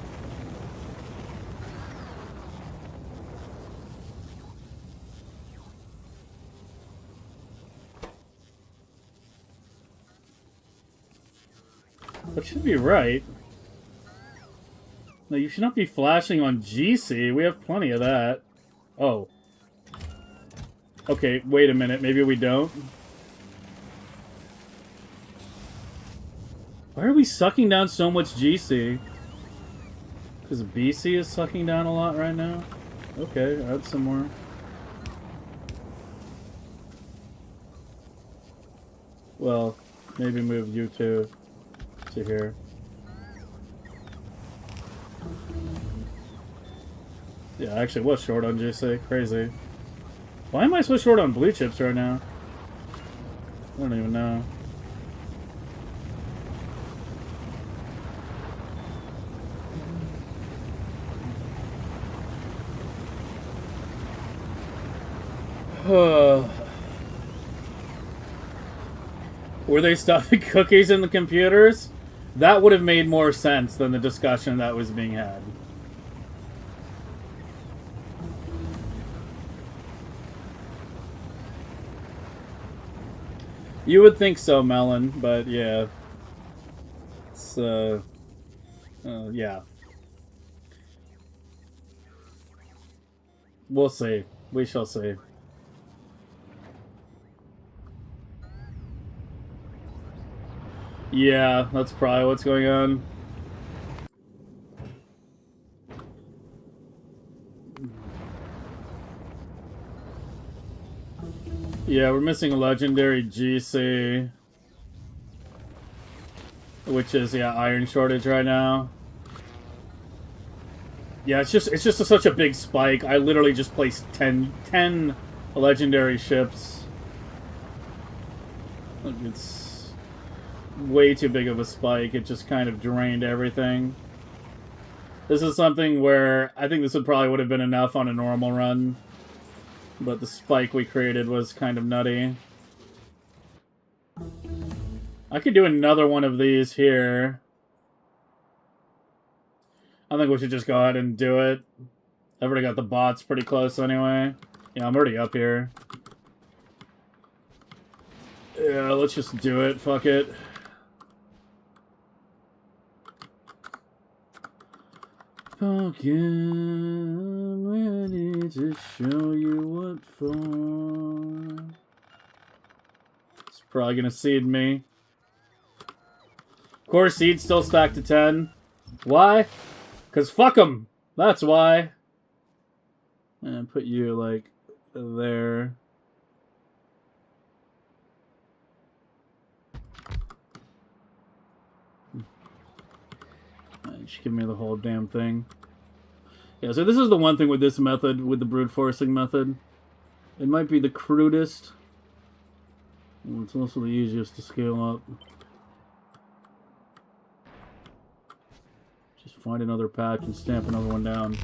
That should be right. No, you should not be flashing on GC. We have plenty of that. Oh. Okay, wait a minute. Maybe we don't. Why are we sucking down so much GC? Because BC is sucking down a lot right now? Okay, add some more. Well, maybe move you two to here. Yeah, I actually was short on GC. Crazy. Why am I so short on blue chips right now? I don't even know. Were they stuffing cookies in the computers? That would have made more sense than the discussion that was being had. You would think so, Melon, but yeah. It's, yeah. We'll see. We shall see. Yeah, that's probably what's going on. Yeah, we're missing a legendary GC. Which is, yeah, iron shortage right now. Yeah, it's just such a big spike. I literally just placed 10 legendary ships. It's way too big of a spike. It just kind of drained everything. This is something where I think this would have been enough on a normal run. But the spike we created was kind of nutty. I could do another one of these here. I think we should just go ahead and do it. I've already got the bots pretty close anyway. Yeah, I'm already up here. Yeah, let's just do it. Fuck it. Okay, I'm ready to show you what for. It's probably gonna seed me. Core seed still stacked to 10. Why? Because fuck them. That's why. And put you, like, there. Just give me the whole damn thing. Yeah, so this is the one thing with this method, with the brute forcing method. It might be the crudest. It's also the easiest to scale up. Just find another patch and stamp another one down.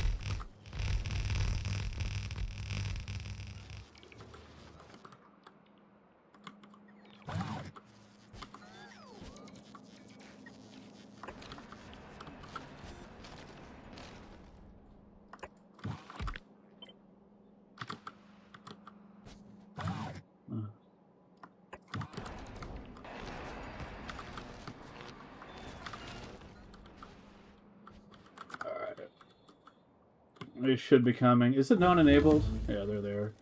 They should be coming. Is it non-enabled? Yeah, they're there.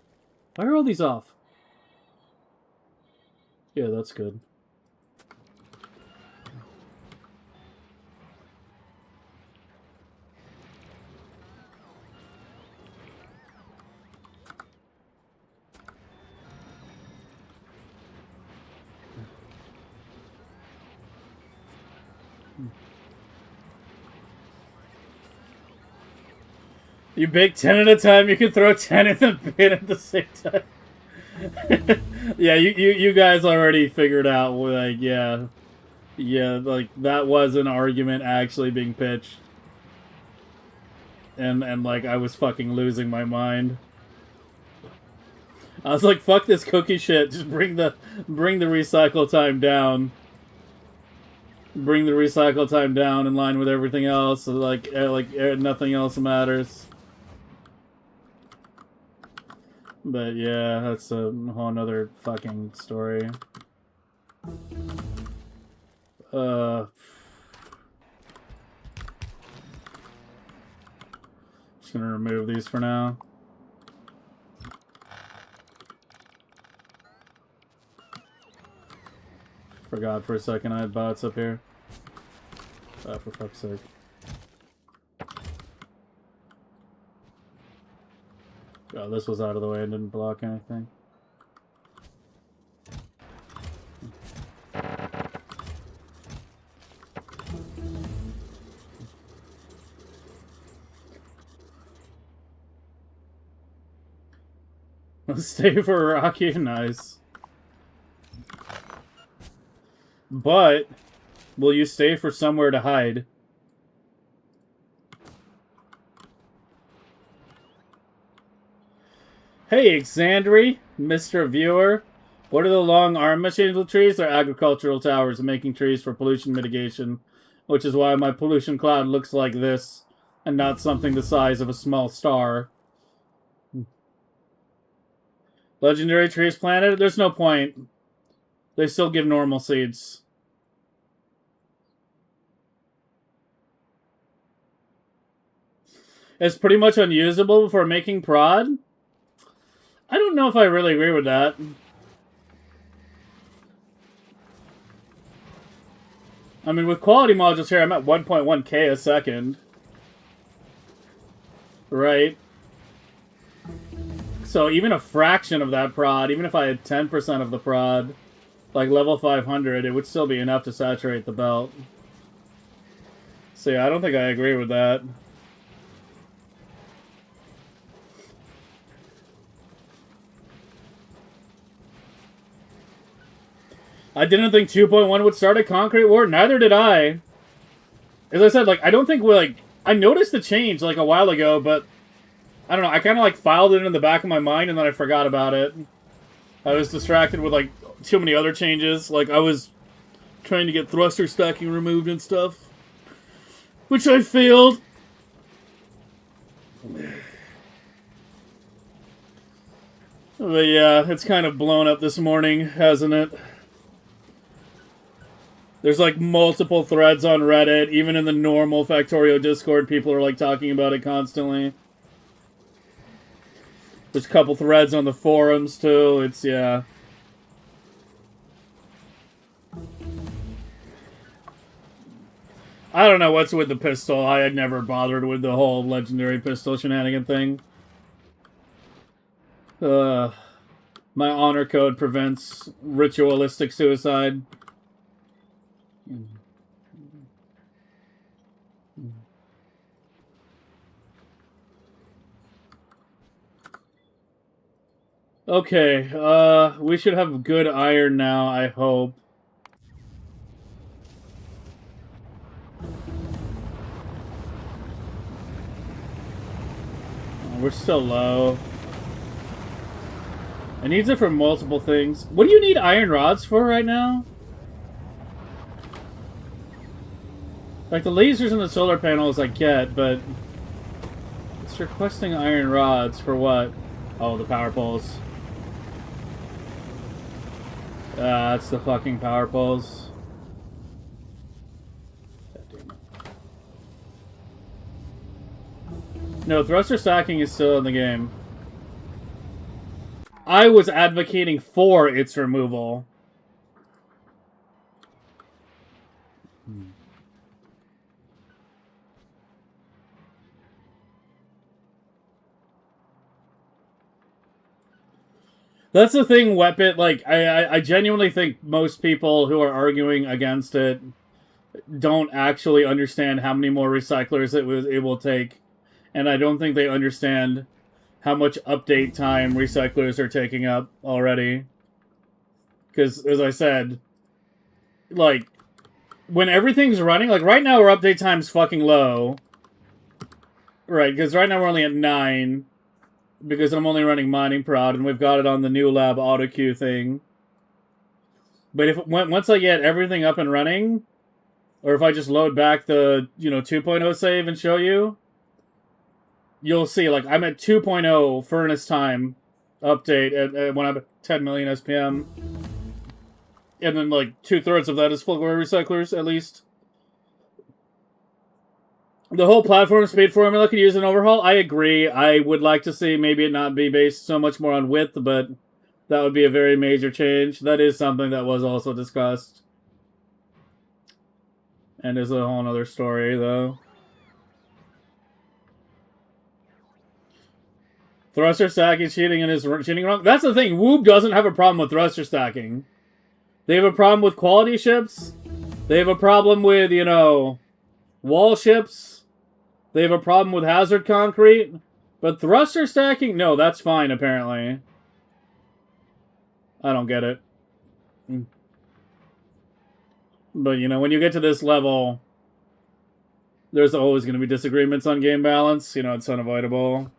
Why are all these off? Yeah, that's good. You bake 10 at a time, you can throw 10 in the bin at the same time. Yeah, you guys already figured out, like, yeah. Yeah, like, that was an argument actually being pitched. And like, I was fucking losing my mind. I was like, fuck this cookie shit, just bring the recycle time down. Bring the recycle time down in line with everything else, so like nothing else matters. But yeah, that's a whole nother fucking story. Just gonna remove these for now. Forgot for a second I had bots up here. Oh, for fuck's sake. Oh, this was out of the way and didn't block anything. Stay for Rocky, nice. But, will you stay for somewhere to hide? Hey, Xandri, Mr. Viewer. What are the long arm machines with trees? They're agricultural towers making trees for pollution mitigation, which is why my pollution cloud looks like this and not something the size of a small star. Legendary trees planted? There's no point. They still give normal seeds. It's pretty much unusable for making prod. I don't know if I really agree with that. I mean, with quality modules here, I'm at 1.1K a second. Right? So even a fraction of that prod, even if I had 10% of the prod, like level 500, it would still be enough to saturate the belt. So yeah, I don't think I agree with that. I didn't think 2.1 would start a concrete war. Neither did I. As I said, like, I don't think we, like... I noticed the change, like, a while ago, but... I don't know, I kind of, like, filed it in the back of my mind, and then I forgot about it. I was distracted with, like, too many other changes. Like, I was trying to get thruster stacking removed and stuff. Which I failed. But yeah, it's kind of blown up this morning, hasn't it? There's like multiple threads on Reddit. Even in the normal Factorio Discord, people are like talking about it constantly. There's a couple threads on the forums too. It's, yeah. I don't know what's with the pistol. I had never bothered with the whole legendary pistol shenanigan thing. My honor code prevents ritualistic suicide. Okay, we should have good iron now, I hope. We're still low. It needs it for multiple things. What do you need iron rods for right now? Like, the lasers and the solar panels I get, but... it's requesting iron rods for what? Oh, the power poles. That's the fucking power poles. No, thruster stacking is still in the game. I was advocating for its removal. That's the thing, Weapit. Like, I genuinely think most people who are arguing against it don't actually understand how many more recyclers it will take. And I don't think they understand how much update time recyclers are taking up already. Because, as I said, like, when everything's running, like, right now our update time's fucking low. Right, because right now we're only at 9. Because I'm only running mining prod, and we've got it on the new lab auto queue thing. But once I get everything up and running, or if I just load back the 2.0 save and show you, you'll see, like, I'm at 2.0 furnace time update when I'm at 10 million SPM. And then, like, 2/3 of that is full glory recyclers, at least. The whole platform speed formula could use an overhaul. I agree. I would like to see maybe it not be based so much more on width, but that would be a very major change. That is something that was also discussed. And is a whole other story, though. Thruster stacking, cheating, and his cheating wrong. That's the thing. Woob doesn't have a problem with thruster stacking. They have a problem with quality ships. They have a problem with, wall ships. They have a problem with hazard concrete. But thruster stacking? No, that's fine, apparently. I don't get it. But, when you get to this level, there's always going to be disagreements on game balance. It's unavoidable.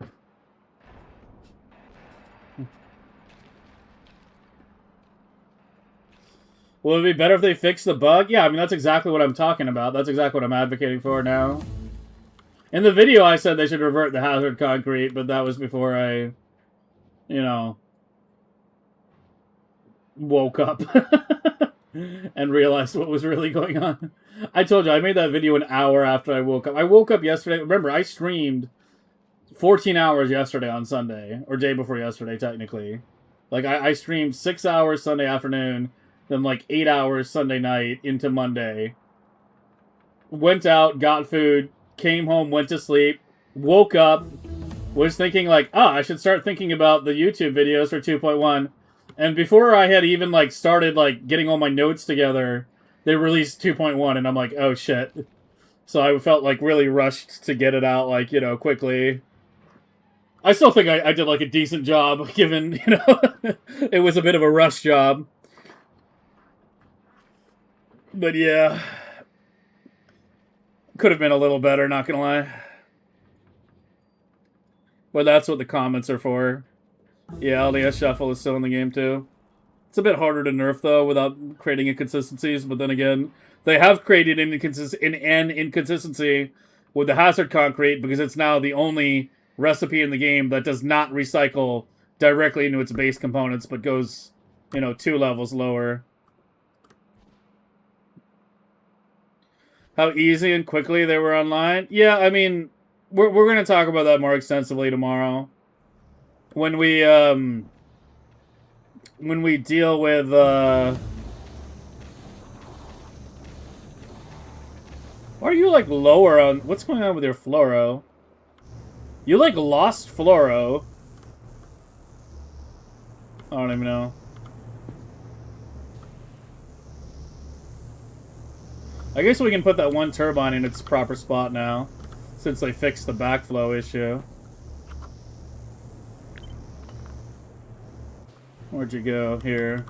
Will it be better if they fix the bug? Yeah, I mean, that's exactly what I'm talking about. That's exactly what I'm advocating for now. In the video, I said they should revert the hazard concrete, but that was before I, woke up and realized what was really going on. I told you, I made that video an hour after I woke up. I woke up yesterday. Remember, I streamed 14 hours yesterday on Sunday, or day before yesterday, technically. Like, I streamed 6 hours Sunday afternoon, then like 8 hours Sunday night into Monday. Went out, got food, came home, went to sleep, woke up, was thinking like, I should start thinking about the YouTube videos for 2.1. And before I had even like started like getting all my notes together, they released 2.1, and I'm like, oh shit. So I felt like really rushed to get it out, like, you know, quickly. I still think I did like a decent job, given, you know, it was a bit of a rush job. But yeah, could have been a little better, not gonna lie. But that's what the comments are for. Yeah, LDS Shuffle is still in the game too. It's a bit harder to nerf though without creating inconsistencies, but then again, they have created an inconsistency with the Hazard Concrete because it's now the only recipe in the game that does not recycle directly into its base components, but goes, you know, 2 levels lower. How easy and quickly they were online? Yeah, I mean, we're going to talk about that more extensively tomorrow. When we deal with, why are you, like, lower on... What's going on with your fluoro? You, like, lost fluoro. I don't even know. I guess we can put that one turbine in its proper spot now, since they fixed the backflow issue. Where'd you go? Here.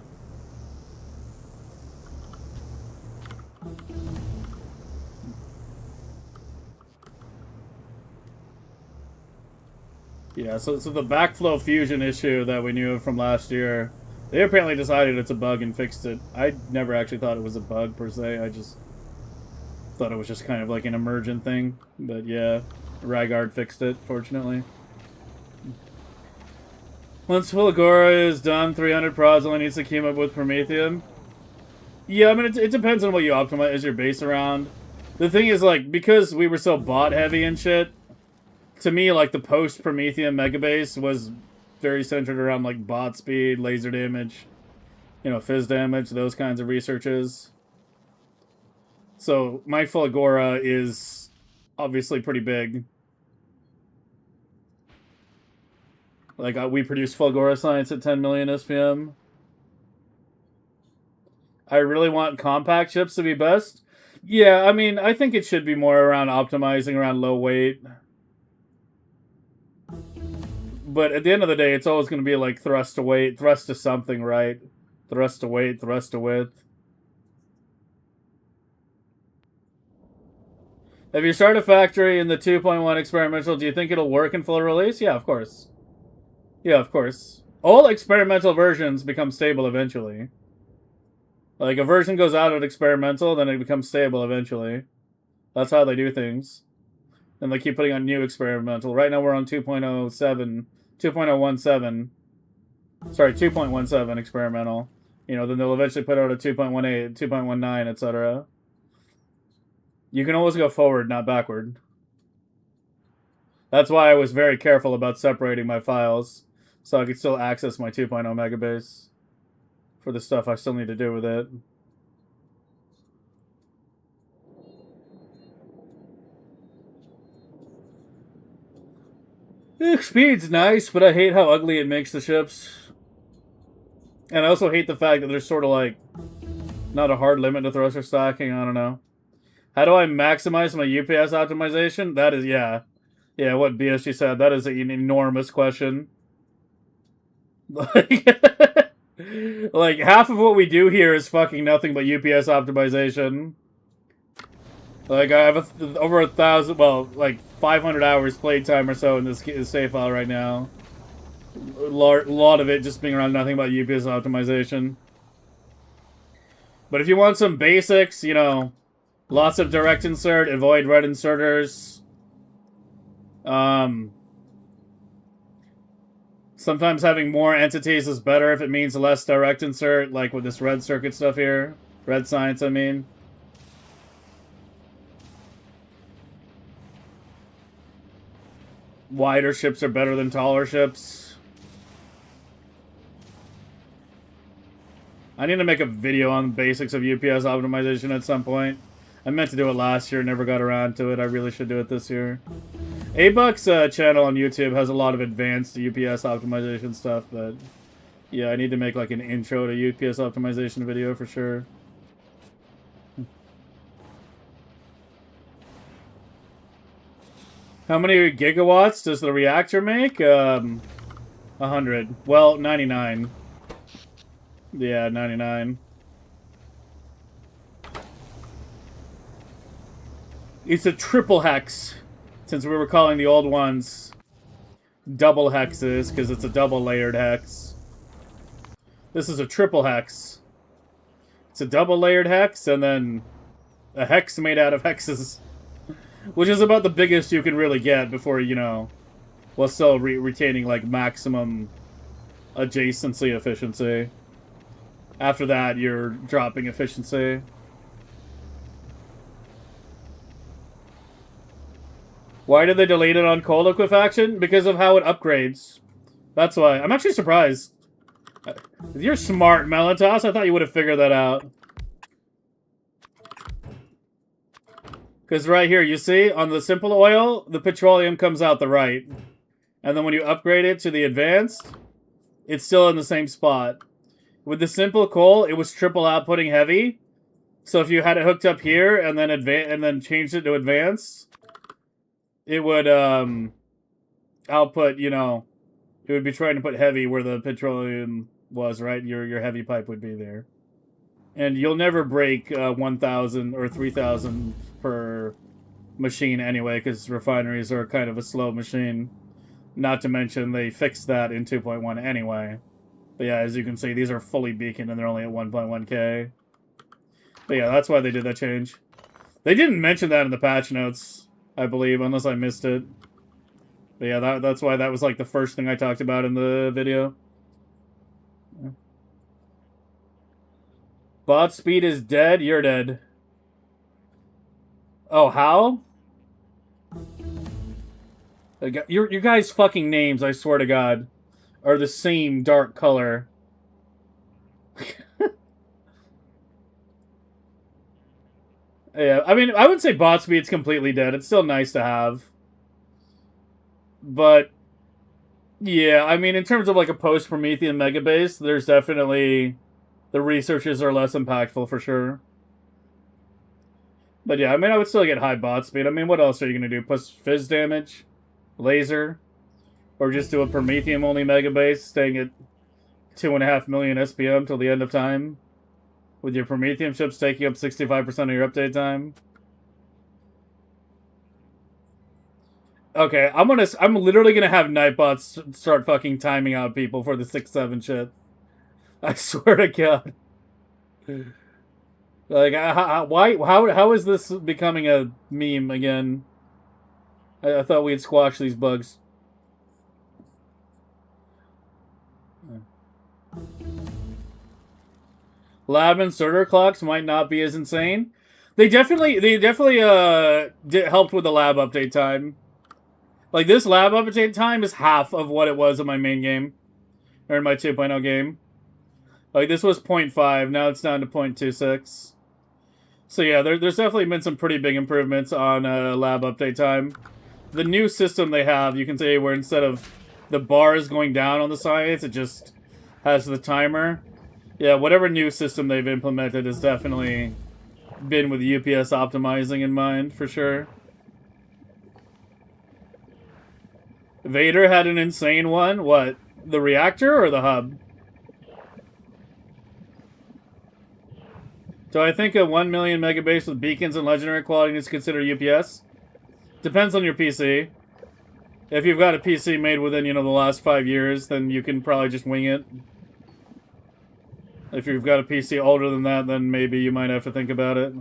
Yeah, so the backflow fusion issue that we knew from last year, they apparently decided it's a bug and fixed it. I never actually thought it was a bug, per se. I just thought it was just kind of like an emergent thing. But yeah, Rygard fixed it, fortunately. Once Fulgora is done, 300 prods only needs to keep up with Prometheum. Yeah, I mean, it depends on what you optimize as your base around. The thing is, like, because we were so bot-heavy and shit, to me, like, the post-Prometheum megabase was very centered around, like, bot speed, laser damage, you know, fizz damage, those kinds of researches. So, my Fulgora is obviously pretty big. Like, we produce Fulgora science at 10 million SPM. I really want compact chips to be best. Yeah, I mean, I think it should be more around optimizing around low weight. But at the end of the day, it's always going to be like thrust to weight, thrust to something, right? Thrust to weight, thrust to width. If you start a factory in the 2.1 experimental, do you think it'll work in full release? Yeah, of course. Yeah, of course. All experimental versions become stable eventually. Like, a version goes out at experimental, then it becomes stable eventually. That's how they do things. And they keep putting on new experimental. Right now we're on 2.07. 2.017. Sorry, 2.17 experimental. You know, then they'll eventually put out a 2.18, 2.19, etc. You can always go forward, not backward. That's why I was very careful about separating my files, so I could still access my 2.0 megabase for the stuff I still need to do with it. Speed's nice, but I hate how ugly it makes the ships. And I also hate the fact that there's sort of like not a hard limit to thruster stacking. I don't know. How do I maximize my UPS optimization? That is, yeah. Yeah, what BSG said. That is an enormous question. Like, half of what we do here is fucking nothing but UPS optimization. Like, I have over 1,000, well, like 500 hours playtime or so in this save file right now. A lot of it just being around nothing but UPS optimization. But if you want some basics, you know, lots of direct insert, avoid red inserters. Sometimes having more entities is better if it means less direct insert, like with this red circuit stuff here. Red science, I mean. wider ships are better than taller ships. I need to make a video on the basics of UPS optimization at some point. I meant to do it last year, never got around to it. I really should do it this year. A-Buck's channel on YouTube has a lot of advanced UPS optimization stuff, but yeah, I need to make like an intro to UPS optimization video for sure. How many gigawatts does the reactor make? 100. Well, 99. Yeah, 99. It's a triple hex, since we were calling the old ones double hexes, because it's a double layered hex. This is a triple hex. It's a double layered hex, and then a hex made out of hexes. Which is about the biggest you can really get before, you know, while still retaining, like, maximum adjacency efficiency. After that, you're dropping efficiency. Why did they delete it on cold liquefaction? Because of how it upgrades. That's why. I'm actually surprised. You're smart, Melitos. I thought you would have figured that out. Because right here, you see, on the simple oil, the petroleum comes out the right. And then when you upgrade it to the advanced, it's still in the same spot. With the simple coal, it was triple outputting heavy. So if you had it hooked up here and then changed it to advanced, it would output, you know, it would be trying to put heavy where the petroleum was, right? Your heavy pipe would be there. And you'll never break 1,000 or 3,000 per machine anyway, because refineries are kind of a slow machine. Not to mention they fixed that in 2.1 anyway. But yeah, as you can see, these are fully beaconed and they're only at 1.1K. But yeah, that's why they did that change. They didn't mention that in the patch notes, I believe, unless I missed it. But yeah, that's why that was like the first thing I talked about in the video. Yeah. Bot speed is dead, you're dead. Oh, how? Your guys' fucking names, I swear to God, are the same dark color. Yeah, I mean, I wouldn't say bot speed's completely dead. It's still nice to have. But, yeah, I mean, in terms of like a post-Promethean megabase, there's definitely... The researches are less impactful for sure. But yeah, I mean, I would still get high bot speed. I mean, what else are you going to do? Plus fizz damage? Laser? Or just do a Prometheum-only megabase, staying at 2.5 million SPM till the end of time? With your Prometheum ships taking up 65% of your update time? Okay, I'm literally gonna have Nightbots start fucking timing out people for the 6-7 shit. I swear to God. Like, how is this becoming a meme again? I thought we'd squash these bugs. Lab inserter clocks might not be as insane. They definitely helped with the lab update time. Like, this lab update time is half of what it was in my main game. Or in my 2.0 game. Like, this was 0.5, now it's down to 0.26. So yeah, there's definitely been some pretty big improvements on lab update time. The new system they have, you can say, where instead of the bars going down on the sides, it just has the timer. Yeah, whatever new system they've implemented has definitely been with UPS optimizing in mind, for sure. Vader had an insane one. What? The reactor or the hub? Do I think a 1 million megabase with beacons and legendary quality is considered UPS? Depends on your PC. If you've got a PC made within, you know, the last 5 years, then you can probably just wing it. If you've got a PC older than that, then maybe you might have to think about it.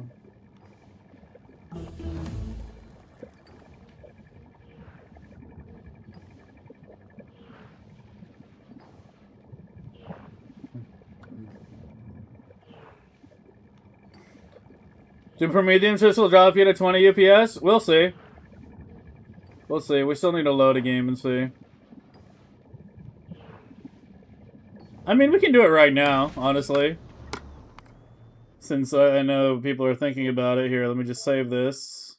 Do Prometheum ships will drop you to 20 UPS? We'll see. We'll see. We still need to load a game and see. I mean, we can do it right now, honestly. Since I know people are thinking about it here, let me just save this.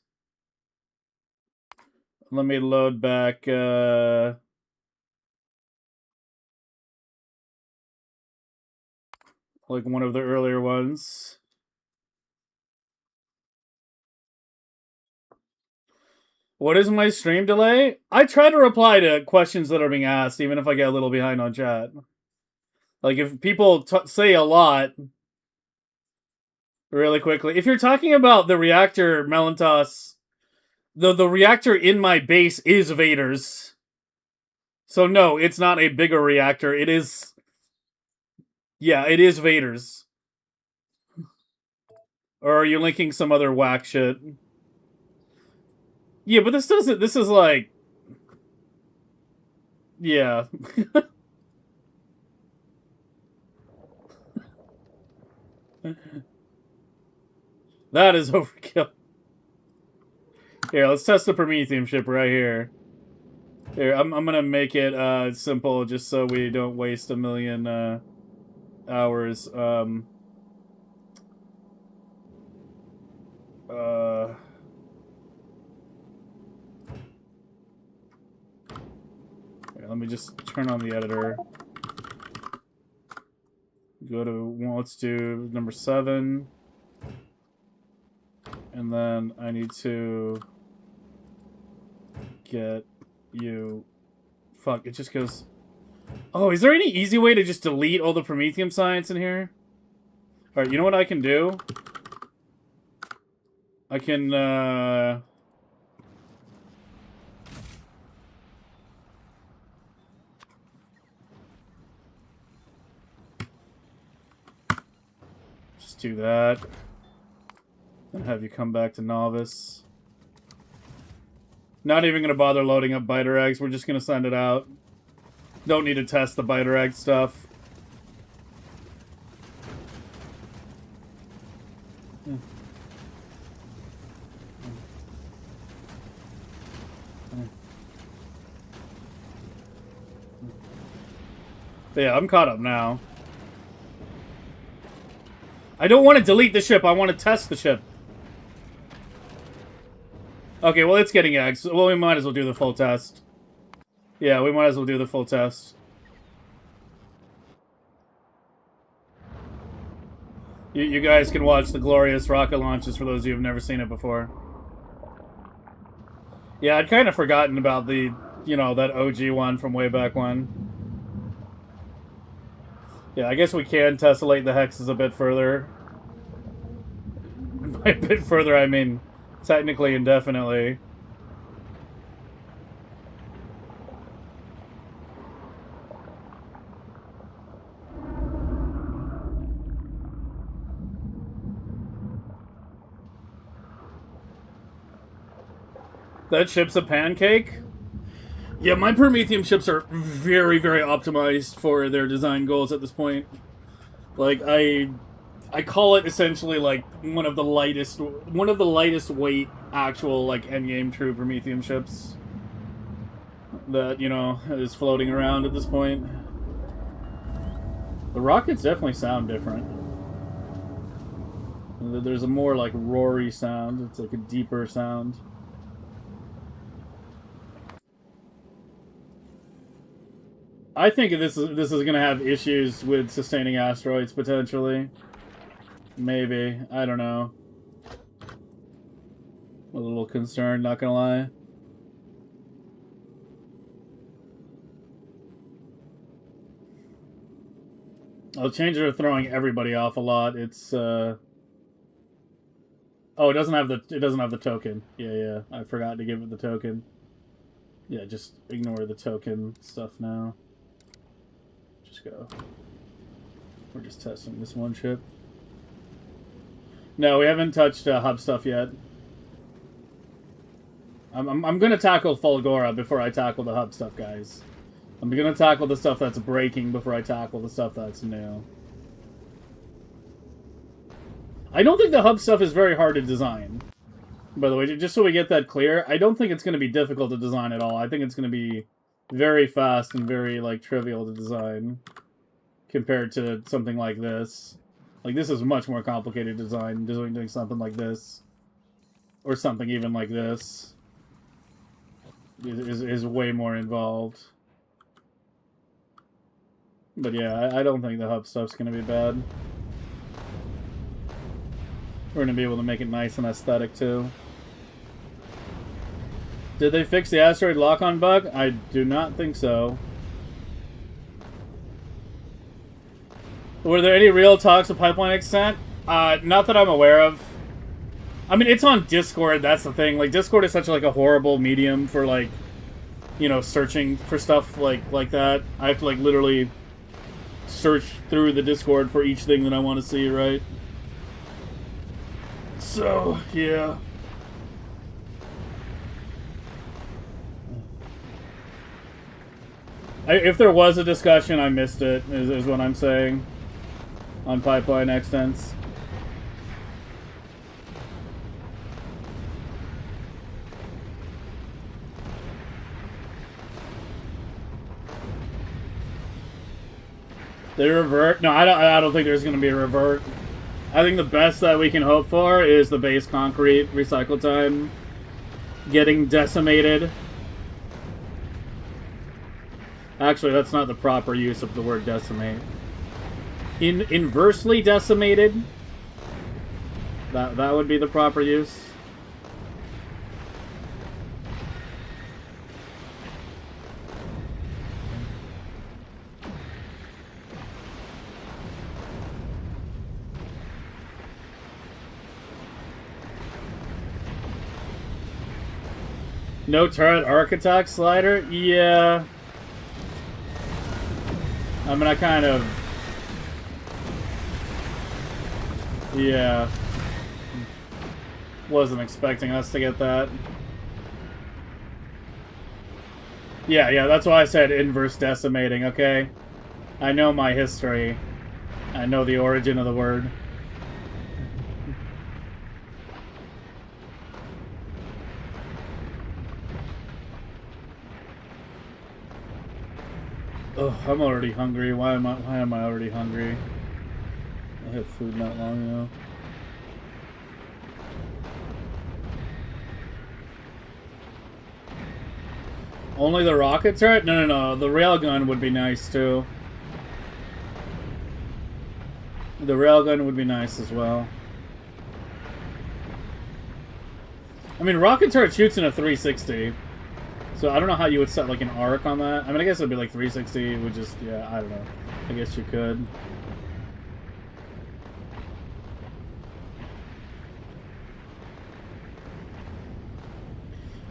Let me load back, like one of the earlier ones. What is my stream delay? I try to reply to questions that are being asked, even if I get a little behind on chat. Like, if people say a lot really quickly. If you're talking about the reactor, Melantos, the reactor in my base is Vader's. So no, it's not a bigger reactor. It is... Yeah, it is Vader's. Or are you linking some other whack shit? Yeah, but this doesn't... This is like... Yeah. That is overkill. Here, let's test the Prometheum ship right here. Here, I'm gonna make it simple just so we don't waste a million hours. Here, let me just turn on the editor. Go to, well, let's do number 7. And then I need to get you... Fuck, it just goes... Oh, is there any easy way to just delete all the Prometheum science in here? Alright, you know what I can do? I can, just do that. And have you come back to Novice. Not even going to bother loading up biter eggs. We're just going to send it out. Don't need to test the biter egg stuff. But yeah, I'm caught up now. I don't want to delete the ship. I want to test the ship. Okay, well, it's getting eggs. Well, we might as well do the full test. Yeah, we might as well do the full test. You guys can watch the glorious rocket launches for those of you who've never seen it before. Yeah, I'd kind of forgotten about the, you know, that OG one from way back when. Yeah, I guess we can tessellate the hexes a bit further. By a bit further, I mean technically indefinitely. That ship's a pancake? Yeah, my Prometheum ships are very, very optimized for their design goals at this point. Like, I call it essentially like one of the lightest weight actual like endgame true Prometheum ships that, you know, is floating around at this point. The rockets definitely sound different. There's a more like roary sound. It's like a deeper sound. I think this is going to have issues with sustaining asteroids potentially. Maybe, I don't know. A little concerned, not gonna lie. I'll change it to throwing everybody off a lot. It's oh, it doesn't have the token. Yeah, I forgot to give it the token. Yeah, just ignore the token stuff now. Just go. We're just testing this one ship. No, we haven't touched hub stuff yet. I'm gonna tackle Fulgora before I tackle the hub stuff, guys. I'm gonna tackle the stuff that's breaking before I tackle the stuff that's new. I don't think the hub stuff is very hard to design. By the way, just so we get that clear, I don't think it's going to be difficult to design at all. I think it's going to be very fast and very, like, trivial to design compared to something like this. Like, this is much more complicated design, doing something like this. Or something even like this. Is way more involved. But yeah, I don't think the hub stuff's going to be bad. We're going to be able to make it nice and aesthetic, too. Did they fix the asteroid lock-on bug? I do not think so. Were there any real talks of pipeline extent? Not that I'm aware of. I mean, it's on Discord, that's the thing. Like, Discord is such, like, a horrible medium for, like, you know, searching for stuff like that. I have to, like, literally search through the Discord for each thing that I want to see, right? So, yeah. If there was a discussion, I missed it, is what I'm saying. On pipeline extents. They revert? No, I don't think there's going to be a revert. I think the best that we can hope for is the base concrete recycle time getting decimated. Actually, that's not the proper use of the word decimate. Inversely decimated? That would be the proper use. No turret architect slider? Yeah. I mean, I kind of... Yeah. Wasn't expecting us to get that. Yeah, that's why I said inverse decimating, okay? I know my history. I know the origin of the word. Oh, I'm already hungry. Why am I already hungry? I had food not long ago. Only the rocket turret? No. The railgun would be nice too. The railgun would be nice as well. I mean, rocket turret shoots in a 360. So I don't know how you would set like an arc on that. I mean, I guess it would be like 360. It would just, yeah, I don't know. I guess you could.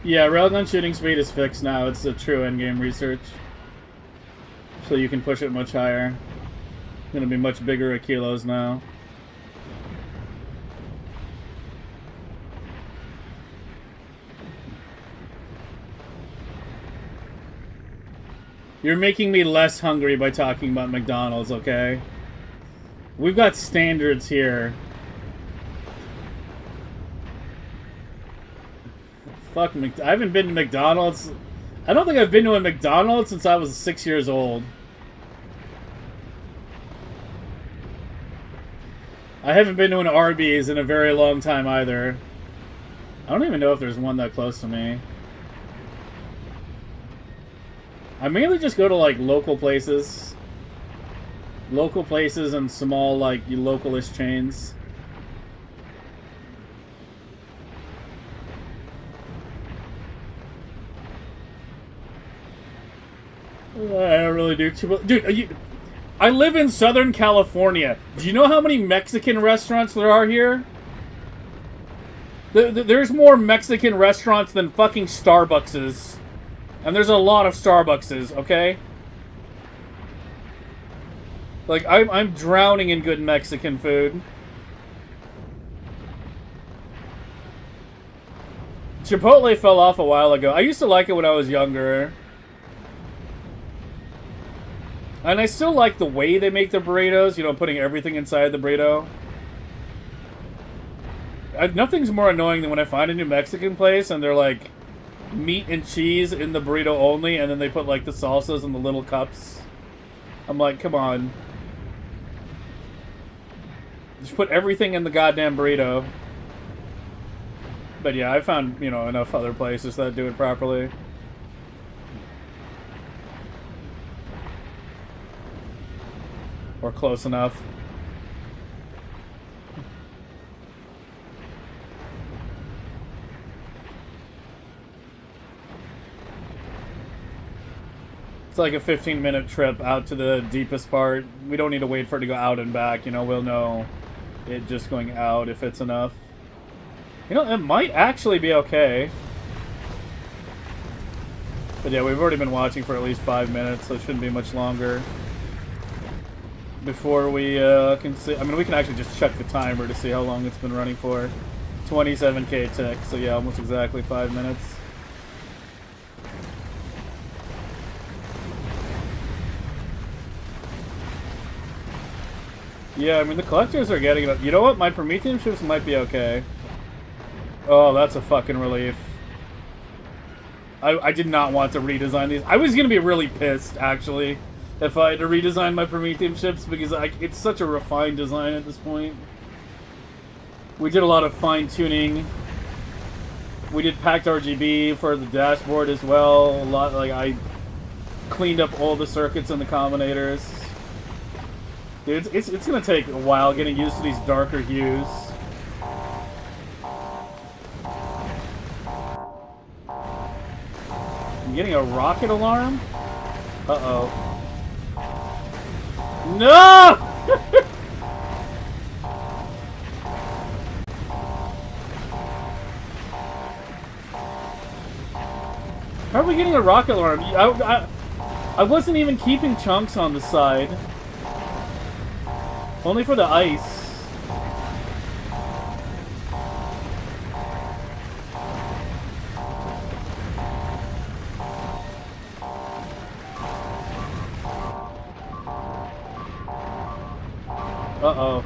Yeah, railgun shooting speed is fixed now. It's a true endgame research. So you can push it much higher. It's gonna be much bigger at kilos now. You're making me less hungry by talking about McDonald's, okay? We've got standards here. Fuck, I haven't been to McDonald's. I don't think I've been to a McDonald's since I was 6 years old. I haven't been to an Arby's in a very long time either. I don't even know if there's one that close to me. I mainly just go to, like, local places. Local places and small, like, localist chains. I don't really do too much. Dude, I live in Southern California. Do you know how many Mexican restaurants there are here? There's more Mexican restaurants than fucking Starbuckses. And there's a lot of Starbuckses, okay? Like, I'm drowning in good Mexican food. Chipotle fell off a while ago. I used to like it when I was younger. And I still like the way they make their burritos, you know, putting everything inside the burrito. nothing's more annoying than when I find a new Mexican place and they're like meat and cheese in the burrito only, and then they put like the salsas in the little cups. I'm like, come on. Just put everything in the goddamn burrito. But yeah, I found, you know, enough other places that do it properly. Or close enough. It's like a 15-minute trip out to the deepest part. We don't need to wait for it to go out and back, you know, we'll know it just going out if it's enough. You know, it might actually be okay. But yeah, we've already been watching for at least 5 minutes, so it shouldn't be much longer. Before we can see... I mean, we can actually just check the timer to see how long it's been running for. 27k tick, so yeah, almost exactly 5 minutes. Yeah, I mean, the collectors are getting it. You know what? My Promethean ships might be okay. Oh, that's a fucking relief. I did not want to redesign these. I was going to be really pissed, actually, if I had to redesign my Promethean ships, because it's such a refined design at this point. We did a lot of fine-tuning. We did packed RGB for the dashboard as well. A lot, like, I cleaned up all the circuits and the combinators. Dude, it's going to take a while getting used to these darker hues. I'm getting a rocket alarm? Uh-oh. No! How are we getting a rocket alarm? I wasn't even keeping chunks on the side. Only for the ice. Uh-oh.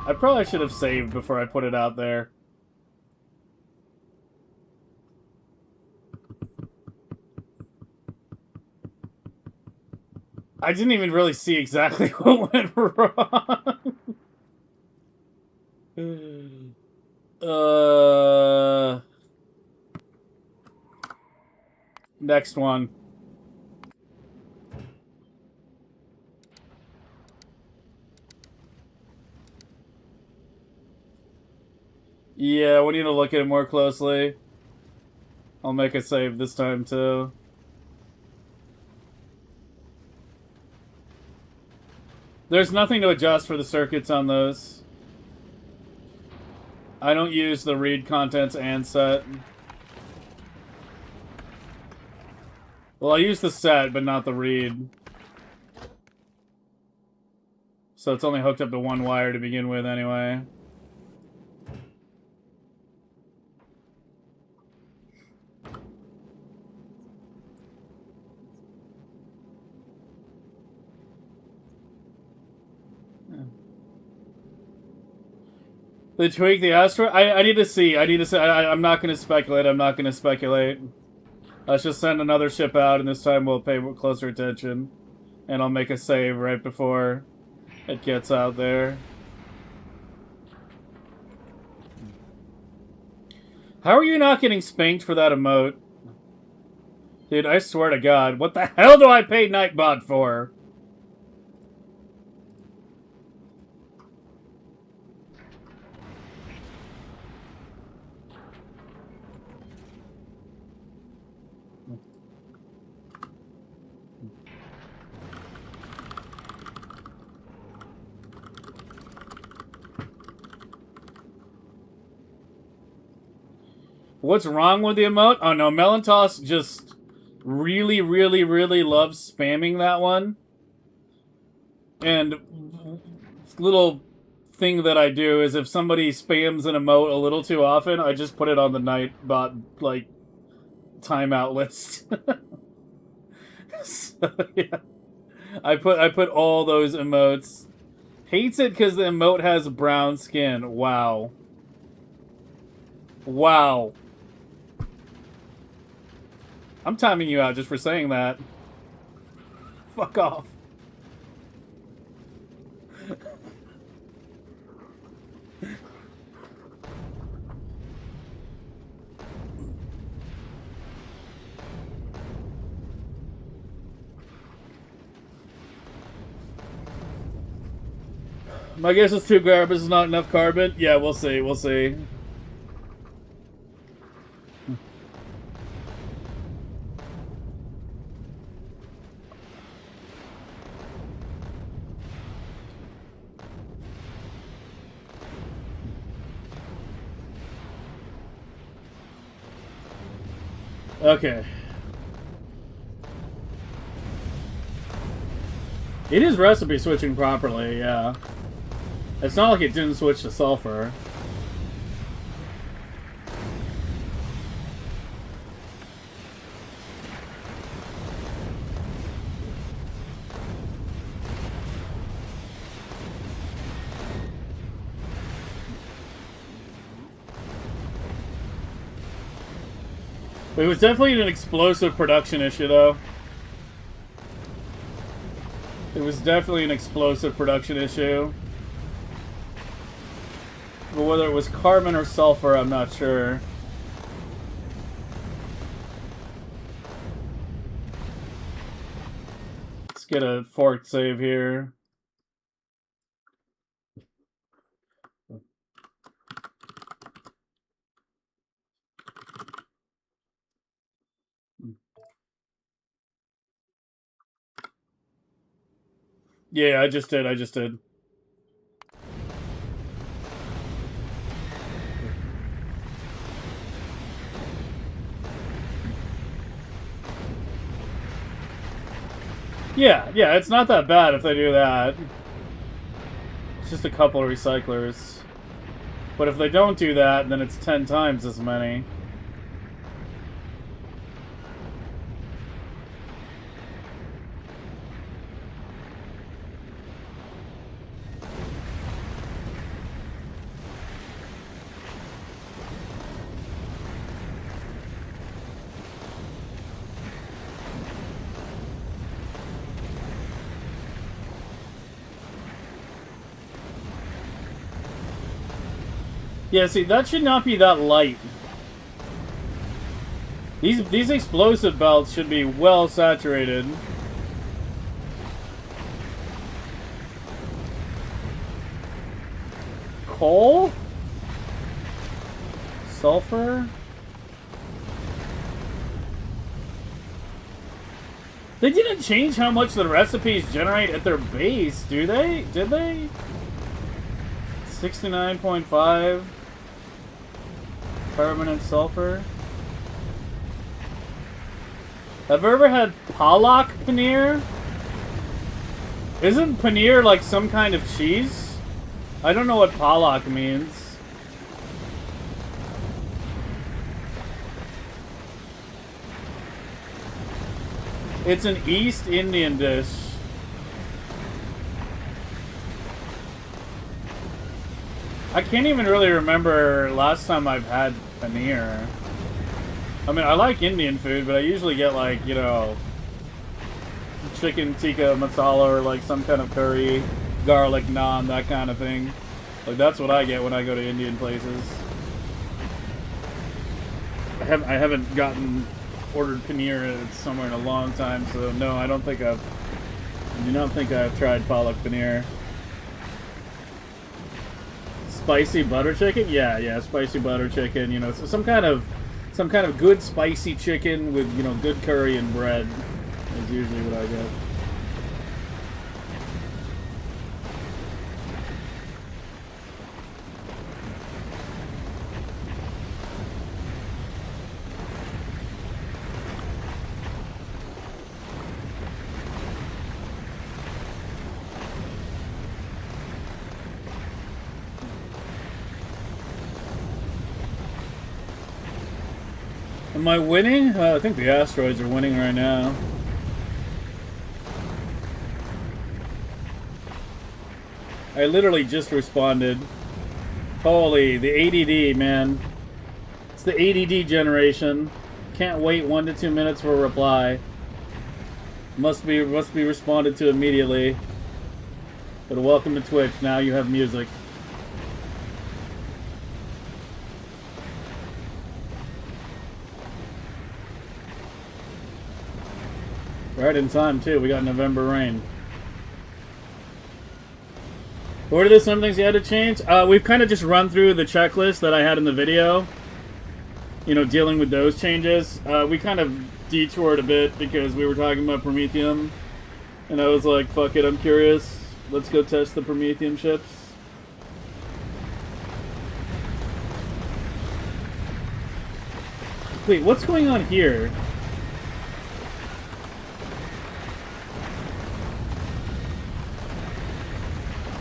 I probably should have saved before I put it out there. I didn't even really see exactly what went wrong. Next one. Yeah, we need to look at it more closely. I'll make a save this time, too. There's nothing to adjust for the circuits on those. I don't use the read contents and set. Well, I use the set, but not the read. So it's only hooked up to one wire to begin with, anyway. They tweak the asteroid? I need to see. I'm not going to speculate. Let's just send another ship out, and this time we'll pay closer attention. And I'll make a save right before it gets out there. How are you not getting spanked for that emote? Dude, I swear to God, what the hell do I pay Nightbot for? What's wrong with the emote? Oh no, Melantos just really loves spamming that one. And little thing that I do is if somebody spams an emote a little too often, I just put it on the Nightbot like timeout list. So yeah, I put all those emotes. Hates it because the emote has brown skin. Wow. Wow. I'm timing you out just for saying that. Fuck off. My guess is 2 garbage is not enough carbon. Yeah, we'll see. We'll see. Okay. It is recipe switching properly, yeah. It's not like it didn't switch to sulfur. It was definitely an explosive production issue, though. It was definitely an explosive production issue. But whether it was carbon or sulfur, I'm not sure. Let's get a forked save here. Yeah, I just did. Yeah, it's not that bad if they do that. It's just a couple of recyclers. But if they don't do that, then it's 10 times as many. Yeah, see, that should not be that light. These explosive belts should be well saturated. Coal? Sulfur? They didn't change how much the recipes generate at their base, do they? Did they? 69.5 permanent sulfur. Have you ever had palak paneer? Isn't paneer like some kind of cheese? I don't know what palak means. It's an East Indian dish. I can't even really remember last time I've had paneer. I mean, I like Indian food, but I usually get like, you know, chicken tikka masala or like some kind of curry, garlic naan, that kind of thing. Like that's what I get when I go to Indian places. I haven't ordered paneer somewhere in a long time, so no, I do not think I've tried palak paneer. Spicy butter chicken? Yeah, spicy butter chicken. You know, so some kind of good spicy chicken with, you know, good curry and bread is usually what I get. Am I winning? I think the asteroids are winning right now. I literally just responded. Holy, the ADD, man. It's the ADD generation. Can't wait 1 to 2 minutes for a reply. Must be responded to immediately. But welcome to Twitch. Now you have music. Right in time too. We got November rain. What are the some things you had to change? We've kind of just run through the checklist that I had in the video. You know, dealing with those changes. We kind of detoured a bit because we were talking about Prometheum. And I was like, fuck it, I'm curious. Let's go test the Prometheum ships. Wait, what's going on here?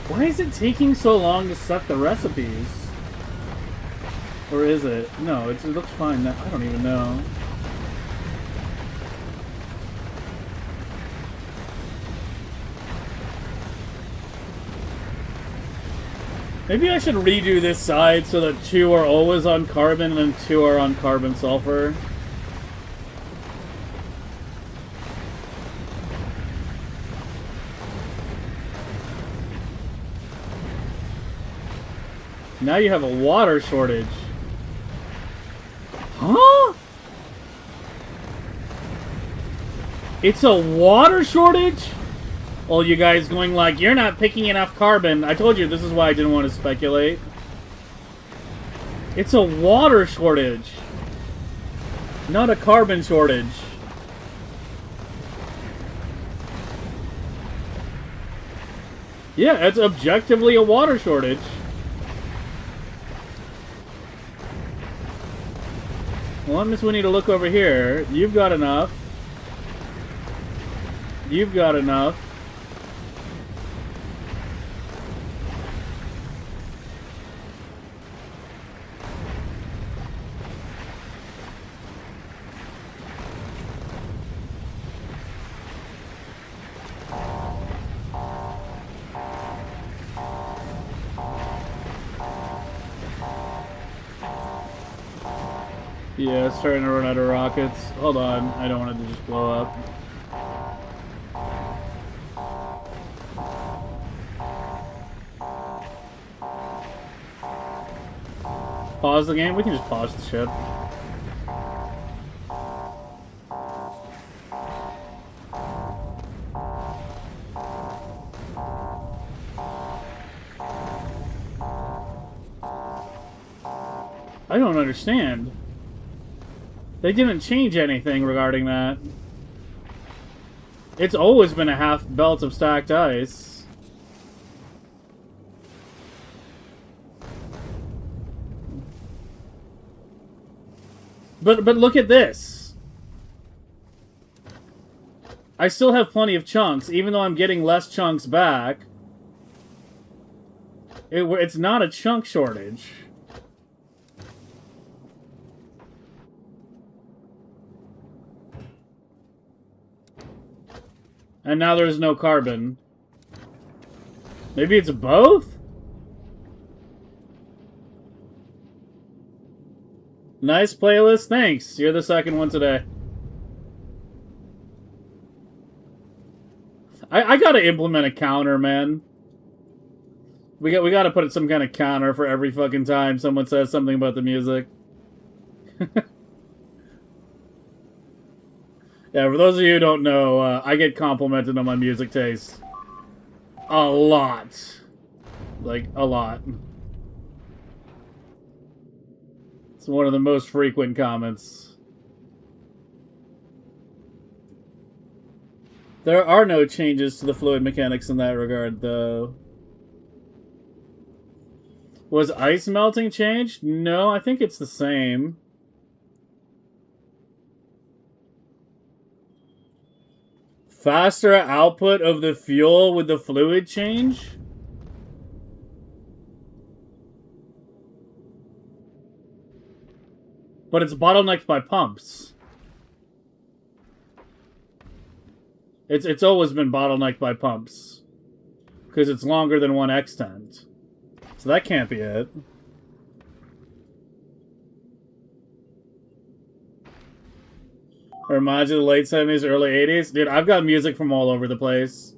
Why is it taking so long to set the recipes? Or is it? No, it looks fine now. I don't even know. Maybe I should redo this side so that 2 are always on carbon and 2 are on carbon sulfur. Now you have a water shortage. Huh? It's a water shortage? All you guys going like, you're not picking enough carbon. I told you this is why I didn't want to speculate. It's a water shortage. Not a carbon shortage. Yeah, it's objectively a water shortage. Well, that means we need to look over here. You've got enough. You've got enough. Yeah, it's starting to run out of rockets. Hold on, I don't want it to just blow up. Pause the game? We can just pause the ship. I don't understand. They didn't change anything regarding that. It's always been a half belt of stacked ice. But look at this. I still have plenty of chunks, even though I'm getting less chunks back. It's not a chunk shortage. And now there's no carbon. Maybe it's both? Nice playlist, thanks. You're the second one today. I gotta implement a counter, man. We gotta put some kind of counter for every fucking time someone says something about the music. Yeah, for those of you who don't know, I get complimented on my music taste. A lot. Like, a lot. It's one of the most frequent comments. There are no changes to the fluid mechanics in that regard, though. Was ice melting changed? No, I think it's the same. Faster output of the fuel with the fluid change? But it's bottlenecked by pumps. It's always been bottlenecked by pumps. Because it's longer than one extent. So that can't be it. Reminds you of the late 70s, early 80s? Dude, I've got music from all over the place.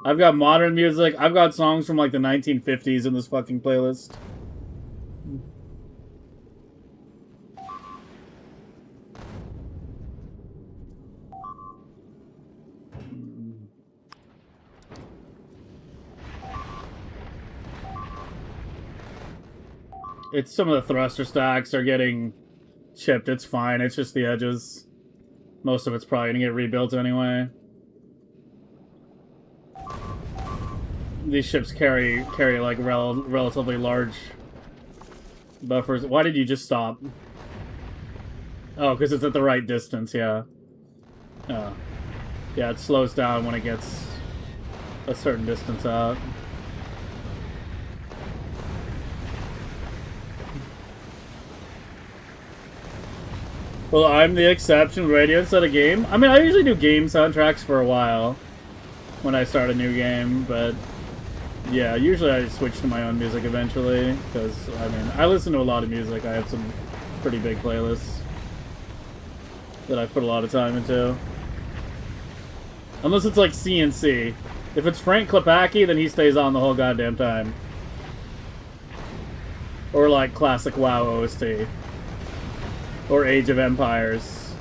I've got modern music. I've got songs from like the 1950s in this fucking playlist. It's some of the thruster stacks are getting chipped. It's fine. It's just the edges. Most of it's probably gonna get rebuilt anyway. These ships carry like relatively large buffers. Why did you just stop? Oh, because it's at the right distance. Yeah. Yeah, it slows down when it gets a certain distance out. Well, I'm the exception. Radio instead of game. I mean, I usually do game soundtracks for a while when I start a new game, but yeah, usually I switch to my own music eventually, because, I mean, I listen to a lot of music. I have some pretty big playlists that I put a lot of time into. Unless it's like CNC. If it's Frank Klepacki, then he stays on the whole goddamn time. Or like classic WoW OST. Or Age of Empires.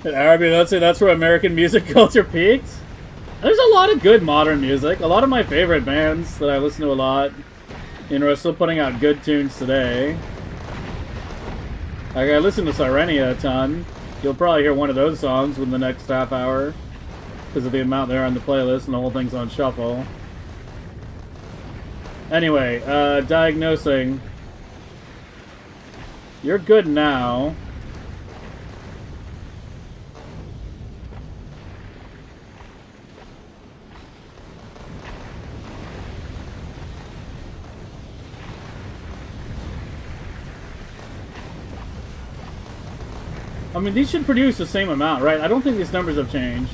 In Arabic, let's say that's where American music culture peaked. There's a lot of good modern music. A lot of my favorite bands that I listen to a lot, you know, are still putting out good tunes today. Like, I listen to Sirenia a ton. You'll probably hear one of those songs within the next half hour because of the amount there on the playlist and the whole thing's on shuffle. Anyway, diagnosing. You're good now. I mean, these should produce the same amount, right? I don't think these numbers have changed.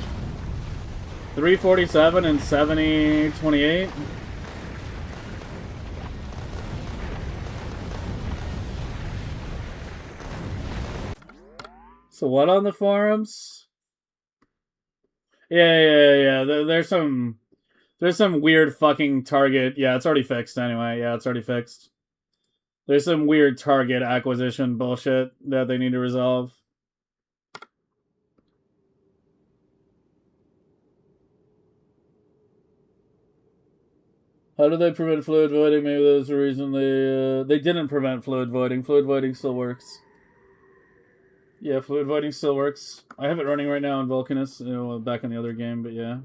347 and 7028. So what on the forums? Yeah. There's some weird fucking target. Yeah, it's already fixed anyway. Yeah, it's already fixed. There's some weird target acquisition bullshit that they need to resolve. How do they prevent fluid voiding? Maybe that was the reason they didn't prevent fluid voiding. Fluid voiding still works. Yeah, fluid voiding still works. I have it running right now on Vulcanus, you know, back in the other game, but yeah.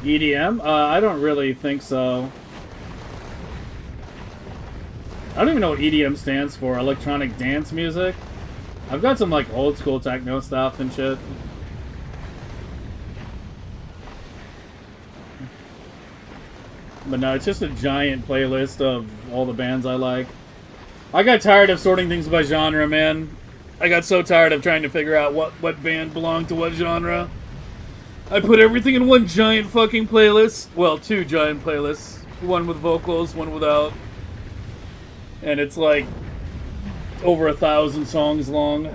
EDM? I don't really think so. I don't even know what EDM stands for. Electronic dance music? I've got some, like, old school techno stuff and shit. But no, it's just a giant playlist of all the bands I like. I got tired of sorting things by genre, man. I got so tired of trying to figure out what band belonged to what genre. I put everything in one giant fucking playlist. Well, two giant playlists. One with vocals, one without. And it's like over 1,000 songs long.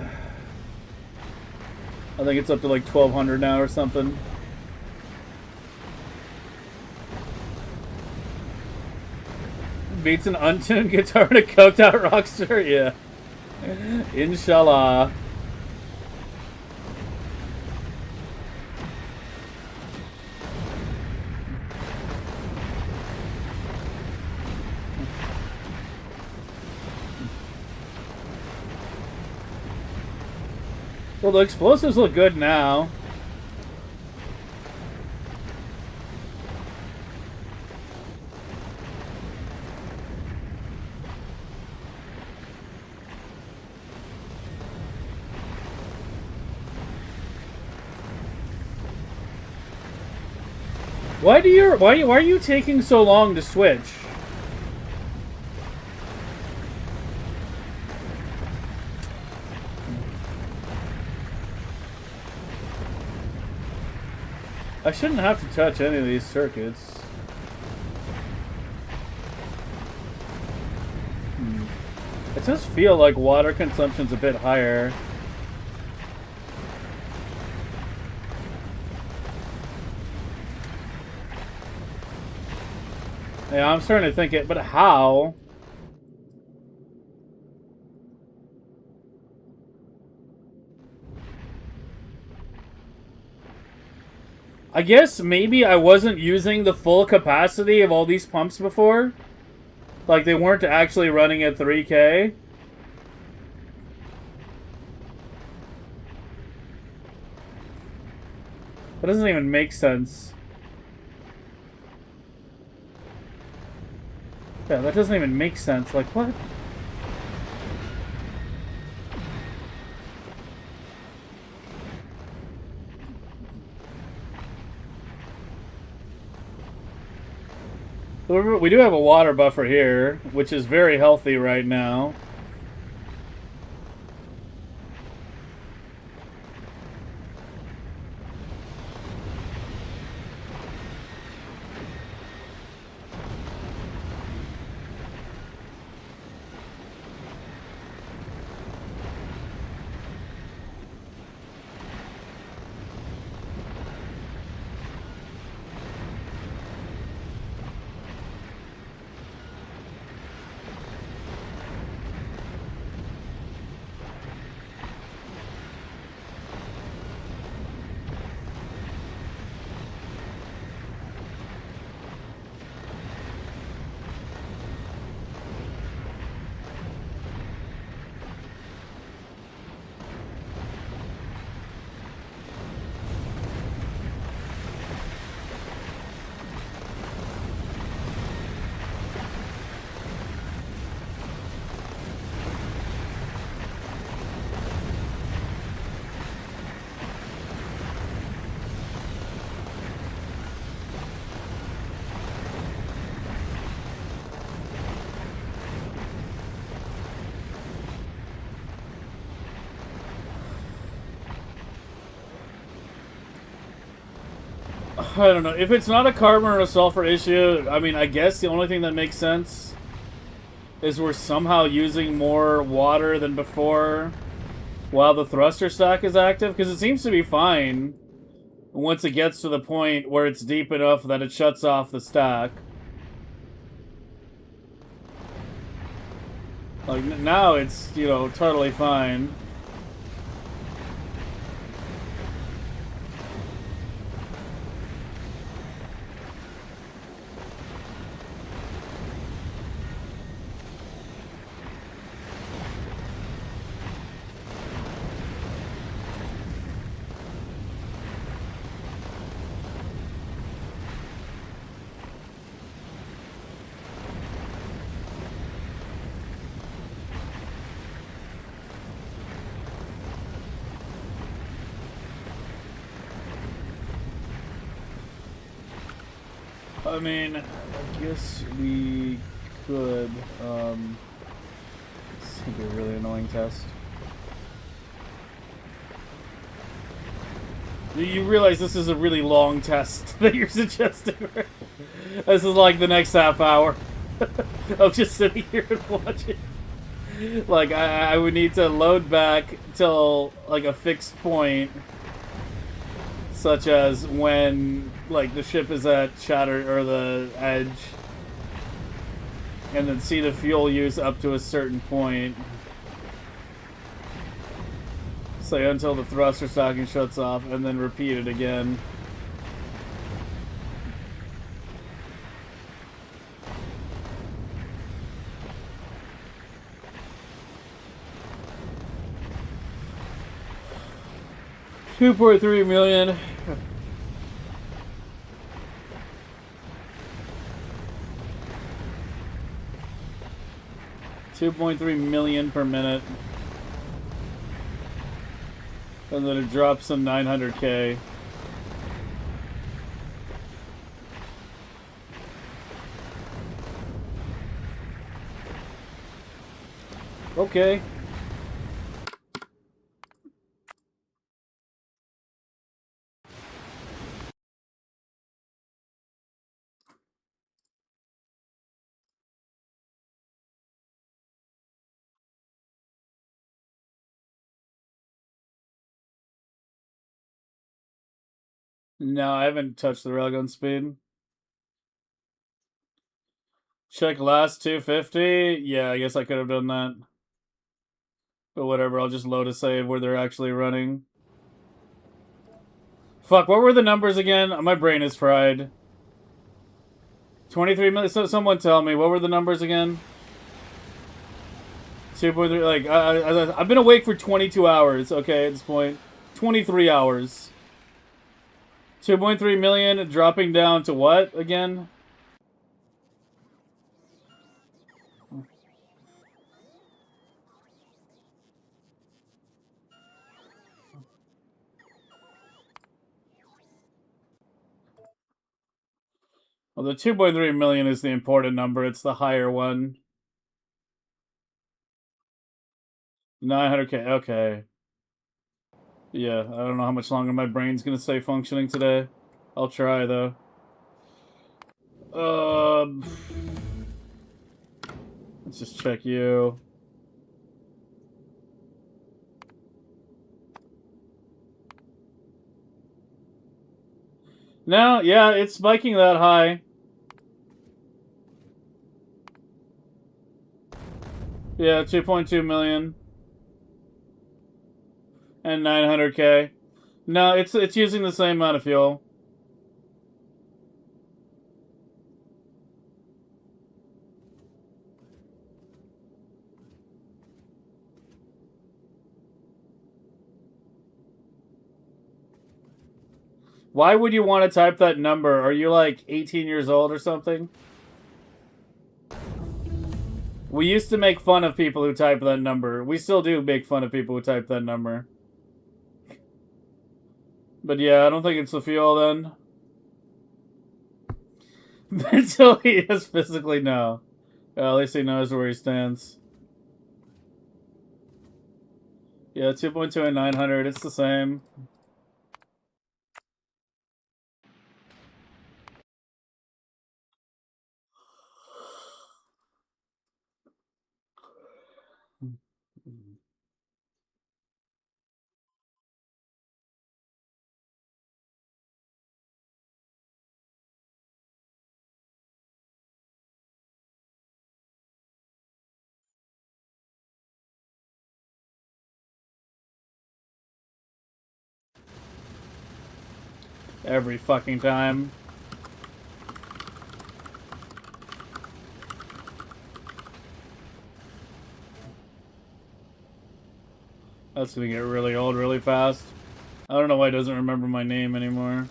I think it's up to like 1,200 now or something. Beats an untuned guitar and a coked out rockster? Yeah. Inshallah. Well, the explosives look good now. Why are you taking so long to switch? I shouldn't have to touch any of these circuits. It does feel like water consumption's a bit higher. Yeah, I'm starting to think it, but how? I guess maybe I wasn't using the full capacity of all these pumps before. Like, they weren't actually running at 3K. That doesn't even make sense. Yeah, that doesn't even make sense. Like, what? We do have a water buffer here, which is very healthy right now. I don't know. If it's not a carbon or a sulfur issue, I mean, I guess the only thing that makes sense is we're somehow using more water than before while the thruster stack is active, because it seems to be fine once it gets to the point where it's deep enough that it shuts off the stack. Like, now it's, you know, totally fine. I mean, I guess we could, this is gonna be a really annoying test. You realize this is a really long test that you're suggesting, right? This is like the next half hour of just sitting here and watching. Like, I would need to load back till, like, a fixed point, such as when, like, the ship is at shatter or the edge, and then see the fuel use up to a certain point. Say until the thruster stocking shuts off, and then repeat it again. $2.3 million. $2.3 million per minute. And then it drops some 900K. Okay. No, I haven't touched the railgun speed. Check last 250. Yeah, I guess I could have done that. But whatever, I'll just load a save where they're actually running. Fuck, what were the numbers again? My brain is fried. 23 million. So someone tell me, what were the numbers again? 2.3. Like, I've been awake for 22 hours, okay, at this point. 23 hours. 2.3 million dropping down to what again? Well, the 2.3 million is the important number. It's the higher one. 900k. Okay. Yeah, I don't know how much longer my brain's gonna stay functioning today. I'll try though. Let's just check you. No, yeah, it's spiking that high. Yeah, 2.2 million. And 900k. No, it's using the same amount of fuel. Why would you want to type that number? Are you like 18 years old or something? We used to make fun of people who type that number. We still do make fun of people who type that number. But yeah, I don't think it's the fuel then. Until he is physically no. At least he knows where he stands. Yeah, 2.2 and 900, it's the same. Every fucking time. That's gonna get really old really fast. I don't know why it doesn't remember my name anymore.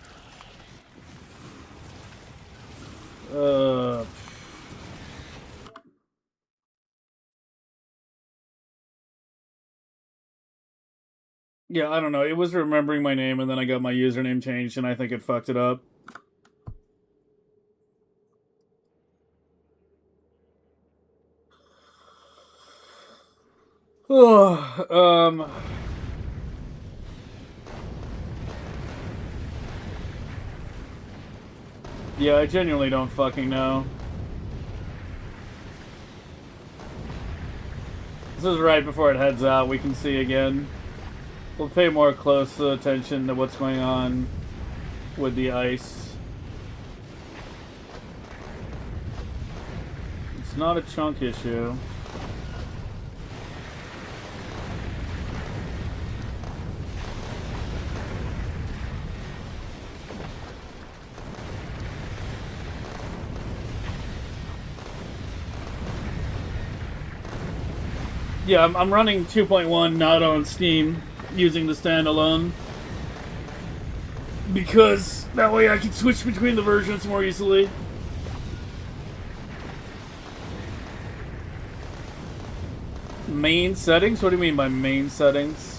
Yeah, I don't know. It was remembering my name and then I got my username changed and I think it fucked it up. Yeah, I genuinely don't fucking know. This is right before it heads out. We can see again. We'll pay more close attention to what's going on with the ice. It's not a chunk issue. Yeah, I'm running 2.1 not on Steam, using the standalone. Because that way I can switch between the versions more easily. Main settings? What do you mean by main settings?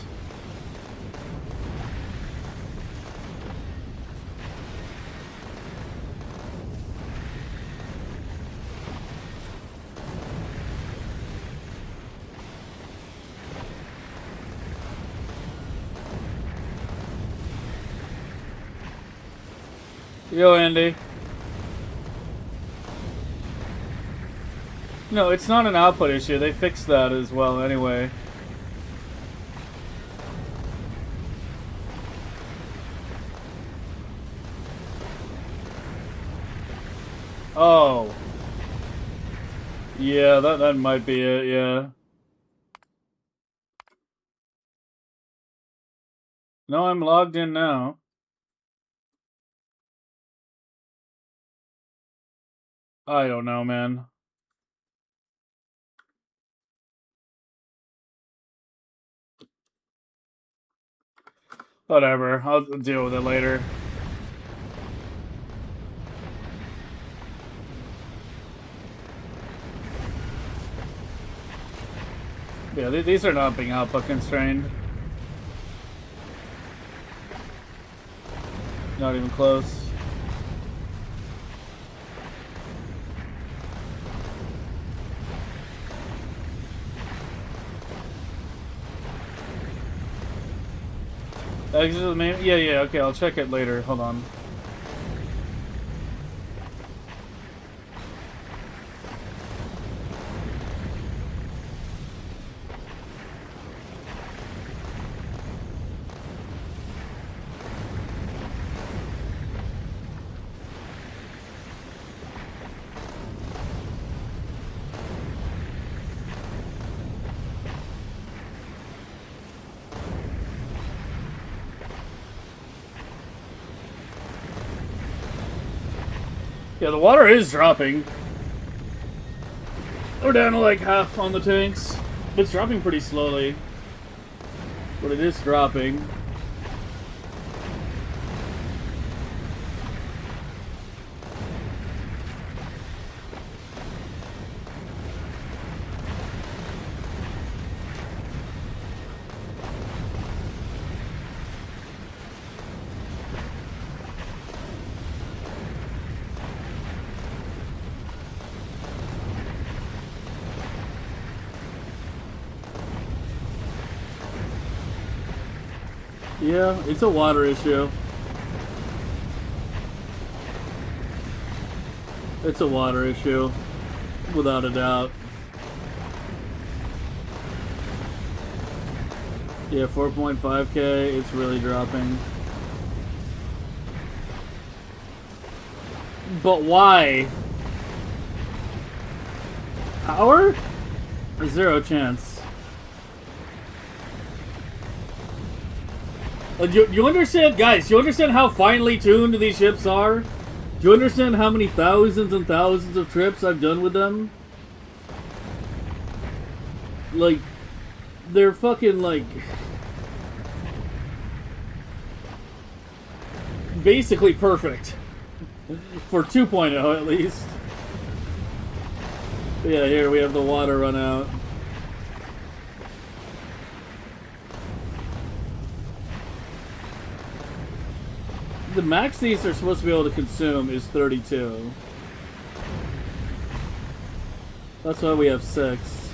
Yo, Andy. No, it's not an output issue. They fixed that as well anyway. Oh. Yeah, that might be it, yeah. No, I'm logged in now. I don't know, man. Whatever. I'll deal with it later. Yeah, these are not being output constrained. Not even close. Exit the main. Yeah. Okay, I'll check it later. Hold on. Yeah, the water is dropping. We're down to like half on the tanks. It's dropping pretty slowly. But it is dropping. Yeah, it's a water issue. It's a water issue, without a doubt. Yeah, 4.5K, it's really dropping. But why? Power? Zero chance. Do you understand, guys? Do you understand how finely tuned these ships are? Do you understand how many thousands and thousands of trips I've done with them? Like, they're fucking like... basically perfect. For 2.0 at least. Yeah, here we have the water run out. The max these are supposed to be able to consume is 32. That's why we have 6.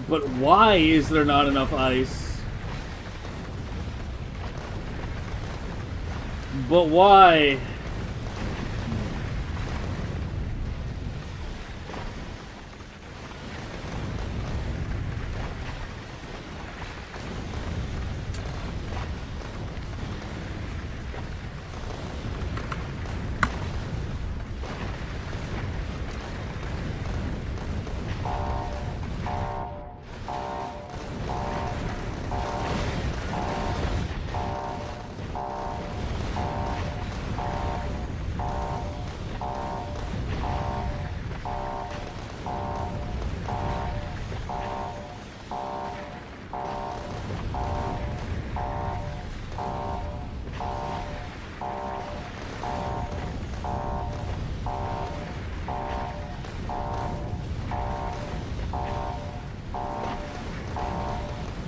But why is there not enough ice? But why?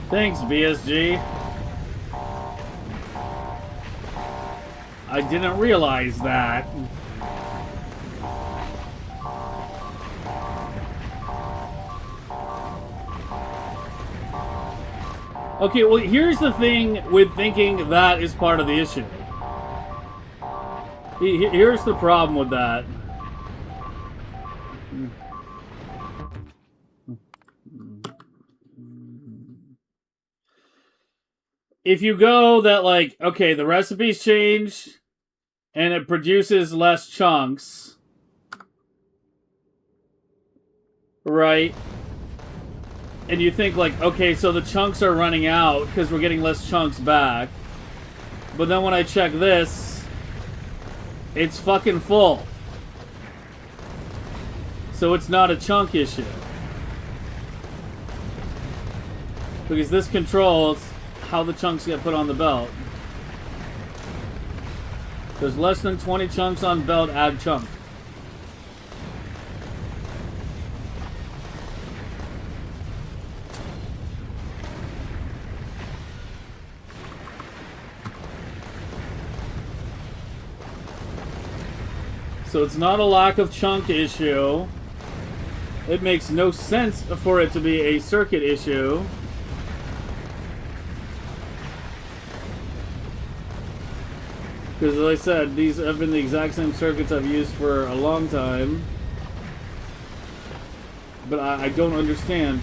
Thanks, BSG. I didn't realize that. Okay, well, here's the thing with thinking that is part of the issue. Here's the problem with that. If you go that, like, okay, the recipe's changed and it produces less chunks, right? And you think, like, okay, so the chunks are running out because we're getting less chunks back. But then when I check this, it's fucking full. So it's not a chunk issue. Because this controls how the chunks get put on the belt. There's less than 20 chunks on belt, add chunk. So it's not a lack of chunk issue. It makes no sense for it to be a circuit issue. Because as I said, these have been the exact same circuits I've used for a long time. But I don't understand.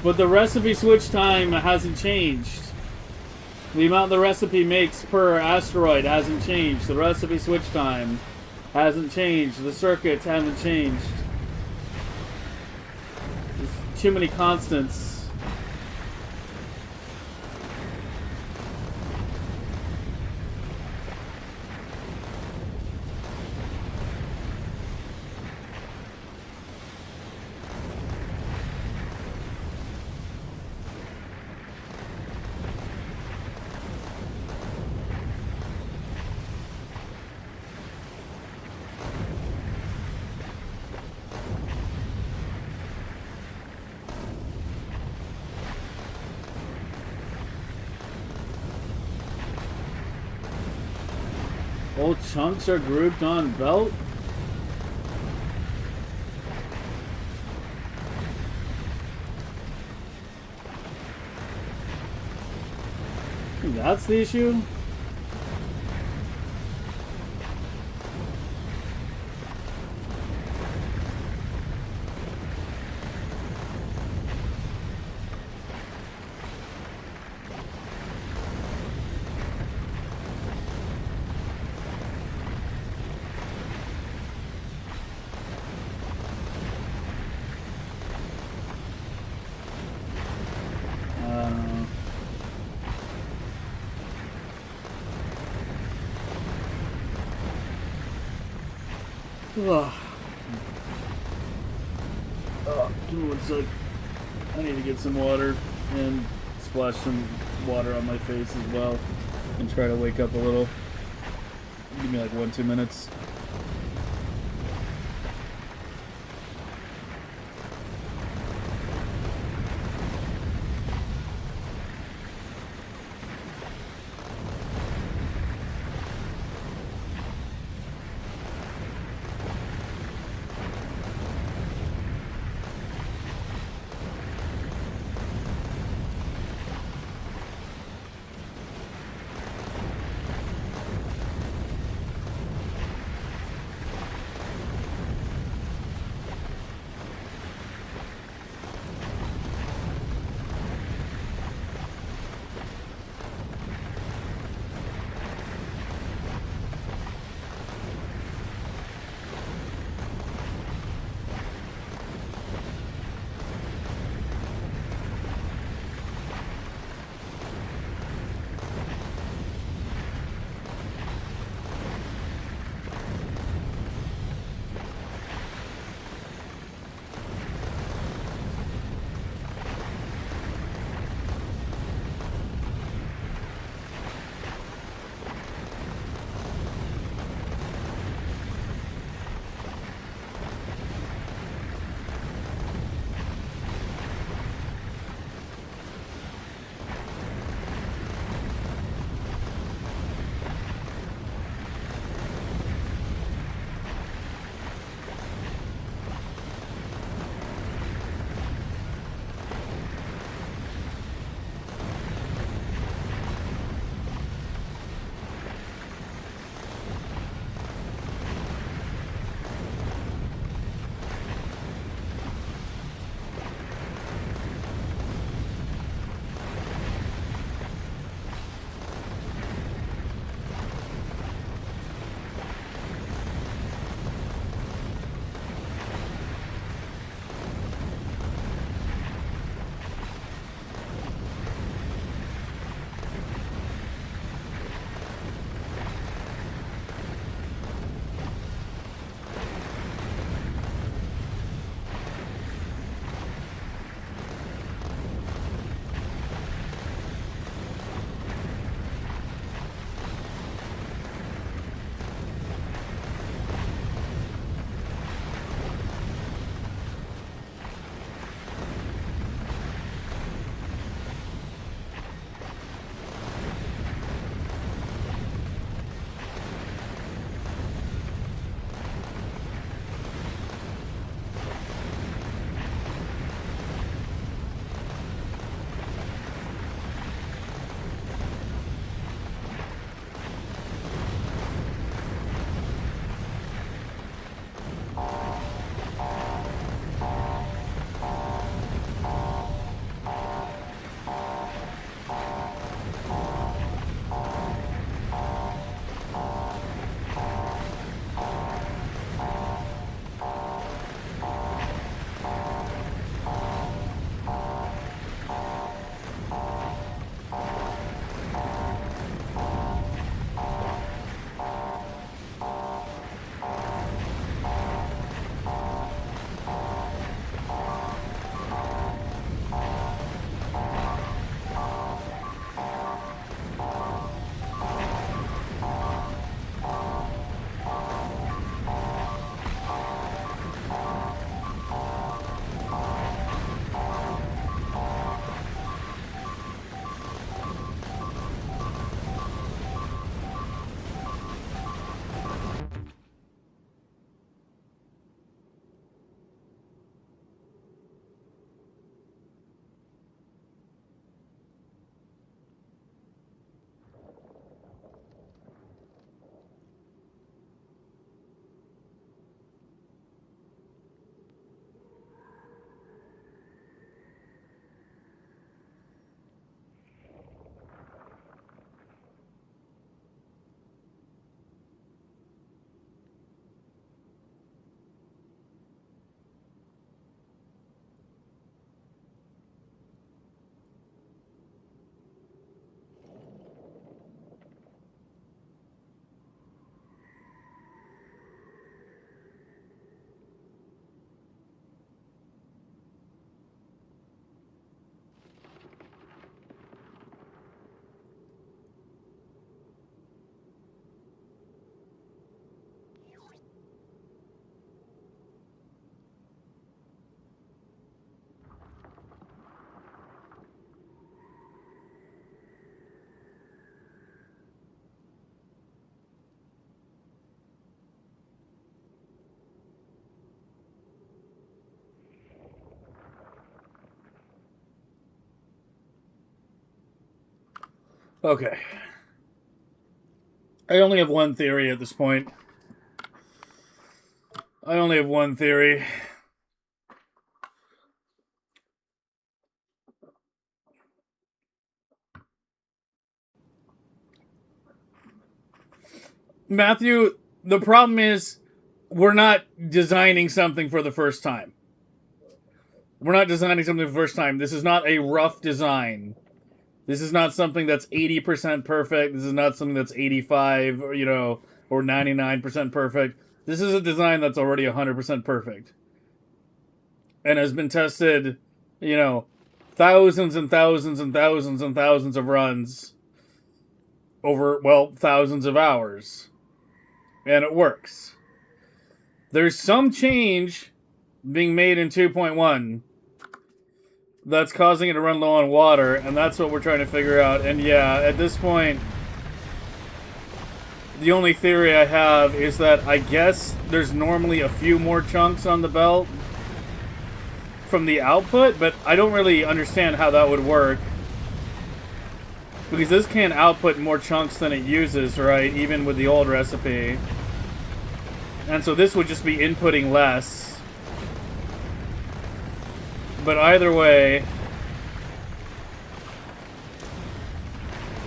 But the recipe switch time hasn't changed. The amount the recipe makes per asteroid hasn't changed. The recipe switch time hasn't changed. The circuits haven't changed. There's too many constants. All chunks are grouped on belt? That's the issue? One sec. I need to get some water and splash some water on my face as well and try to wake up a little. Give me like 1-2 minutes. Okay. I only have one theory at this point. I only have one theory. Matthew, the problem is we're not designing something for the first time. We're not designing something for the first time. This is not a rough design. This is not something that's 80% perfect. This is not something that's 85, or, or 99% perfect. This is a design that's already 100% perfect. And has been tested, thousands and thousands and thousands and thousands of runs over, thousands of hours. And it works. There's some change being made in 2.1 that's causing it to run low on water, and that's what we're trying to figure out. And yeah, at this point, the only theory I have is that I guess there's normally a few more chunks on the belt from the output, but I don't really understand how that would work. Because this can output more chunks than it uses, right? Even with the old recipe. And so this would just be inputting less. But either way,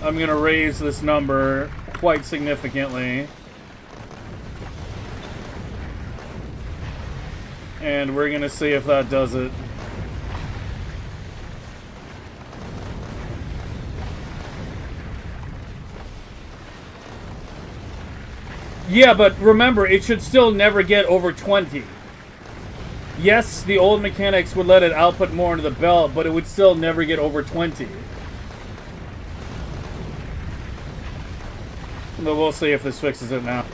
I'm going to raise this number quite significantly. And we're going to see if that does it. Yeah, but remember, it should still never get over 20. Yes, the old mechanics would let it output more into the belt, but it would still never get over 20. But we'll see if this fixes it now.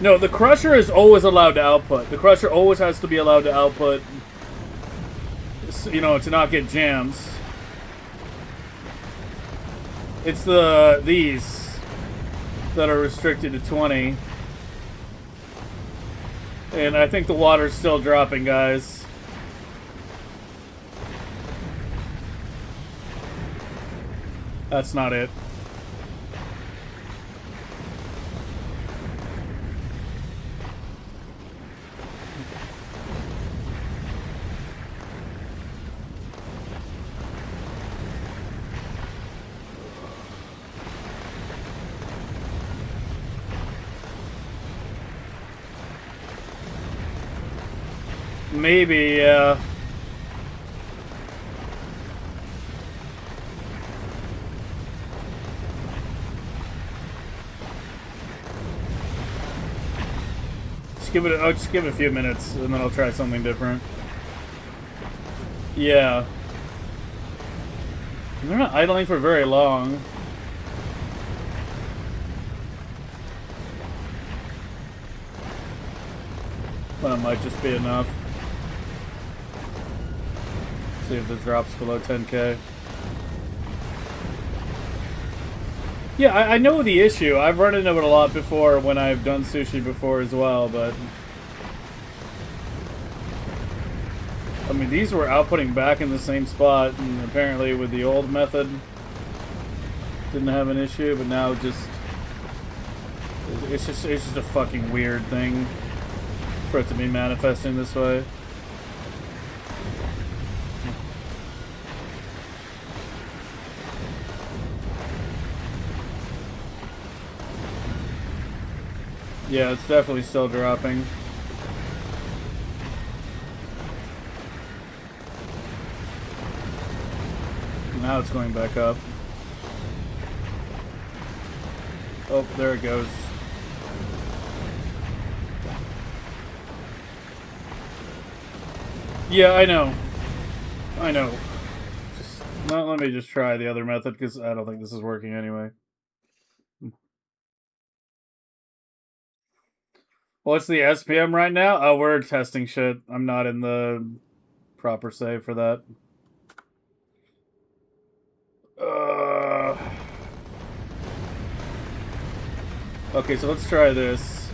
No, the crusher is always allowed to output. The crusher always has to be allowed to output, to not get jams. It's these that are restricted to 20. And I think the water's still dropping, guys. That's not it. Maybe, yeah. I'll just give it a few minutes, and then I'll try something different. Yeah. They're not idling for very long. But it might just be enough. See if this drops below 10k. Yeah, I know the issue. I've run into it a lot before when I've done sushi before as well, but... I mean, these were outputting back in the same spot, and apparently with the old method, didn't have an issue, but now it's just a fucking weird thing for it to be manifesting this way. Yeah, it's definitely still dropping. Now it's going back up. Oh, there it goes. Yeah, I know. Let me just try the other method, because I don't think this is working anyway. What's the SPM right now? Oh, we're testing shit. I'm not in the proper save for that. Okay, so let's try this.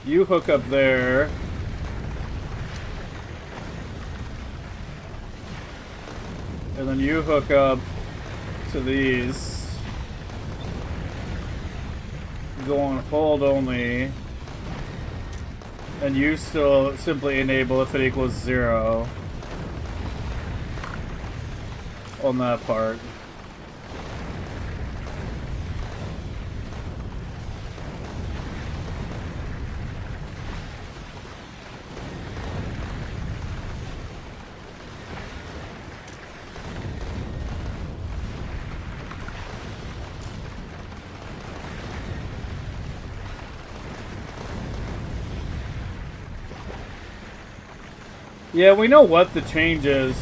You hook up there. And then you hook up to these. Go on hold only. And you still simply enable if it equals 0 on that part. Yeah, we know what the change is.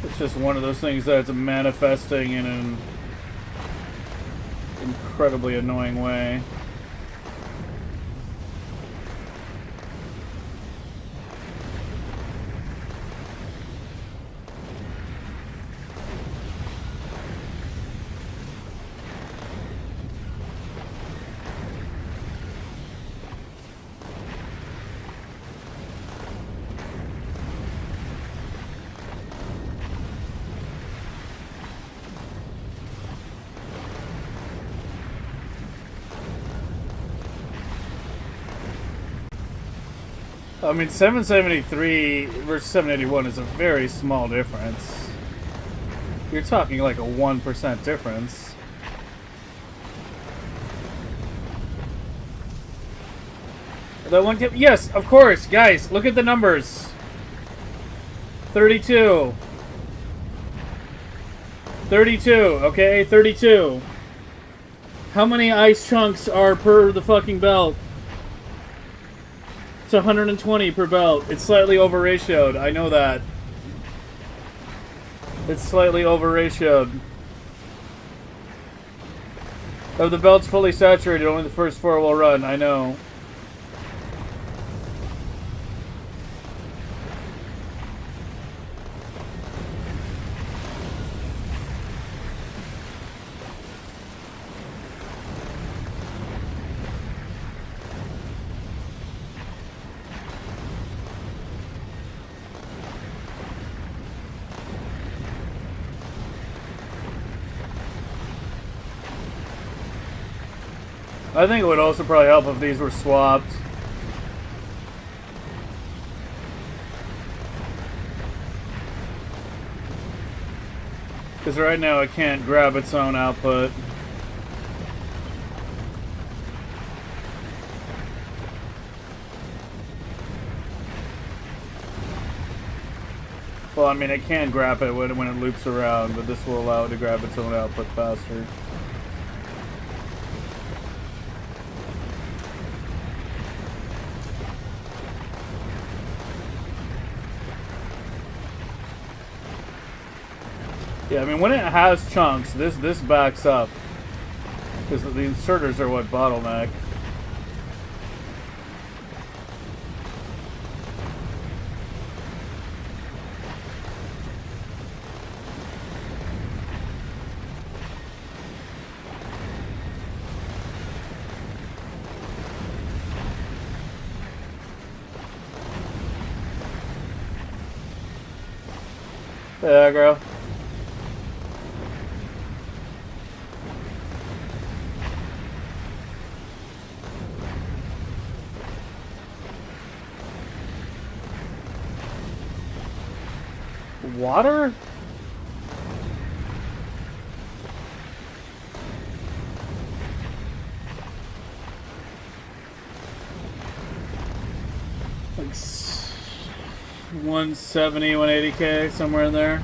It's just one of those things that's manifesting in an incredibly annoying way. I mean, 773 versus 781 is a very small difference. You're talking like a 1% difference. That one kept, yes, of course, guys, look at the numbers. 32. 32, okay, 32. How many ice chunks are per the fucking belt? It's 120 per belt. It's slightly over-ratioed. I know that. It's slightly over-ratioed. If the belt's fully saturated, only the first 4 will run. I know. I think it would also probably help if these were swapped. Because right now it can't grab its own output. Well, I mean, it can grab it when it loops around, but this will allow it to grab its own output faster. Yeah, I mean, when it has chunks, this backs up. Because the inserters are what bottleneck. Yeah, aggro. Water? Like 170, 180k, somewhere in there.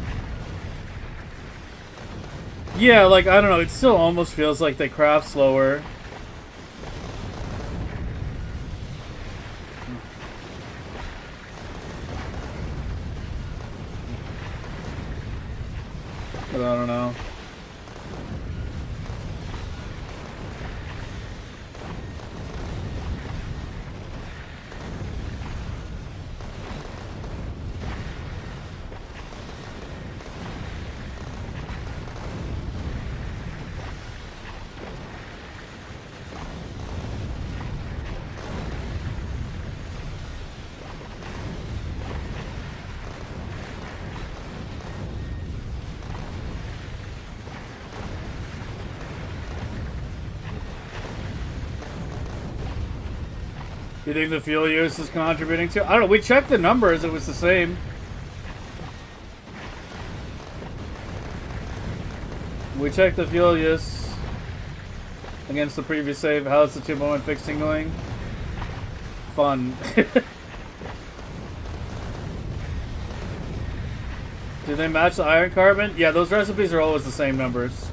Yeah, like, I don't know, it still almost feels like they craft slower. But I don't know. You think the fuel use is contributing to? I don't know. We checked the numbers. It was the same. We checked the fuel use against the previous save. How's the 2.1 fixing going? Fun. Do they match the iron carbon? Yeah, those recipes are always the same numbers.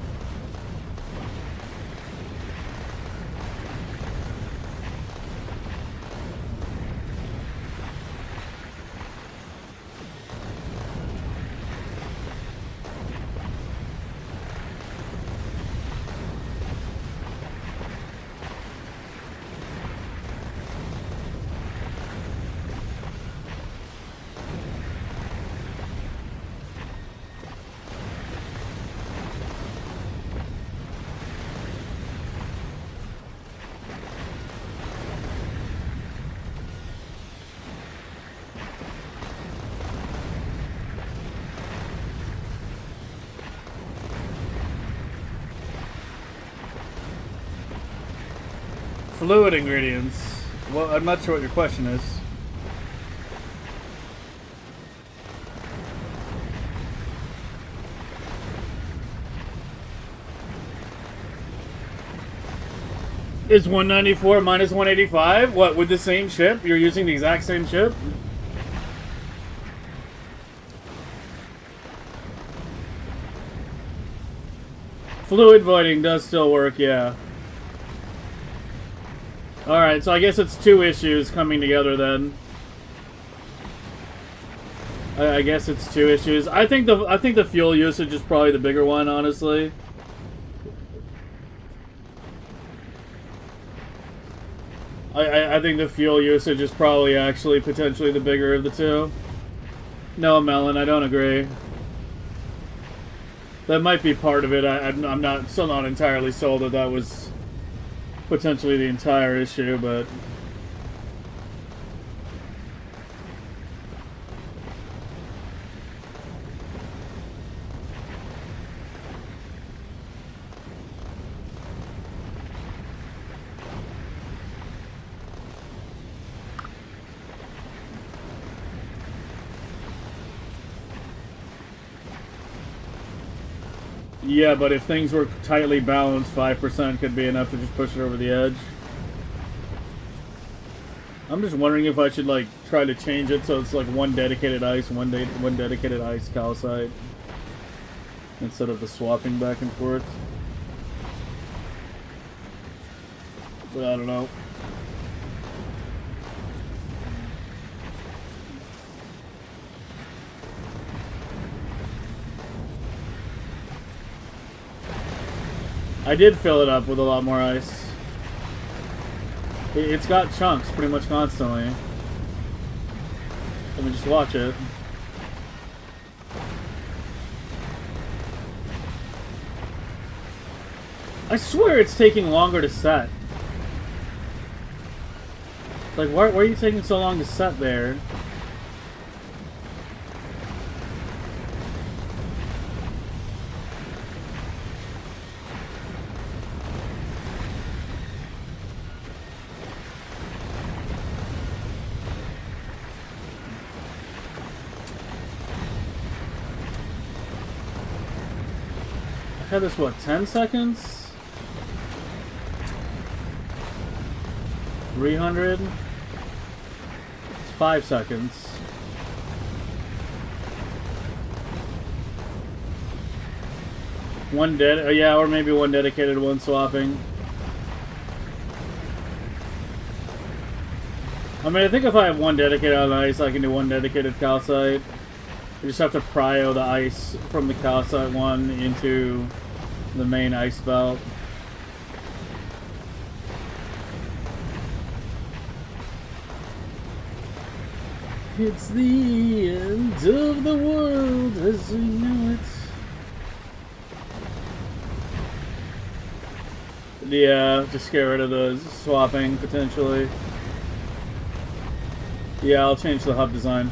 Fluid ingredients. Well, I'm not sure what your question is. Is 194 minus 185? What, with the same chip? You're using the exact same chip? Fluid voiding does still work, yeah. Alright, so I guess it's two issues coming together then. I guess it's two issues. I think the fuel usage is probably the bigger one, honestly. I think the fuel usage is probably actually potentially the bigger of the two. No, Melon, I don't agree. That might be part of it. I'm still not entirely sold that that was potentially the entire issue, but yeah, but if things were tightly balanced, 5% could be enough to just push it over the edge. I'm just wondering if I should like try to change it so it's like one dedicated ice, one dedicated ice calcite, instead of the swapping back and forth. But I don't know. I did fill it up with a lot more ice. It's got chunks pretty much constantly. Let me just watch it. I swear it's taking longer to set. Like, why are you taking so long to set there? I had this, what, 10 seconds? 300? It's 5 seconds. One yeah, or maybe one dedicated, one swapping. I mean, I think if I have one dedicated on ice, I can do one dedicated calcite. I just have to prio the ice from the calcite one into the main ice belt. It's the end of the world as we know it. Yeah, just get rid of the swapping, potentially. Yeah, I'll change the hub design.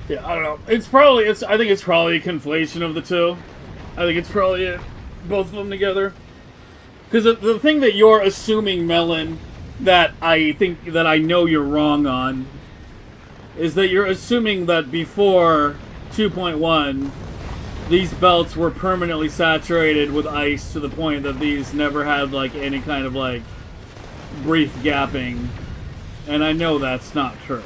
Yeah, I don't know. I think it's probably a conflation of the two. I think it's probably it. Both of them together. Because the thing that you're assuming, Melon, that I think that I know you're wrong on, is that you're assuming that before 2.1, these belts were permanently saturated with ice to the point that these never had like any kind of like brief gapping. And I know that's not true.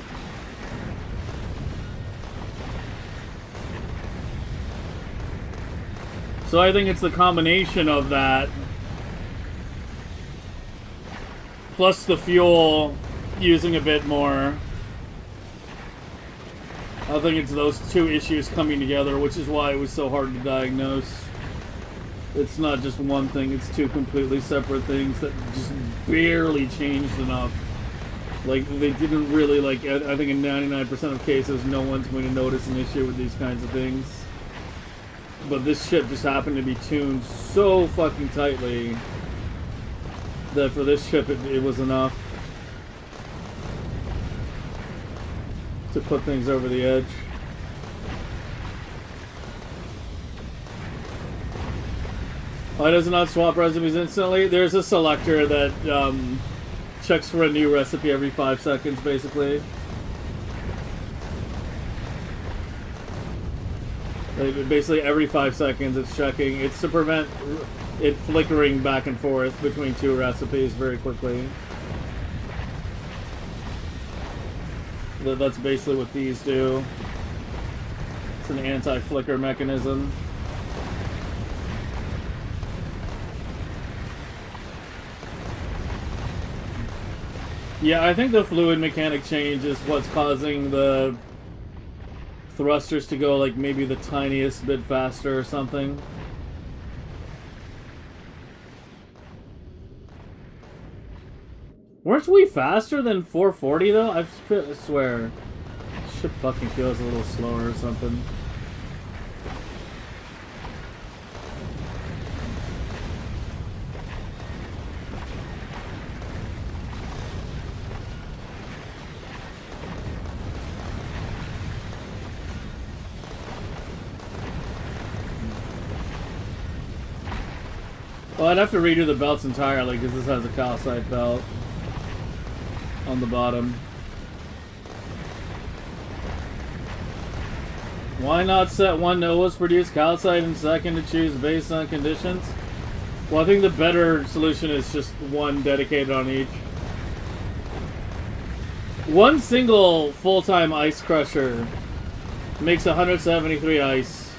So I think it's the combination of that, plus the fuel using a bit more. I think it's those two issues coming together, which is why it was so hard to diagnose. It's not just one thing, it's two completely separate things that just barely changed enough. Like, they didn't really, like, I think in 99% of cases, no one's going to notice an issue with these kinds of things. But this ship just happened to be tuned so fucking tightly that for this ship it was enough to put things over the edge. Why does it not swap recipes instantly? There's a selector that checks for a new recipe every 5 seconds, basically. Like, basically every 5 seconds it's checking. It's to prevent it flickering back and forth between two recipes very quickly. That's basically what these do. It's an anti-flicker mechanism. Yeah, I think the fluid mechanic change is what's causing the thrusters to go like maybe the tiniest bit faster or something. Weren't we faster than 440 though? I swear. Ship fucking feels a little slower or something. Well, I'd have to redo the belts entirely because this has a calcite belt on the bottom. Why not set one Novos produce calcite and second to choose based on conditions? Well, I think the better solution is just one dedicated on each. One single full-time ice crusher makes 173 ice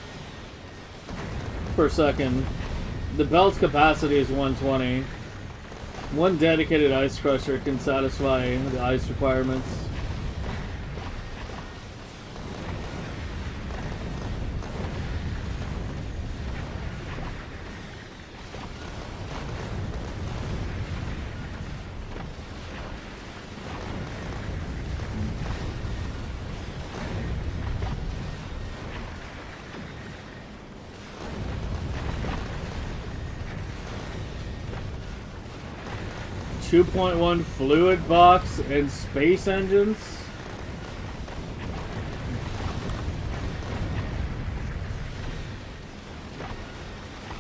per second. The belt's capacity is 120. One dedicated ice crusher can satisfy the ice requirements. .1 fluid box and space engines.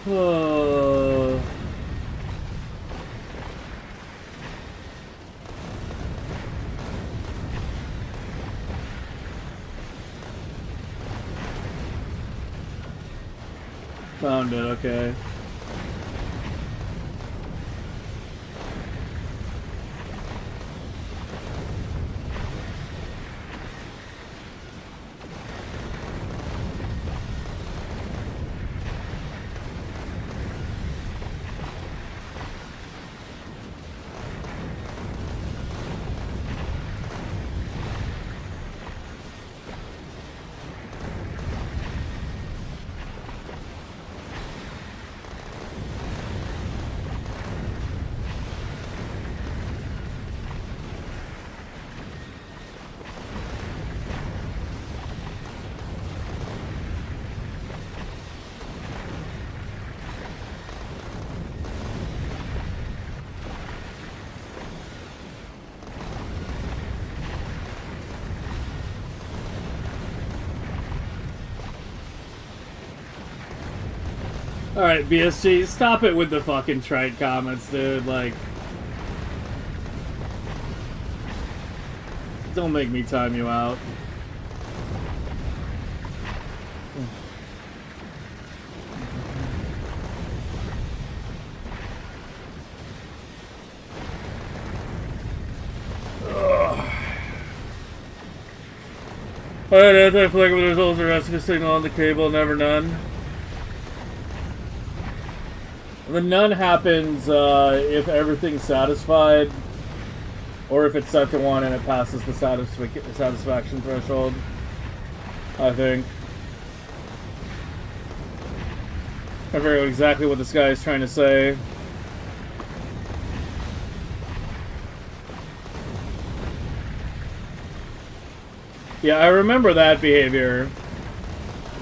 Oh. Found it, okay. Alright, BSG, stop it with the fucking trite comments, dude. Like, don't make me time you out. Alright, anti-flicker with results or recipe signal on the cable, never none. The none happens if everything's satisfied, or if it's set to 1 and it passes the satisfaction threshold, I think. I forget exactly what this guy is trying to say. Yeah, I remember that behavior.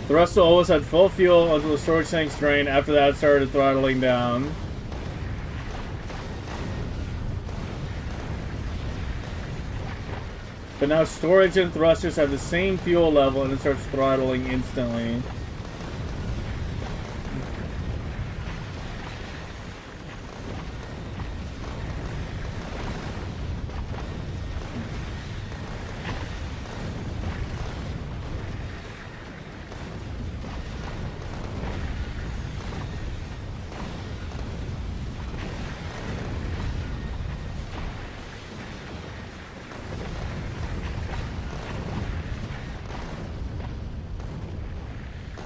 The rest always had full fuel until the storage tanks drained. After that, it started throttling down. But now storage and thrusters have the same fuel level and it starts throttling instantly.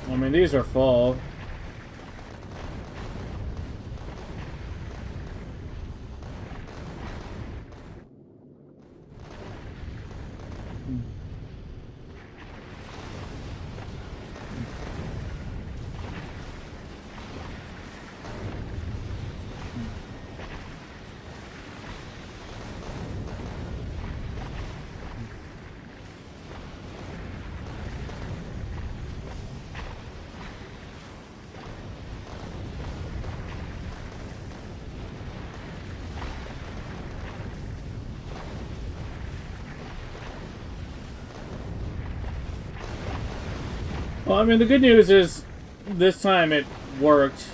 I mean, these are full. Well, I mean, the good news is this time it worked.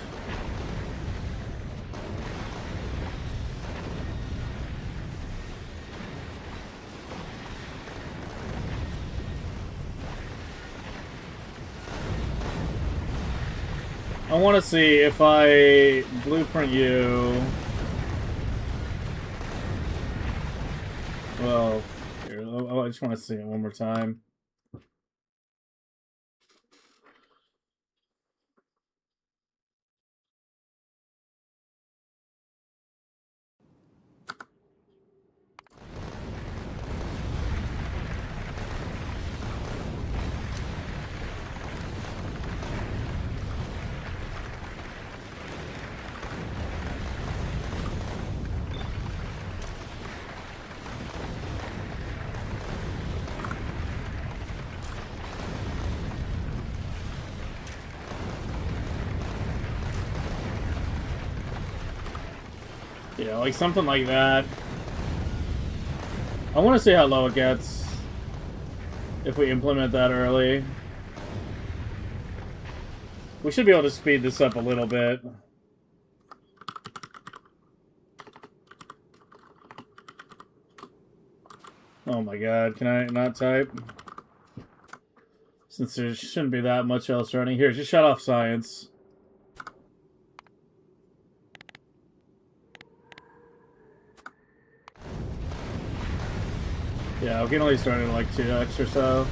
I want to see if I blueprint you. Well, here, I just want to see it one more time. Yeah, like something like that. I want to see how low it gets if we implement that early. We should be able to speed this up a little bit. Oh my god, can I not type? Since there shouldn't be that much else running. Here, just shut off science. Yeah, we can only start at like 2x or so.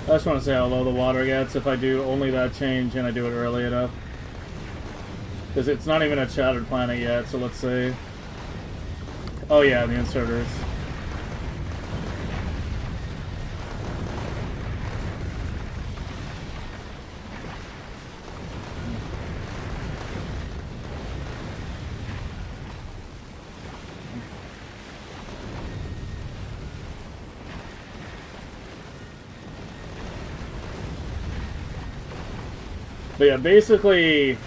I just want to see how low the water gets if I do only that change and I do it early enough. Because it's not even a shattered planet yet, so let's see. Oh yeah, the inserters. But yeah, basically,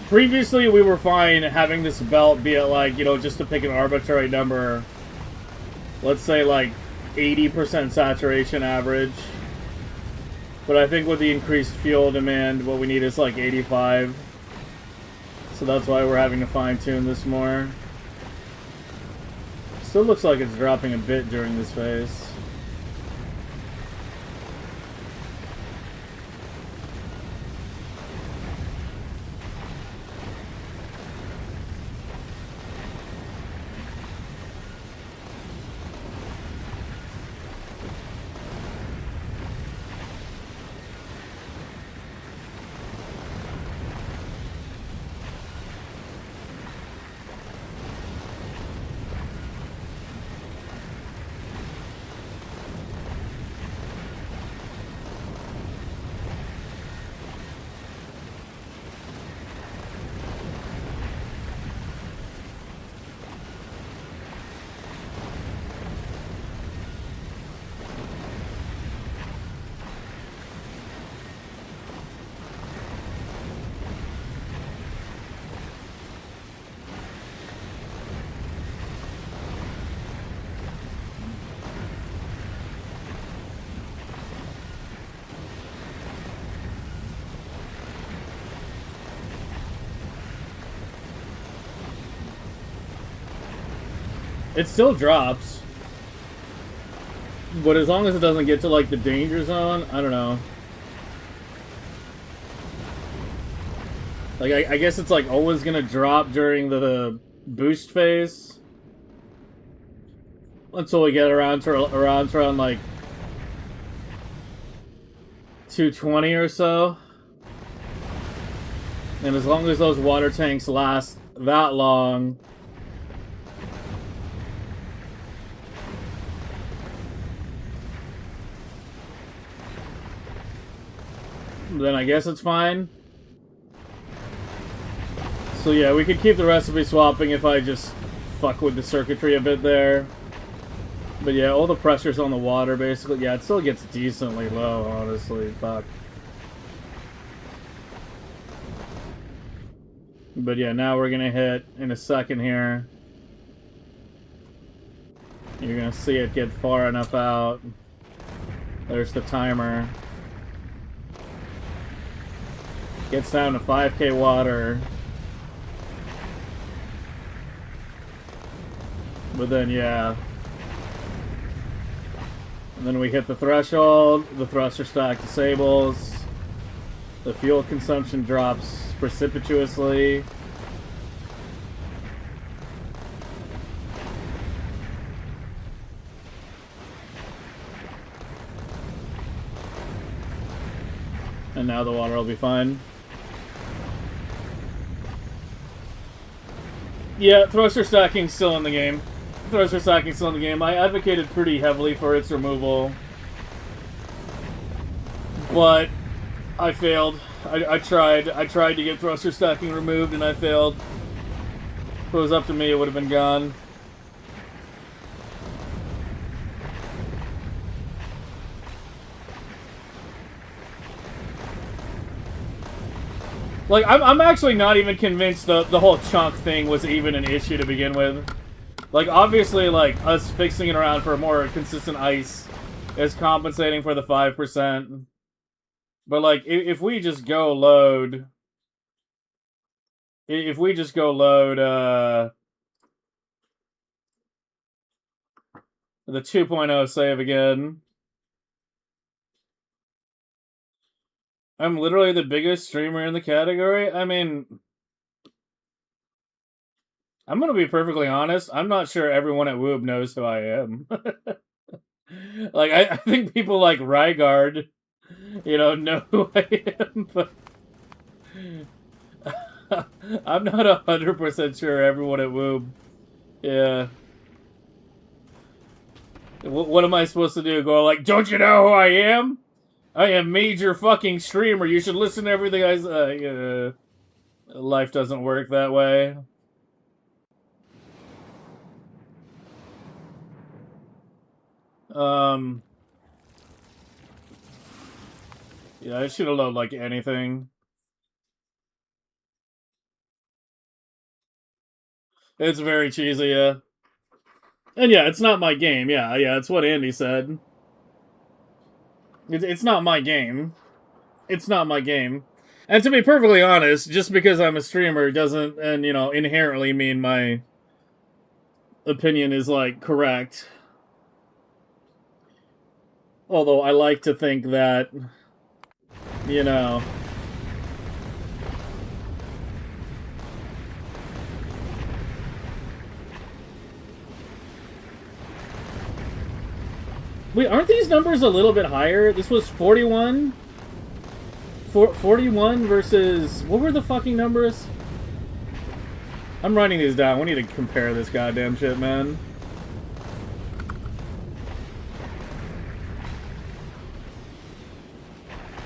previously we were fine having this belt be at like, you know, just to pick an arbitrary number, let's say like 80% saturation average. But I think with the increased fuel demand, what we need is like 85. So that's why we're having to fine-tune this more. Still looks like it's dropping a bit during this phase. It still drops. But as long as it doesn't get to, like, the danger zone, I don't know. Like, I guess it's, like, always gonna drop during the boost phase. Until we get around to like, 220 or so. And as long as those water tanks last that long... then I guess it's fine. So yeah, we could keep the recipe swapping if I just fuck with the circuitry a bit there. But yeah, all the pressure's on the water, basically. Yeah, it still gets decently low, honestly. Fuck. But yeah, now we're gonna hit, in a second here. You're gonna see it get far enough out. There's the timer. Gets down to 5k water. But then, yeah. And then we hit the threshold, the thruster stack disables, the fuel consumption drops precipitously. And now the water will be fine. Yeah, thruster stacking's still in the game. Thruster stacking's still in the game. I advocated pretty heavily for its removal. But I failed. I tried to get thruster stacking removed and I failed. If it was up to me, it would have been gone. Like, I'm actually not even convinced the whole chunk thing was even an issue to begin with. Like, obviously, like, us fixing it around for more consistent ice is compensating for the 5%. But, like, if we just go load... If we just go load, the 2.0 save again... I'm literally the biggest streamer in the category? I mean... I'm gonna be perfectly honest, I'm not sure everyone at Woob knows who I am. Like, I think people like Rygaard, you know who I am, but... I'm not 100% sure everyone at Woob. Yeah. What am I supposed to do? Go like, don't you know who I am? I am major fucking streamer. You should listen to everything I say. Life doesn't work that way. Yeah, I should have loaded like anything. It's very cheesy, yeah. And yeah, it's not my game. Yeah, it's what Andy said. It's not my game. It's not my game. And to be perfectly honest, just because I'm a streamer doesn't, and you know, inherently mean my opinion is like correct. Although I like to think that, you know. Wait, aren't these numbers a little bit higher? This was 41? 41 versus... What were the fucking numbers? I'm writing these down. We need to compare this goddamn shit, man.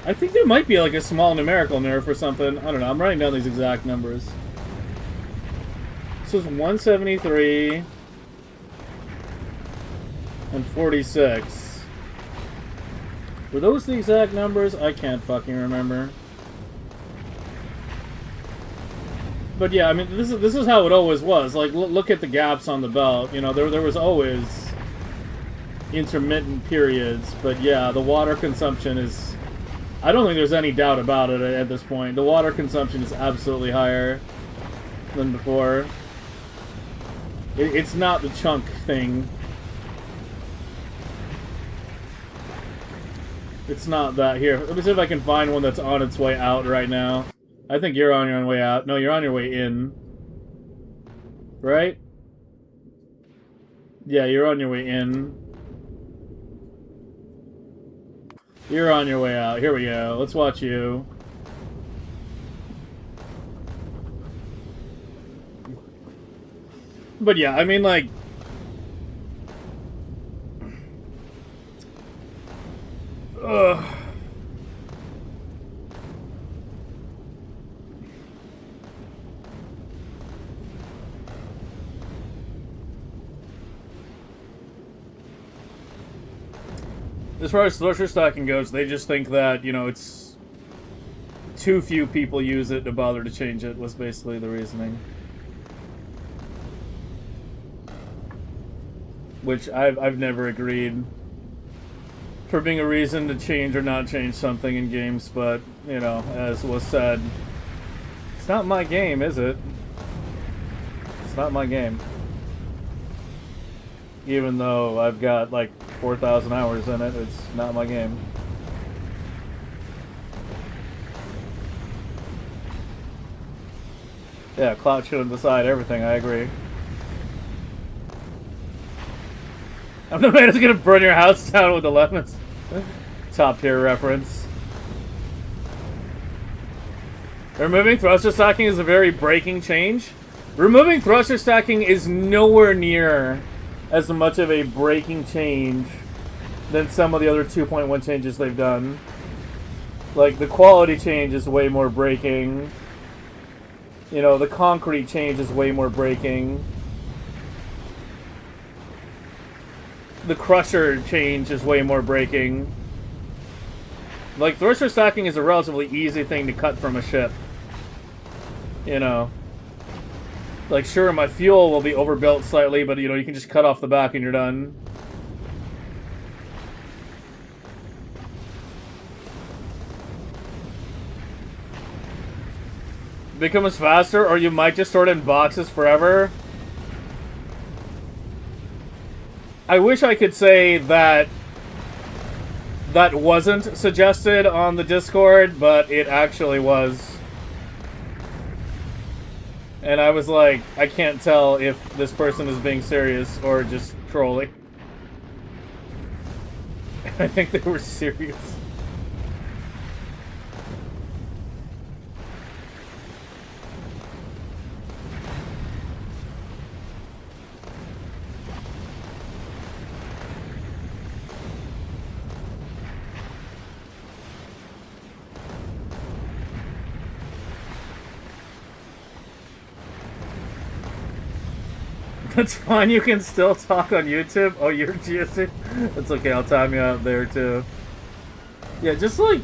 I think there might be like a small numerical nerf or something. I don't know. I'm writing down these exact numbers. This was 173 and 46. Were those the exact numbers? I can't fucking remember. But yeah, I mean, this is how it always was. Like, look at the gaps on the belt. You know, there was always intermittent periods. But yeah, the water consumption is... I don't think there's any doubt about it at this point. The water consumption is absolutely higher than before. It's not the chunk thing. It's not that. Here, let me see if I can find one that's on its way out right now. I think you're on your way out. No, you're on your way in. Right? Yeah, you're on your way in. You're on your way out. Here we go. Let's watch you. But yeah, I mean, like... Ugh. As far as thresher stacking goes, they just think that, you know, it's too few people use it to bother to change it, was basically the reasoning. Which I've never agreed for being a reason to change or not change something in games, but, you know, as was said, it's not my game, is it? It's not my game. Even though I've got, like, 4,000 hours in it, it's not my game. Yeah, clout shouldn't decide everything, I agree. I'm the man who's gonna burn your house down with the lemons. Top tier reference. Removing thruster stacking is a very breaking change. Removing thruster stacking is nowhere near as much of a breaking change than some of the other 2.1 changes they've done. Like, the quality change is way more breaking. You know, the concrete change is way more breaking. The crusher change is way more breaking. Like, thruster stacking is a relatively easy thing to cut from a ship. You know. Like, sure, my fuel will be overbuilt slightly, but, you know, you can just cut off the back and you're done. Becomes faster, or you might just store it in boxes forever. I wish I could say that that wasn't suggested on the Discord, but it actually was. And I was like, I can't tell if this person is being serious or just trolling. I think they were serious. That's fine, you can still talk on YouTube. Oh, you're GSC? That's okay, I'll time you out there too. Yeah, just like,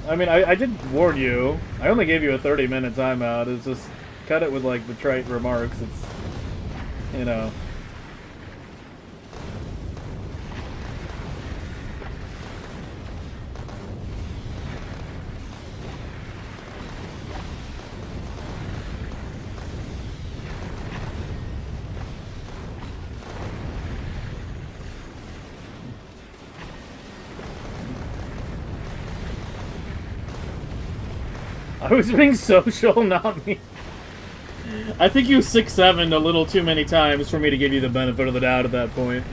I mean, I did warn you. I only gave you a 30-minute timeout. It's just, cut it with like the trite remarks. It's, you know. I was being social, not me. I think you 6-7'd a little too many times for me to give you the benefit of the doubt at that point.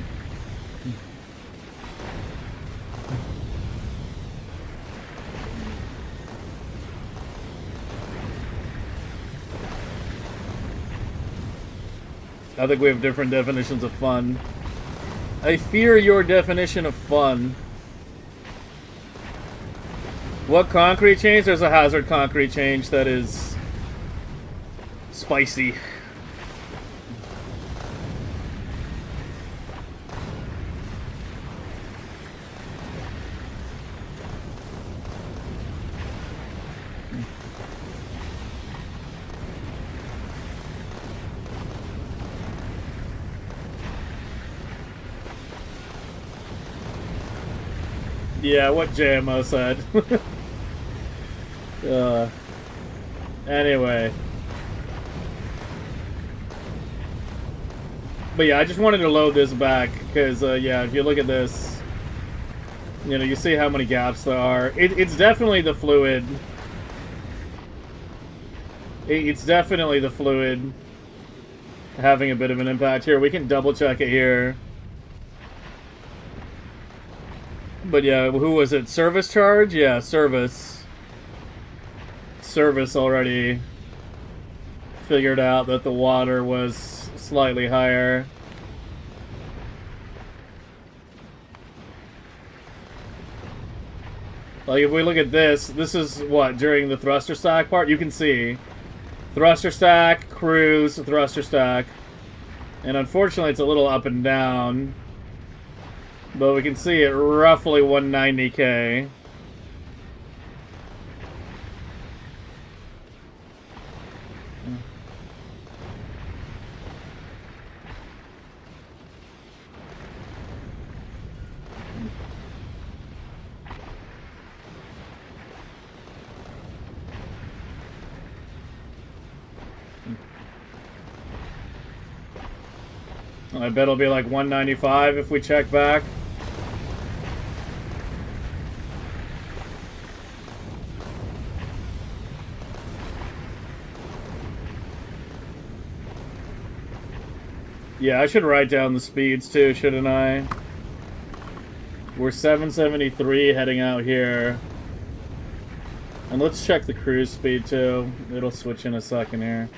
I think we have different definitions of fun. I fear your definition of fun. What concrete change? There's a hazard concrete change that is spicy. Yeah, what JMO said. Anyway. But yeah, I just wanted to load this back, because, yeah, if you look at this, you know, you see how many gaps there are. It's definitely the fluid. It's definitely the fluid having a bit of an impact here. We can double check it here. But yeah, who was it? Service charge? Yeah, service. Service already figured out that the water was slightly higher. Like, if we look at this, this is what, during the thruster stack part? You can see thruster stack, cruise, thruster stack. And unfortunately, it's a little up and down. But we can see it roughly 190k. I bet it'll be like 195 if we check back. Yeah, I should write down the speeds too, shouldn't I? We're 773 heading out here. And let's check the cruise speed too. It'll switch in a second here.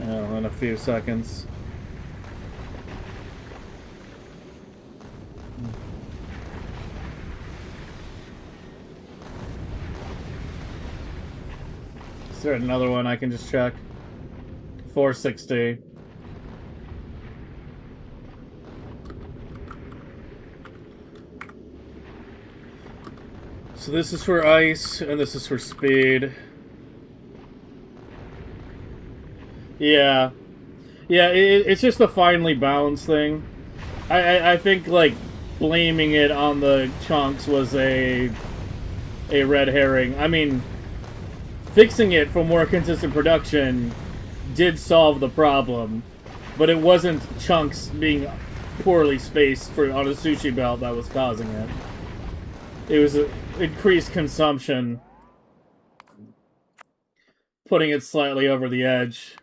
Oh, in a few seconds. Is there another one I can just check? 460. So this is for ice, and this is for speed. Yeah. Yeah, it's just a finely balanced thing. I think, like, blaming it on the chunks was a red herring. I mean, fixing it for more consistent production did solve the problem, but it wasn't chunks being poorly spaced on a sushi belt that was causing it. It was increased consumption, putting it slightly over the edge.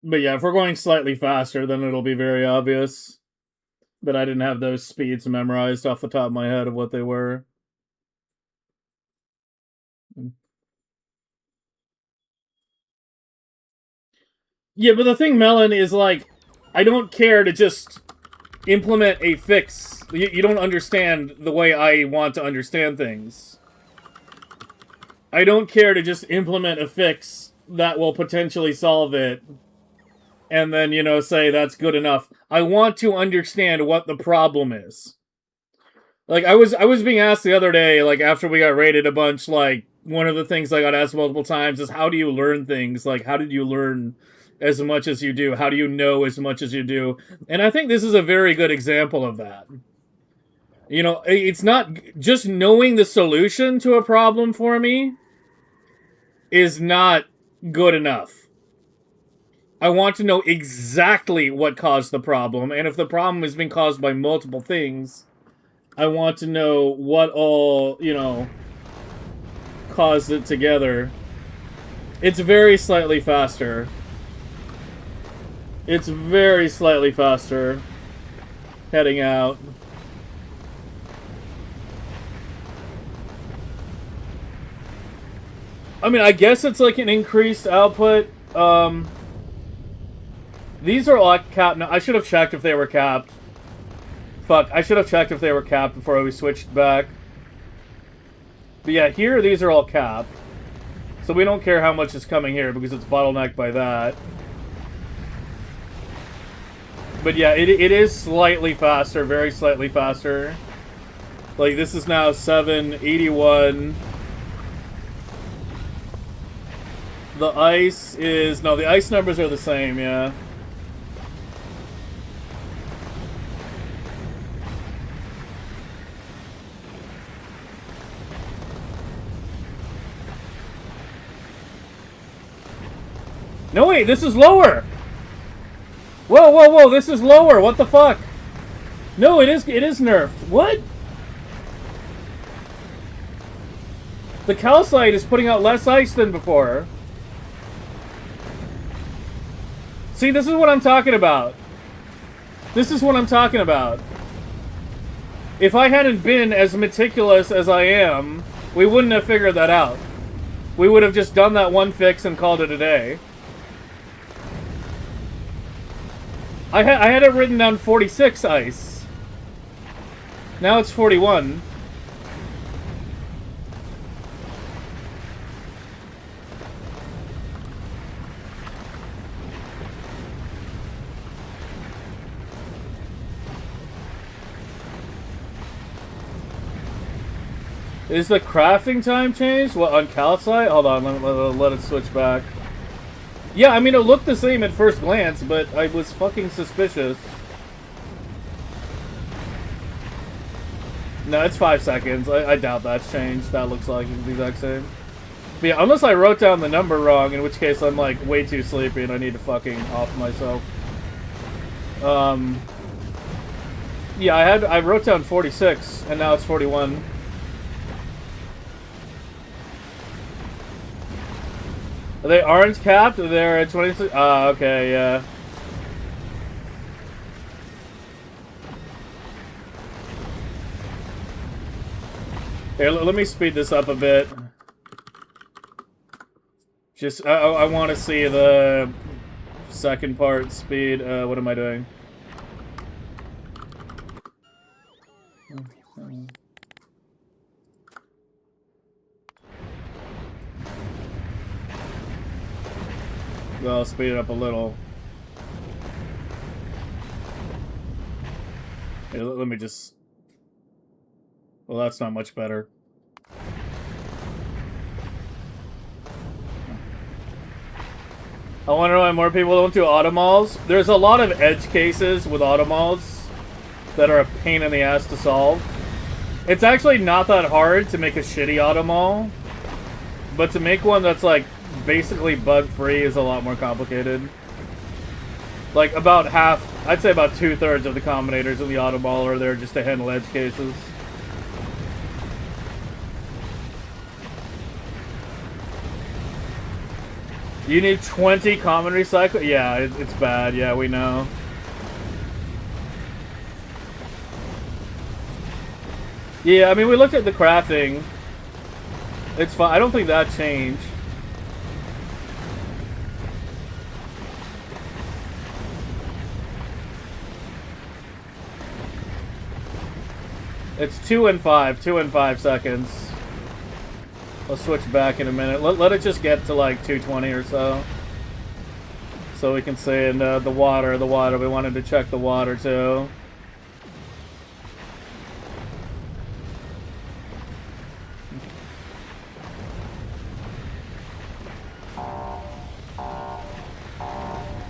But yeah, if we're going slightly faster, then it'll be very obvious. But I didn't have those speeds memorized off the top of my head of what they were. Yeah, but the thing, Melon, is like, I don't care to just implement a fix. You don't understand the way I want to understand things. I don't care to just implement a fix that will potentially solve it and then, you know, say that's good enough. I want to understand what the problem is. Like, I was being asked the other day, like, after we got raided a bunch, like, one of the things I got asked multiple times is, how do you learn things? Like, how did you learn as much as you do? How do you know as much as you do? And I think this is a very good example of that. You know, it's not just knowing the solution to a problem for me is not good enough. I want to know exactly what caused the problem, and if the problem has been caused by multiple things, I want to know what all, you know, caused it together. It's very slightly faster. It's very slightly faster. Heading out. I mean, I guess it's like an increased output. These are all capped. No, I should have checked if they were capped. Fuck, I should have checked if they were capped before we switched back. But yeah, here these are all capped. So we don't care how much is coming here because it's bottlenecked by that. But yeah, it is slightly faster, very slightly faster. Like, this is now 781. The ice is... No, the ice numbers are the same, yeah. No, wait, this is lower! Whoa, whoa, whoa, this is lower, what the fuck? No, it is nerfed. What? The calcite is putting out less ice than before. See, this is what I'm talking about. This is what I'm talking about. If I hadn't been as meticulous as I am, we wouldn't have figured that out. We would have just done that one fix and called it a day. I had it written down 46 ice. Now it's 41. Is the crafting time changed? What, on calcite? Hold on, let it switch back. Yeah, I mean, it looked the same at first glance, but I was fucking suspicious. No, it's 5 seconds. I doubt that's changed. That looks like it's the exact same. But yeah, unless I wrote down the number wrong, in which case I'm, like, way too sleepy and I need to fucking off myself. Yeah, I wrote down 46, and now it's 41. They aren't capped? They're at 26? Okay, yeah. Here, let me speed this up a bit. Just, I want to see the second part speed. What am I doing? Well, I'll speed it up a little. Here, let me just... Well, that's not much better. I want to know why more people don't do automalls. There's a lot of edge cases with automalls that are a pain in the ass to solve. It's actually not that hard to make a shitty automall, but to make one that's like basically bug-free is a lot more complicated. Like about half, I'd say about 2/3 of the combinators in the automall are there just to handle edge cases. You need 20 common recycle? Yeah, it's bad. Yeah, we know. Yeah, I mean, we looked at the crafting. It's fine. I don't think that changed. It's 2 and 5. 2 and 5 seconds. I'll switch back in a minute. Let it just get to like 220 or so. So we can see in the water. We wanted to check the water too.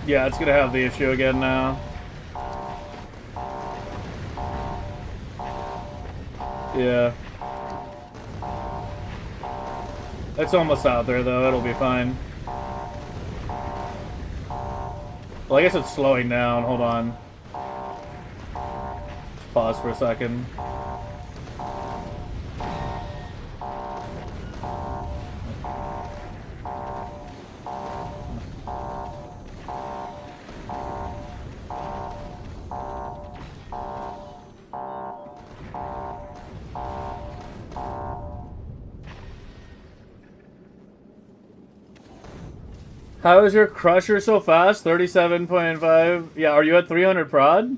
Yeah, it's gonna have the issue again now. Yeah. It's almost out there, though. It'll be fine. Well, I guess it's slowing down. Hold on. Pause for a second. How is your crusher so fast? 37.5. Yeah, are you at 300 prod?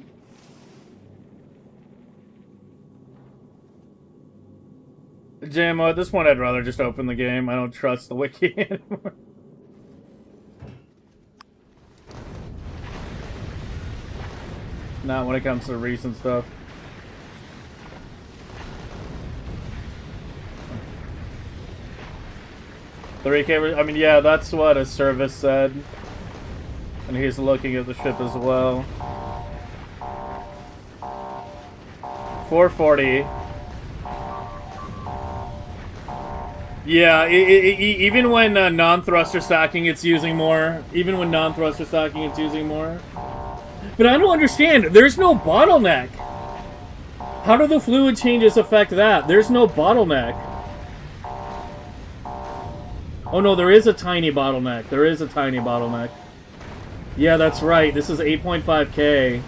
JMO, at this point I'd rather just open the game. I don't trust the wiki anymore. Not when it comes to recent stuff. $3K, I mean, yeah, that's what a service said. And he's looking at the ship as well. 440. Yeah, even when non-thruster stacking, it's using more. Even when non-thruster stacking, it's using more. But I don't understand. There's no bottleneck. How do the fluid changes affect that? There's no bottleneck. Oh no, there is a tiny bottleneck. There is a tiny bottleneck. Yeah, that's right. This is 8.5K.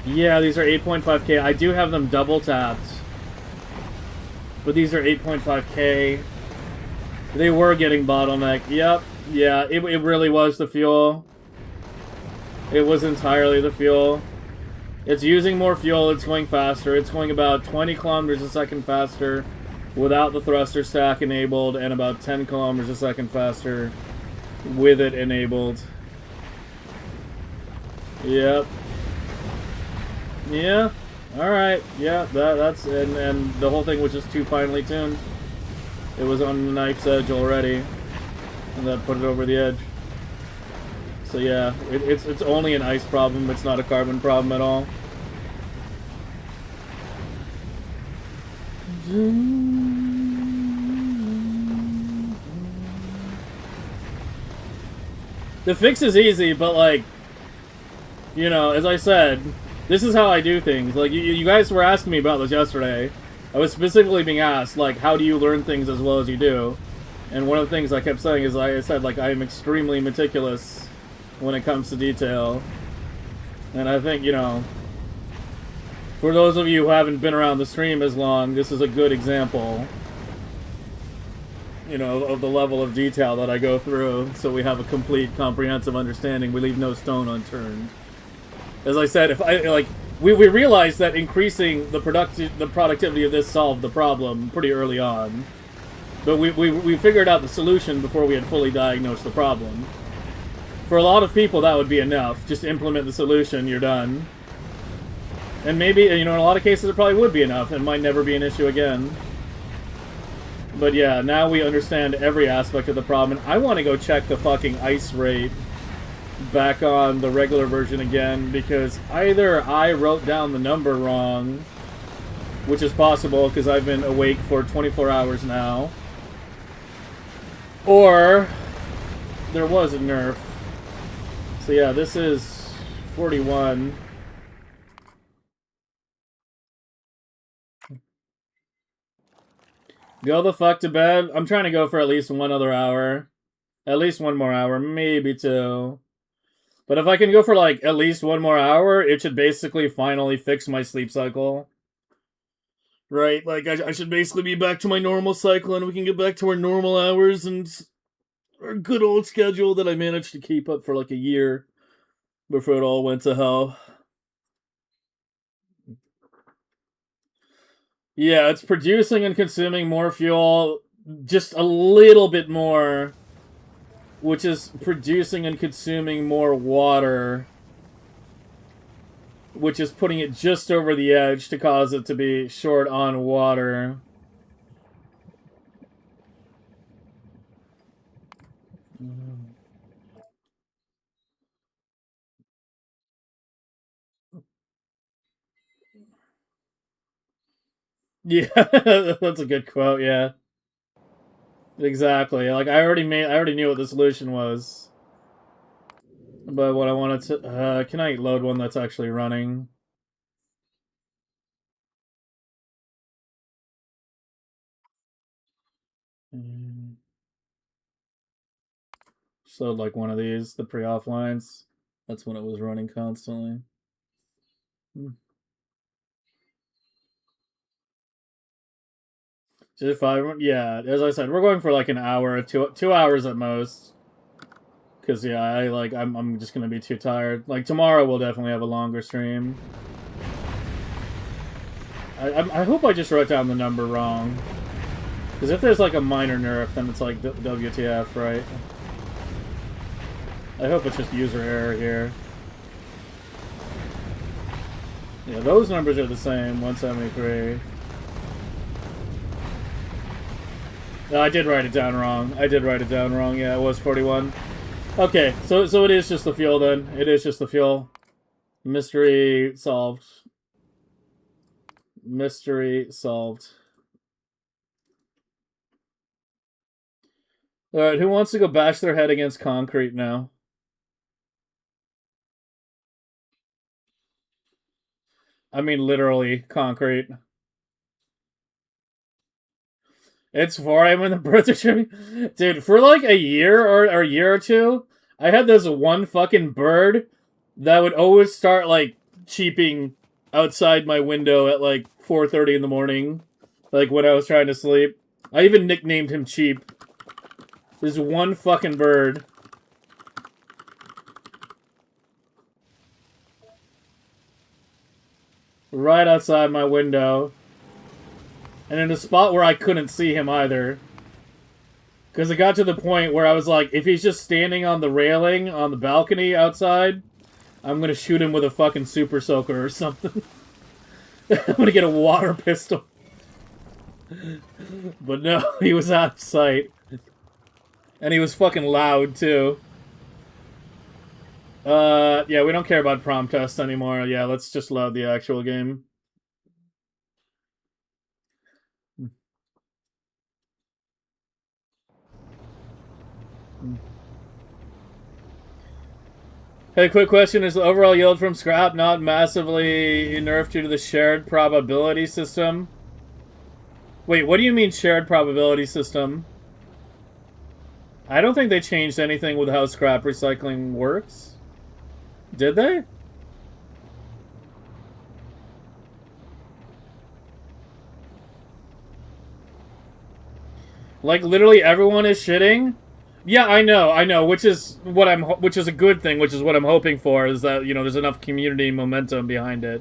Yeah, these are 8.5K. I do have them double tapped. But these are 8.5K. They were getting bottleneck. Yep. Yeah, it really was the fuel. It was entirely the fuel. It's using more fuel. It's going faster. It's going about 20 kilometers a second faster without the thruster stack enabled, and about 10 kilometers a second faster with it enabled. Yep. Yeah. Alright. Yeah, that's... And the whole thing was just too finely tuned. It was on the knife's edge already. And that put it over the edge. So yeah, it's only an ice problem. It's not a carbon problem at all. The fix is easy, but like, you know, as I said, this is how I do things. Like, you guys were asking me about this yesterday. I was specifically being asked, like, how do you learn things as well as you do? And one of the things I kept saying is, I said, like, I am extremely meticulous when it comes to detail. And I think, you know, for those of you who haven't been around the stream as long, this is a good example, you know, of the level of detail that I go through, so we have a complete, comprehensive understanding. We leave no stone unturned. As I said, if I, like, we realized that increasing the productivity of this solved the problem pretty early on. But we figured out the solution before we had fully diagnosed the problem. For a lot of people, that would be enough. Just implement the solution, you're done. And maybe, you know, in a lot of cases, it probably would be enough. It might never be an issue again. But yeah, now we understand every aspect of the problem. And I want to go check the fucking ice rate back on the regular version again, because either I wrote down the number wrong, which is possible because I've been awake for 24 hours now, or there was a nerf. So yeah, this is 41. Go the fuck to bed. I'm trying to go for at least one other hour. At least one more hour, maybe two. But if I can go for, like, at least one more hour, it should basically finally fix my sleep cycle. Right? Like, I should basically be back to my normal cycle, and we can get back to our normal hours and our good old schedule that I managed to keep up for, like, a year before it all went to hell. Yeah, it's producing and consuming more fuel, just a little bit more, which is producing and consuming more water, which is putting it just over the edge to cause it to be short on water. Yeah, that's a good quote, yeah. Exactly. Like, I already knew what the solution was. But what I wanted to... can I load one that's actually running? So like one of these, the pre-offlines. That's when it was running constantly. If I, yeah, as I said, we're going for like an hour, two hours at most. Cause yeah, I'm just gonna be too tired. Like tomorrow, we'll definitely have a longer stream. I hope I just wrote down the number wrong. Because if there's like a minor nerf, then it's like WTF, right? I hope it's just user error here. Yeah, those numbers are the same, 173. No, I did write it down wrong. Yeah, it was 41. Okay, so it is just the fuel then. It is just the fuel. Mystery solved. Mystery solved. Alright, who wants to go bash their head against concrete now? I mean, literally, concrete. It's 4 a.m. in the birthday tree. Dude, for like a year or a year or two, I had this one fucking bird that would always start like cheeping outside my window at like 4:30 in the morning, like when I was trying to sleep. I even nicknamed him Cheap. This one fucking bird. Right outside my window. And in a spot where I couldn't see him either. Because it got to the point where I was like, if he's just standing on the railing on the balcony outside, I'm gonna shoot him with a fucking super soaker or something. I'm gonna get a water pistol. But no, he was out of sight. And he was fucking loud, too. Yeah, we don't care about prom test anymore. Yeah, let's just load the actual game. Hey, quick question. Is the overall yield from scrap not massively nerfed due to the shared probability system? Wait, what do you mean shared probability system? I don't think they changed anything with how scrap recycling works. Did they? Like literally everyone is shitting? Yeah, I know, which is a good thing, which is what I'm hoping for, is that, you know, there's enough community momentum behind it.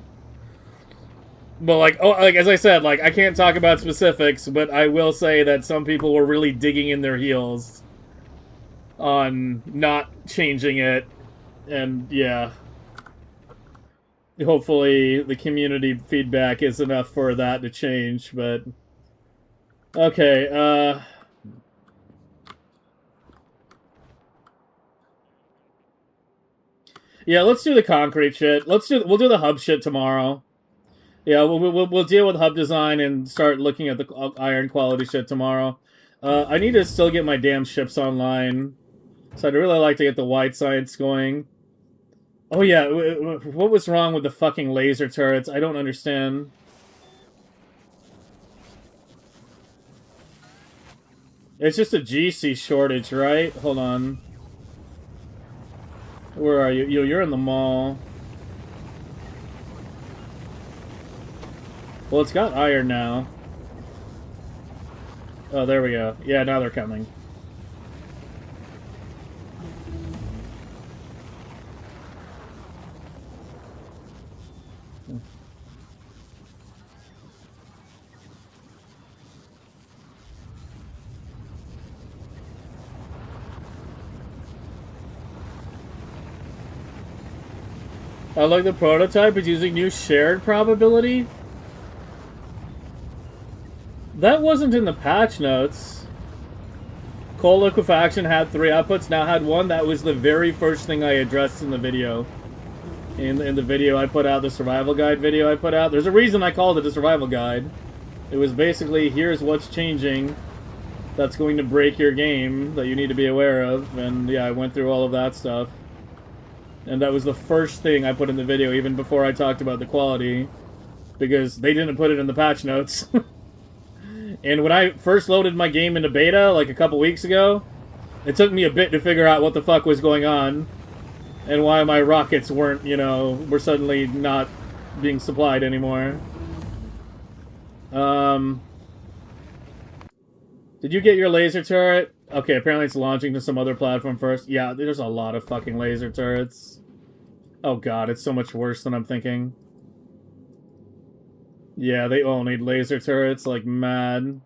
But like, as I said, like, I can't talk about specifics, but I will say that some people were really digging in their heels on not changing it, and yeah. Hopefully the community feedback is enough for that to change, but... Okay, yeah, let's do the concrete shit. We'll do the hub shit tomorrow. Yeah, we'll deal with hub design and start looking at the iron quality shit tomorrow. I need to still get my damn ships online. So I'd really like to get the white science going. Oh yeah, what was wrong with the fucking laser turrets? I don't understand. It's just a GC shortage, right? Hold on. Where are you? You're in the mall. Well, it's got iron now. Oh, there we go. Yeah, now they're coming. I like the prototype is using new shared probability. That wasn't in the patch notes. Coal liquefaction had 3 outputs, now had 1. That was the very first thing I addressed in the video. In the video I put out, the survival guide video I put out. There's a reason I called it a survival guide. It was basically, here's what's changing that's going to break your game that you need to be aware of. And yeah, I went through all of that stuff. And that was the first thing I put in the video, even before I talked about the quality, because they didn't put it in the patch notes. And when I first loaded my game into beta, like a couple weeks ago, it took me a bit to figure out what the fuck was going on, and why my rockets weren't, you know, were suddenly not being supplied anymore. Did you get your laser turret? Okay, apparently it's launching to some other platform first. Yeah, there's a lot of fucking laser turrets. Oh god, it's so much worse than I'm thinking. Yeah, they all need laser turrets like mad.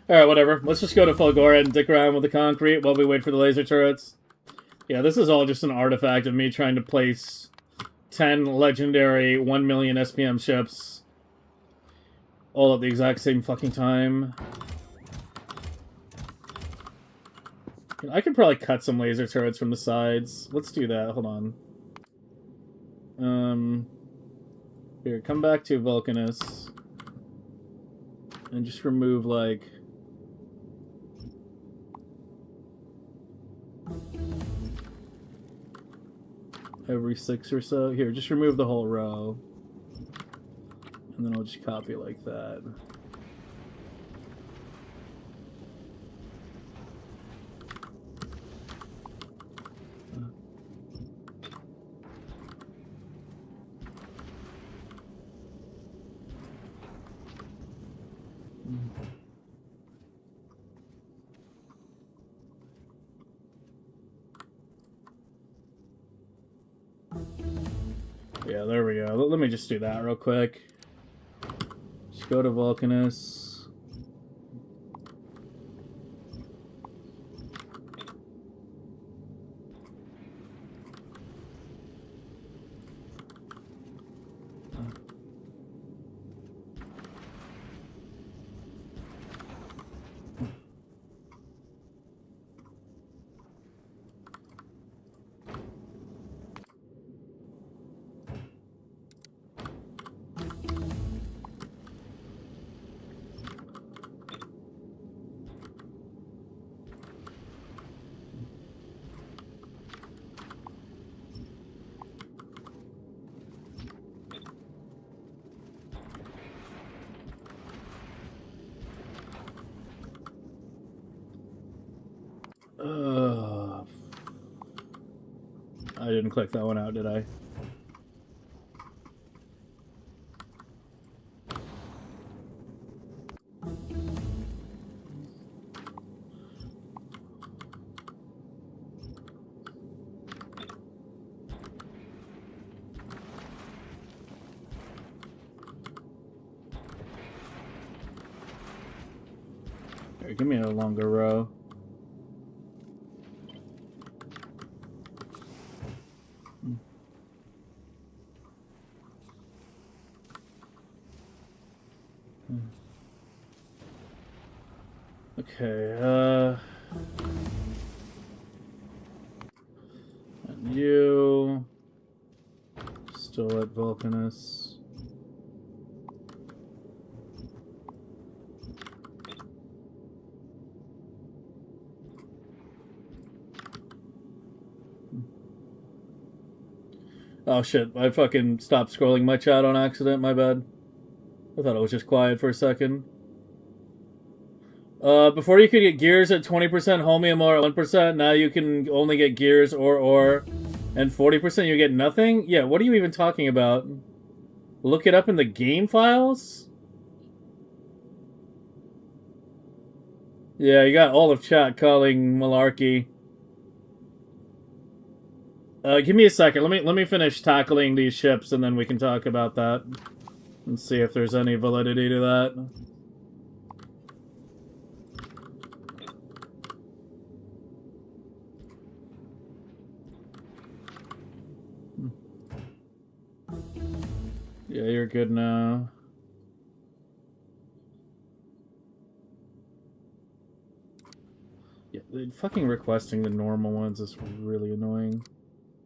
Alright, whatever. Let's just go to Fulgora and dick around with the concrete while we wait for the laser turrets. Yeah, this is all just an artifact of me trying to place 10 legendary 1 million SPM ships all at the exact same fucking time. I could probably cut some laser turrets from the sides. Let's do that. Hold on. Here, come back to Vulcanus. And just remove, like... every 6 or so. Here, just remove the whole row. And then I'll just copy like that. Yeah, there we go. Let me just do that real quick. Just go to Vulcanus. I didn't click that one out, did I? Here, give me a longer row. Okay, and you... still at Vulcanus. Oh shit, I fucking stopped scrolling my chat on accident, my bad. I thought it was just quiet for a second. Before you could get gears at 20%, Holmium or 1%, now you can only get gears or, and 40% you get nothing? Yeah, what are you even talking about? Look it up in the game files? Yeah, you got all of chat calling malarkey. Give me a second. Let me finish tackling these ships, and then we can talk about that and see if there's any validity to that. Yeah, you're good now. Yeah, fucking requesting the normal ones is really annoying.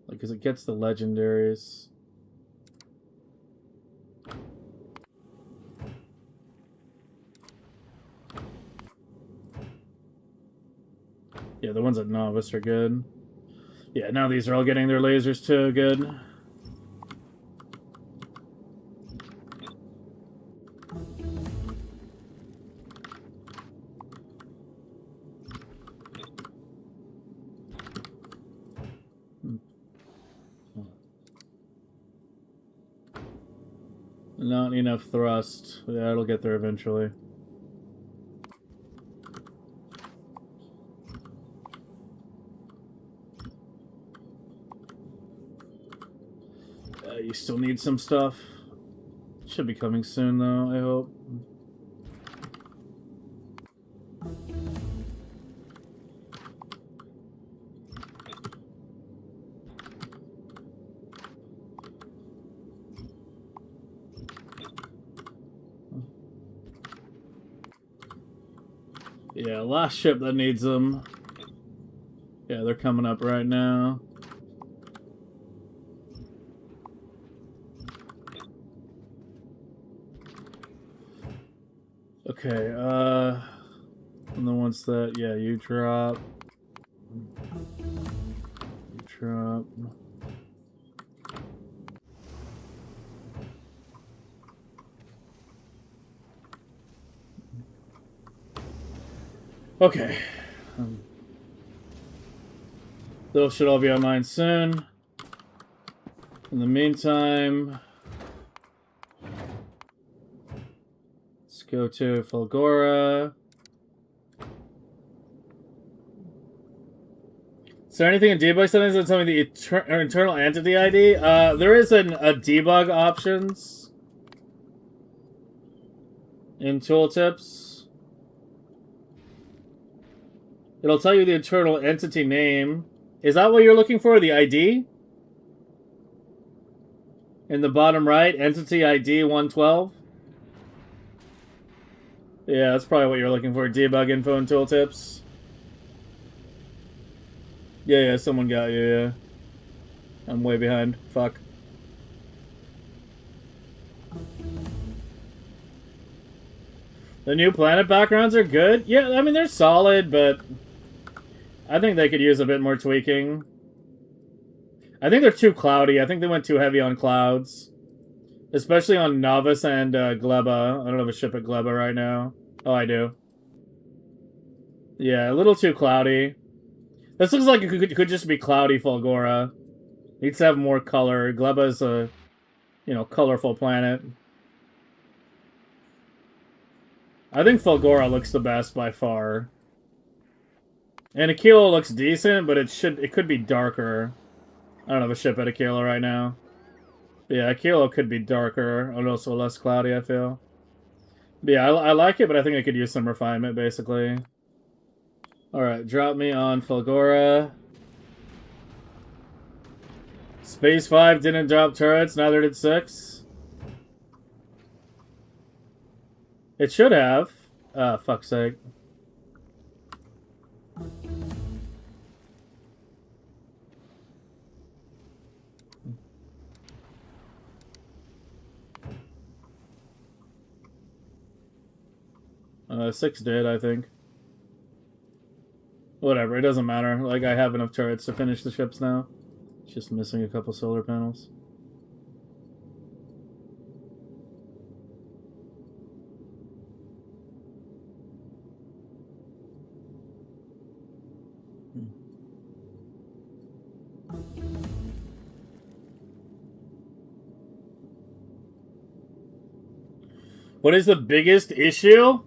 Like, because it gets the legendaries. Yeah, the ones at Novice are good. Yeah, now these are all getting their lasers too. Good. Not enough thrust. Yeah, it'll get there eventually. You still need some stuff. Should be coming soon, though, I hope. Yeah, last ship that needs them. Yeah, they're coming up right now. Okay, and then once that, yeah, you drop. You drop. Okay. Those should all be online soon. In the meantime, let's go to Fulgora. Is there anything in debug settings that tell me the internal entity ID? There is a debug options in tooltips. It'll tell you the internal entity name. Is that what you're looking for? The ID? In the bottom right, entity ID 112. Yeah, that's probably what you're looking for. Debug info and tooltips. Yeah, someone got you, yeah. I'm way behind. Fuck. The new planet backgrounds are good? Yeah, I mean, they're solid, but I think they could use a bit more tweaking. I think they're too cloudy. I think they went too heavy on clouds. Especially on Novice and Gleba. I don't have a ship at Gleba right now. Oh, I do. Yeah, a little too cloudy. This looks like it could just be cloudy Fulgora. Needs to have more color. Gleba is a, colorful planet. I think Fulgora looks the best by far. And Aquila looks decent, but it could be darker. I don't have a ship at Aquila right now. Yeah, Aquila could be darker and also less cloudy, I feel. But yeah, I like it, but I think I could use some refinement, basically. Alright, drop me on Fulgora. Space 5 didn't drop turrets, neither did 6. It should have. Ah, fuck's sake. Six did, I think. Whatever, it doesn't matter. Like, I have enough turrets to finish the ships now. Just missing a couple solar panels. What is the biggest issue?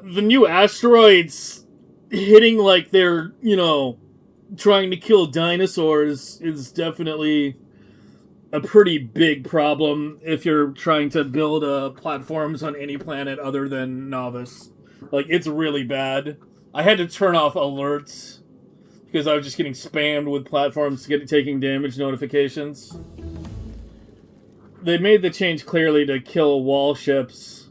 The new asteroids hitting like they're, trying to kill dinosaurs is definitely a pretty big problem if you're trying to build platforms on any planet other than Novice. Like, it's really bad. I had to turn off alerts because I was just getting spammed with platforms taking damage notifications. They made the change clearly to kill wall ships.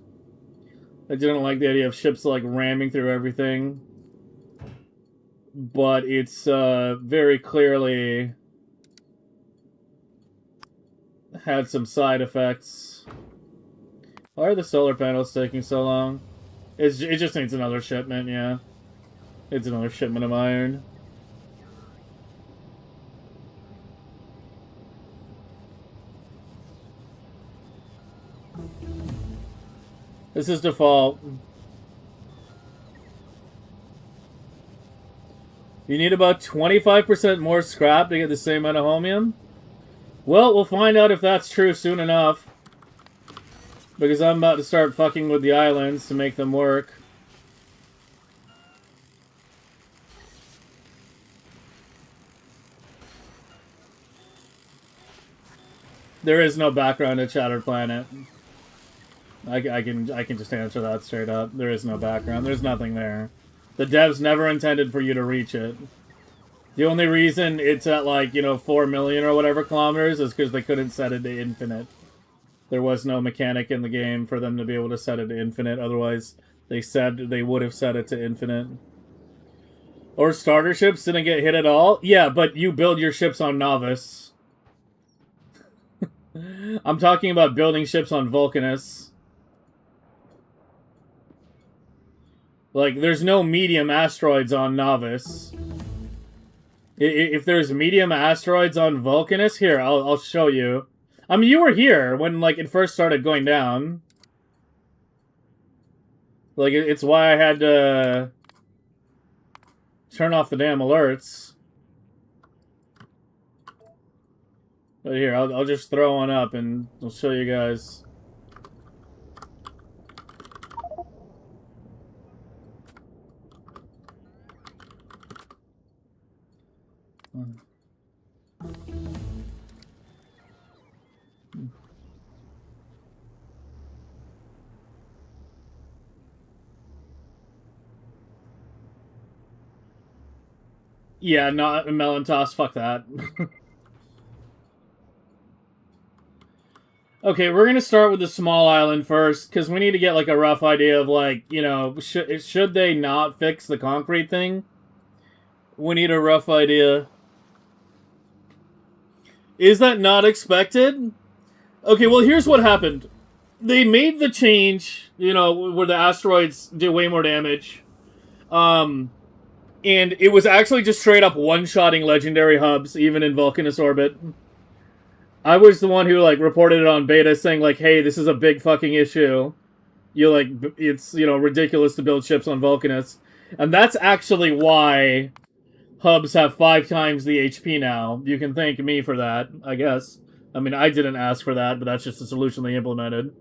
I didn't like the idea of ships like ramming through everything. But it's very clearly had some side effects. Why are the solar panels taking so long? It just needs another shipment, yeah. It's another shipment of iron. This is default. You need about 25% more scrap to get the same amount of homium? Well, we'll find out if that's true soon enough. Because I'm about to start fucking with the islands to make them work. There is no background at Shattered Planet. I can just answer that straight up. There is no background. There's nothing there. The devs never intended for you to reach it. The only reason it's at, like, 4 million or whatever kilometers is because they couldn't set it to infinite. There was no mechanic in the game for them to be able to set it to infinite. Otherwise, they said they would have set it to infinite. Or starter ships didn't get hit at all? Yeah, but you build your ships on Novice. I'm talking about building ships on Vulcanus. Like, there's no medium asteroids on Novice. If there's medium asteroids on Vulcanus, here, I'll show you. I mean, you were here when, like, it first started going down. Like, it's why I had to turn off the damn alerts. But here, I'll just throw one up and I'll show you guys. Yeah, not melon toss, fuck that. Okay, we're gonna start with the small island first, because we need to get, like, a rough idea of, like, should they not fix the concrete thing? We need a rough idea. Is that not expected? Okay, well, here's what happened. They made the change, where the asteroids do way more damage. And it was actually just straight up one-shotting legendary hubs, even in Vulcanus orbit. I was the one who, like, reported it on beta saying, like, hey, this is a big fucking issue. It's, ridiculous to build ships on Vulcanus. And that's actually why hubs have 5 times the HP now. You can thank me for that, I guess. I mean, I didn't ask for that, but that's just a solution they implemented.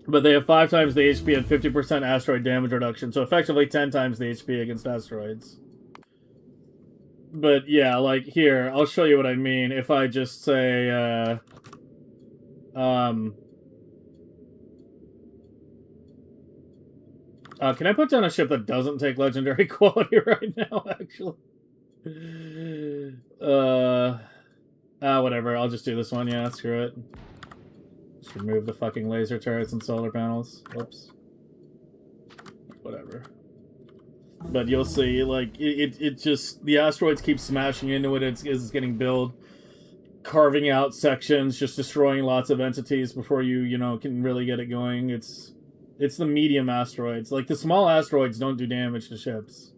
But they have 5 times the HP and 50% asteroid damage reduction, so effectively 10 times the HP against asteroids. But yeah, like, here, I'll show you what I mean. If I just say, can I put down a ship that doesn't take legendary quality right now, actually? Whatever, I'll just do this one, yeah, screw it. Just remove the fucking laser turrets and solar panels. Whoops. Whatever. But you'll see, like, it just... The asteroids keep smashing into it as it's getting built. Carving out sections, just destroying lots of entities before you, can really get it going. It's the medium asteroids. Like, the small asteroids don't do damage to ships.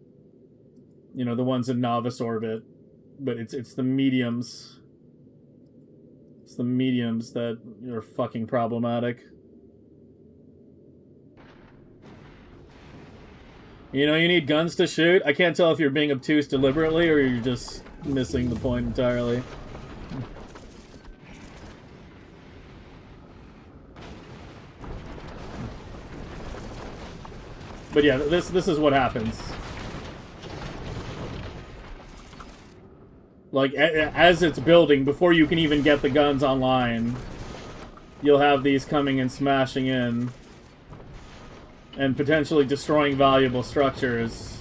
The ones in Novice orbit. But it's the mediums. It's the mediums that are fucking problematic. You need guns to shoot. I can't tell if you're being obtuse deliberately or you're just missing the point entirely. But yeah, this is what happens. Like, as it's building, before you can even get the guns online, you'll have these coming and smashing in. And potentially destroying valuable structures.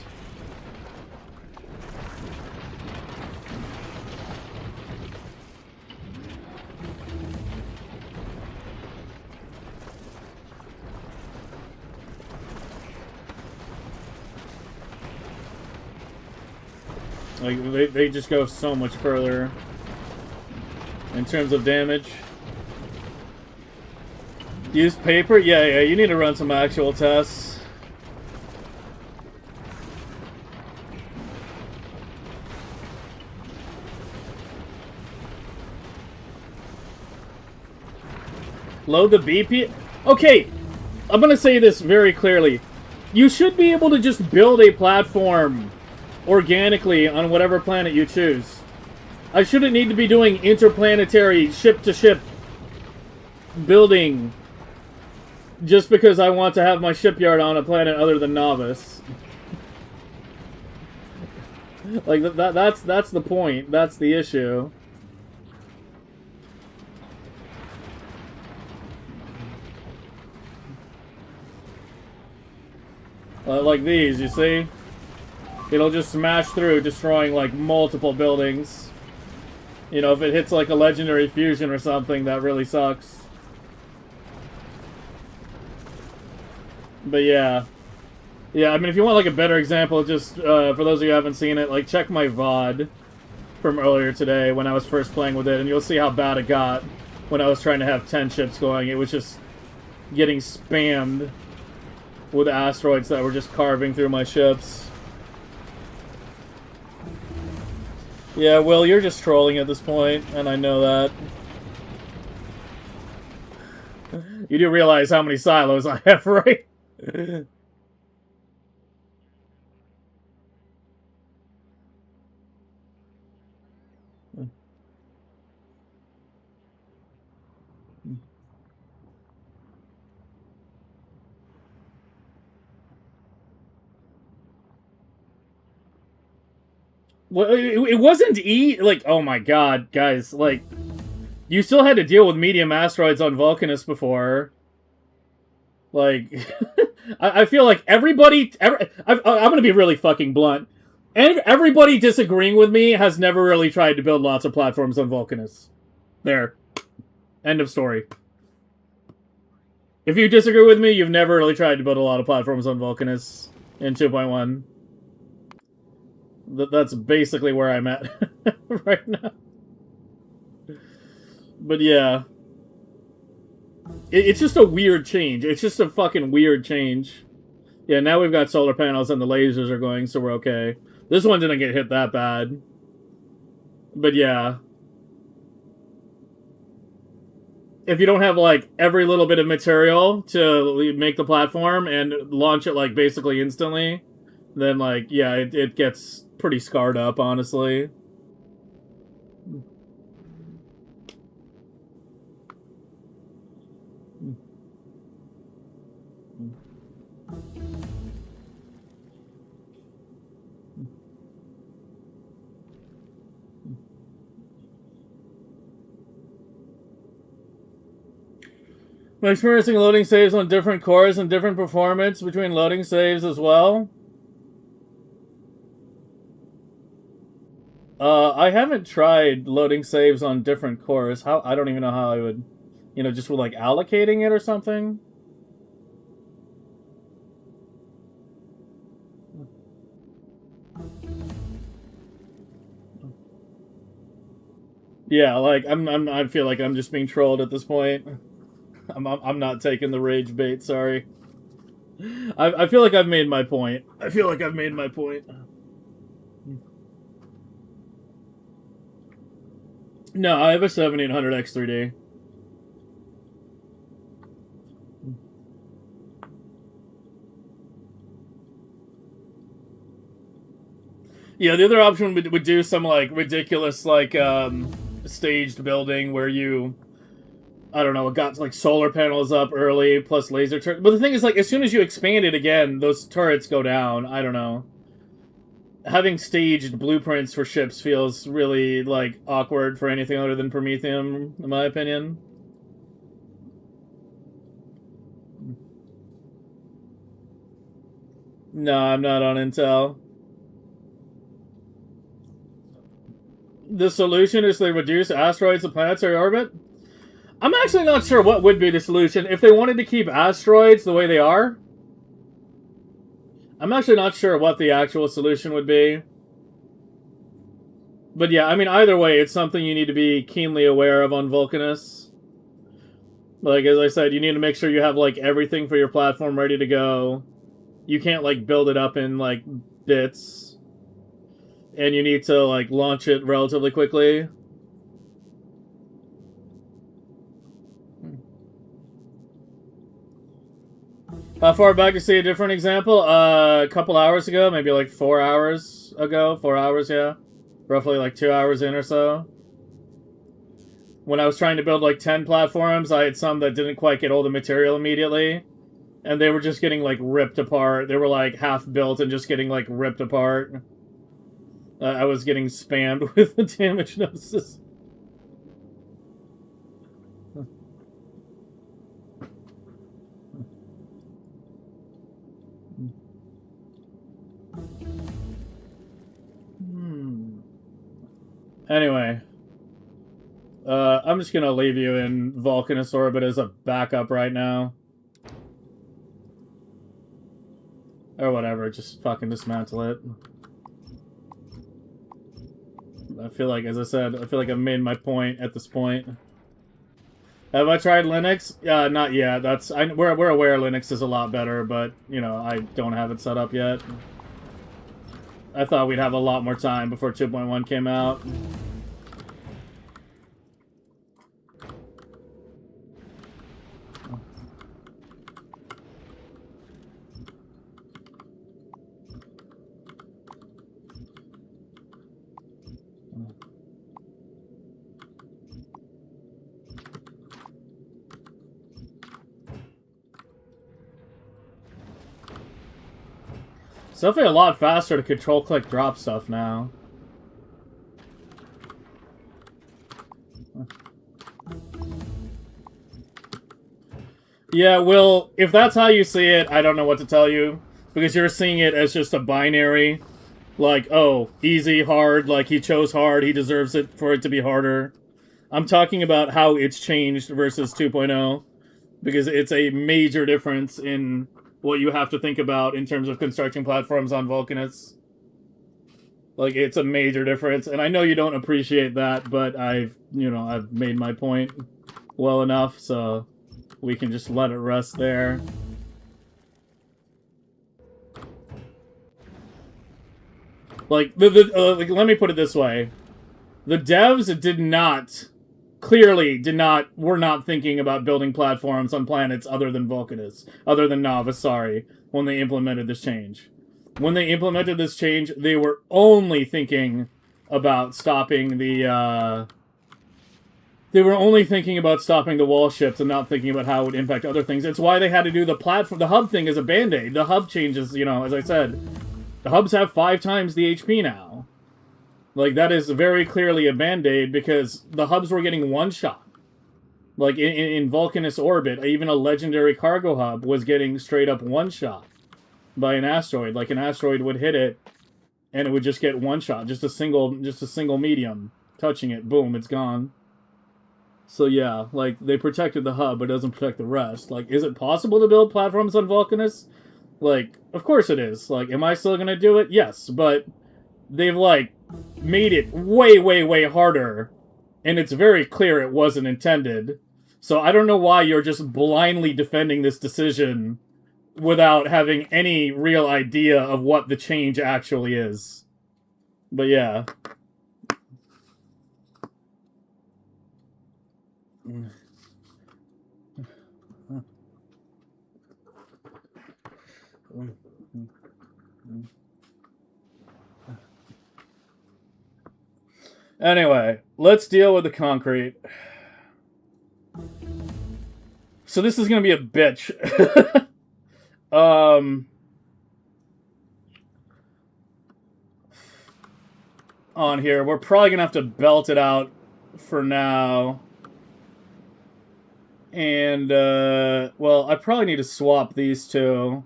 Like, they just go so much further in terms of damage. Use paper? Yeah, you need to run some actual tests. Load the BP. Okay, I'm gonna say this very clearly. You should be able to just build a platform organically on whatever planet you choose. I shouldn't need to be doing interplanetary ship-to-ship building just because I want to have my shipyard on a planet other than Novice. Like, that's the point. That's the issue. Like these, you see? It'll just smash through, destroying, like, multiple buildings. You know, if it hits, like, a legendary fusion or something, that really sucks. But yeah. Yeah, I mean, if you want, like, a better example, just, for those of you who haven't seen it, like, check my VOD from earlier today when I was first playing with it, and you'll see how bad it got when I was trying to have 10 ships going. It was just getting spammed with asteroids that were just carving through my ships. Yeah, Will, you're just trolling at this point, and I know that. You do realize how many silos I have, right? Well, it wasn't like, oh my god, guys, like, you still had to deal with medium asteroids on Vulcanus before. Like, I feel like everybody, I'm gonna be really fucking blunt. Everybody disagreeing with me has never really tried to build lots of platforms on Vulcanus. There. End of story. If you disagree with me, you've never really tried to build a lot of platforms on Vulcanus in 2.1. That's basically where I'm at right now. But yeah. It's just a weird change. It's just a fucking weird change. Yeah, now we've got solar panels and the lasers are going, so we're okay. This one didn't get hit that bad. But yeah. If you don't have, like, every little bit of material to make the platform and launch it, like, basically instantly, then, like, yeah, it gets pretty scarred up, honestly. I'm experiencing loading saves on different cores and different performance between loading saves as well. I haven't tried loading saves on different cores. How I don't even know how I would, you know, just with like allocating it or something. Yeah, like I feel like I'm just being trolled at this point. I'm not taking the rage bait. Sorry. I feel like I've made my point. I feel like I've made my point. No, I have a 7800 X3D. Yeah, the other option would do some like ridiculous like staged building where you, I don't know, it got like solar panels up early plus laser turrets. But the thing is, like, as soon as you expand it again, those turrets go down. I don't know. Having staged blueprints for ships feels really, like, awkward for anything other than Prometheum, in my opinion. No, I'm not on Intel. The solution is they reduce asteroids to planetary orbit? I'm actually not sure what would be the solution. If they wanted to keep asteroids the way they are, I'm actually not sure what the actual solution would be. But yeah, I mean, either way, it's something you need to be keenly aware of on Vulcanus. Like, as I said, you need to make sure you have, like, everything for your platform ready to go. You can't, like, build it up in, like, bits. And you need to, like, launch it relatively quickly. How far back to see a different example? A couple hours ago, maybe like 4 hours ago. 4 hours, yeah. Roughly like 2 hours in or so. When I was trying to build like 10 platforms, I had some that didn't quite get all the material immediately. And they were just getting like ripped apart. They were like half built and just getting like ripped apart. I was getting spammed with the damage notices. Anyway, I'm just gonna leave you in Vulcanus orbit as a backup right now. Or whatever, just fucking dismantle it. I feel like, as I said, I feel like I've made my point at this point. Have I tried Linux? Not yet. We're aware Linux is a lot better, but, you know, I don't have it set up yet. I thought we'd have a lot more time before 2.1 came out. It's definitely a lot faster to control-click drop stuff now. Yeah, well, if that's how you see it, I don't know what to tell you. Because you're seeing it as just a binary. Like, oh, easy, hard, like he chose hard, he deserves it for it to be harder. I'm talking about how it's changed versus 2.0. Because it's a major difference in what you have to think about in terms of constructing platforms on Vulcanus. Like, it's a major difference. And I know you don't appreciate that, but I've made my point well enough, so we can just let it rest there. Like, let me put it this way. The devs were not thinking about building platforms on planets other than Vulcanus, other than Navas, sorry, when they implemented this change. When they implemented this change, they were only thinking about stopping the, they were only thinking about stopping the wall ships and not thinking about how it would impact other things. It's why they had to do the platform, the hub thing as a band-aid. The hub changes, you know, as I said, the hubs have 5 times the HP now. Like, that is very clearly a band-aid because the hubs were getting one shot. Like, in Vulcanus orbit, even a legendary cargo hub was getting straight up one shot by an asteroid. Like, an asteroid would hit it, and it would just get one shot. Just a single medium. Touching it, boom, it's gone. So yeah, like, they protected the hub, but it doesn't protect the rest. Like, is it possible to build platforms on Vulcanus? Like, of course it is. Like, am I still gonna do it? Yes, but they've, like, made it way, way, way harder, and it's very clear it wasn't intended. So I don't know why you're just blindly defending this decision without having any real idea of what the change actually is. But yeah. Anyway, let's deal with the concrete. So this is gonna be a bitch. On here, we're probably gonna have to belt it out for now. And, well, I probably need to swap these two.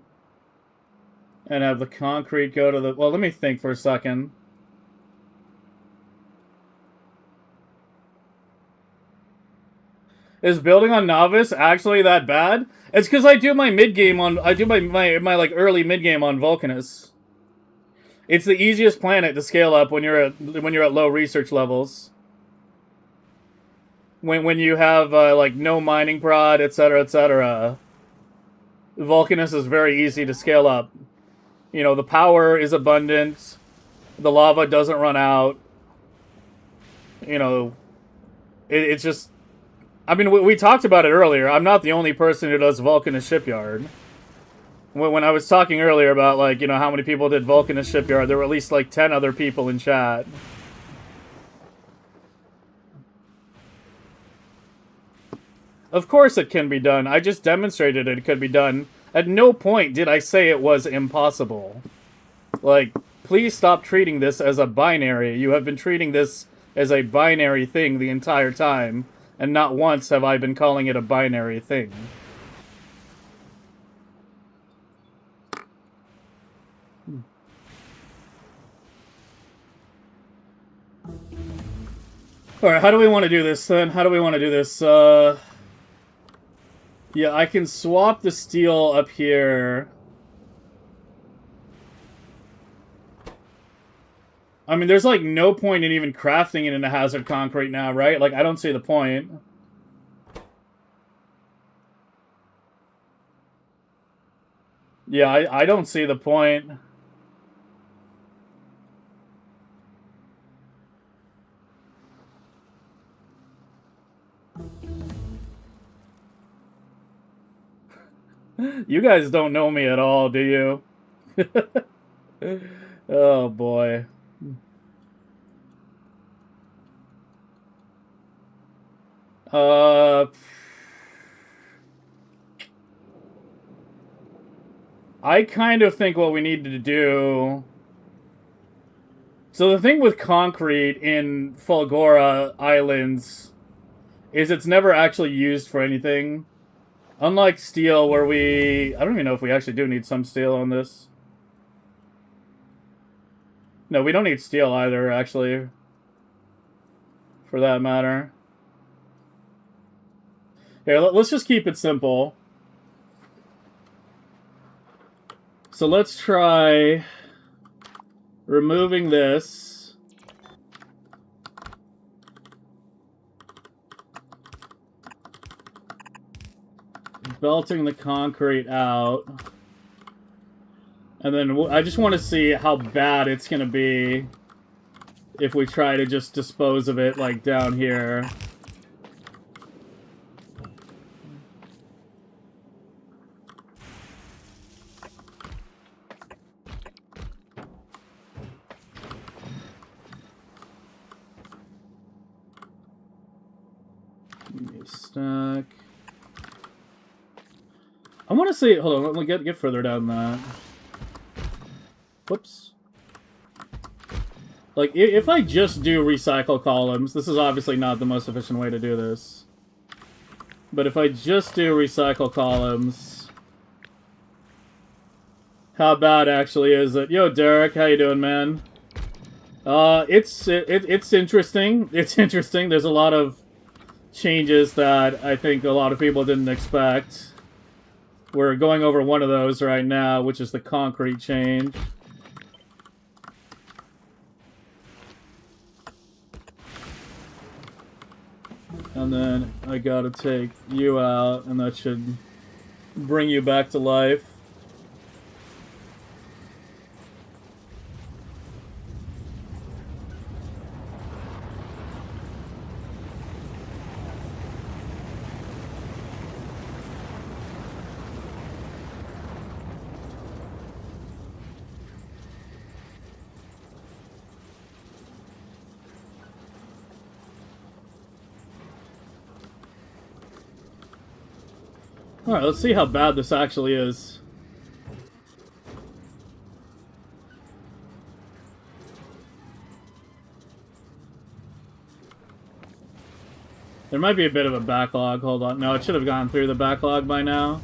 And have the concrete go to the... Well, let me think for a second. Is building on Novice actually that bad? It's because I do my mid-game on... I do my like, early mid-game on Vulcanus. It's the easiest planet to scale up when you're at low research levels. When you have, like, no mining prod, etc., etc. Vulcanus is very easy to scale up. You know, the power is abundant. The lava doesn't run out. You know, it's just... I mean, we talked about it earlier. I'm not the only person who does Vulcanus Shipyard. When I was talking earlier about, like, you know, how many people did Vulcan in Shipyard, there were at least, like, 10 other people in chat. Of course it can be done. I just demonstrated it could be done. At no point did I say it was impossible. Like, please stop treating this as a binary. You have been treating this as a binary thing the entire time, and not once have I been calling it a binary thing. Alright, how do we want to do this, then? How do we want to do this? Yeah, I can swap the steel up here. I mean, there's, like, no point in even crafting it into hazard concrete now, right? Like, I don't see the point. Yeah, I don't see the point. You guys don't know me at all, do you? Oh, boy. I kind of think what we need to do... So the thing with concrete in Fulgora Islands is it's never actually used for anything. Unlike steel, where we... I don't even know if we actually do need some steel on this. No, we don't need steel either, actually. For that matter. Here, let's just keep it simple. So let's try removing this. Belting the concrete out. And then I just want to see how bad it's going to be if we try to just dispose of it, like, down here. Stack. I want to see. Hold on. Let me get further down that. Whoops. Like, if I just do recycle columns, this is obviously not the most efficient way to do this. But if I just do recycle columns, how bad actually is it? Yo, Derek, how you doing, man? It's interesting. It's interesting. There's a lot of changes that I think a lot of people didn't expect. We're going over one of those right now, which is the concrete change. And then I gotta take you out, and that should bring you back to life. Alright, let's see how bad this actually is. There might be a bit of a backlog. Hold on. No, it should have gone through the backlog by now.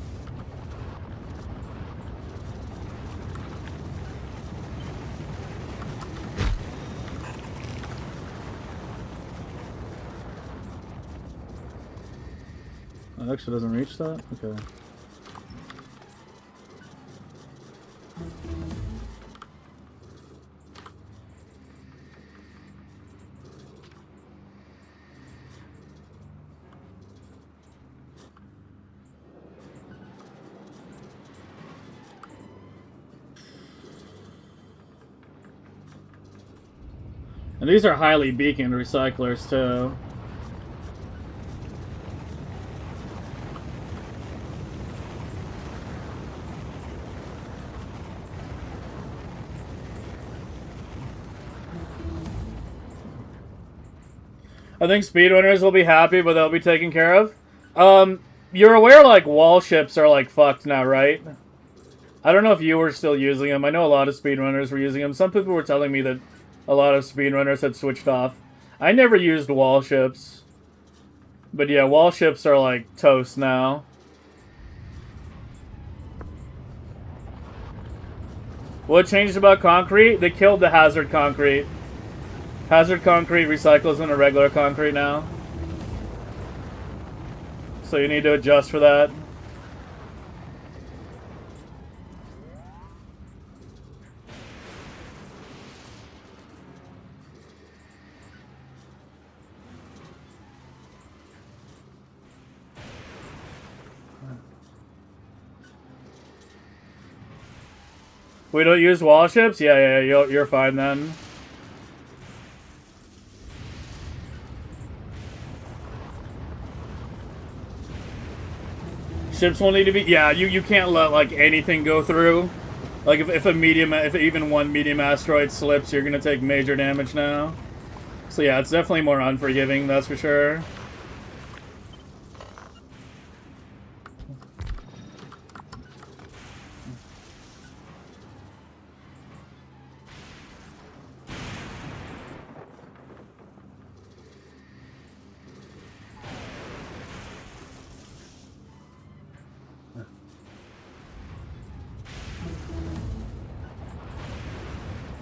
It actually doesn't reach that? Okay. And these are highly beaconed recyclers, too. I think speedrunners will be happy, but they'll be taken care of. You're aware, like, wall ships are, like, fucked now, right? I don't know if you were still using them. I know a lot of speedrunners were using them. Some people were telling me that a lot of speedrunners had switched off. I never used wall ships. But yeah, wall ships are, like, toast now. What changed about concrete? They killed the hazard concrete. Hazard concrete recycles into regular concrete now. So you need to adjust for that. We don't use wall ships? Yeah, you're fine then. Ships will need to be... Yeah, you can't let, like, anything go through. Like, if even one medium asteroid slips, you're gonna take major damage now. So yeah, it's definitely more unforgiving, that's for sure.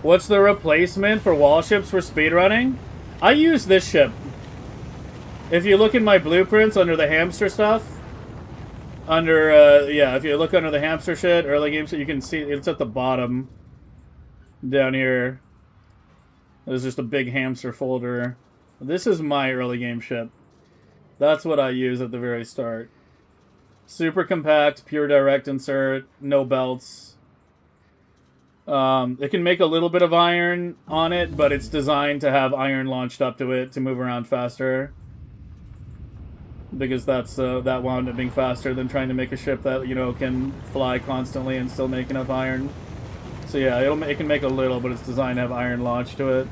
What's the replacement for wall ships for speedrunning? I use this ship. If you look in my blueprints under the hamster stuff, yeah, if you look under the hamster shit, early game shit, you can see it's at the bottom down here. There's just a big hamster folder. This is my early game ship. That's what I use at the very start. Super compact, pure direct insert, no belts. It can make a little bit of iron on it, but it's designed to have iron launched up to it to move around faster. Because that wound up being faster than trying to make a ship that, you know, can fly constantly and still make enough iron. So yeah, it can make a little, but it's designed to have iron launched to it.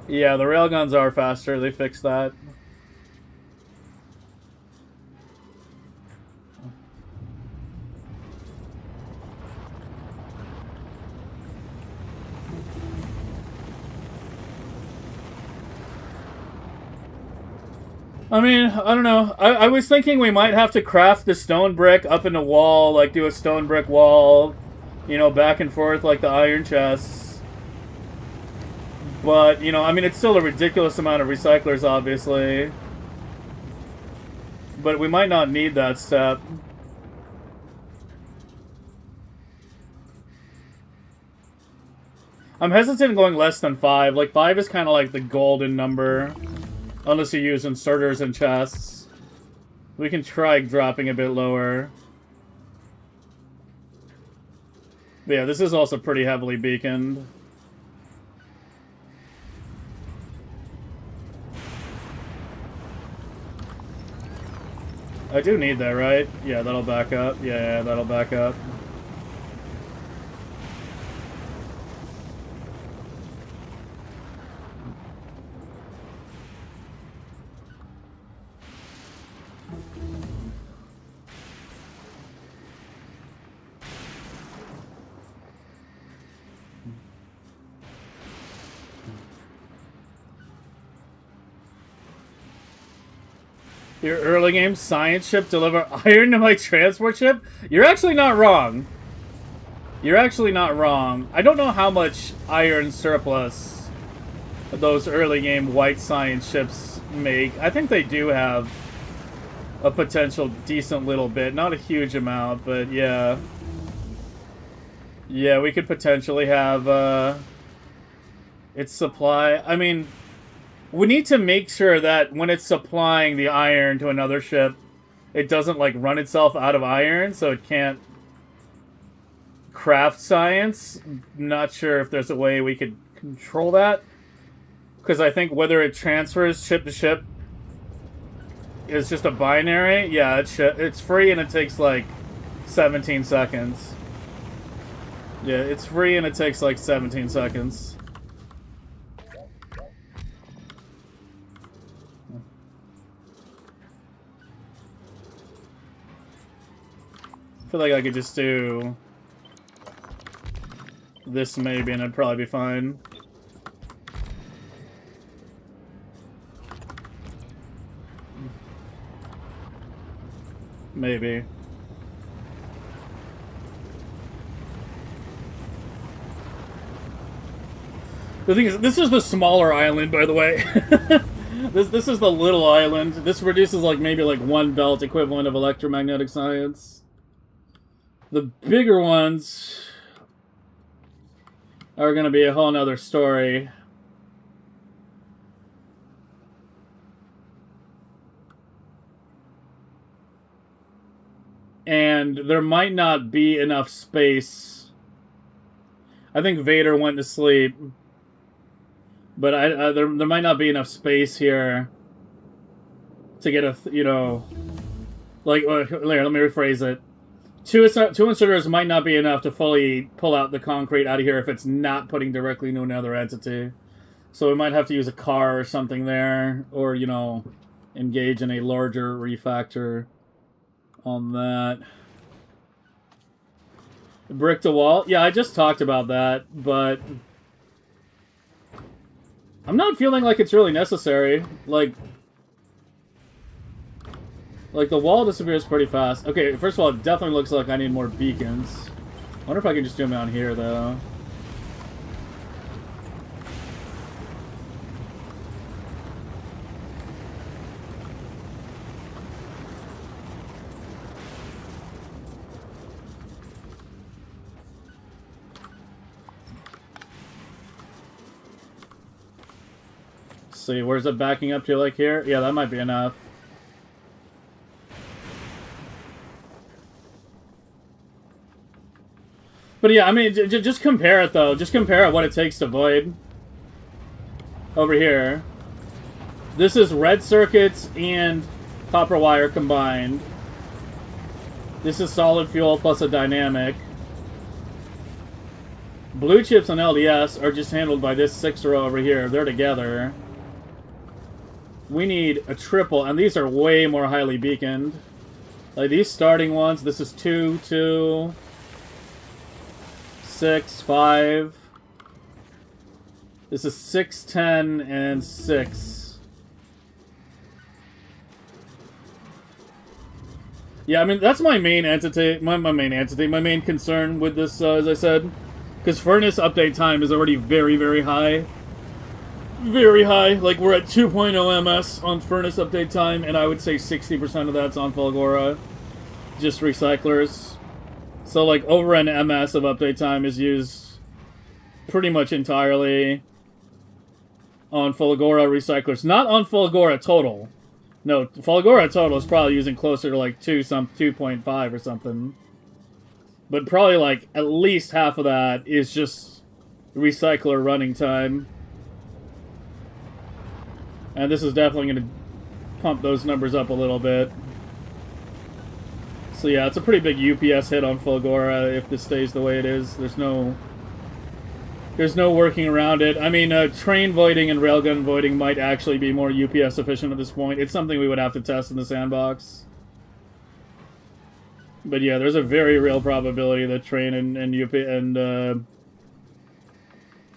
Yeah, the railguns are faster. They fixed that. I mean, I don't know. I was thinking we might have to craft the stone brick up in the wall, like do a stone brick wall, you know, back and forth like the iron chests. But, you know, I mean, it's still a ridiculous amount of recyclers, obviously. But we might not need that step. I'm hesitant going less than 5. Like, 5 is kind of like the golden number. Unless you use inserters and chests. We can try dropping a bit lower. But yeah, this is also pretty heavily beaconed. I do need that, right? Yeah, that'll back up. Yeah, that'll back up. Your early game science ship deliver iron to my transport ship? You're actually not wrong. You're actually not wrong. I don't know how much iron surplus those early game white science ships make. I think they do have a potential decent little bit. Not a huge amount, but yeah. Yeah, we could potentially have its supply. I mean, we need to make sure that when it's supplying the iron to another ship, it doesn't, like, run itself out of iron, so it can't craft science. Not sure if there's a way we could control that. Because I think whether it transfers ship to ship is just a binary. Yeah, it's free and it takes, like, 17 seconds. Yeah, it's free and it takes like 17 seconds. I feel like I could just do this maybe and it'd probably be fine. Maybe. The thing is, this is the smaller island, by the way. This is the little island. This reduces like maybe like 1 belt equivalent of electromagnetic science. The bigger ones are going to be a whole nother story. And there might not be enough space. I think Vader went to sleep. But there might not be enough space here to get a, you know, like, here, let me rephrase it. Two inserters might not be enough to fully pull out the concrete out of here if it's not putting directly into another entity. So we might have to use a car or something there, or, you know, engage in a larger refactor on that. Brick to wall? Yeah, I just talked about that, but I'm not feeling like it's really necessary. Like the wall disappears pretty fast. Okay, first of all, it definitely looks like I need more beacons. I wonder if I can just do them out here, though. Let's see, where's it backing up to, like here? Yeah, that might be enough. But yeah, I mean, just compare it, though. Just compare what it takes to void. Over here. This is red circuits and copper wire combined. This is solid fuel plus a dynamic. Blue chips and LDS are just handled by this 6 row over here. They're together. We need a triple, and these are way more highly beaconed. Like these starting ones, this is 2, 2... 6, 5. This is 6, 10, and 6. Yeah, I mean, that's my main entity. My main concern with this, as I said. Because furnace update time is already very, very high. Very high. Like, we're at 2.0 ms on furnace update time, and I would say 60% of that's on Fulgora. Just recyclers. So, like, over an ms of update time is used pretty much entirely on Fulgora recyclers. Not on Fulgora total. No, Fulgora total is probably using closer to, like, 2.5 or something. But probably, like, at least half of that is just recycler running time. And this is definitely going to pump those numbers up a little bit. So yeah, it's a pretty big UPS hit on Fulgora if this stays the way it is. There's no working around it. I mean, train voiding and railgun voiding might actually be more UPS efficient at this point. It's something we would have to test in the sandbox. But yeah, there's a very real probability that train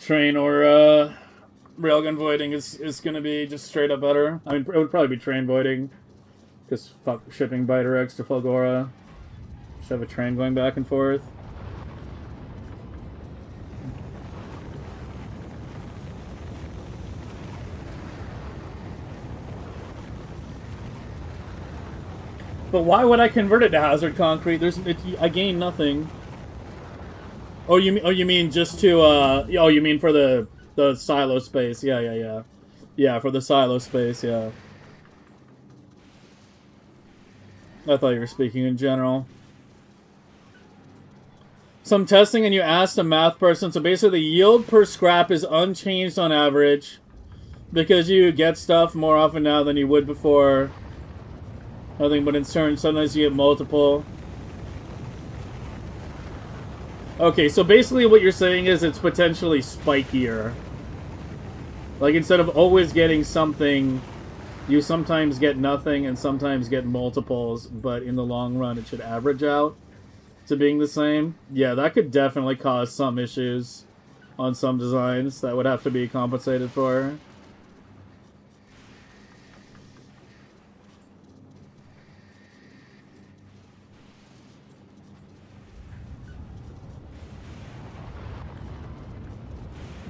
train or railgun voiding is going to be just straight up better. I mean, it would probably be train voiding. Because fuck shipping Biter X to Fulgora. Should have a train going back and forth. But why would I convert it to hazard concrete? I gain nothing. Oh, you mean just to oh, you mean for the silo space? Yeah. Yeah, for the silo space. Yeah. I thought you were speaking in general. Some testing, and you asked a math person. So basically, the yield per scrap is unchanged on average because you get stuff more often now than you would before. Nothing but in turn, sometimes you get multiple. Okay, so basically what you're saying is it's potentially spikier. Like, instead of always getting something, you sometimes get nothing and sometimes get multiples, but in the long run it should average out to being the same. Yeah, that could definitely cause some issues on some designs that would have to be compensated for.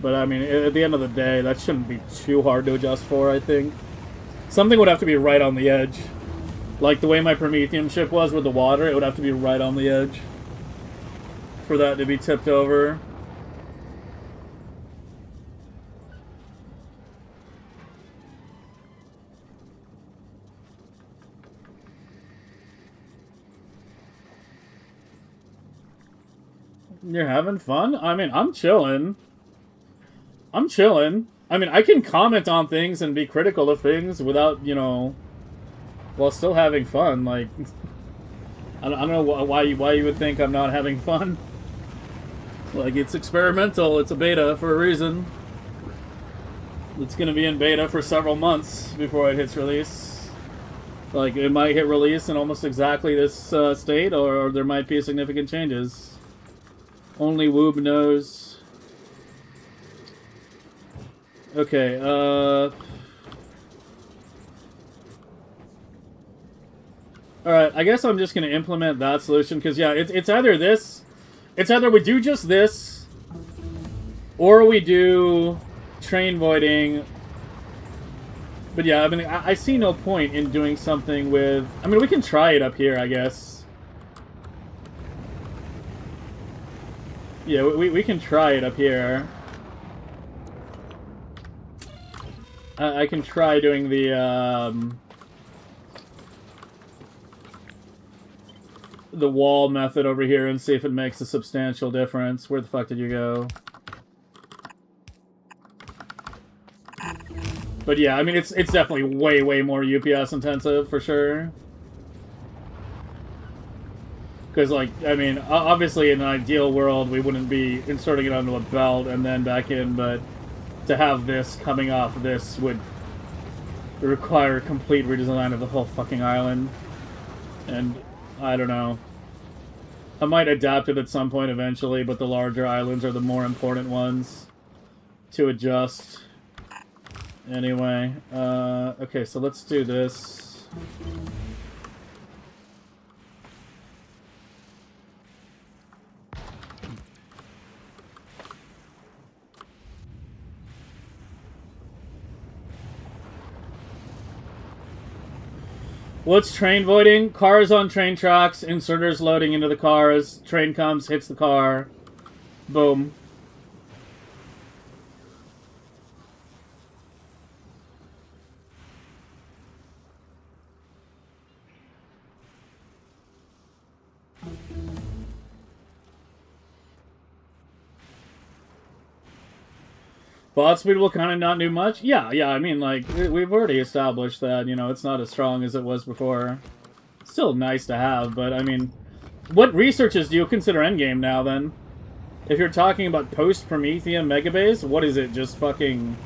But I mean, at the end of the day, that shouldn't be too hard to adjust for, I think. Something would have to be right on the edge. Like the way my Prometheum ship was with the water, it would have to be right on the edge for that to be tipped over. You're having fun? I mean, I'm chilling. I'm chilling. I mean, I can comment on things and be critical of things without, you know, while still having fun. Like, I don't know why you would think I'm not having fun. Like, it's experimental. It's a beta for a reason. It's going to be in beta for several months before it hits release. Like, it might hit release in almost exactly this state, or there might be significant changes. Only Woob knows. Okay, Alright, I guess I'm just going to implement that solution, because, yeah, it's either this... It's either we do just this, or we do train voiding. But yeah, I mean, I see no point in doing something with... I mean, we can try it up here, I guess. Yeah, we can try it up here. I can try doing the wall method over here and see if it makes a substantial difference. Where the fuck did you go? But yeah, I mean, it's definitely way more UPS intensive, for sure. Because, like, I mean, obviously in an ideal world, we wouldn't be inserting it onto a belt and then back in, but to have this coming off this would require a complete redesign of the whole fucking island. And I don't know. I might adapt it at some point eventually, but the larger islands are the more important ones to adjust. Anyway, okay, so let's do this. What's train voiding? Cars on train tracks, inserters loading into the cars, train comes, hits the car, boom. Bot speed will kind of not do much? Yeah, I mean, like, we've already established that, you know, it's not as strong as it was before. Still nice to have, but, I mean, what researches do you consider endgame now, then? If you're talking about post-Prometheum megabase, what is it, just fucking...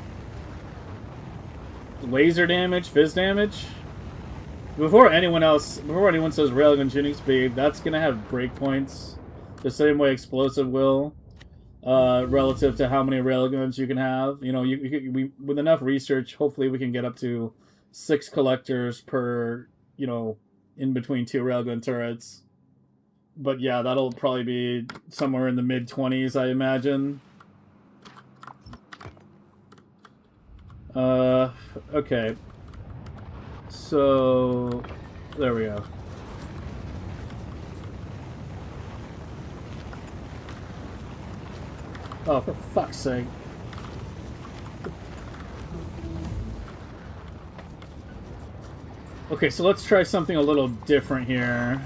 laser damage, fizz damage? Before anyone says railgun shooting speed, that's gonna have breakpoints the same way explosive will. Relative to how many railguns you can have. You know, with enough research, hopefully we can get up to 6 collectors per, you know, in between 2 railgun turrets. But yeah, that'll probably be somewhere in the mid-20s, I imagine. Okay. So, there we go. Oh, for fuck's sake. Okay, so let's try something a little different here.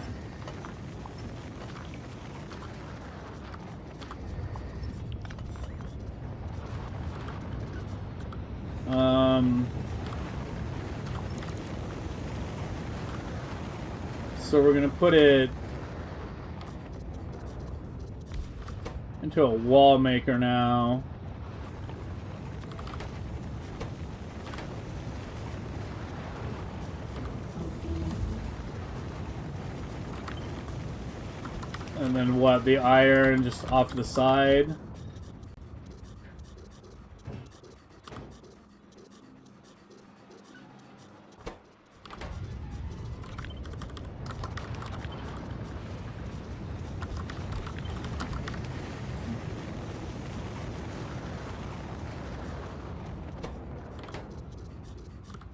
So we're gonna put it... Into a wall maker now. And then what? The iron just off to the side.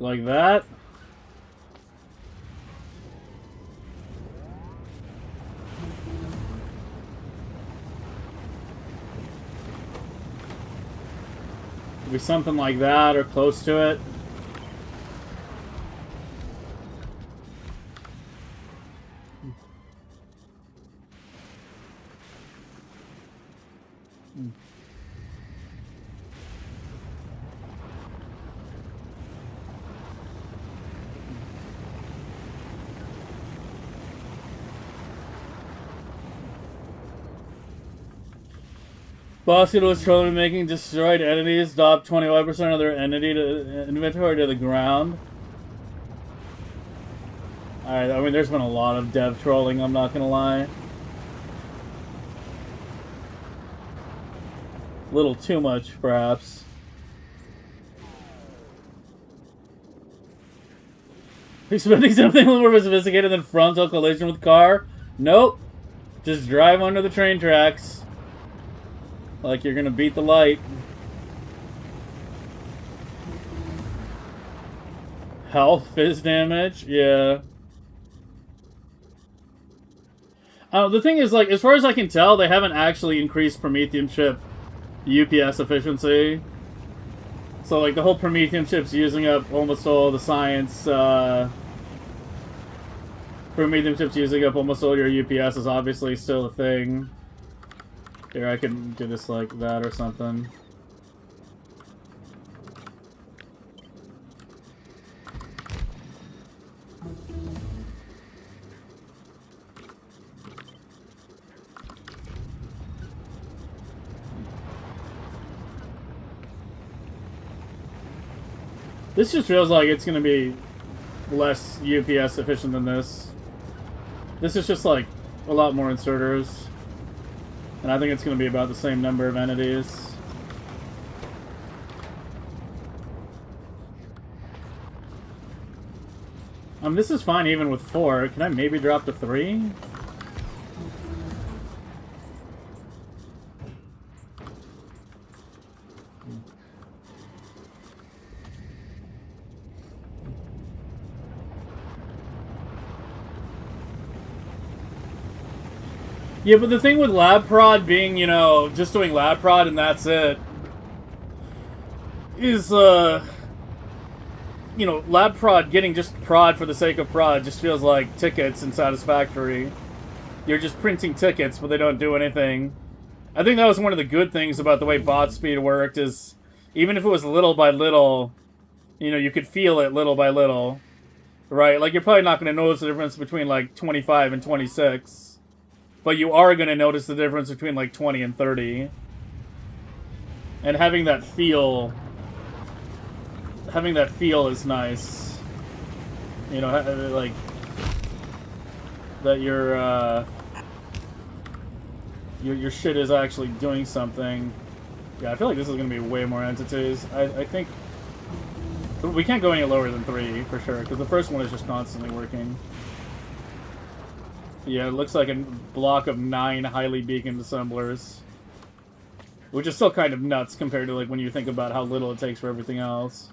Like that. Be something like that or close to it. Basket was trolling making destroyed entities drop 25% of their entity to inventory to the ground. Alright, I mean there's been a lot of dev trolling, I'm not gonna lie. A little too much, perhaps. Expecting something a little more sophisticated than frontal collision with car? Nope. Just drive under the train tracks. Like you're gonna beat the light. Health, fizz damage, yeah. The thing is, like, as far as I can tell, they haven't actually increased Prometheum chip UPS efficiency. So, like, the whole Prometheum chip's using up almost all the science, Prometheum chip's using up almost all your UPS is obviously still a thing. Here, I can do this like that or something. This just feels like it's gonna be less UPS efficient than this. This is just like a lot more inserters. And I think it's going to be about the same number of entities. This is fine even with 4. Can I maybe drop to 3? Yeah, but the thing with lab prod being, you know, just doing lab prod and that's it, is, you know, lab prod, getting just prod for the sake of prod just feels like tickets in Satisfactory. You're just printing tickets, but they don't do anything. I think that was one of the good things about the way bot speed worked, is even if it was little by little, you know, you could feel it little by little, right? Like, you're probably not going to notice the difference between, like, 25 and 26. But you are going to notice the difference between, like, 20 and 30. And having that feel is nice. You know, like, that your shit is actually doing something. Yeah, I feel like this is going to be way more entities. I think we can't go any lower than 3, for sure, because the first one is just constantly working. Yeah, it looks like a block of 9 highly beaconed assemblers. Which is still kind of nuts compared to, like, when you think about how little it takes for everything else.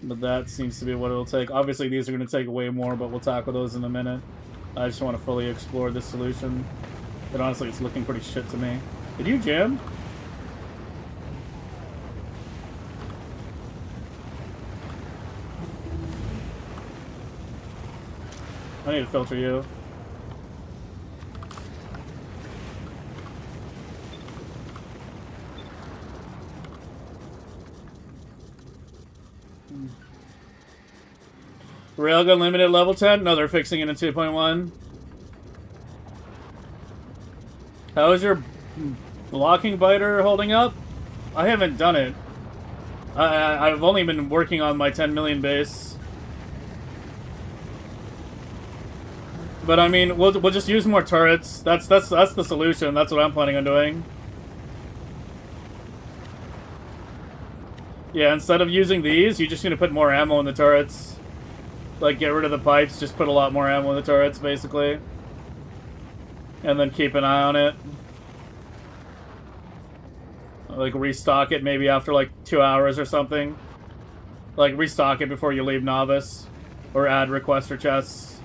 But that seems to be what it'll take. Obviously, these are going to take way more, but we'll tackle those in a minute. I just want to fully explore this solution. But honestly, it's looking pretty shit to me. Did you jam? I need to filter you. Railgun limited level 10? No, they're fixing it in 2.1. How is your blocking biter holding up? I haven't done it. I've only been working on my 10 million base. But I mean, we'll just use more turrets. That's the solution. That's what I'm planning on doing. Yeah, instead of using these, you just need to put more ammo in the turrets. Like, get rid of the pipes, just put a lot more ammo in the turrets, basically. And then keep an eye on it. Like, restock it maybe after, like, 2 hours or something. Like, restock it before you leave Novice. Or add requester chests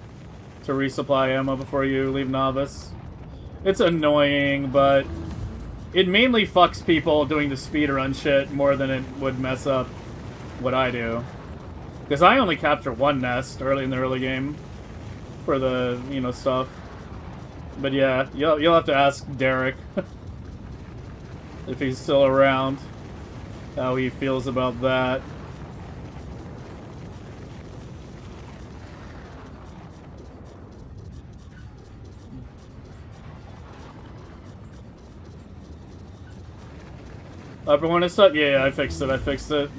to resupply ammo before you leave Novice. It's annoying, but it mainly fucks people doing the speedrun shit more than it would mess up what I do. Because I only capture one nest early in the early game for the, you know, stuff. But yeah, you'll have to ask Derek if he's still around, how he feels about that. Upper one is stuck? Yeah, I fixed it,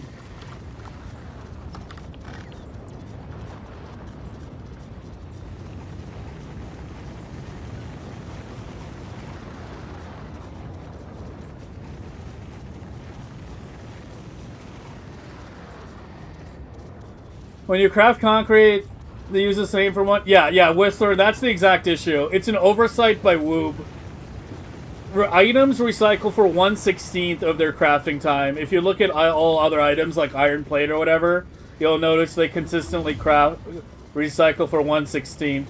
When you craft concrete, they use the same for one. Yeah, Whistler, that's the exact issue. It's an oversight by Woob. Items recycle for 1/16 of their crafting time. If you look at all other items like iron plate or whatever, you'll notice they consistently recycle for 1/16.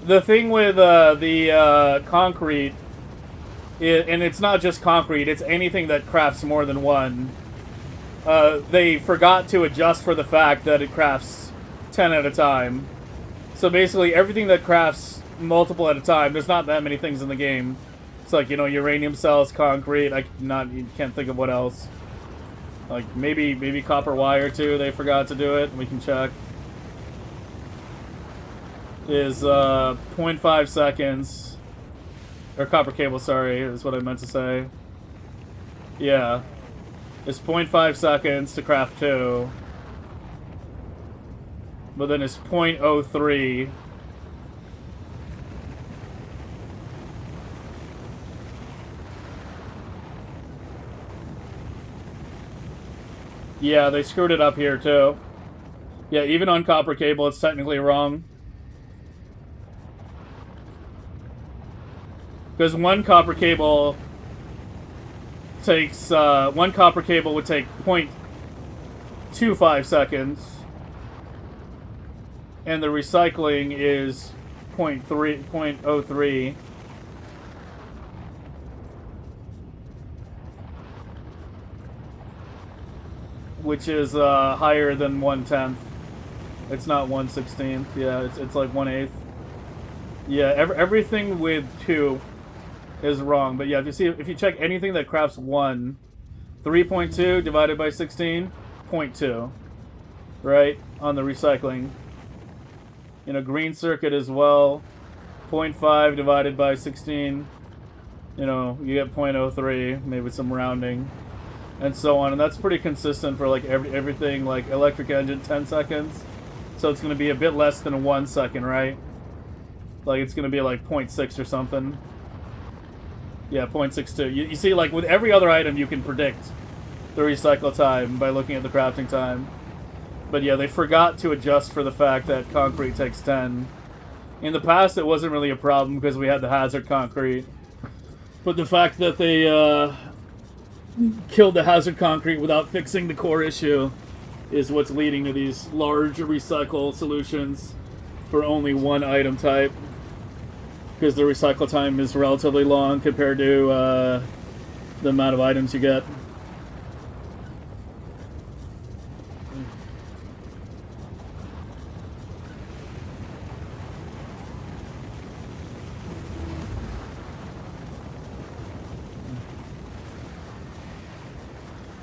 The thing with the concrete, and it's not just concrete, it's anything that crafts more than one. They forgot to adjust for the fact that it crafts 10 at a time. So basically everything that crafts multiple at a time, there's not that many things in the game. It's like, you know, uranium cells, concrete, you can't think of what else. Like, maybe copper wire too, they forgot to do it, we can check. Is 0.5 seconds. Or copper cable, sorry, is what I meant to say. Yeah. It's 0.5 seconds to craft 2. But then it's 0.03. Yeah, they screwed it up here too. Yeah, even on copper cable, it's technically wrong. Because one copper cable takes, one copper cable would take 0.25 seconds. And the recycling is 0.03. Which is higher than 1/10. It's not 1/16. Yeah, it's like 1/8. Yeah, everything with 2 is wrong. But yeah, if you check anything that crafts 1, 3.2 divided by 16, 0.2, right, on the recycling. You know, green circuit as well, 0.5 divided by 16, you know, you get 0.03, maybe some rounding, and so on. And that's pretty consistent for like everything, like electric engine, 10 seconds. So it's going to be a bit less than 1 second, right? Like it's going to be like 0.6 or something. Yeah, 0.62. You see, like with every other item, you can predict the recycle time by looking at the crafting time. But yeah, they forgot to adjust for the fact that concrete takes 10. In the past, it wasn't really a problem because we had the hazard concrete. But the fact that they killed the hazard concrete without fixing the core issue is what's leading to these large recycle solutions for only one item type. Because the recycle time is relatively long compared to the amount of items you get.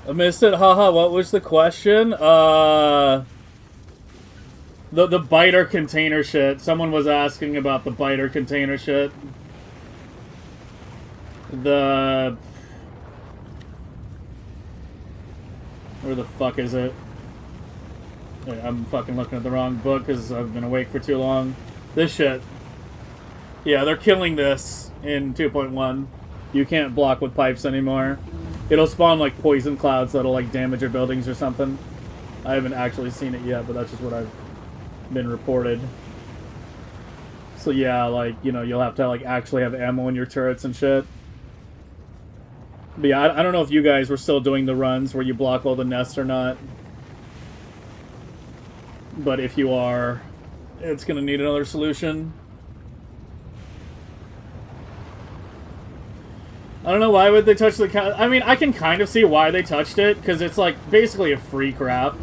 I missed it, haha, what was the question? The biter container shit. Someone was asking about the biter container shit. The... Where the fuck is it? I'm fucking looking at the wrong book because I've been awake for too long. This shit. Yeah, they're killing this in 2.1. You can't block with pipes anymore. It'll spawn like poison clouds that'll like damage your buildings or something. I haven't actually seen it yet, but that's just what I've been reported. So yeah, like, you know, you'll have to like actually have ammo in your turrets and shit. But yeah, I don't know if you guys were still doing the runs where you block all the nests or not. But if you are, it's gonna need another solution. I don't know, why would they touch the cat? I mean, I can kind of see why they touched it, because it's like basically a free craft.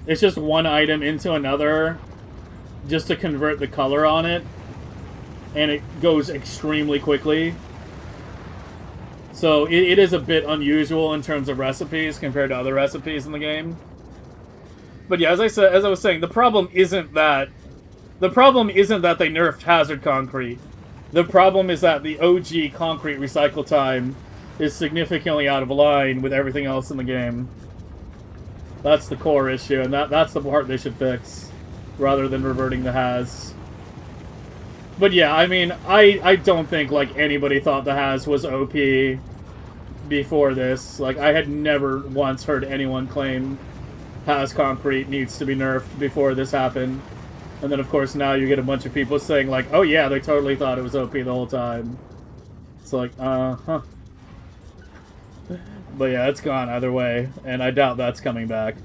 It's just one item into another, just to convert the color on it. And it goes extremely quickly. So it is a bit unusual in terms of recipes compared to other recipes in the game. But yeah, as I was saying, the problem isn't that they nerfed hazard concrete. The problem is that the OG concrete recycle time is significantly out of line with everything else in the game. That's the core issue, and that's the part they should fix, rather than reverting the Haz. But yeah, I mean, I don't think, like, anybody thought the Haz was OP before this. Like, I had never once heard anyone claim Haz concrete needs to be nerfed before this happened. And then, of course, now you get a bunch of people saying, like, oh yeah, they totally thought it was OP the whole time. It's like, huh. But yeah, it's gone either way, and I doubt that's coming back.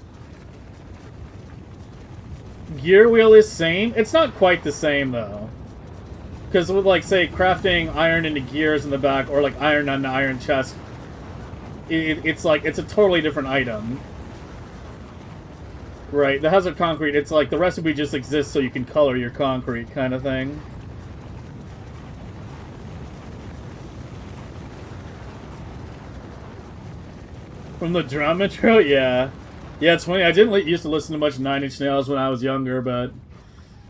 Gear wheel is same? It's not quite the same, though. Because with, like, say, crafting iron into gears in the back, or, like, iron on an iron chest, it's like, it's a totally different item. Right, the hazard concrete, it's like the recipe just exists so you can color your concrete kind of thing. From the drum intro? Yeah. Yeah, it's funny, I didn't used to listen to much Nine Inch Nails when I was younger, but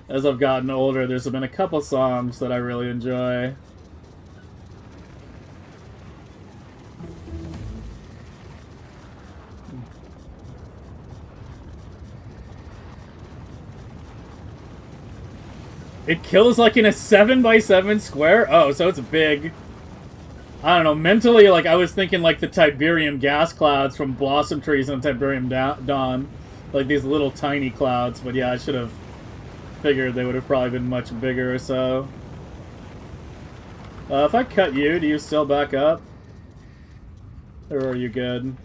as I've gotten older, there's been a couple songs that I really enjoy. It kills like in a 7x7 square? Oh, so it's big. I don't know, mentally, like, I was thinking like the Tiberium gas clouds from Blossom Trees and Tiberium Dawn. Like these little tiny clouds, but yeah, I should have figured they would have probably been much bigger or so. If I cut you, do you still back up? Or are you good?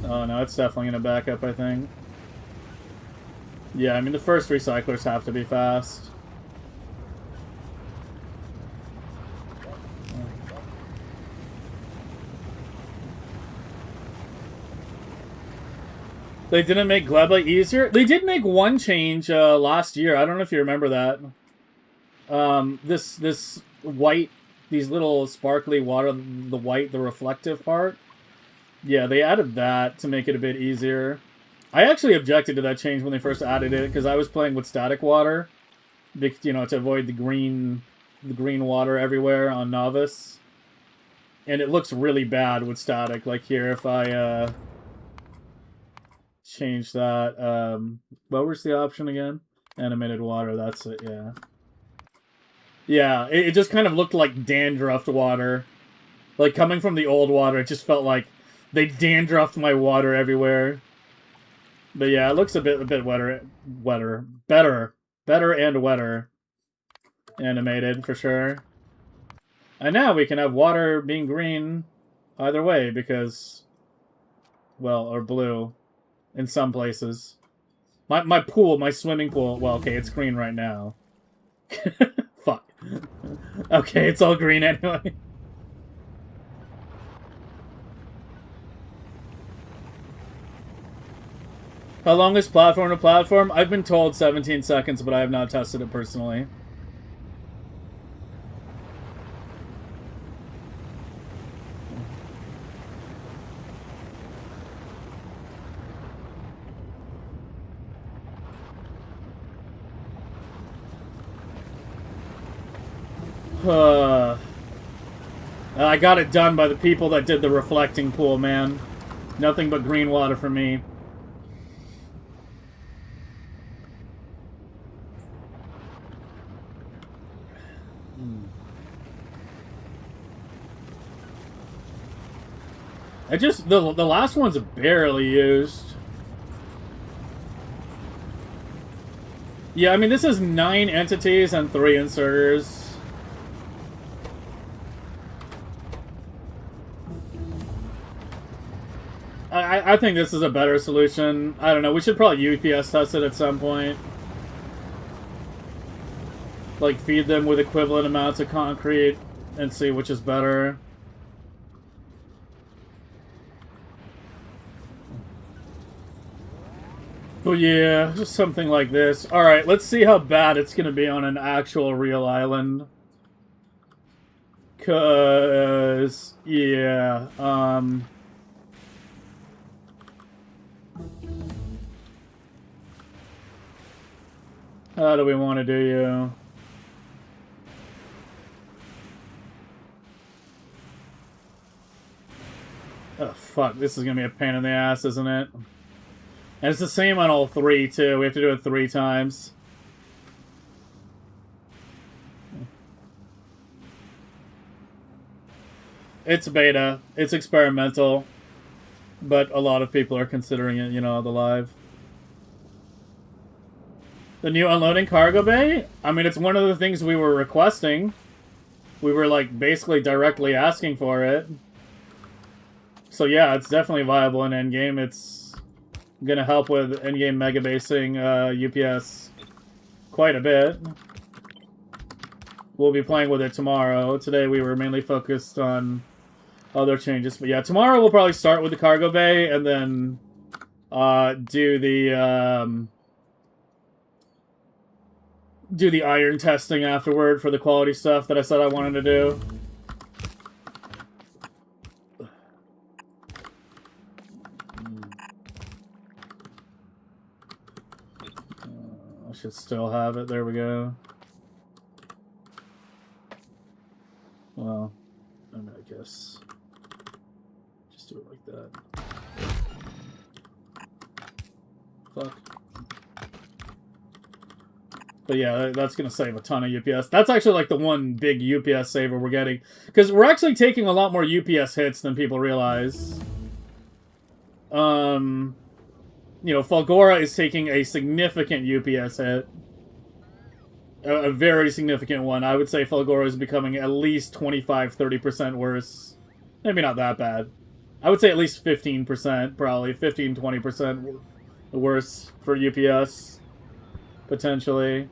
Oh no, it's definitely gonna back up, I think. Yeah, I mean, the first recyclers have to be fast. They didn't make Gleba easier? They did make one change last year. I don't know if you remember that. This white, these little sparkly water, the reflective part. Yeah, they added that to make it a bit easier. I actually objected to that change when they first added it because I was playing with static water, you know, to avoid the green water everywhere on Novice, and it looks really bad with static. Like here, if I change that, what was the option again? Animated water. That's it. Yeah. Yeah, it just kind of looked like dandruffed water. Like coming from the old water, it just felt like they dandruffed my water everywhere. But yeah, it looks a bit better and wetter animated for sure. And now we can have water being green either way because, well, or blue in some places. My pool, my swimming pool, well, okay, it's green right now. Fuck. Okay, it's all green anyway. How long is platform to platform? I've been told 17 seconds, but I have not tested it personally. I got it done by the people that did the reflecting pool, man. Nothing but green water for me. I just the last one's barely used. Yeah, I mean this is 9 entities and 3 inserters. I think this is a better solution. I don't know. We should probably UPS test it at some point. Like, feed them with equivalent amounts of concrete and see which is better. But yeah, just something like this. Alright, let's see how bad it's gonna be on an actual real island. 'Cause, yeah, how do we want to do you? Oh, fuck. This is going to be a pain in the ass, isn't it? And it's the same on all 3, too. We have to do it 3 times. It's beta. It's experimental. But a lot of people are considering it, you know, the live. The new unloading cargo bay? I mean, it's one of the things we were requesting. We were, like, basically directly asking for it. So yeah, it's definitely viable in endgame. It's gonna help with endgame megabasing UPS quite a bit. We'll be playing with it tomorrow. Today we were mainly focused on other changes. But yeah, tomorrow we'll probably start with the cargo bay and then do the iron testing afterward for the quality stuff that I said I wanted to do. I should still have it. There we go. Well, I mean, I guess just do it like that. Fuck. But yeah, that's going to save a ton of UPS. That's actually like the one big UPS saver we're getting. Because we're actually taking a lot more UPS hits than people realize. You know, Fulgora is taking a significant UPS hit. A very significant one. I would say Fulgora is becoming at least 25-30% worse. Maybe not that bad. I would say at least 15%, probably. 15-20% worse for UPS. Potentially.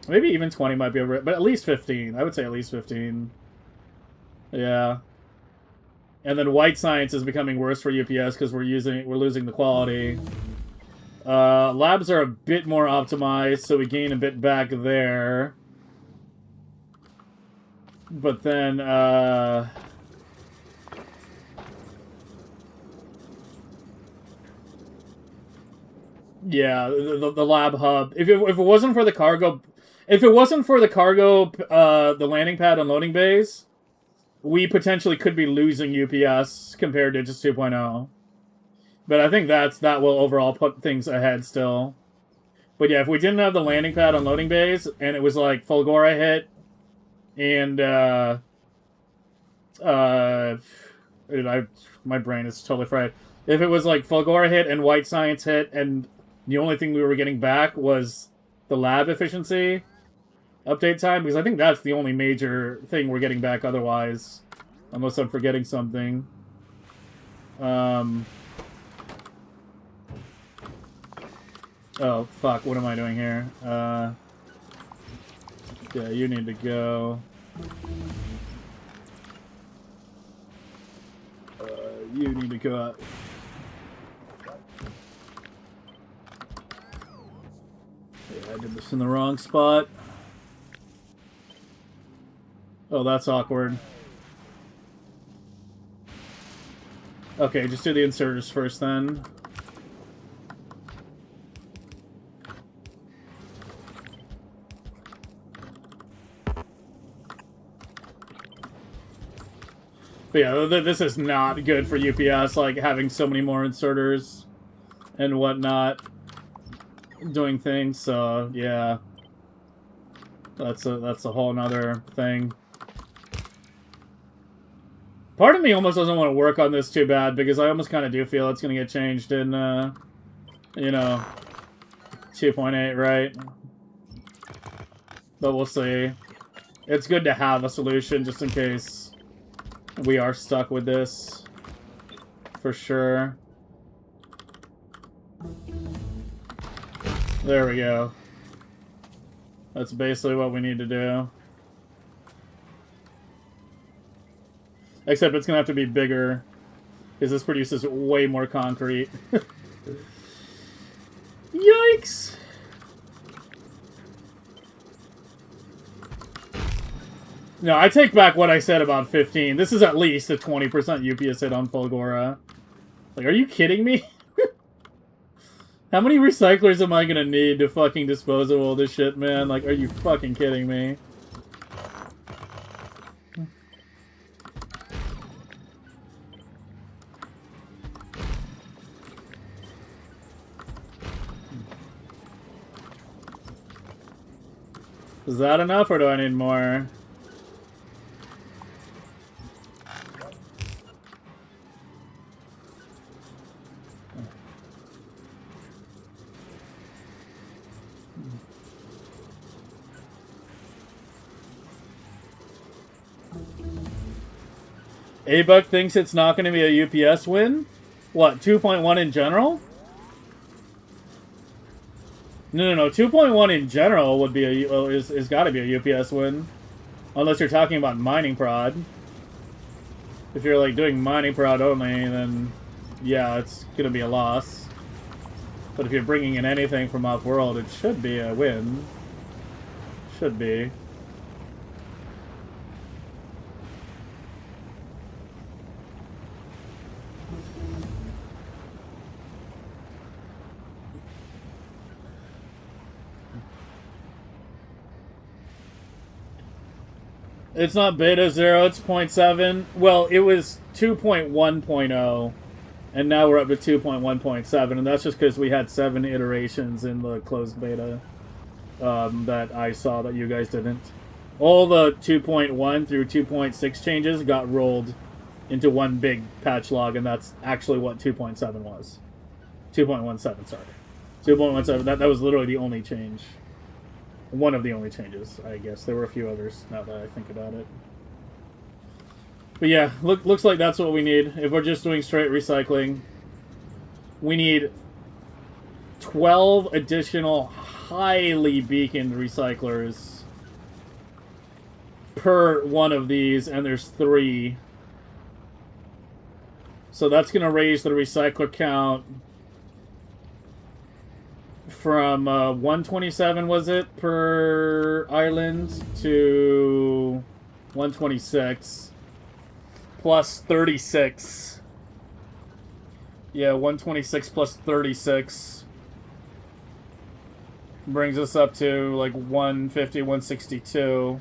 Maybe even 20 might be over it, but at least 15. I would say at least 15. Yeah. And then white science is becoming worse for UPS because we're losing the quality. Labs are a bit more optimized, so we gain a bit back there. But then, yeah, the lab hub. If it wasn't for the cargo, the landing pad and loading bays, we potentially could be losing UPS compared to just 2.0. But I think that will overall put things ahead still. But yeah, if we didn't have the landing pad on loading bays, and it was like Fulgora hit, and my brain is totally fried. If it was like Fulgora hit and white science hit, and the only thing we were getting back was the lab efficiency update time, because I think that's the only major thing we're getting back otherwise, unless I'm forgetting something. Oh, fuck, what am I doing here? Yeah, you need to go. You need to go out. Yeah, I did this in the wrong spot. Oh, that's awkward. Okay, just do the inserters first then. But yeah, this is not good for UPS, like having so many more inserters and whatnot doing things, so yeah. That's a whole nother thing. Part of me almost doesn't want to work on this too bad, because I almost kind of do feel it's going to get changed in, you know, 2.8, right? But we'll see. It's good to have a solution just in case we are stuck with this. For sure. There we go. That's basically what we need to do. Except it's going to have to be bigger, because this produces way more concrete. Yikes! No, I take back what I said about 15. This is at least a 20% UPS hit on Fulgora. Like, are you kidding me? How many recyclers am I gonna need to fucking dispose of all this shit, man? Like, are you fucking kidding me? Is that enough, or do I need more? A-Buck thinks it's not going to be a UPS win? What, 2.1 in general? No. 2.1 in general would be is got to be a UPS win. Unless you're talking about mining prod. If you're like doing mining prod only, then yeah, it's going to be a loss. But if you're bringing in anything from off-world, it should be a win. Should be. It's not beta 0, it's 0.7. Well, it was 2.1.0, and now we're up to 2.1.7, and that's just because we had 7 iterations in the closed beta that I saw that you guys didn't. All the 2.1 through 2.6 changes got rolled into one big patch log, and that's actually what 2.7 was. 2.17, sorry. 2.17, that was literally the only change. One of the only changes, I guess. There were a few others, now that I think about it. But yeah, looks like that's what we need. If we're just doing straight recycling, we need 12 additional highly beaconed recyclers per one of these, and there's 3. So that's going to raise the recycler count from 127, was it, per island, to 126, plus 36. Yeah, 126 plus 36 brings us up to like 150, 162.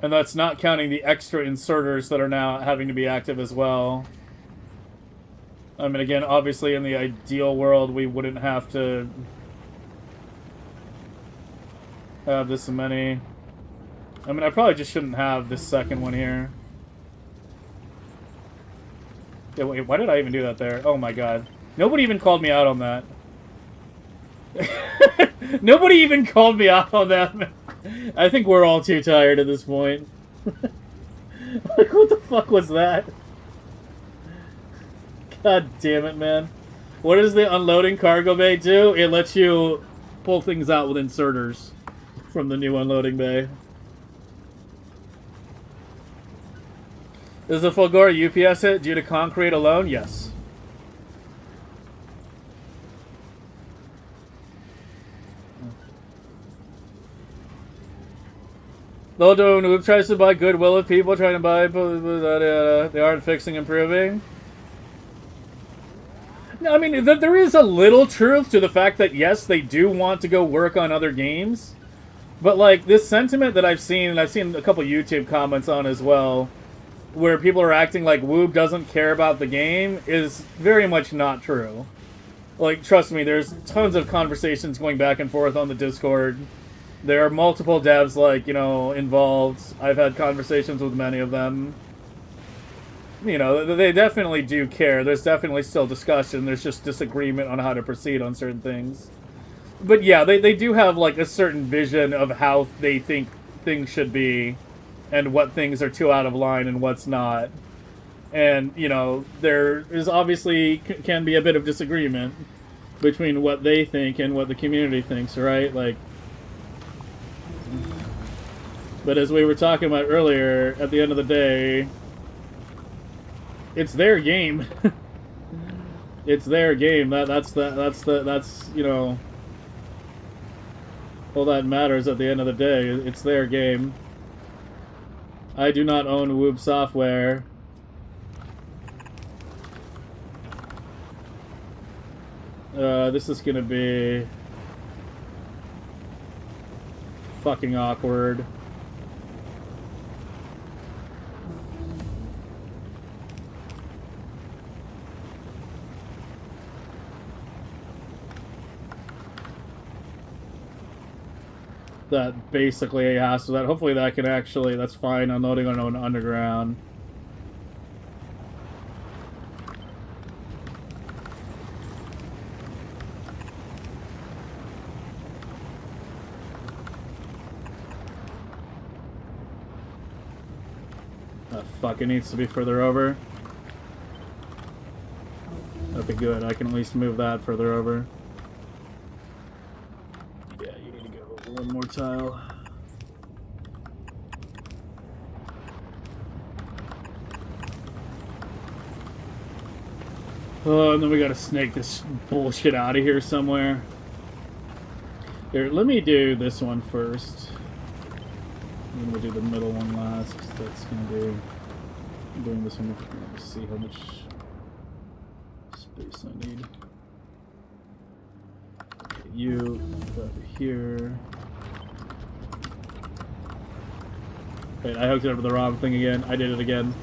And that's not counting the extra inserters that are now having to be active as well. I mean, again, obviously in the ideal world, we wouldn't have to have this many. I mean, I probably just shouldn't have this second one here. Yeah, wait, why did I even do that there? Oh my god. Nobody even called me out on that. Nobody even called me out on that. I think we're all too tired at this point. Like, what the fuck was that? God damn it, man. What does the unloading cargo bay do? It lets you pull things out with inserters from the new unloading bay. Is the Fulgora UPS hit due to concrete alone? Yes. Though Noob tries to buy goodwill of people trying to buy that they aren't fixing improving. No, I mean, there is a little truth to the fact that, yes, they do want to go work on other games. But like this sentiment that I've seen, and I've seen a couple YouTube comments on as well, where people are acting like Woob doesn't care about the game, is very much not true. Like, trust me, there's tons of conversations going back and forth on the Discord. There are multiple devs, like, you know, involved. I've had conversations with many of them. You know, they definitely do care. There's definitely still discussion. There's just disagreement on how to proceed on certain things. But yeah, they do have, like, a certain vision of how they think things should be and what things are too out of line and what's not. And, you know, there is obviously can be a bit of disagreement between what they think and what the community thinks, right? Like, but as we were talking about earlier, at the end of the day, it's their game. It's their game. That's you know, all that matters at the end of the day. It's their game. I do not own Woob software. This is gonna be fucking awkward. That basically has to that. Hopefully that can actually, that's fine. Unloading on an underground. Fuck, it needs to be further over. Okay, good. I can at least move that further over. Yeah, you need to go one more tile. Oh, and then we gotta snake this bullshit out of here somewhere. Here, let me do this one first. And then we'll do the middle one last. That's gonna be... I'm doing this one. Let's see how much space I need. Okay, you go here. Wait, I hooked it up to the wrong thing again. I did it again.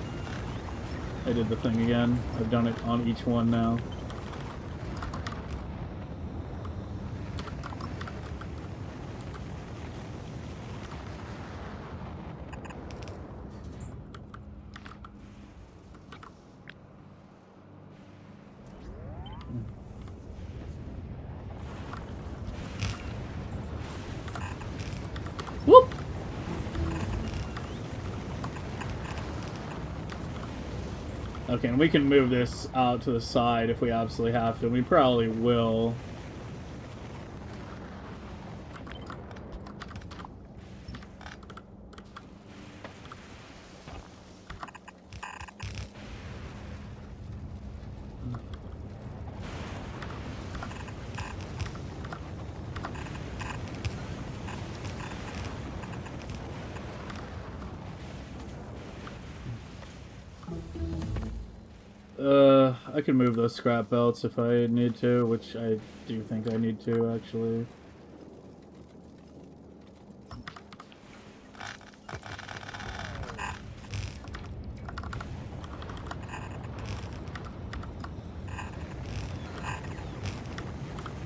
I did the thing again. I've done it on each one now. Whoop! Okay, and we can move this out to the side if we absolutely have to. We probably will. I can move those scrap belts if I need to, which I do think I need to, actually.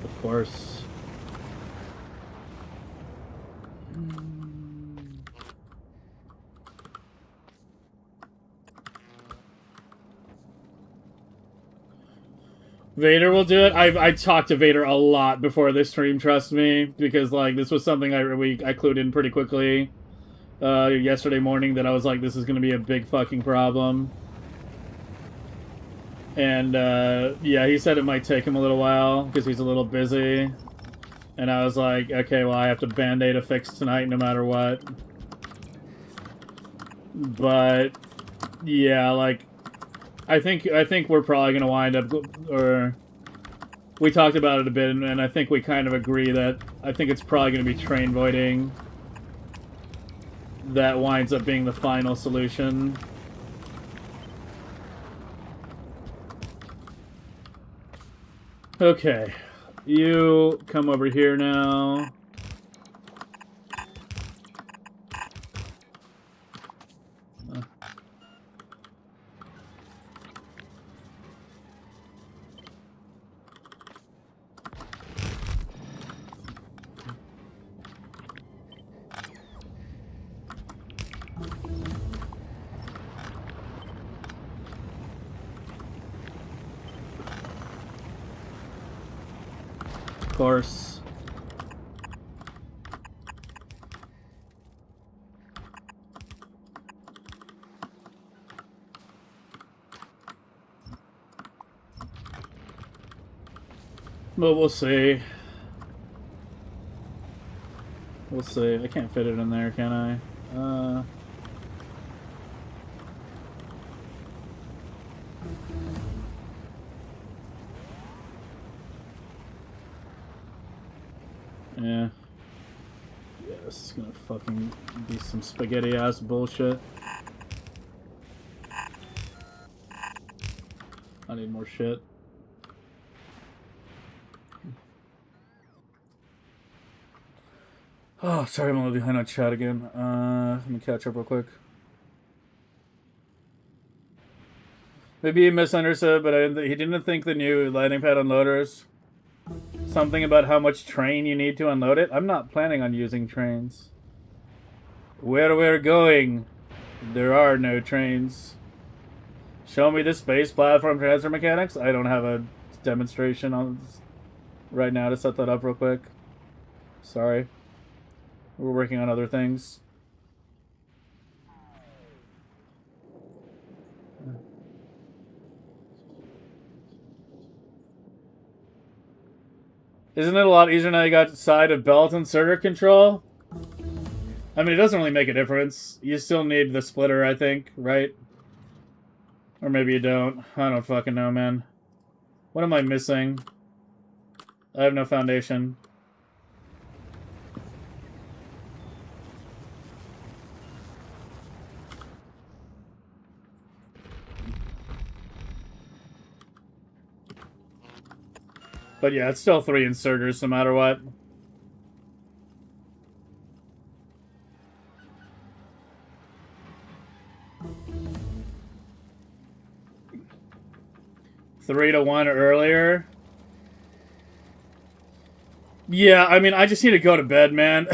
Of course. Vader will do it. I talked to Vader a lot before this stream, trust me, because like this was something I clued in pretty quickly yesterday morning that I was like, this is going to be a big fucking problem. And yeah, he said it might take him a little while because he's a little busy. And I was like, okay, well I have to band-aid a fix tonight no matter what. But yeah, like I think we're probably going to wind up, or we talked about it a bit, and I think we kind of agree that I think it's probably going to be train voiding that winds up being the final solution. Okay, you come over here now. Of course. But we'll see. We'll see. I can't fit it in there, can I? Yeah. Yeah, this is gonna fucking be some spaghetti ass bullshit. I need more shit. Oh, sorry, I'm a little behind on chat again. Let me catch up real quick. Maybe he misunderstood, but he didn't think the new landing pad unloaders. Something about how much train you need to unload it. I'm not planning on using trains. Where we're going, there are no trains. Show me the space platform transfer mechanics. I don't have a demonstration on right now to set that up real quick. Sorry. We're working on other things. Isn't it a lot easier now you got side of belt inserter control? I mean, it doesn't really make a difference. You still need the splitter, I think, right? Or maybe you don't. I don't fucking know, man. What am I missing? I have no foundation. But yeah, it's still 3 inserters no matter what. Three to 1 earlier. Yeah, I mean, I just need to go to bed, man.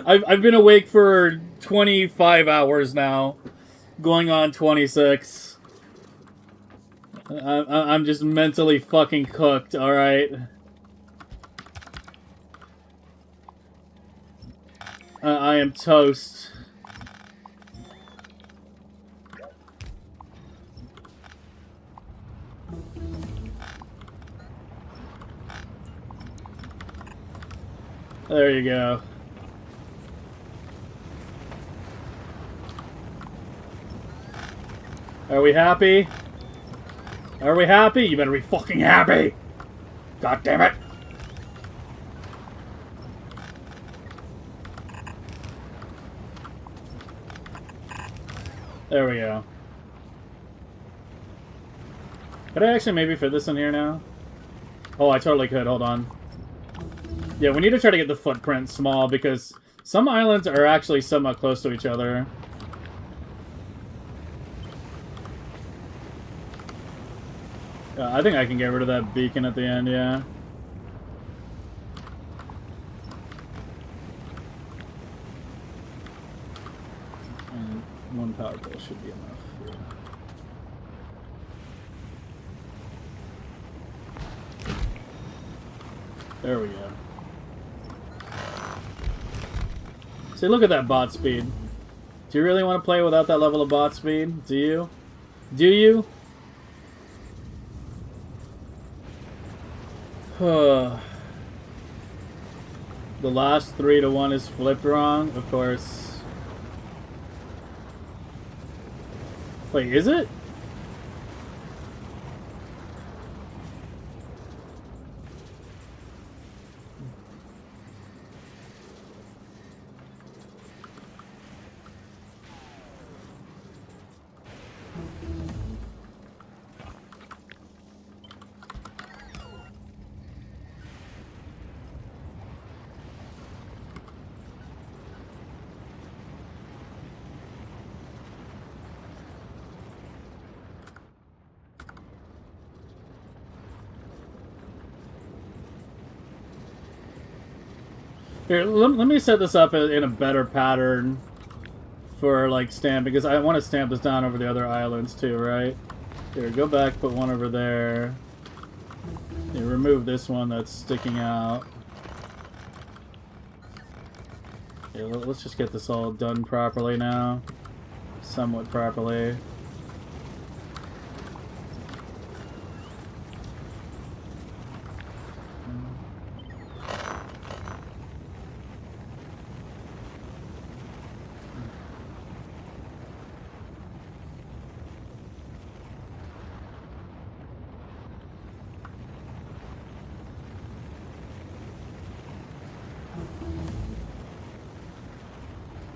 I've been awake for 25 hours now, going on 26. I'm just mentally fucking cooked, alright? I am toast. There you go. Are we happy? Are we happy? You better be fucking happy! God damn it! There we go. Could I actually maybe fit this in here now? Oh, I totally could. Hold on. Yeah, we need to try to get the footprint small because some islands are actually somewhat close to each other. I think I can get rid of that beacon at the end, yeah. And 1 power pole should be enough. Yeah. There we go. See, look at that bot speed. Do you really want to play without that level of bot speed? Do you? Do you? The last 3 to 1 is flipped wrong, of course. Wait, is it? Here, let me set this up in a better pattern for, like, stamp, because I want to stamp this down over the other islands, too, right? Here, go back, put one over there. You remove this one that's sticking out. Yeah, let's just get this all done properly now. Somewhat properly.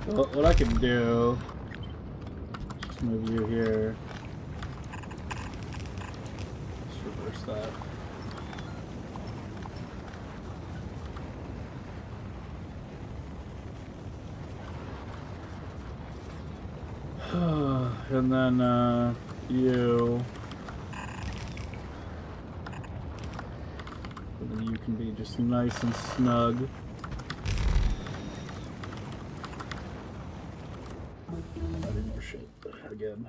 What I can do, just move you here. Let's reverse that. And then you. And then you can be just nice and snug. Again.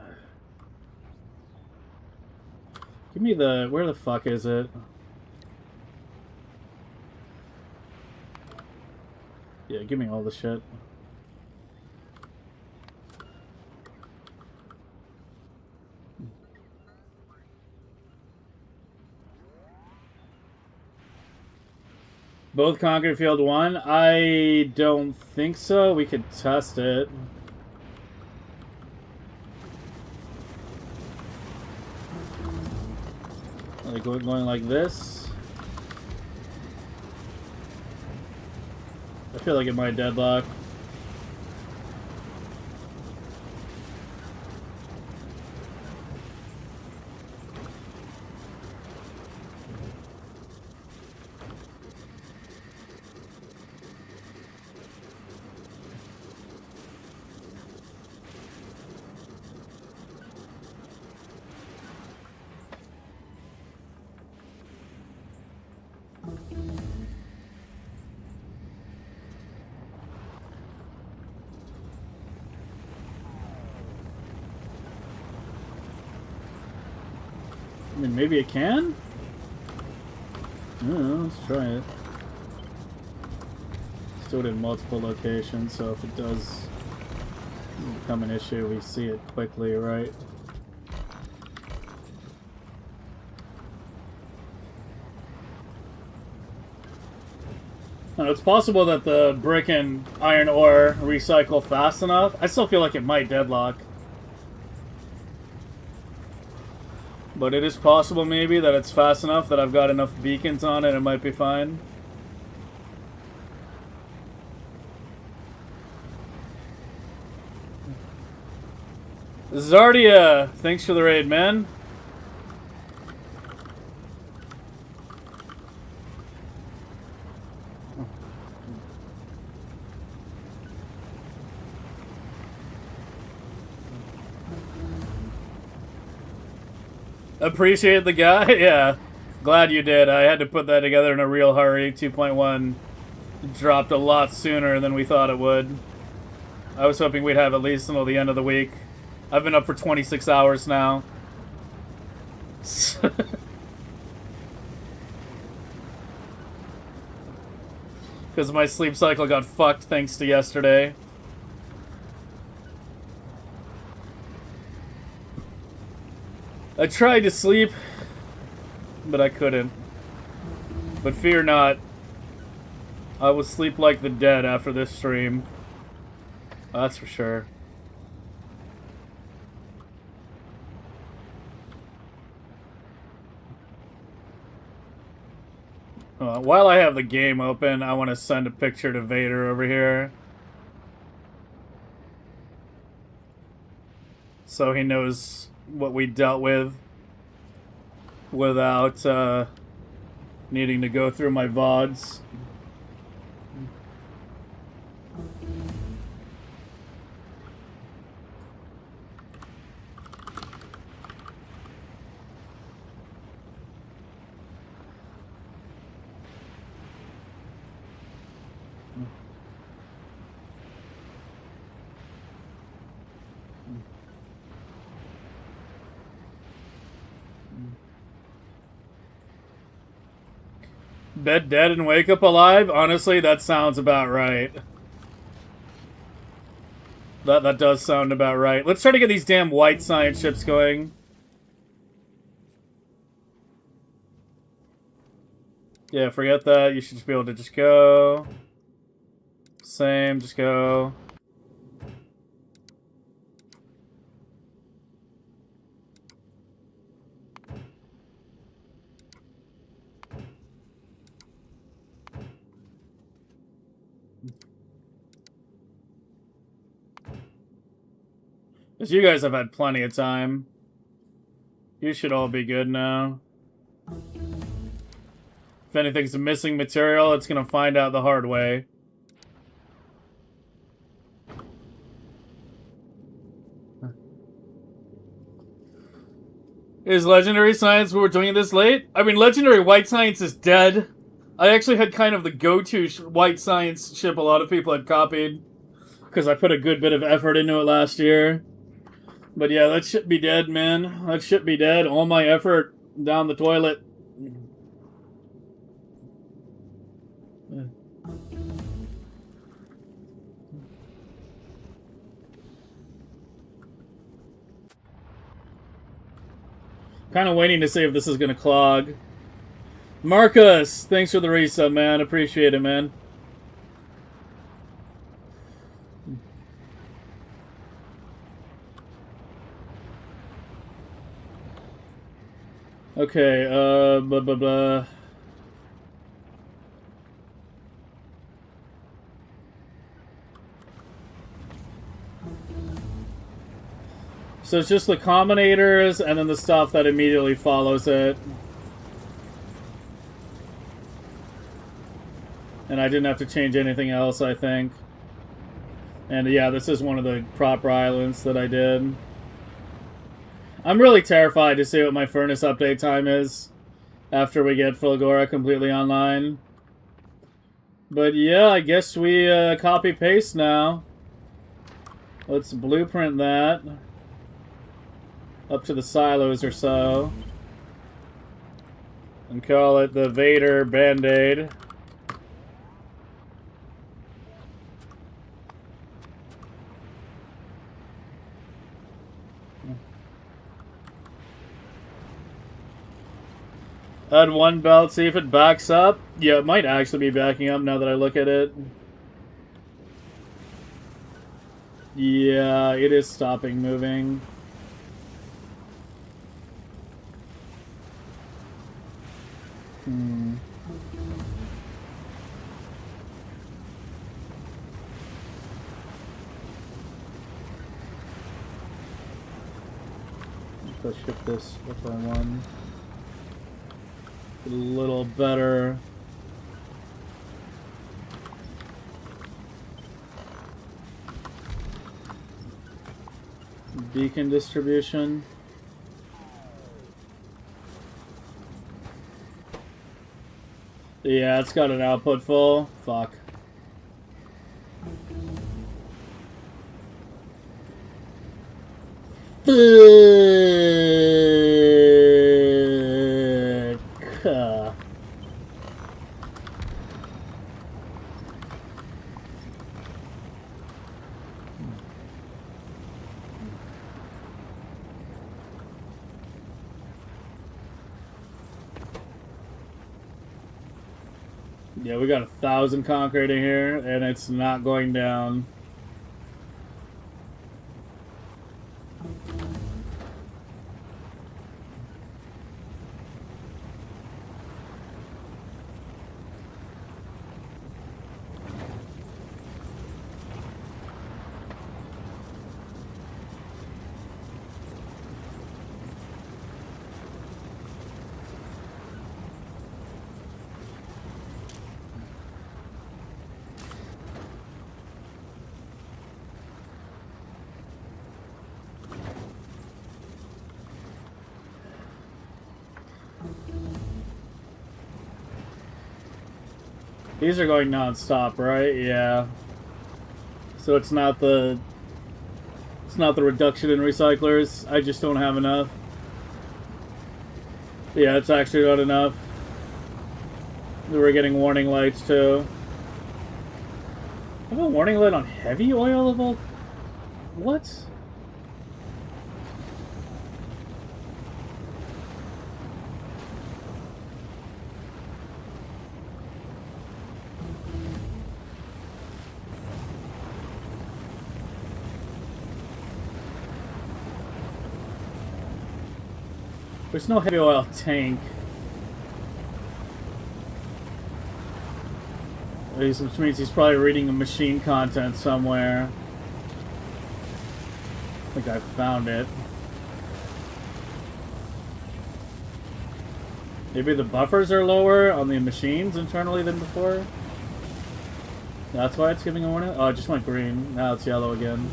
Give me the... Where the fuck is it? Yeah, give me all the shit. Both Concrete Field 1? I don't think so. We could test it. Like going like this. I feel like it might deadlock. I mean, maybe it can? I don't know, let's try it. Let's do it in multiple locations, so if it does become an issue, we see it quickly, right? And it's possible that the brick and iron ore recycle fast enough. I still feel like it might deadlock. But it is possible, maybe, that it's fast enough that I've got enough beacons on it, it might be fine. Zardia, thanks for the raid, man. Appreciate the guy? Yeah. Glad you did. I had to put that together in a real hurry. 2.1 dropped a lot sooner than we thought it would. I was hoping we'd have at least until the end of the week. I've been up for 26 hours now. Because my sleep cycle got fucked thanks to yesterday. I tried to sleep, but I couldn't. But fear not, I will sleep like the dead after this stream. That's for sure. While I have the game open, I want to send a picture to Vader over here. So he knows what we dealt with without needing to go through my VODs. Bed dead and wake up alive? Honestly, that sounds about right. That does sound about right. Let's try to get these damn white science ships going. Yeah, forget that. You should just be able to just go. Same, just go. Because you guys have had plenty of time. You should all be good now. If anything's missing material, it's gonna find out the hard way. Is Legendary Science what we're doing this late? I mean, Legendary White Science is dead. I actually had kind of the go-to White Science ship a lot of people had copied. Because I put a good bit of effort into it last year. But yeah, that ship be dead, man. That ship be dead. All my effort down the toilet. Kind of waiting to see if this is going to clog. Marcus, thanks for the resub, man. Appreciate it, man. Okay, blah, blah, blah. So it's just the combinators and then the stuff that immediately follows it. And I didn't have to change anything else, I think. And yeah, this is one of the proper islands that I did. I'm really terrified to see what my furnace update time is after we get Fulgora completely online. But yeah, I guess we copy-paste now. Let's blueprint that. Up to the silos or so. And call it the Vader Band-Aid. Add one belt, see if it backs up. Yeah, it might actually be backing up now that I look at it. Yeah, it is stopping moving. Let's shift this up by one. A little better. Beacon distribution. Yeah, it's got an output full. Fuck. Yeah, we got 1,000 concrete in here, and it's not going down. These are going non-stop, right? Yeah. So it's not the reduction in recyclers. I just don't have enough. Yeah, it's actually not enough. We're getting warning lights too. I have a warning light on heavy oil level? What? There's no heavy oil tank. Which means he's probably reading a machine content somewhere. I think I found it. Maybe the buffers are lower on the machines internally than before? That's why it's giving a warning? Oh, it just went green. Now it's yellow again.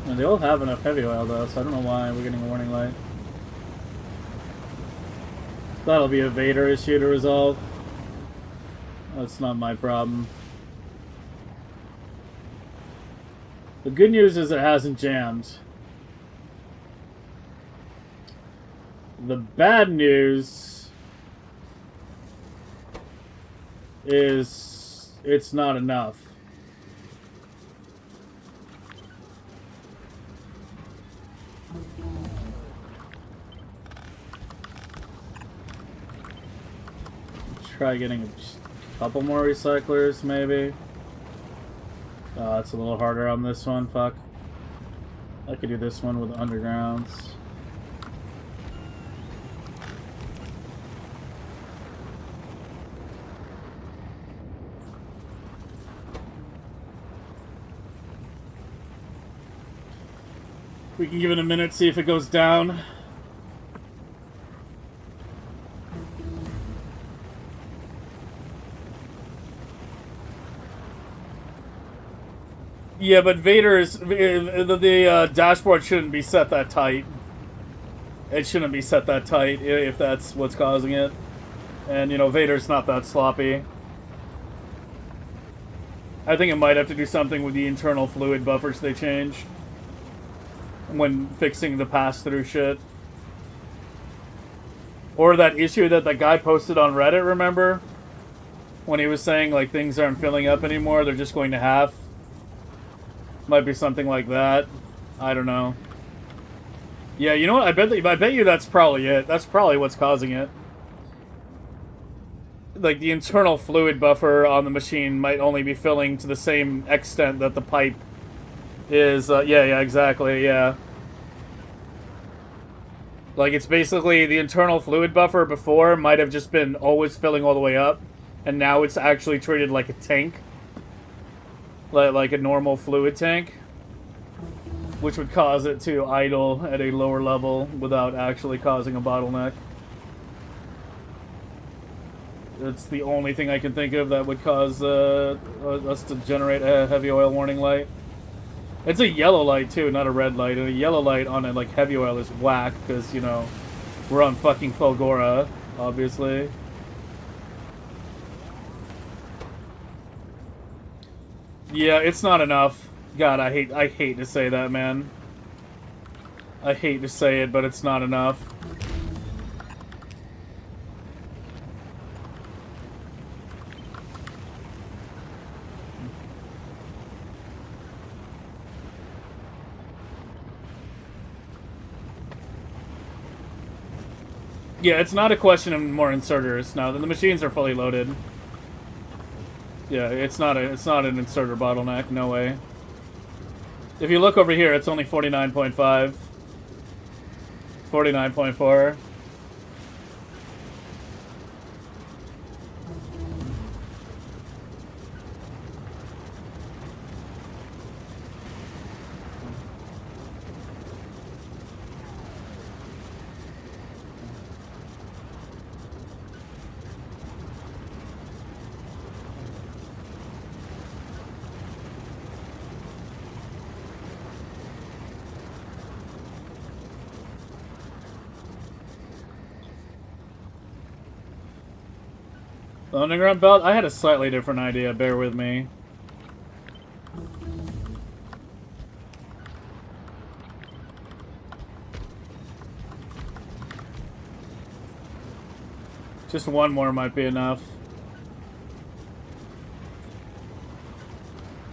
And they all have enough heavy oil though, so I don't know why we're getting a warning light. That'll be a Vader issue to resolve. That's not my problem. The good news is it hasn't jammed. The bad news is it's not enough. Try getting a couple more recyclers, maybe. Oh, it's a little harder on this one. Fuck. I could do this one with undergrounds. We can give it a minute, see if it goes down. Yeah, but Vader's the dashboard shouldn't be set that tight. It shouldn't be set that tight if that's what's causing it. And you know, Vader's not that sloppy. I think it might have to do something with the internal fluid buffers they changed when fixing the pass-through shit. Or that issue that the guy posted on Reddit, remember? When he was saying, like, things aren't filling up anymore, they're just going to half. Might be something like that. I don't know. Yeah, you know what? I bet you that's probably it. That's probably what's causing it. Like, the internal fluid buffer on the machine might only be filling to the same extent that the pipe is. Yeah, exactly, yeah. Like, it's basically the internal fluid buffer before might have just been always filling all the way up, and now it's actually treated like a tank. Like a normal fluid tank, which would cause it to idle at a lower level without actually causing a bottleneck. It's the only thing I can think of that would cause us to generate a heavy oil warning light. It's a yellow light too, not a red light. And a yellow light on it, like heavy oil, is whack because, you know, we're on fucking Fulgora, obviously. Yeah, it's not enough. God, I hate to say that, man. I hate to say it, but it's not enough. Yeah, it's not a question of more inserters. No, the machines are fully loaded. Yeah, it's not an inserter bottleneck, no way. If you look over here, it's only 49.5. 49.4. The underground belt? I had a slightly different idea, bear with me. Just one more might be enough.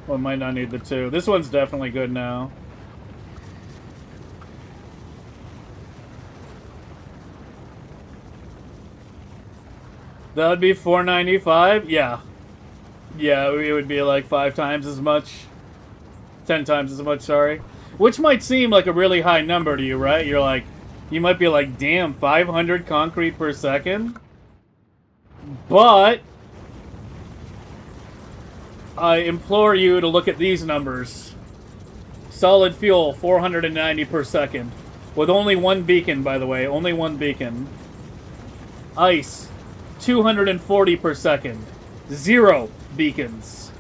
One might not need the two. This one's definitely good now. That would be $4.95? Yeah. Yeah, it would be like 5 times as much. 10 times as much, sorry. Which might seem like a really high number to you, right? You're like, you might be like, damn, 500 concrete per second? But I implore you to look at these numbers. Solid fuel, 490 per second. With only one beacon, by the way. Only one beacon. Ice, 240 per second. 0 beacons.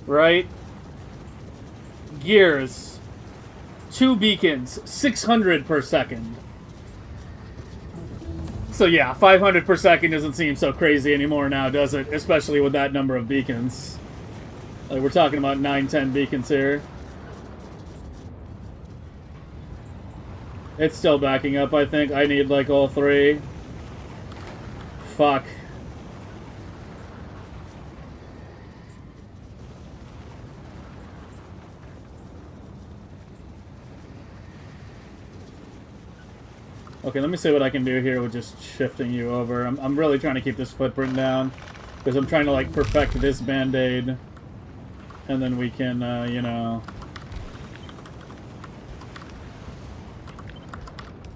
Right? Gears, 2 beacons, 600 per second. So yeah, 500 per second doesn't seem so crazy anymore now, does it? Especially with that number of beacons. Like, we're talking about 9, 10 beacons here. It's still backing up, I think. I need, like, all 3. Fuck. Okay, let me see what I can do here with just shifting you over. I'm really trying to keep this footprint down, because I'm trying to, like, perfect this Band-Aid. And then we can, you know...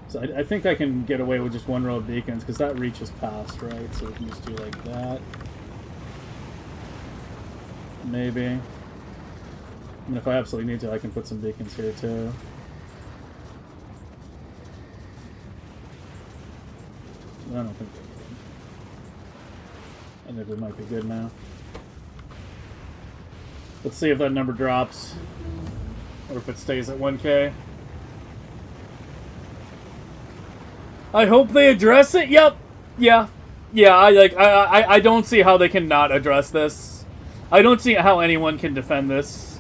So I think I can get away with just 1 row of beacons, because that reaches past, right? So we can just do like that. Maybe. And if I absolutely need to, I can put some beacons here, too. I don't think we're good. I think we might be good now. Let's see if that number drops. Or if it stays at 1K. I hope they address it. Yep. Yeah. Yeah, I don't see how they can not address this. I don't see how anyone can defend this.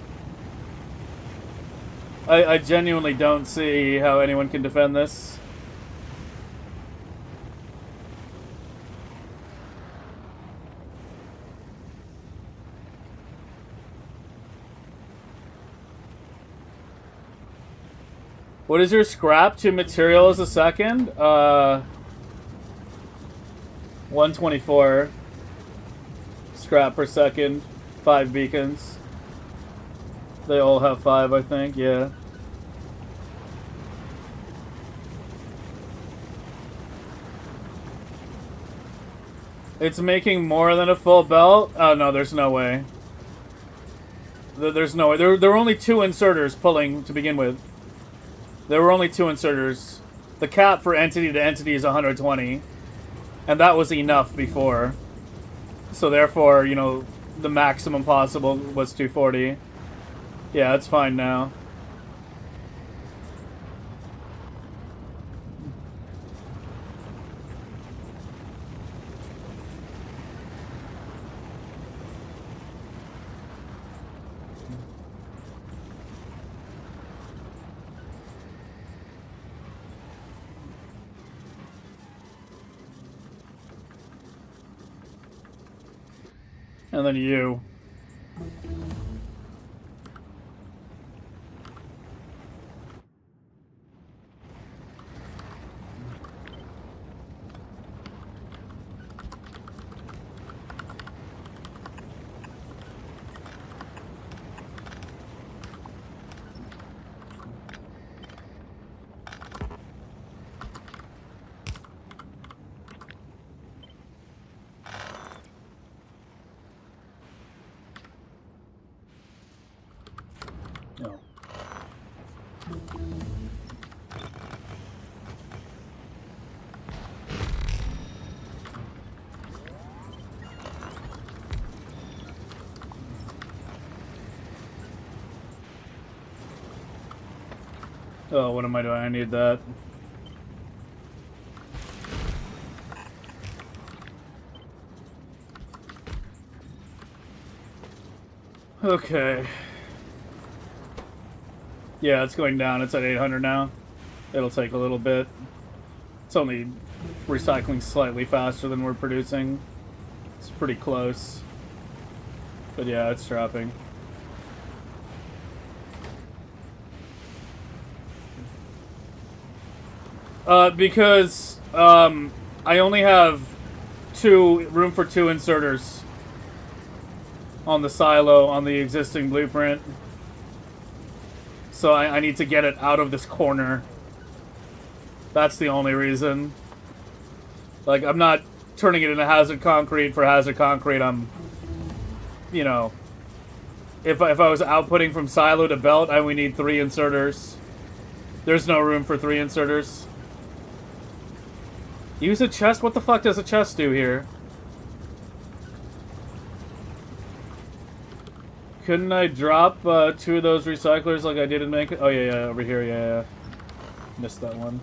I genuinely don't see how anyone can defend this. What is your scrap to materials a second? 124 scrap per second. 5 beacons. They all have 5, I think, yeah. It's making more than a full belt? Oh, no, there's no way. There's no way. There were only 2 inserters pulling to begin with. There were only 2 inserters. The cap for entity to entity is 120. And that was enough before. So therefore, you know, the maximum possible was 240. Yeah, it's fine now. And then you. Oh, what am I doing? I need that. Okay. Yeah, it's going down. It's at 800 now. It'll take a little bit. It's only recycling slightly faster than we're producing. It's pretty close. But yeah, it's dropping. Because I only have room for 2 inserters on the silo on the existing blueprint. So I need to get it out of this corner. That's the only reason. Like, I'm not turning it into hazard concrete for hazard concrete. I'm, you know, if I was outputting from silo to belt, I would need 3 inserters. There's no room for 3 inserters. Use a chest? What the fuck does a chest do here? Couldn't I drop 2 of those recyclers like I did in Make? Oh yeah, over here, yeah. Missed that one.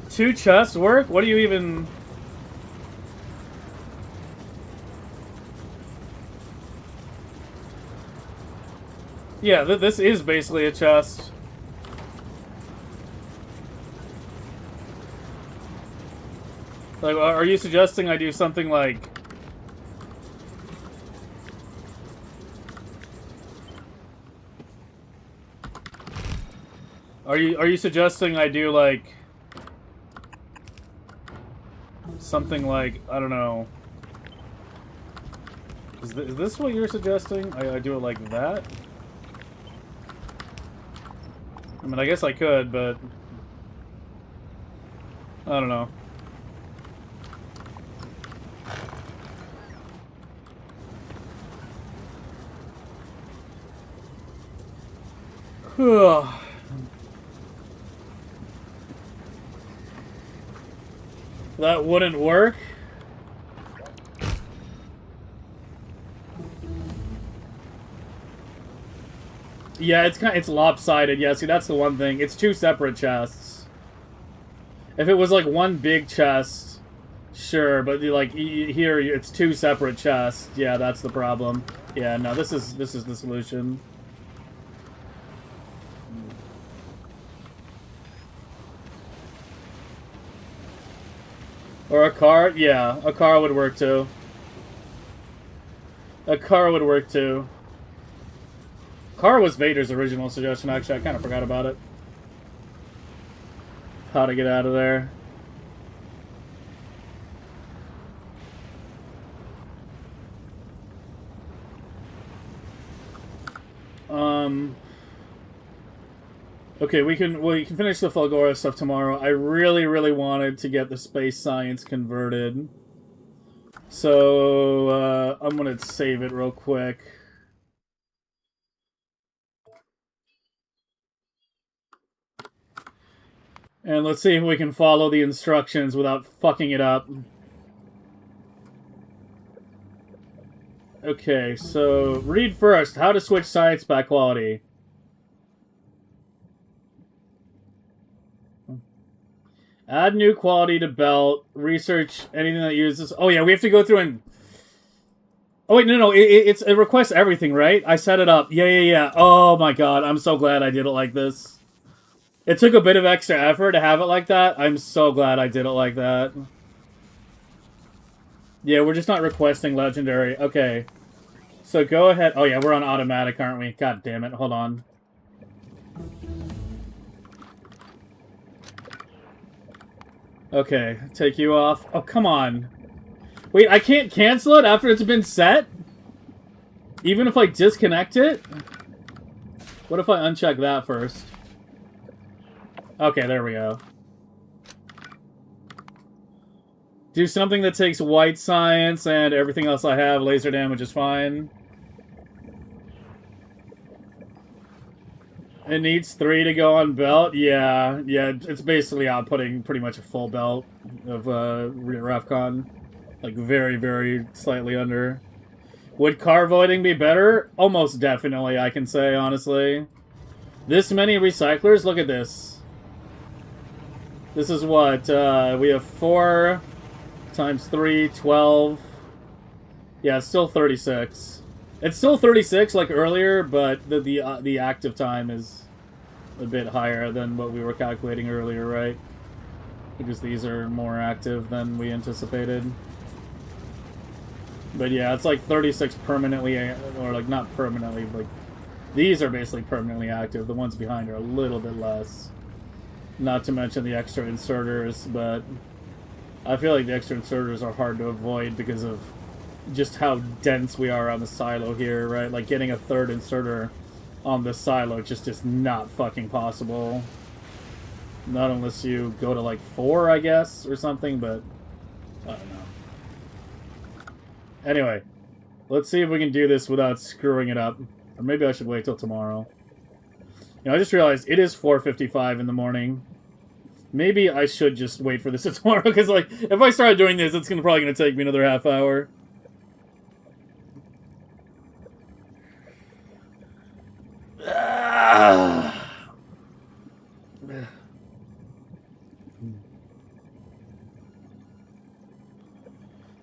Two chests work? What do you even... Yeah, this is basically a chest. Like, are you suggesting I do something like... Are you suggesting I do like... something like, I don't know... Is this what you're suggesting? I do it like that? I mean, I guess I could, but... I don't know. That wouldn't work? Yeah, it's lopsided. Yeah, see, that's the one thing. It's 2 separate chests. If it was like one big chest, sure, but like here it's 2 separate chests. Yeah, that's the problem. Yeah, no, this is the solution. Or a car? Yeah, a car would work too. A car would work too. Car was Vader's original suggestion, actually. I kind of forgot about it. How to get out of there. Okay, we can finish the Fulgora stuff tomorrow. I really wanted to get the space science converted. So, I'm gonna save it real quick. And let's see if we can follow the instructions without fucking it up. Okay, so read first. How to switch science back quality. Add new quality to belt. Research anything that uses... Oh yeah, we have to go through and... Oh wait, no. It requests everything, right? I set it up. Yeah. Oh my god, I'm so glad I did it like this. It took a bit of extra effort to have it like that. I'm so glad I did it like that. Yeah, we're just not requesting legendary. Okay. So go ahead. Oh yeah, we're on automatic, aren't we? God damn it. Hold on. Okay, take you off. Oh, come on. Wait, I can't cancel it after it's been set? Even if I disconnect it? What if I uncheck that first? Okay, there we go. Do something that takes white science and everything else I have. Laser damage is fine. It needs 3 to go on belt. Yeah, it's basically outputting pretty much a full belt of RefCon. Like very slightly under. Would car voiding be better? Almost definitely, I can say, honestly. This many recyclers? Look at this. This is what, we have 4, times 3, 12. Yeah, it's still 36. It's still 36 like earlier, but the active time is a bit higher than what we were calculating earlier, right? Because these are more active than we anticipated. But yeah, it's like 36 permanently, or like not permanently, like these are basically permanently active. The ones behind are a little bit less. Not to mention the extra inserters, but I feel like the extra inserters are hard to avoid because of just how dense we are on the silo here, right? Like getting a third inserter on the silo just is not fucking possible. Not unless you go to like 4, I guess, or something, but I don't know. Anyway, let's see if we can do this without screwing it up. Or maybe I should wait till tomorrow. You know, I just realized it is 4:55 in the morning. Maybe I should just wait for this tomorrow, because like, if I start doing this, it's probably going to take me another half hour.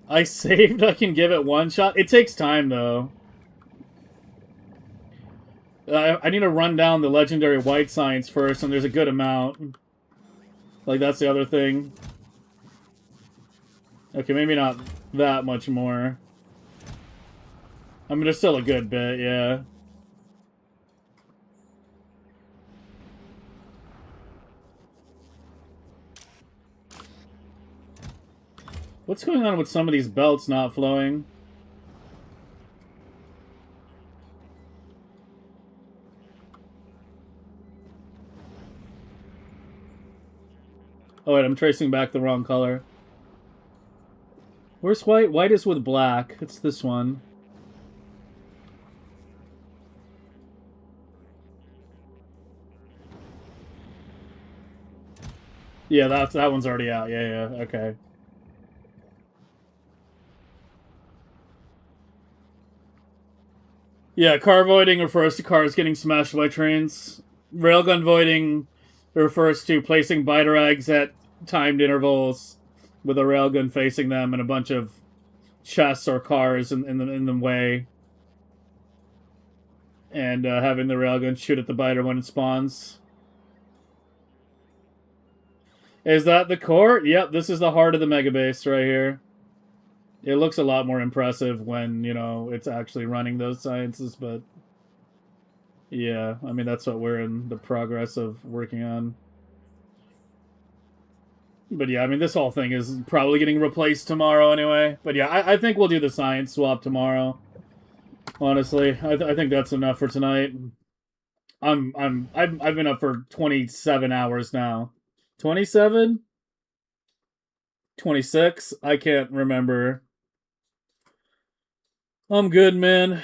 I saved, I can give it one shot. It takes time, though. I need to run down the legendary white science first, and there's a good amount. Like, that's the other thing. Okay, maybe not that much more. I mean, there's still a good bit, yeah. What's going on with some of these belts not flowing? Oh, wait, I'm tracing back the wrong color. Where's white? White is with black. It's this one. Yeah, that one's already out. Yeah, okay. Yeah, car voiding refers to cars getting smashed by trains. Railgun voiding refers to placing biter eggs at timed intervals with a railgun facing them and a bunch of chests or cars in the way, and having the railgun shoot at the biter when it spawns. Is that the core? Yep, this is the heart of the megabase right here. It looks a lot more impressive when, you know, it's actually running those sciences, but yeah, I mean, that's what we're in the progress of working on. But yeah, I mean, this whole thing is probably getting replaced tomorrow anyway. But yeah, I think we'll do the science swap tomorrow. Honestly, I think that's enough for tonight. I've been up for 27 hours now. 27? 26? I can't remember. I'm good, man.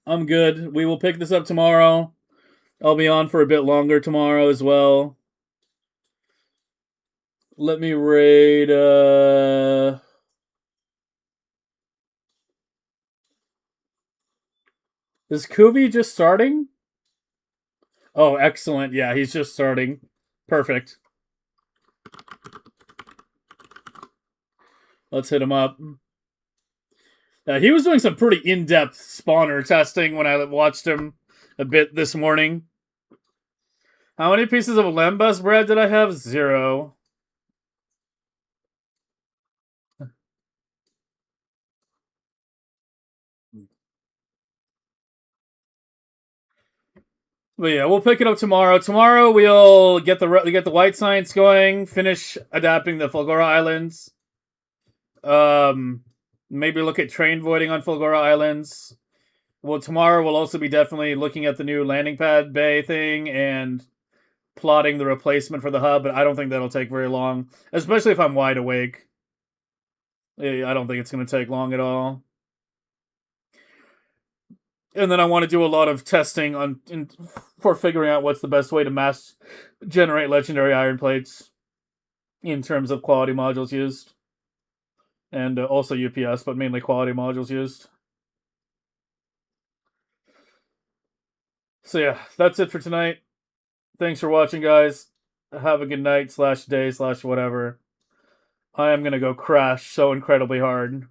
I'm good. We will pick this up tomorrow. I'll be on for a bit longer tomorrow as well. Let me raid, Is Kuvi just starting? Oh, excellent. Yeah, he's just starting. Perfect. Let's hit him up. He was doing some pretty in-depth spawner testing when I watched him a bit this morning. How many pieces of lembas bread did I have? 0. But yeah, we'll pick it up tomorrow. Tomorrow we'll get the white science going, finish adapting the Fulgora Islands. Maybe look at train voiding on Fulgora Islands. Well, tomorrow we'll also be definitely looking at the new landing pad bay thing and plotting the replacement for the hub, but I don't think that'll take very long, especially if I'm wide awake. I don't think it's going to take long at all. And then I want to do a lot of testing for figuring out what's the best way to mass generate legendary iron plates in terms of quality modules used. And also UPS, but mainly quality modules used. So yeah, that's it for tonight. Thanks for watching, guys. Have a good night /day/whatever. I am gonna go crash so incredibly hard.